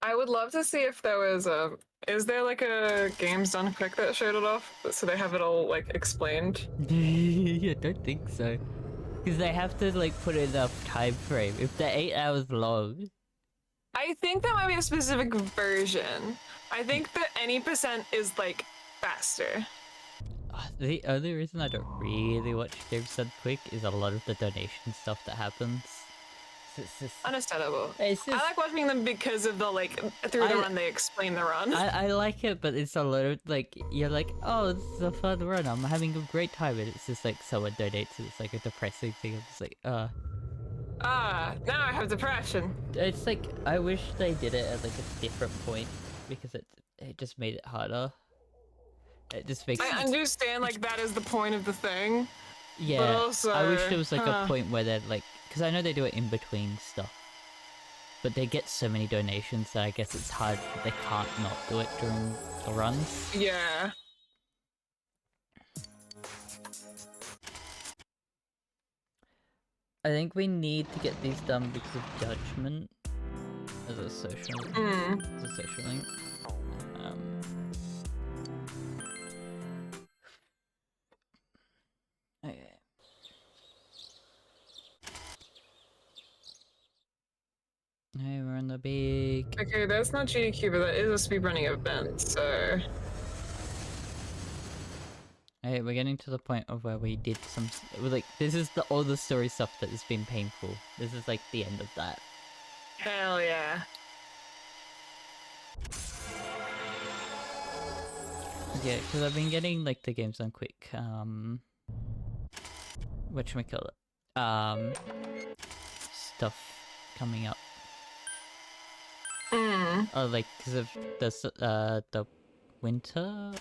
I would love to see if there was is there like a Games Done Quick that showed it off, so they have it all like explained? I don't think so. Because they have to like put enough time frame. If they're 8 hours long. I think that might be a specific version. I think that any percent is like faster. The only reason I don't really watch Games Done Quick is a lot of the donation stuff that happens. It's just, understandable. It's just, I like watching them because of the like through the run they explain the run. I like it, but it's a lot of like you're like, oh, this is a fun run. I'm having a great time, and it's just like someone donates, and it's like a depressing thing. I'm just like, now I have depression. It's like I wish they did it at like a different point because it just made it harder. It just makes. I understand like that is the point of the thing. Yeah, but also, I wish there was like a point where they're like, because I know they do it in between stuff, but they get so many donations that I guess it's hard. They can't not do it during the runs. Yeah. I think we need to get these done because of Judgment as a social, as a social link. Okay. Hey, we're in the big. Okay, that's not GDQ, but that is a speedrunning event, so. Hey, we're getting to the point of where we did some. Like, this is all the story stuff that has been painful. This is like the end of that. Hell yeah. Yeah, because I've been getting like the Games Done Quick, whatchamacallit, stuff coming up. Mm. Oh, like because of the winter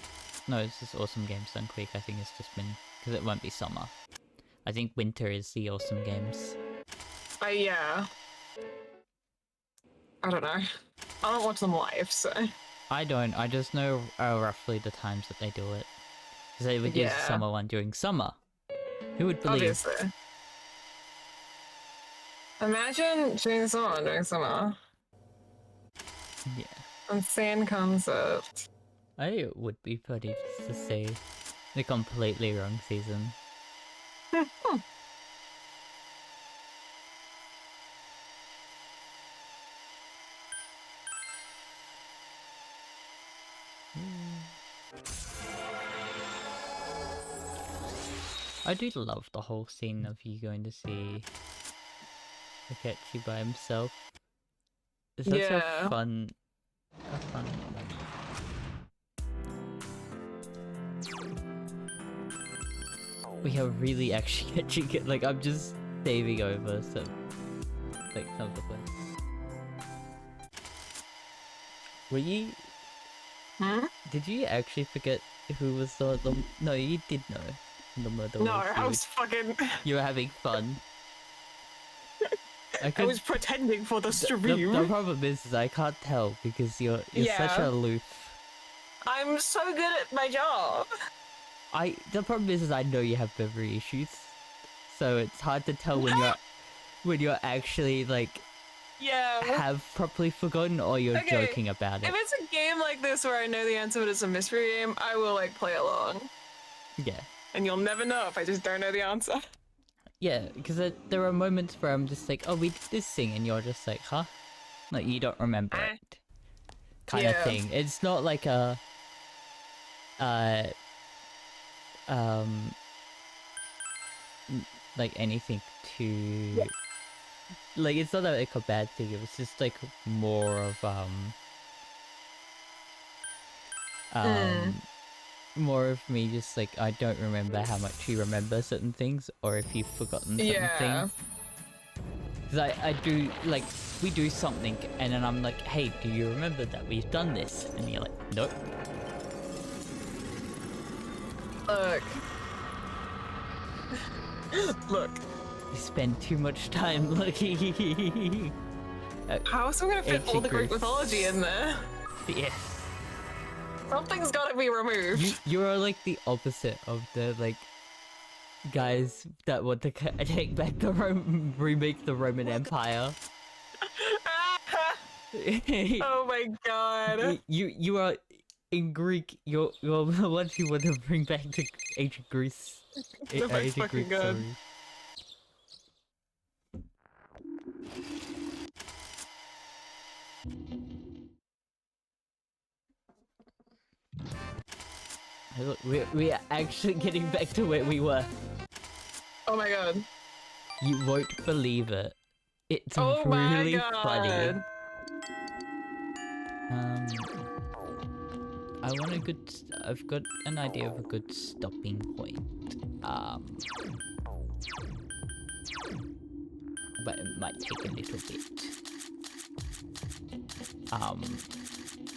No, it's just Awesome Games Done Quick. I think it's just been... Because it won't be summer. I think winter is the Awesome Games. Yeah. I don't know. I don't watch them live, so... I don't. I just know roughly the times that they do it. Because they would do the summer one during summer. Who would believe? Obviously. Imagine doing summer during summer. Yeah. Insane concept. I would be funny just to see the completely wrong season. I do love the whole scene of you going to see Akechi by himself. It's such a fun moment. We are really actually catching it. Like, I'm just saving over some of the points. Were you? Did you actually forget who was the? No, you did know. The murder. No, I was fucking. You were having fun. I was pretending for the stream. The problem is I can't tell because you're such aloof. I'm so good at my job. The problem is I know you have memory issues, so it's hard to tell when you're actually like have properly forgotten or you're joking about it. If it's a game like this where I know the answer but it's a mystery game, I will like play along. Yeah. And you'll never know if I just don't know the answer. Yeah, because there are moments where I'm just like, oh, we did this thing, and you're just like, huh? Like, you don't remember it. Kind of thing. It's not like a... like anything too... Like, it's not like a bad thing, it was just like more of, more of me just like, I don't remember how much you remember certain things, or if you've forgotten something. Because I do, like, we do something, and then I'm like, hey, do you remember that we've done this? And you're like, nope. Look. Look. You spend too much time looking. How else am I gonna fit all the Greek mythology in there? Yes. Something's gotta be removed. You're like the opposite of the like guys that want to take back the remake the Roman Empire. Oh my god. You are in Greek. You're the ones who want to bring back to ancient Greece. Ancient Greek, sorry. Hey, look, we are actually getting back to where we were. Oh my god. You won't believe it. It's really funny. I've got an idea of a good stopping point. But it might take a little bit.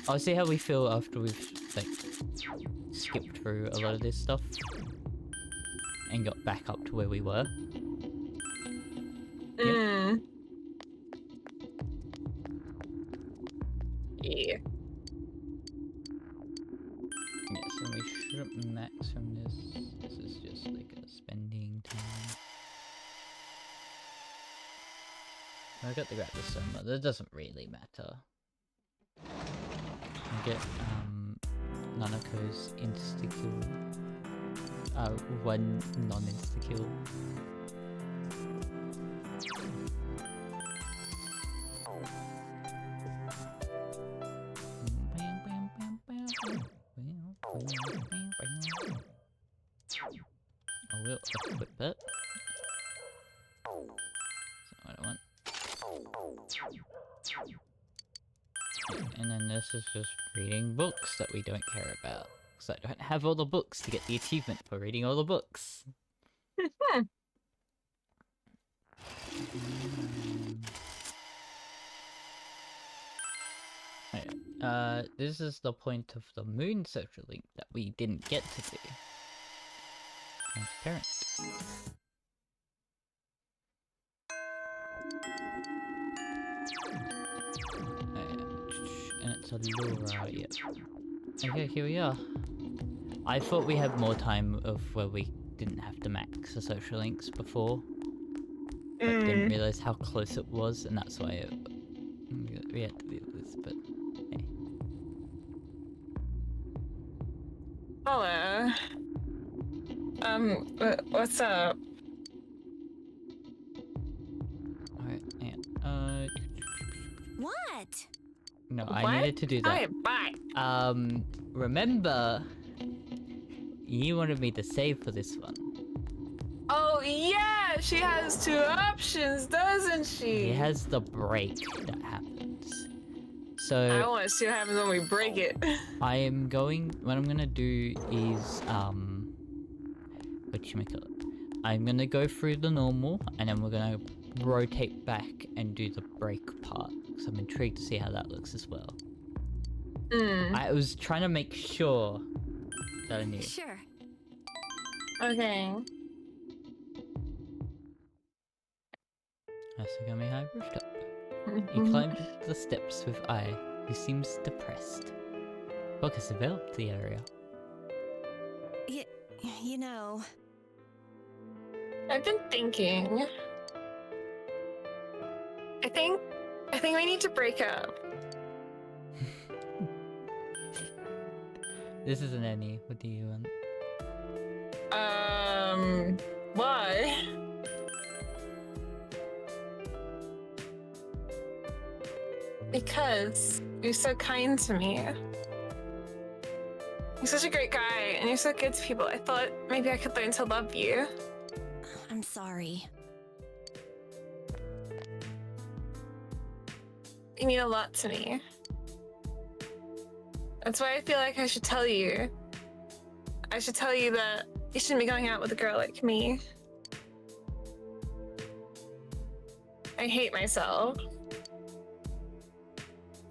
I'll see how we feel after we've like skipped through a lot of this stuff and got back up to where we were. Yeah. Yeah, so we shouldn't max from this. This is just like a spending time. I got the grab the soma. That doesn't really matter. I get Nanako's insta-kill. One non-insta-kill. I will equip it. That's not what I want. And then this is just reading books that we don't care about. Because I don't have all the books to get the achievement for reading all the books. This is the point of the moon social link that we didn't get to do. Transparent. And it's a lure, yep. Okay, here we are. I thought we had more time of where we didn't have to max the social links before. But didn't realize how close it was, and that's why we had to do this, but hey. Hello. What's up? Alright, and What? no, I needed to do that. Hi, bye. Remember, you wanted me to save for this one. Oh yeah, she has two options, doesn't she? It has the break that happens. So I want to see what happens when we break it. what I'm gonna do is whatchamacallit, I'm gonna go through the normal and then we're gonna rotate back and do the break part. So I'm intrigued to see how that looks as well. I was trying to make sure that I knew. Sure. Okay. Asagami High rooftop. You climbed the steps with Ai, who seems depressed. Focus developed the area. You know... I've been thinking. I think we need to break up. This isn't any. What do you want? Why? Because you're so kind to me. You're such a great guy, and you're so good to people. I thought maybe I could learn to love you. I'm sorry. You mean a lot to me. That's why I feel like I should tell you. I should tell you that you shouldn't be going out with a girl like me. I hate myself.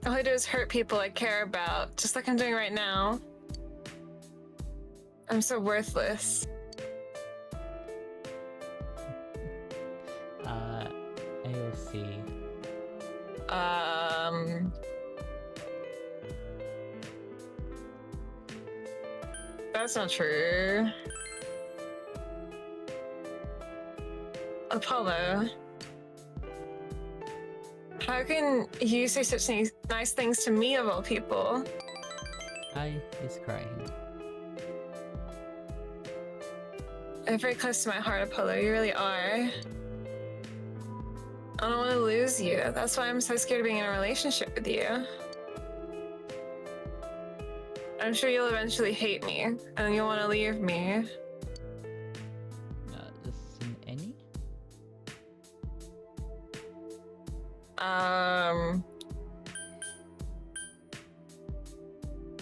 All I do is hurt people I care about, just like I'm doing right now. I'm so worthless. AOC. That's not true. Apollo. How can you say such nice things to me of all people? Ai is crying. You're very close to my heart, Apollo. You really are. I don't want to lose you. That's why I'm so scared of being in a relationship with you. I'm sure you'll eventually hate me, and you'll want to leave me. This isn't any?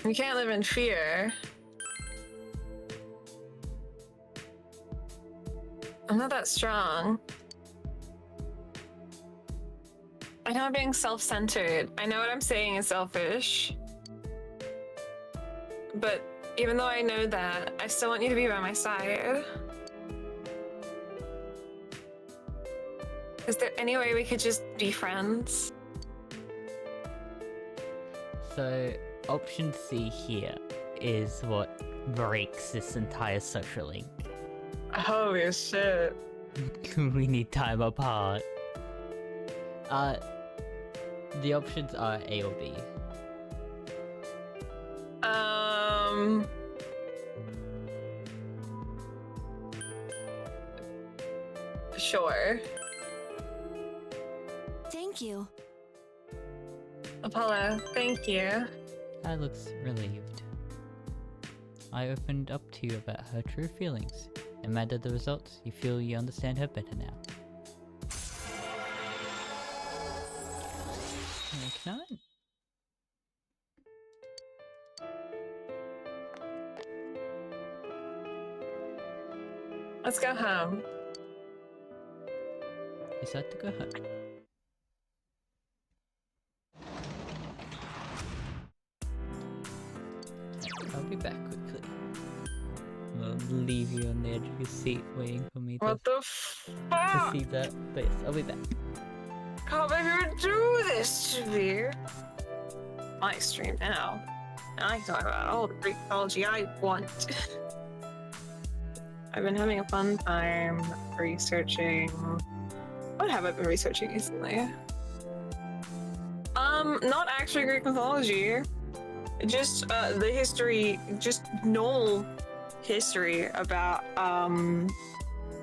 You can't live in fear. I'm not that strong. I know I'm being self-centered. I know what I'm saying is selfish. But even though I know that, I still want you to be by my side. Is there any way we could just be friends? So, option C here is what breaks this entire social link. Holy shit. We need time apart. The options are A or B. Sure. Thank you. Apollo, thank you. I looks relieved. I opened up to you about her true feelings. No matter the results, you feel you understand her better now. Can I? Let's go home. Decide to go home. be back quickly. I'll leave you on the edge of your seat waiting for me What the to fuck? see that. But yes, I'll be back. Can't make her do this to me. My stream now. And I can talk about all the Greek mythology I want. I've been having a fun time researching. What have I been researching recently? Not actually Greek mythology. Just the history, just normal history about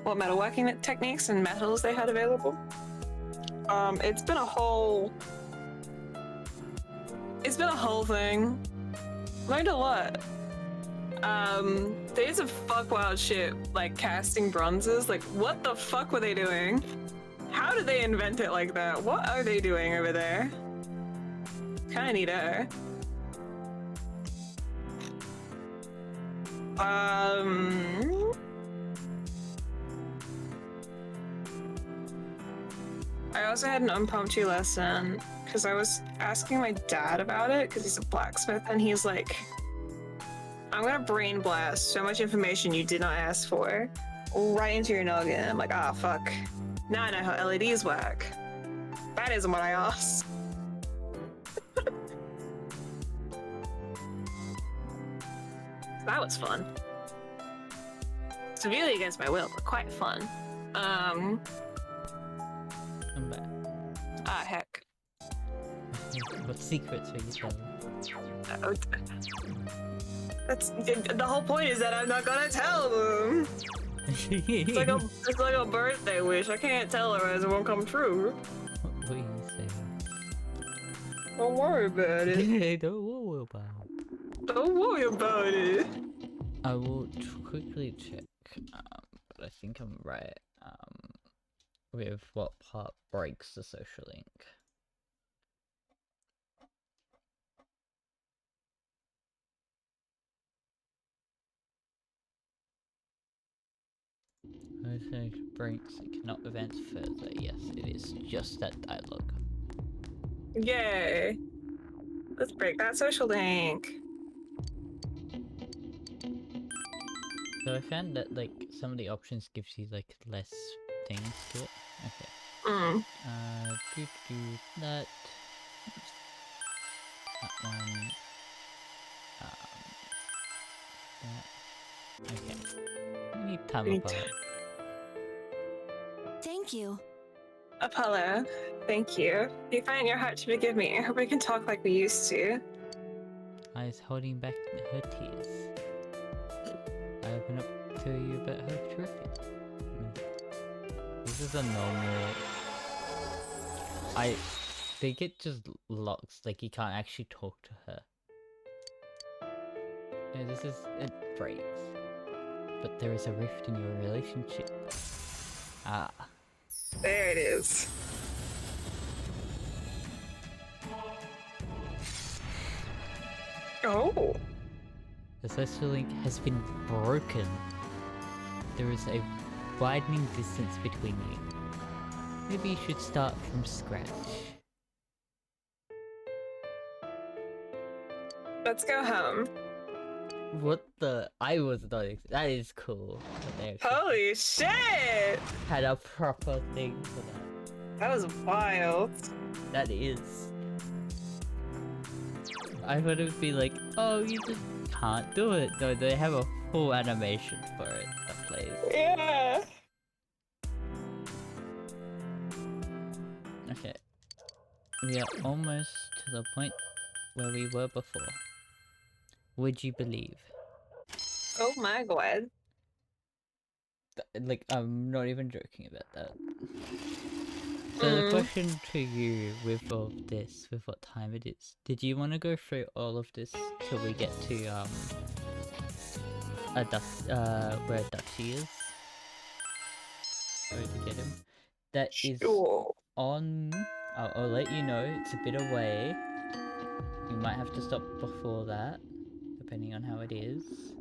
what metalworking techniques and metals they had available. It's been a whole thing. Learned a lot. They did some fuck wild shit, like casting bronzes. Like, what the fuck were they doing? How did they invent it like that? What are they doing over there? Kinda need her. I also had an impromptu lesson because I was asking my dad about it because he's a blacksmith, and he's like, I'm gonna brain blast so much information you did not ask for right into your noggin. I'm like, ah, fuck. Now I know how LEDs work. That isn't what I asked. That was fun. Severely against my will, but quite fun. I'm back. Ah, heck. What secrets are you telling? That's the whole point, is that I'm not gonna tell them. It's like a birthday wish. I can't tell her as it won't come true. What are you saying? Don't worry about it. Don't worry about it. Don't worry about it. I will quickly check, but I think I'm right, with what part breaks the social link. I think breaks and cannot advance further. Yes, it is just that dialogue. Yay. Let's break that social link. So I found that like some of the options gives you like less things to it. Okay. That one. That. Okay. We need time apart. Thank you. Apollo, thank you. You find it in your heart to forgive me. I hope we can talk like we used to. I was holding back her tears. I open up to you about her terrific. This is a normal... I think it just locks, like you can't actually talk to her. Yeah, this is... it breaks. But there is a rift in your relationship. Ah. There it is. Oh. The social link has been broken. There is a widening distance between you. Maybe you should start from scratch. Let's go home. What the? I was not. That is cool. Holy shit! Had a proper thing for that. That was wild. That is. I thought it would be like, oh, you just can't do it. No, they have a full animation for it that plays. Yeah. Okay. We are almost to the point where we were before. Would you believe? Oh my god. Like, I'm not even joking about that. So the question to you with all of this, with what time it is, did you want to go through all of this till we get to where Dutchy is? Where to get him? That is on. I'll let you know. It's a bit away. You might have to stop before that, depending on how it is.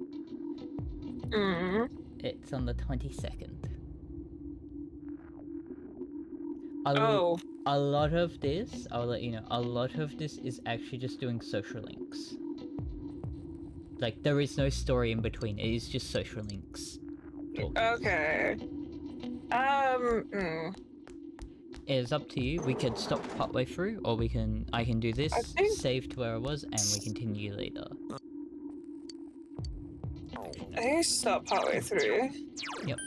It's on the 22nd. A lot of this, I'll let you know, a lot of this is actually just doing social links. Like, there is no story in between. It is just social links. Okay. It is up to you. We could stop partway through, or I can do this, save to where I was, and we continue later. I think I stopped partway through. Yep.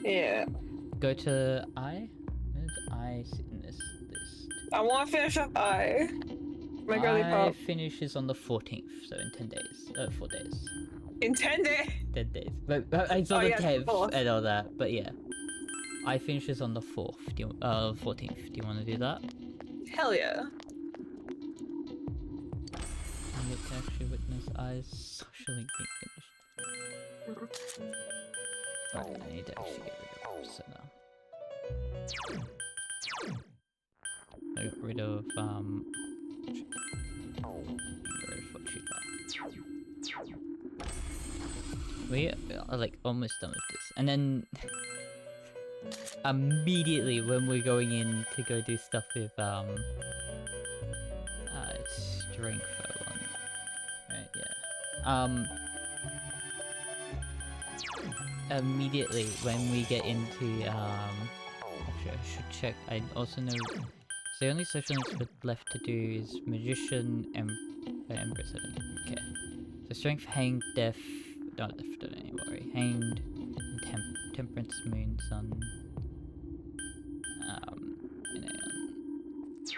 Yeah. Go to I. Where did I sit in this list? I want to finish up I. My girly pop. Finishes on the 14th, so in 10 days. 4 days. In 10 days? 10 days. But I saw the 10th and all that, but yeah. I finishes on the 4th. 14th. Do you want to do that? Hell yeah. You get to actually witness I's social link being finished. Okay, I need to actually get rid of Senna. I got rid of we are like almost done with this, and then immediately when we're going in to go do stuff with strength I want. Right, yeah. Immediately when we get into actually I should check. I also know so the only social links left to do is magician and empress. Okay. So strength, hanged, deaf. Don't worry. Hanged, temperance, moon, sun.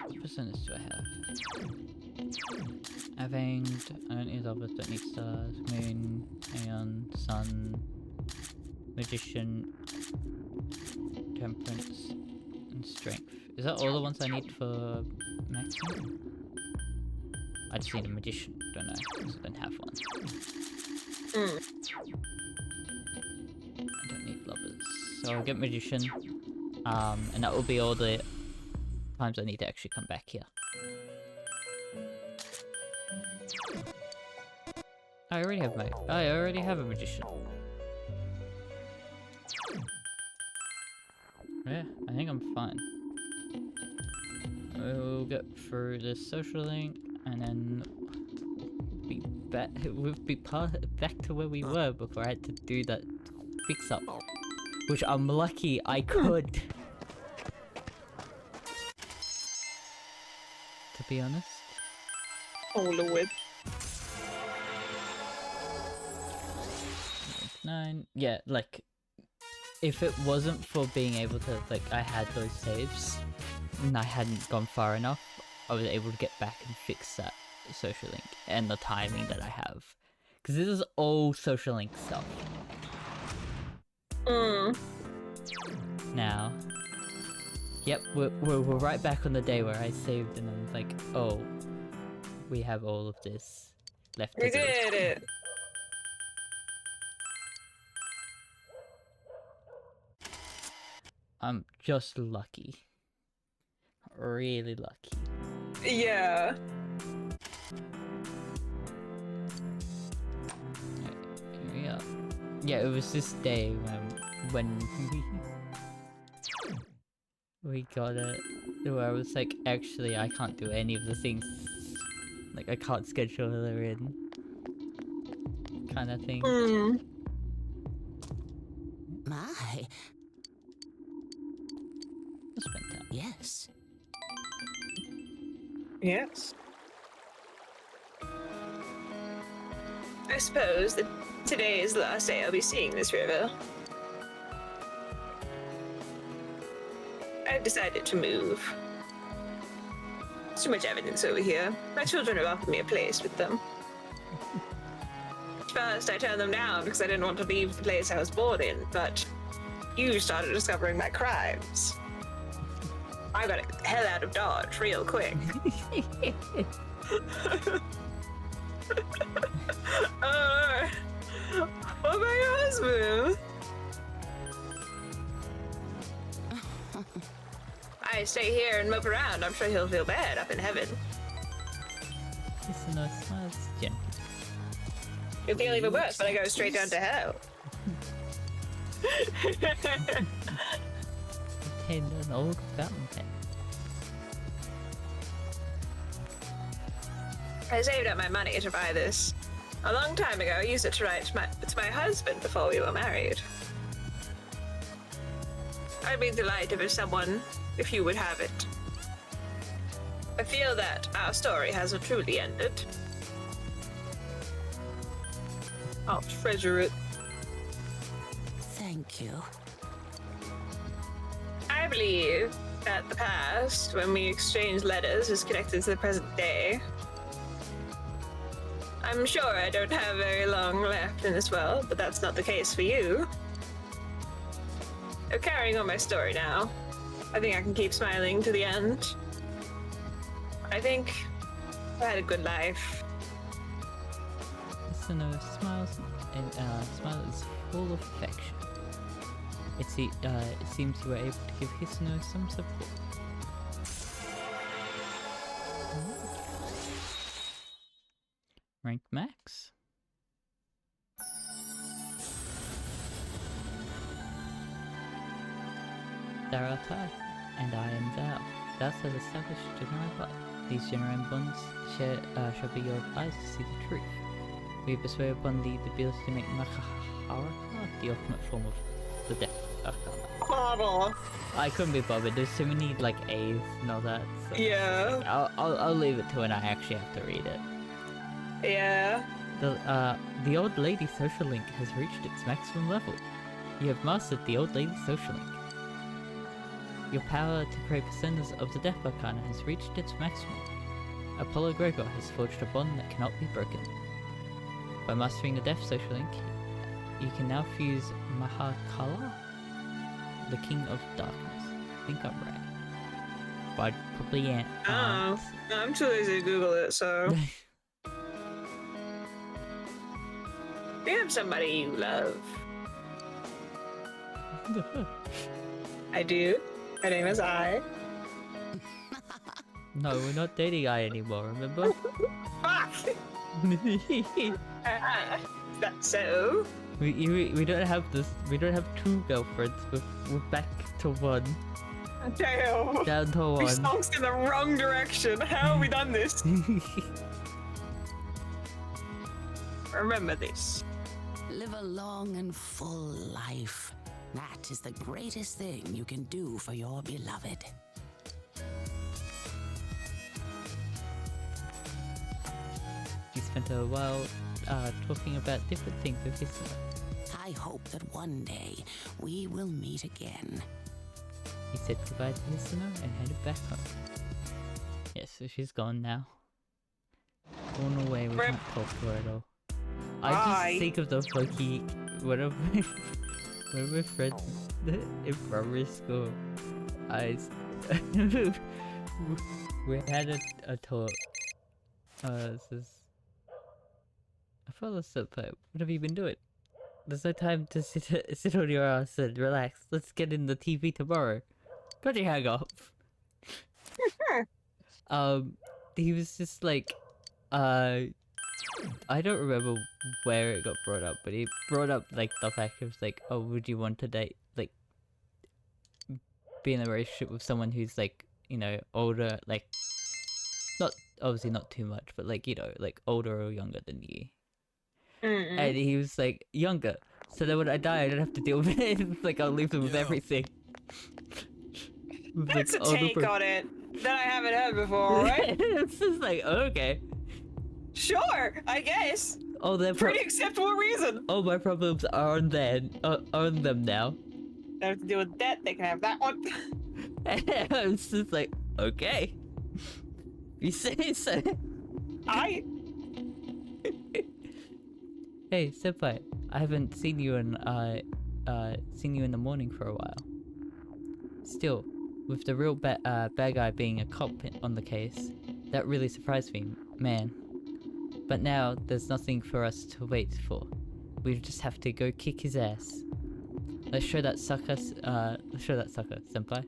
What percentage do I have? I have hanged. I don't need others. Don't need stars. Moon, aeon, sun, magician, temperance, and strength. Is that all the ones I need for maximum? I just need a magician. Don't know. Because I don't have one. I don't need lovers. So I'll get magician. And that will be all the times I need to actually come back here. I already have a magician. Yeah, I think I'm fine. We'll get through this social link and then we'll be back to where we were before I had to do that fix up. Which I'm lucky I could. To be honest. Oh lord. 9. Yeah, like if it wasn't for being able to, like, I had those saves and I hadn't gone far enough, I was able to get back and fix that social link and the timing that I have. Because this is all social link stuff. Now, yep, we're right back on the day where I saved and I'm like, oh, we have all of this left to do. We did it! I'm just lucky. Really lucky. Yeah. Yeah. Yeah, it was this day when we got it, where I was like, actually, I can't do any of the things. Like, I can't schedule her in. Kind of thing. My. Spend time. Yes. Yes. I suppose that today is the last day I'll be seeing this river. I've decided to move. There's too much evidence over here. My children have offered me a place with them. First, I turned them down because I didn't want to leave the place I was born in, but you started discovering my crimes. I got the hell out of Dodge real quick. What about your husband? I stay here and mope around. I'm sure he'll feel bad up in heaven. It's a nice gentle. You'll feel even worse when I go straight down to hell. An old fountain pen. I saved up my money to buy this. A long time ago, I used it to write to my husband before we were married. I'd be delighted if you would have it. I feel that our story has truly ended. I'll treasure it. Thank you. I believe that the past, when we exchange letters, is connected to the present day. I'm sure I don't have very long left in this world, but that's not the case for you. I'm carrying on my story now. I think I can keep smiling to the end. I think I had a good life. Listener smiles and smile is full of affection. It seems you were able to give Hisano some support. Rank max? There are Tai, and I am Val. Thus has established genuine bond. These genuine bonds shall be your eyes to see the truth. We bestow upon thee the ability to make Mahara the ultimate form of the death arcana. I couldn't be bothered. There's too many like A's and all that. So Yeah. I'll leave it to when I actually have to read it. Yeah. The old lady social link has reached its maximum level. You have mastered the old lady social link. Your power to create personas of the Death Arcana has reached its maximum. Apollo Gregor has forged a bond that cannot be broken. By mastering the Death social link, you can now fuse Mahakala, the King of Darkness. I think I'm right. But I probably ain't. I'm too lazy to Google it, so. Do you have somebody you love? I do. Her name is I. No, we're not dating I anymore, remember? Fuck! Is that so? We don't have this. We don't have two girlfriends. We're back to one. Damn. Down to We one. stonks in the wrong direction. How have we done this? Remember this. Live a long and full life. That is the greatest thing you can do for your beloved. We spent a while talking about different things with Hisano. I hope that one day we will meet again. He said goodbye to Hisano and headed back home. Yes, so she's gone now. Gone away, we can't talk to her at all. I just think of those lucky one of my friends in primary school. We had a talk. This is. I fell asleep. What have you been doing? There's no time to sit on your ass and relax. Let's get in the TV tomorrow. Got your hang up. He was just like, I don't remember where it got brought up, but he brought up like the fact of like, oh, would you want to date, like, be in a relationship with someone who's like, you know, older, like, not obviously not too much, but like, you know, like older or younger than you. And he was like, younger. So then when I die, I don't have to deal with it. Like, I'll leave them with everything. That's a take on it that I haven't heard before, right? It's just like, okay. Sure, I guess. Oh, they're pretty acceptable reason. Oh, my problems are on them now. They have to deal with that. They can have that one. It's just like, okay. You say so. Hey, senpai. I haven't seen you in the morning for a while. Still, with the real bad guy being a cop on the case, that really surprised me, man. But now there's nothing for us to wait for. We just have to go kick his ass. Let's show that sucker, senpai.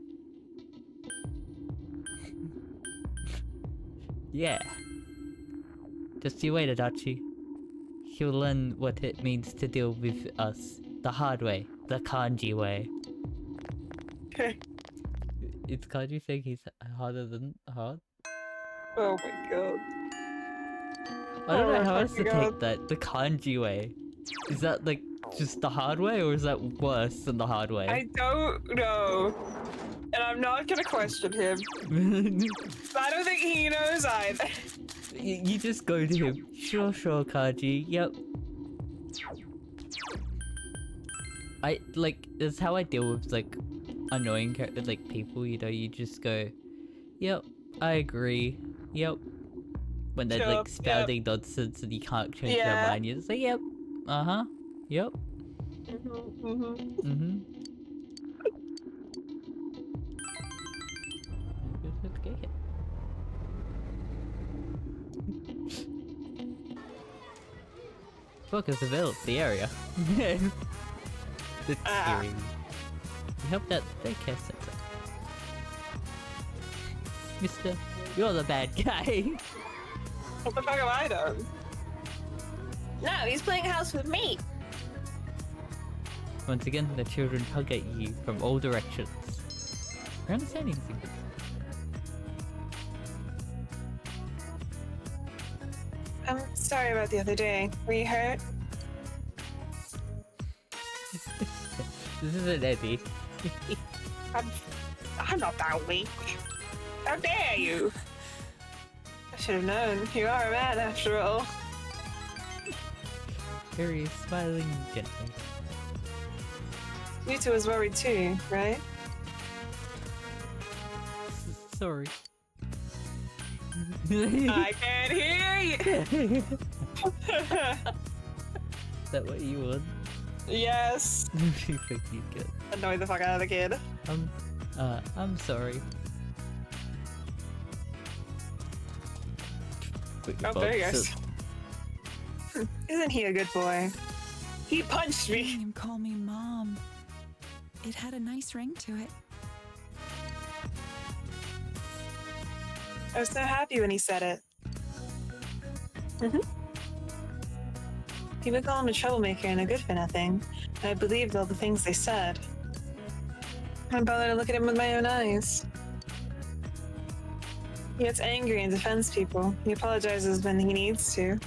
Yeah. Just you wait, Adachi. He'll learn what it means to deal with us the hard way, the kanji way. Okay. It's kanji saying he's harder than hard? Oh my god. I don't know how Oh, else to fucking take that. The kanji way. Is that like just the hard way, or is that worse than the hard way? I don't know. And I'm not gonna question him. I don't think he knows either. You just go to him. Sure, Kaji. Yep. That's how I deal with like annoying like people. You know, you just go, yep, I agree. Yep. When they're like spouting nonsense and you can't change their mind, you just say, yep, yep. Focus available the area. The theory. You helped out the daycare center. Mister, you're the bad guy. What the fuck have I done? No, he's playing house with me. Once again, the children tug at you from all directions. Your understanding is good. I'm sorry about the other day. Were you hurt? This isn't Eddie. I'm not that weak. How dare you? I should have known. You are a man after all. Harry is smiling gently. You two was worried too, right? Sorry. I can't hear you! Is that what you want? Yes. You think you could. Annoy the fuck out of the kid. I'm sorry. Oh, there he goes. Isn't he a good boy? He punched me. Hearing him call me Mom. It had a nice ring to it. I was so happy when he said it. He would call him a troublemaker and a good for nothing, and I believed all the things they said. I don't bother to look at him with my own eyes. He gets angry and defends people. He apologizes when he needs to.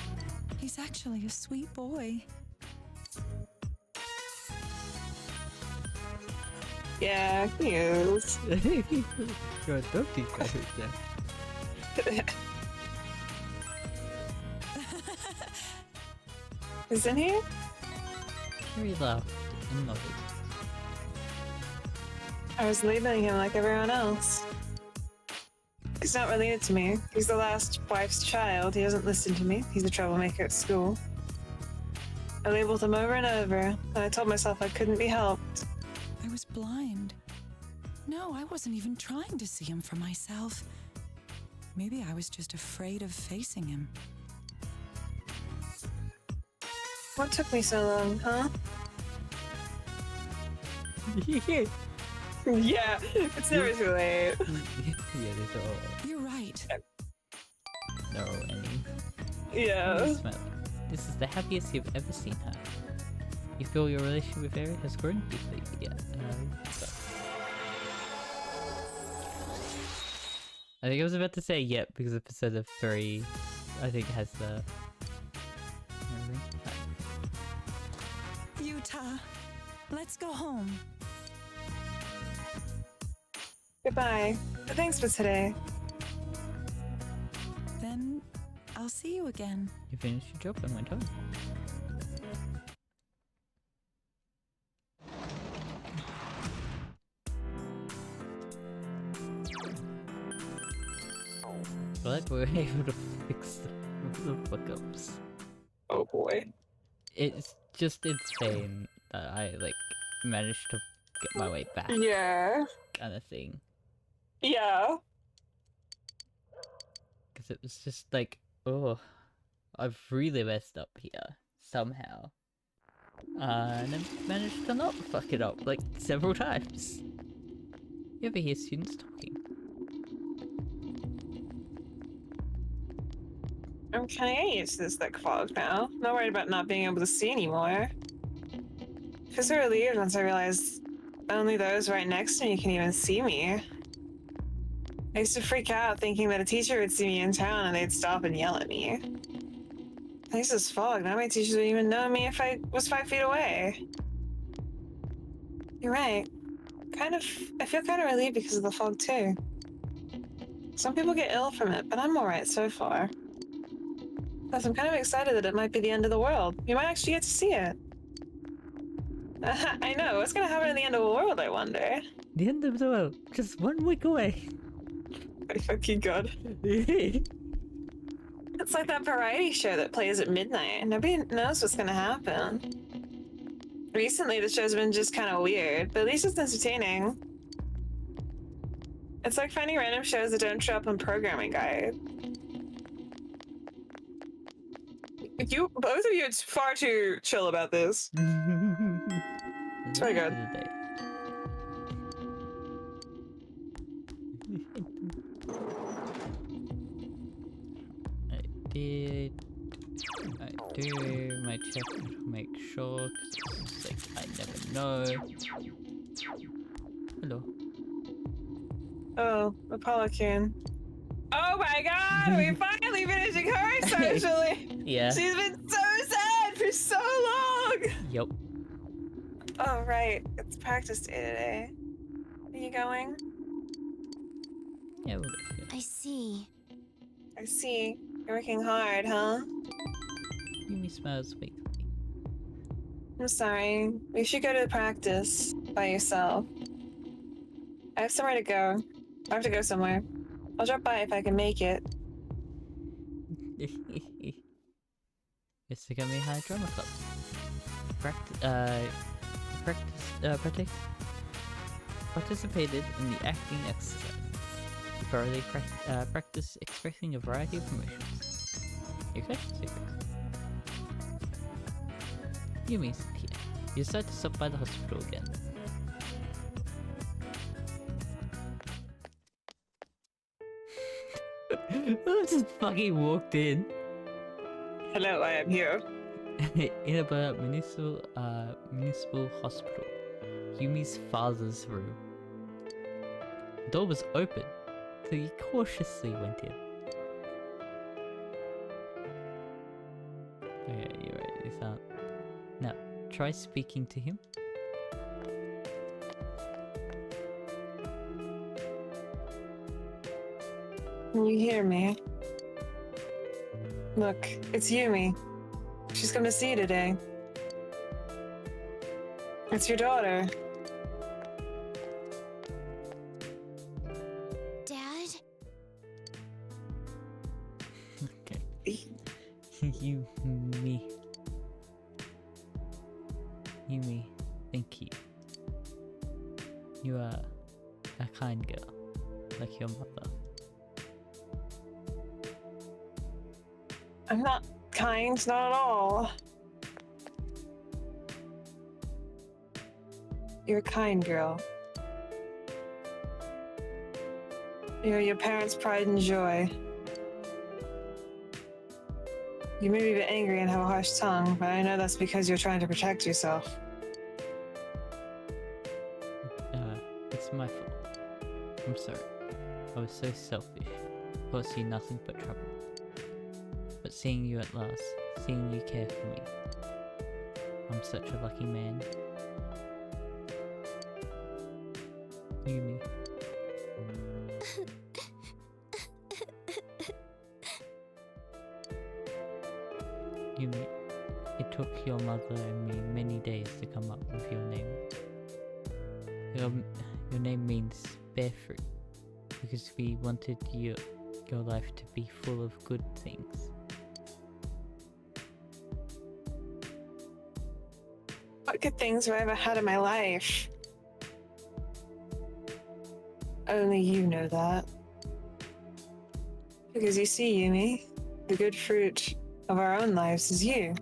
He's actually a sweet boy. Yeah, he is. You're adopted character. Isn't he? Harry laughed and nodded. I was labeling him like everyone else. He's not related to me. He's the last wife's child. He doesn't listen to me. He's a troublemaker at school. I labeled him over and over, and I told myself I couldn't be helped. I was blind. No, I wasn't even trying to see him for myself. Maybe I was just afraid of facing him. What took me so long, huh? Yeah, it's never too late. Yeah, there's all. You're right. No, any. Yeah. This is the happiest you've ever seen her. You feel your relationship with Harry has grown deeply. Yeah. I think I was about to say yep because episode 3, I think has the. Utah, let's go home. Goodbye. Thanks for today. Then I'll see you again. You finished your job and went home. Glad we were able to fix the fuck-ups. Oh boy. It's just insane that I, like, managed to get my way back. Yeah. Kind of thing. Yeah. Because it was just like, oh, I've really messed up here, somehow. And I managed to not fuck it up, like, several times. You ever hear students talking? I'm kind of getting used to this thick fog now. I'm not worried about not being able to see anymore. I was so relieved once I realized only those right next to me can even see me. I used to freak out thinking that a teacher would see me in town and they'd stop and yell at me. This is fog. Now my teachers would even know me if I was 5 feet away. You're right. I feel kind of relieved because of the fog too. Some people get ill from it, but I'm alright so far. Plus, I'm kind of excited that it might be the end of the world. You might actually get to see it. I know. What's gonna happen at the end of the world, I wonder? The end of the world, just 1 week away. My fucking god. It's like that variety show that plays at midnight, and nobody knows what's gonna happen. Recently, the show's been just kind of weird, but at least it's entertaining. It's like finding random shows that don't show up on programming guide. Both of you, it's far too chill about this. It's very good. I do my check to make sure, 'cause it's like I never know. Hello. Oh, Apollo King. Oh my god, we finally finishing her socially! Yeah. She's been so sad for so long! Yep. Oh right, it's practice day today. Are you going? Yeah, we'll I see. I see. You're working hard, huh? Yumi smells weekly. I'm sorry. We should go to practice by yourself. I have somewhere to go. I have to go somewhere. I'll drop by if I can make it. Isagami High Drama Club. Participated in the acting exercise. You thoroughly practice expressing a variety of emotions. Okay? Yumi's here. You decide to stop by the hospital again. I just fucking walked in. Hello, I am here. In a municipal hospital. Yumi's father's room. The door was open, so he cautiously went in. Okay, you're right, these aren't. Now, try speaking to him. Can you hear me? Look, it's Yumi. She's come to see you today. It's your daughter. Dad? Okay. Yumi. Yumi, thank you. You are a kind girl, like your mother. I'm not kind, not at all. You're a kind girl. You're your parents' pride and joy. You may be a bit angry and have a harsh tongue, but I know that's because you're trying to protect yourself. It's my fault. I'm sorry. I was so selfish. Caused you nothing but trouble. But seeing you at last, seeing you care for me, I'm such a lucky man. Yumi. Yumi, it took your mother and me many days to come up with your name. Your name means bear fruit, because we wanted your life to be full of good things. What good things have I ever had in my life? Only you know that. Because you see, Yumi, the good fruit of our own lives is you.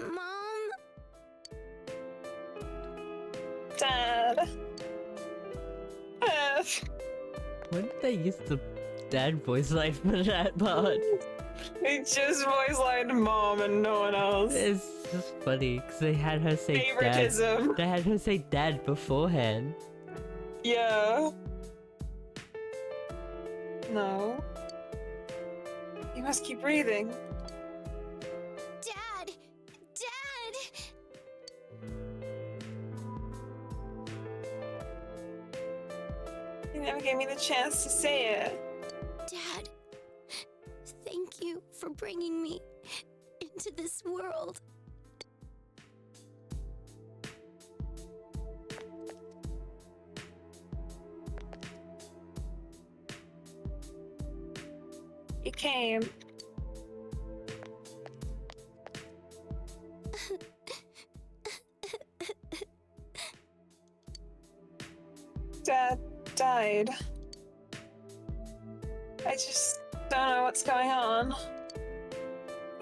Mom? Dad. When did they use the dad voice line for that part? They just voice lined Mom and no one else. It's just funny because they had her say Favoritism. dad. They had her say dad beforehand. Yeah. No. You must keep breathing. the chance to say it. Dad, thank you for bringing me into this world. You came. Dad died. I just don't know what's going on.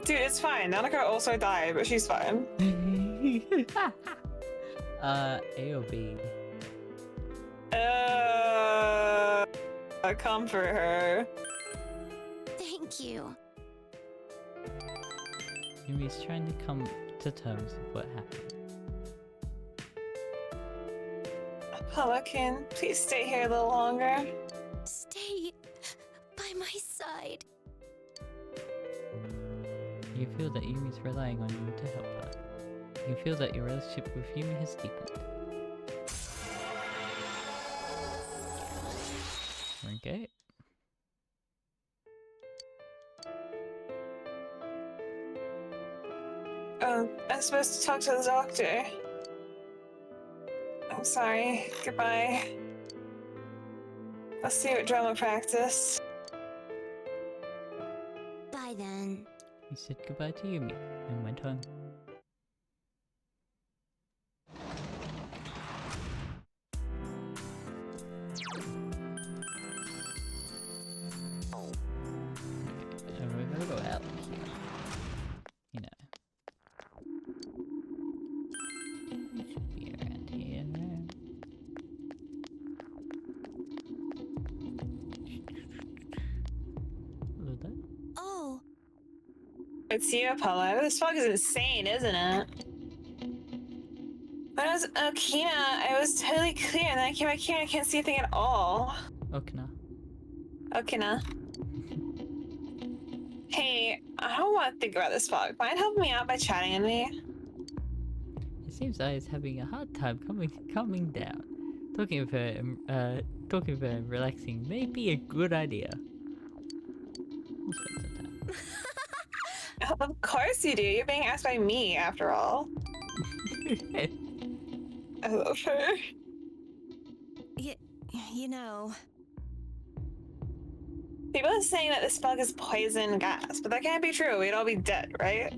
Dude, it's fine. Nanako also died, but she's fine. A or B? Comfort her. Thank you. Yumi's trying to come to terms with what happened. Pelican, please stay here a little longer. Stay by my side. You feel that Yumi's relying on you to help her. You feel that your relationship with Yumi has deepened. Okay. Oh, I'm supposed to talk to the doctor. I'm sorry. Goodbye. I'll see you at drama practice. Bye then. He said goodbye to Yumi and went home. So we're gonna go out here. You know. Should be around here. Hello there. Oh. It's you, Apollo. This fog is insane, isn't it? When I was in Okina, I was totally clear, and then I came back here and I can't see anything at all. Okina. Okina. Hey, I don't want to think about this fog. Mind helping me out by chatting with me? It seems I is having a hard time calming down. Talking with her and relaxing may be a good idea. We'll spend some time. Of course you do. You're being asked by me, after all. I love her. You know... People are saying that this fog is poison gas, but that can't be true. We'd all be dead, right?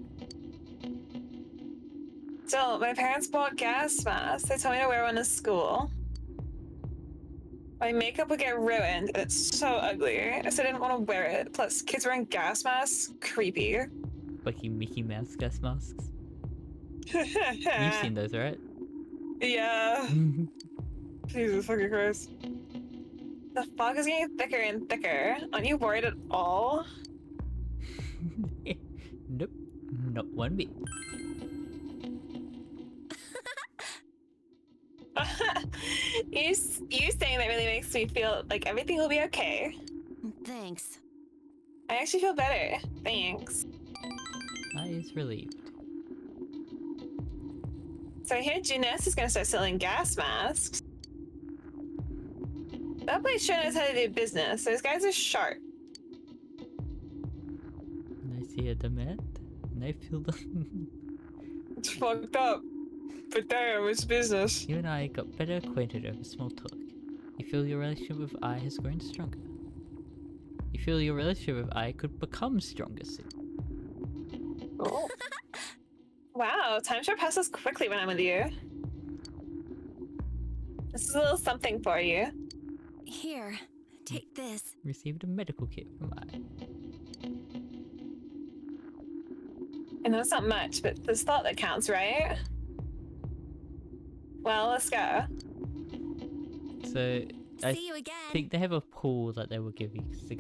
So, my parents bought gas masks. They told me to wear one to school. My makeup would get ruined, and it's so ugly. I said I didn't want to wear it. Plus, kids wearing gas masks? Creepy. Like Mickey Mouse gas masks. You've seen those, right? Yeah. Jesus fucking Christ. The fog is getting thicker and thicker. Aren't you worried at all? Nope. Not one bit. you saying that really makes me feel like everything will be okay. Thanks. I actually feel better. Thanks. I is relieved. So I hear Juness is gonna start selling gas masks. That place sure knows how to do business. Those guys are sharp. And I see a demand, and I feel them. It's fucked up. But damn, it's business. You and I got better acquainted over small talk. You feel your relationship with I has grown stronger. You feel your relationship with I could become stronger soon. Oh. Wow, time sure passes quickly when I'm with you. This is a little something for you. Here, take this. Received a medical kit from I. I know it's not much, but there's thought that counts, right? Well, let's go. So I See you again. think they have a pool that they will give you. 'Cause the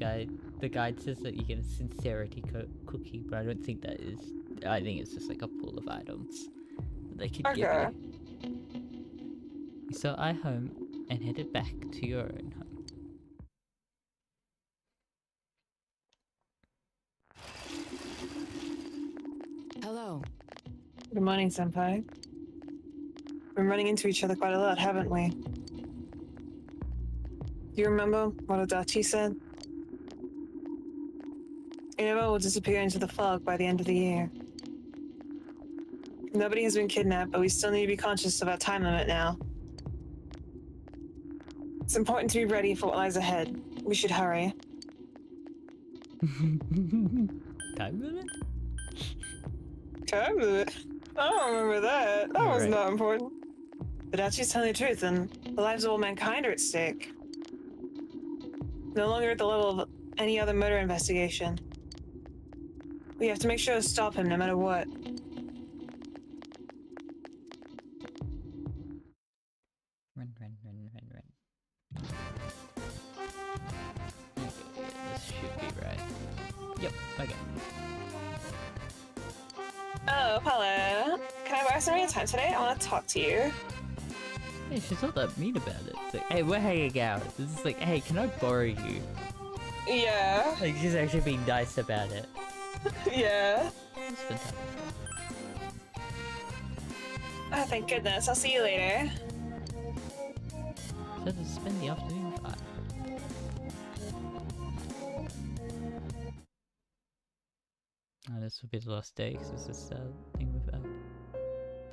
guide says that you get a sincerity cookie, but I don't think that is. I think it's just like a pool of items that they could give you. You saw I home and headed back to your own home. Hello. Good morning, Senpai. We've been running into each other quite a lot, haven't we? Do you remember what Adachi said? Eva will disappear into the fog by the end of the year. Nobody has been kidnapped, but we still need to be conscious of our time limit now. It's important to be ready for what lies ahead. We should hurry. Time limit? Time limit? I don't remember that. That was Right. not important. Adachi's telling the truth, and the lives of all mankind are at stake. No longer at the level of any other murder investigation. We have to make sure to stop him no matter what. Run. Okay, this should be right. Yep, okay. Oh, hello. Can I borrow some of your time today? I want to talk to you. Hey, she's not that mean about it. It's like, hey, we're hanging out. It's just like, hey, can I borrow you? Yeah. Like, she's actually being nice about it. Yeah. It's fantastic. Oh, thank goodness. I'll see you later. So to spend the afternoon with us. Oh, this will be the last day because it's this thing with the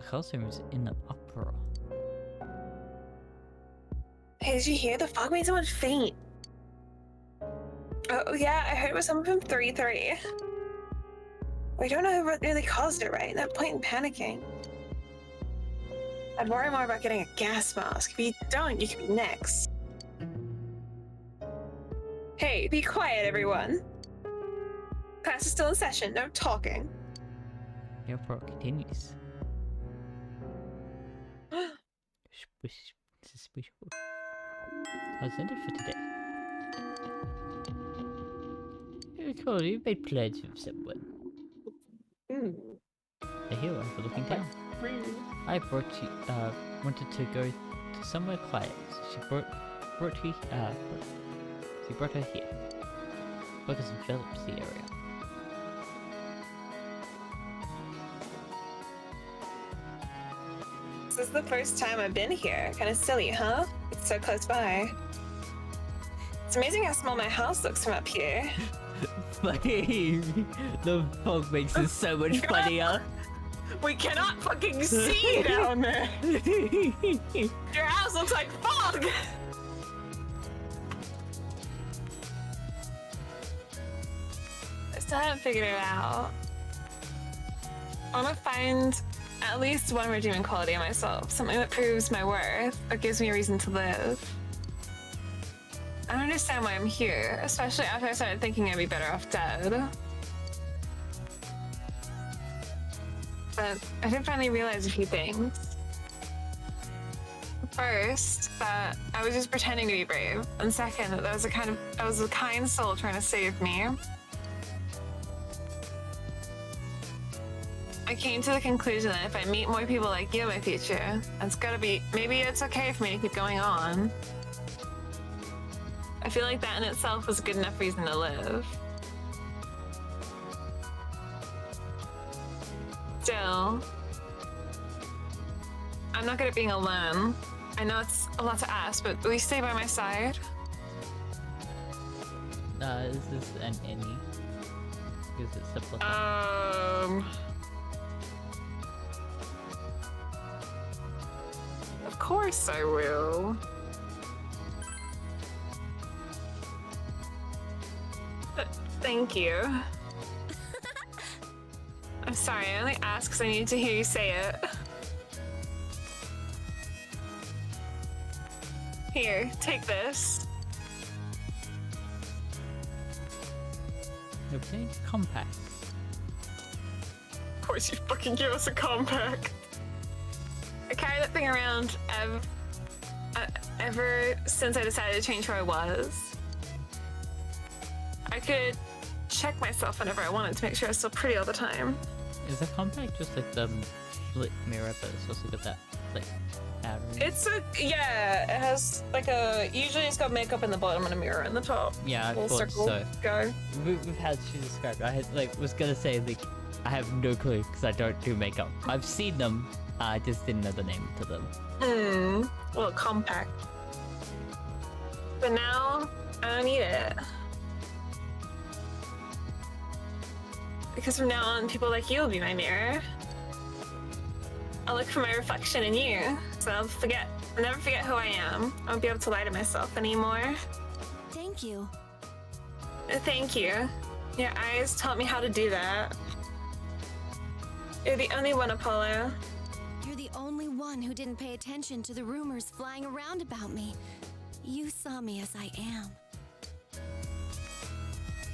classroom is in an uproar. Hey, did you hear? The fog made someone faint. Oh, yeah, I heard it was someone from 3-3. We don't know what really caused it, right? No point in panicking. I'd worry more about getting a gas mask. If you don't, you could be next. Hey, be quiet, everyone. Class is still in session, no talking. The uproar continues. Suspicious. How's ended for today? Hey, Cole, you made plans with someone. A hero overlooking town. I brought you, wanted to go to somewhere quiet. So she brought her here. Focus envelops the area. This is the first time I've been here. Kind of silly, huh? It's so close by. It's amazing how small my house looks from up here. Funny. The fog makes this so much funnier. We cannot fucking see down there. Your house looks like fog. I still haven't figured it out. I want to find at least one redeeming quality in myself, something that proves my worth or gives me a reason to live. I don't understand why I'm here, especially after I started thinking I'd be better off dead. But I did finally realize a few things. First, that I was just pretending to be brave, and second, that I was a kind soul trying to save me. I came to the conclusion that if I meet more people like you in my future, maybe it's okay for me to keep going on. I feel like that in itself was a good enough reason to live. Still, I'm not good at being alone. I know it's a lot to ask, but will you stay by my side? Is this an any? Because it's the plus. Of course I will. Thank you. I'm sorry, I only asked because I needed to hear you say it. Here, take this. Obtain compact. Of course you fucking give us a compact. I carry that thing around ever since I decided to change who I was. I could check myself whenever I wanted to make sure I was still pretty all the time. Is a compact just like the split mirror, but it's also got that like outer? Yeah, it has like usually it's got makeup in the bottom and a mirror in the top. Yeah, I little thought circle so. Go. We've had she described. I was gonna say like I have no clue because I don't do makeup. I've seen them. I just didn't know the name to them. Well, compact. But now, I don't need it. Because from now on, people like you will be my mirror. I'll look for my reflection in you, so I'll never forget who I am. I won't be able to lie to myself anymore. Thank you. Thank you. Your eyes taught me how to do that. You're the only one, Apollo. You're the only one who didn't pay attention to the rumors flying around about me. You saw me as I am.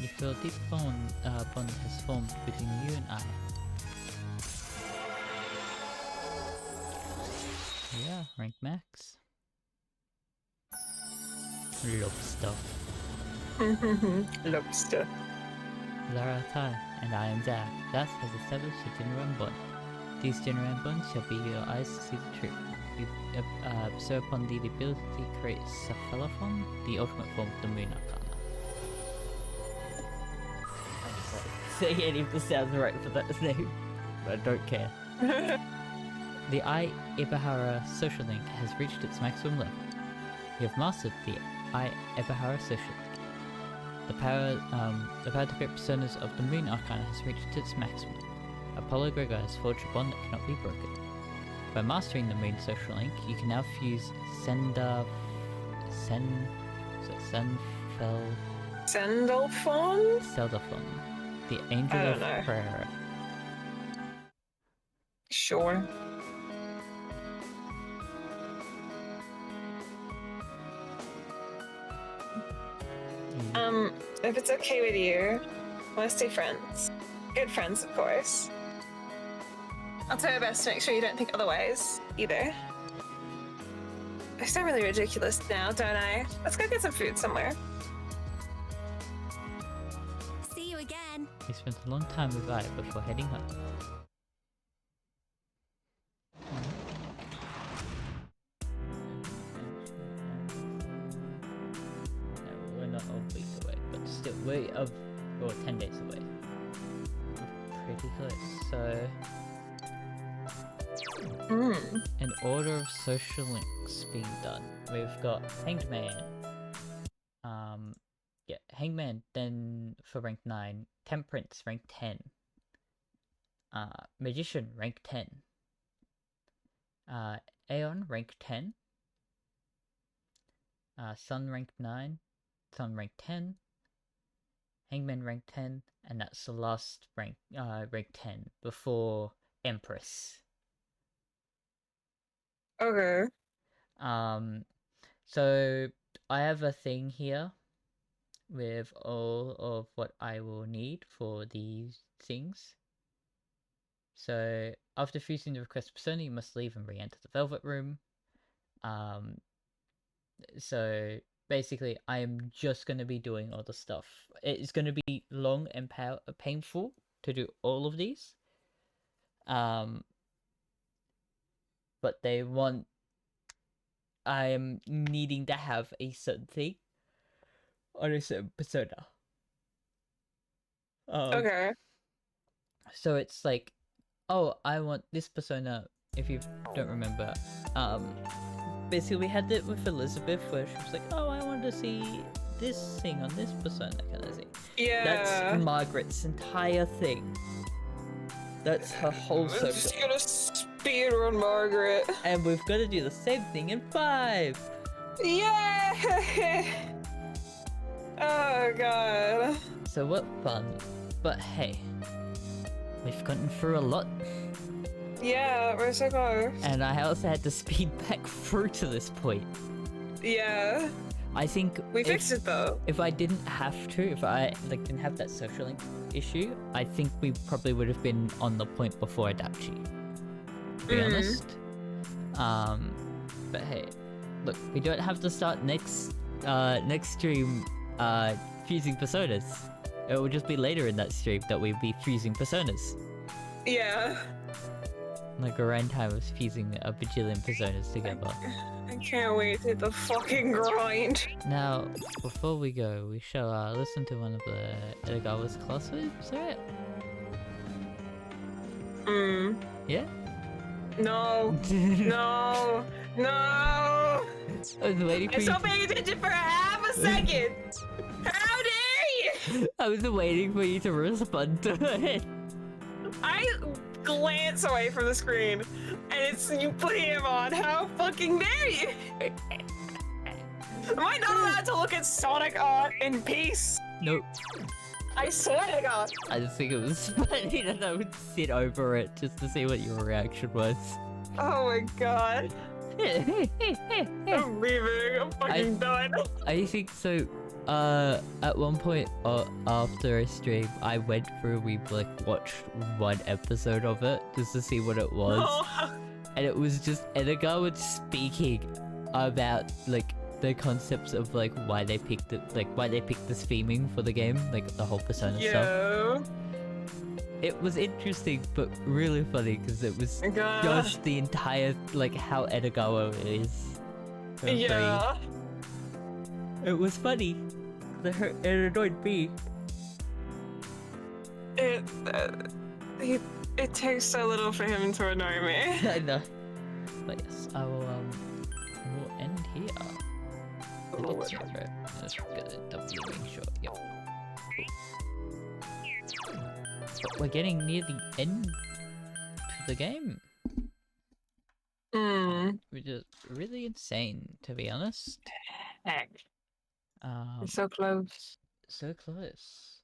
You feel a deep bond has formed between you and I. Yeah, rank max. Lobster. Lobster. Lara Tai and I am Zach. Thus has established a genuine bond. These genuine bonds shall be your eyes to see the truth. You bestow upon thee the ability to create Cephalophon, the ultimate form of the Moon Arcana. I'm just like saying any of the sounds right for that name, but I don't care. The I Ibahara social link has reached its maximum level. You have mastered the I Ibahara social link. The power to create personas of the Moon Arcana has reached its maximum. Apollo Gregor has forged a bond that cannot be broken. By mastering the Moon social link, you can now fuse Sendalphon, the Angel of Prayer. Sure. If it's okay with you, I want to stay friends. Good friends, of course. I'll try my best to make sure you don't think otherwise, either. I sound really ridiculous now, don't I? Let's go get some food somewhere. See you again. We spent a long time with I before heading home. No, we're not a week away, but still, we're 10 days away. We're pretty close, so... An order of social links being done. We've got Hanged Man. Yeah, Hangman then for rank 9. Temperance rank 10. Magician rank 10. Aeon rank 10. Sun rank 9. Sun rank 10. Hangman rank 10, and that's the last rank 10 before Empress. Okay. So I have a thing here with all of what I will need for these things. So after fusing the request persona, you must leave and re-enter the Velvet Room. So basically, I am just going to be doing all the stuff. It's going to be long and painful to do all of these. But they want... I am needing to have a certain thing on a certain persona. Okay. So it's like, oh, I want this persona, if you don't remember. Basically we had it with Elizabeth where she was like, oh, I want to see this thing on this persona kind of thing. Yeah. That's Margaret's entire thing. That's her whole I'm just gonna speedrun Margaret. And we've got to do the same thing in 5. Yeah! Oh god. So what fun. But hey, we've gotten through a lot. Yeah, we're so close. And I also had to speed back through to this point. Yeah. I think we fixed it though. If I didn't have to, if I didn't have that social link issue, I think we probably would have been on the point before Adachi. To be honest. But hey, look, we don't have to start next stream fusing personas. It will just be later in that stream that we'll be fusing personas. Yeah. Like around time of fusing a bajillion personas together. I can't wait to hit the fucking grind. Now, before we go, we shall listen to one of the Edogawa's classes, is that right? Yeah? No. No. No. I was waiting for I'm you still paying attention for half second. How dare you? I was waiting for you to respond to it. I glance away from the screen, and it's you putting him on. How fucking dare you? Am I not allowed to look at Sonic art in peace? Nope. I swear to God. I just think it was funny that I would sit over it just to see what your reaction was. Oh my God. I'm leaving. I'm fucking done. I think so. At one point after a stream, I went through. We like watched one episode of it just to see what it was, and it was just Edgar was speaking about like the concepts of like why they picked it, like why they picked this theming for the game, like the whole Persona stuff. It was interesting, but really funny because it was just the entire like how Edogawa is. Yeah. It was funny. It annoyed me. It takes so little for him to annoy me. I know. But yes, I will we'll end here. Just gonna double make sure. Yep. But we're getting near the end to the game. Which is really insane, to be honest. Heck. It's so close. So close.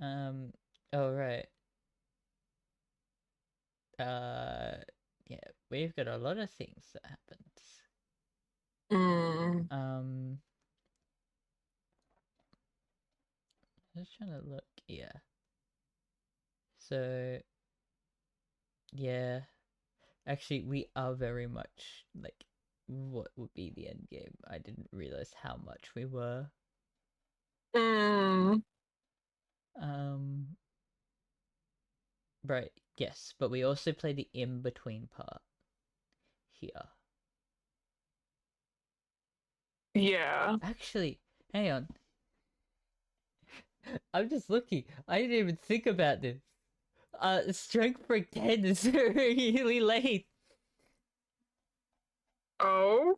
Oh right. Yeah, we've got a lot of things that happens. Just trying to look, yeah. So, yeah. Actually, we are very much, like, what would be the end game? I didn't realize how much we were. Right, yes, but we also play the in-between part here. Yeah. Actually, hang on. I'm just looking. I didn't even think about this. Strength break 10 is really late. Oh?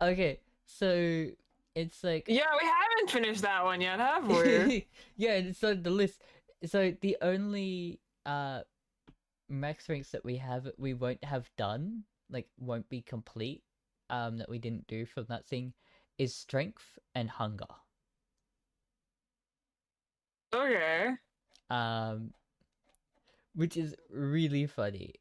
Okay, so it's like... Yeah, we haven't finished that one yet, have we? Yeah, it's on the list. So the only max ranks that we won't have done, like won't be complete, that we didn't do from that thing, is strength and hunger. Okay. Which is really funny.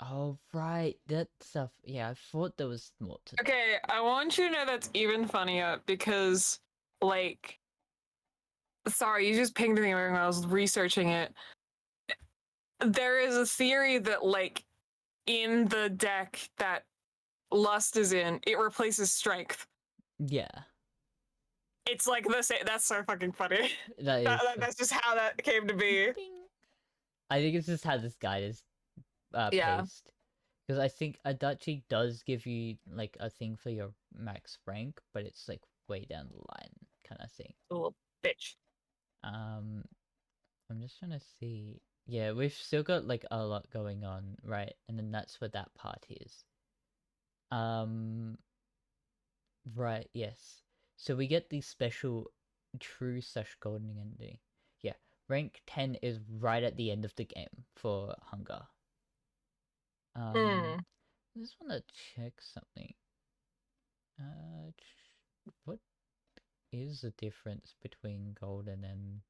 Oh right, that stuff. Yeah, I thought there was more to that. Okay, I want you to know that's even funnier because, like, sorry, you just pinged me when I was researching it. There is a theory that, like, in the deck that Lust is in, it replaces Strength. Yeah. It's like the same. That's so fucking funny. That's just how that came to be. I think it's just how this guide is Yeah. paced. Because I think Adachi does give you like a thing for your max rank, but it's like way down the line kind of thing. Little bitch. I'm just trying to see. Yeah, we've still got like a lot going on, right? And then that's what that part is. Right, yes. So we get the special true / golden ending. Yeah, rank 10 is right at the end of the game for hunger. I just want to check something. What is the difference between golden and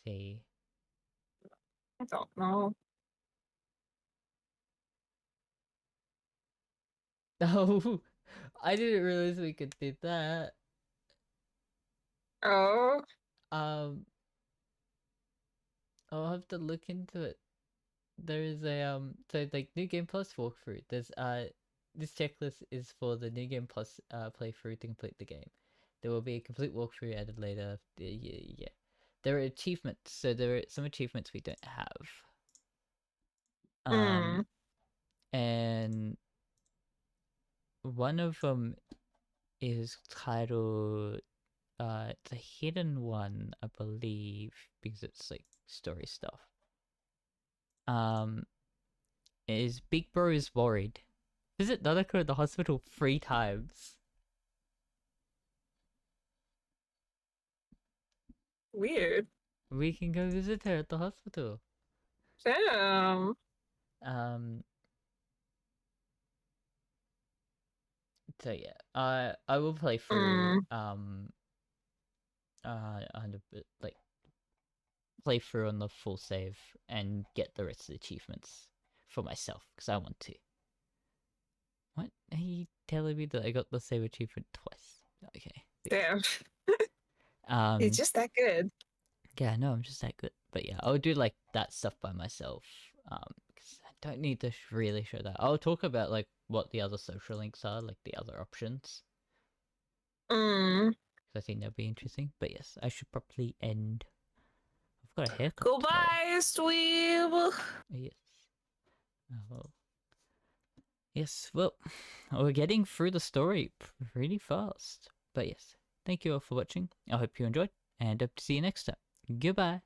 C? I don't know. Oh, I didn't realize we could do that. Oh. I'll have to look into it. There is a so like New Game Plus walkthrough. There's this checklist is for the New Game Plus playthrough to complete the game. There will be a complete walkthrough added later. Yeah. There are achievements, so there are some achievements we don't have. And one of them is titled it's a hidden one, I believe, because it's like story stuff. is Big Bro is worried. Visit Nanako at the hospital 3 times. Weird. We can go visit her at the hospital. Damn. So yeah, I will play through like play through on the full save and get the rest of the achievements for myself because I want to. What are you telling me that I got the same achievement twice? Okay. Damn. He's just that good. Yeah, no, I'm just that good. But yeah, I'll do like that stuff by myself. Because I don't need to really show that. I'll talk about like what the other social links are, like the other options. Because I think that'd be interesting. But yes, I should probably end. I've got a haircut. Goodbye, Stweeb. Yes. Well. Yes, well, we're getting through the story pretty fast. But yes, thank you all for watching. I hope you enjoyed, and hope to see you next time. Goodbye.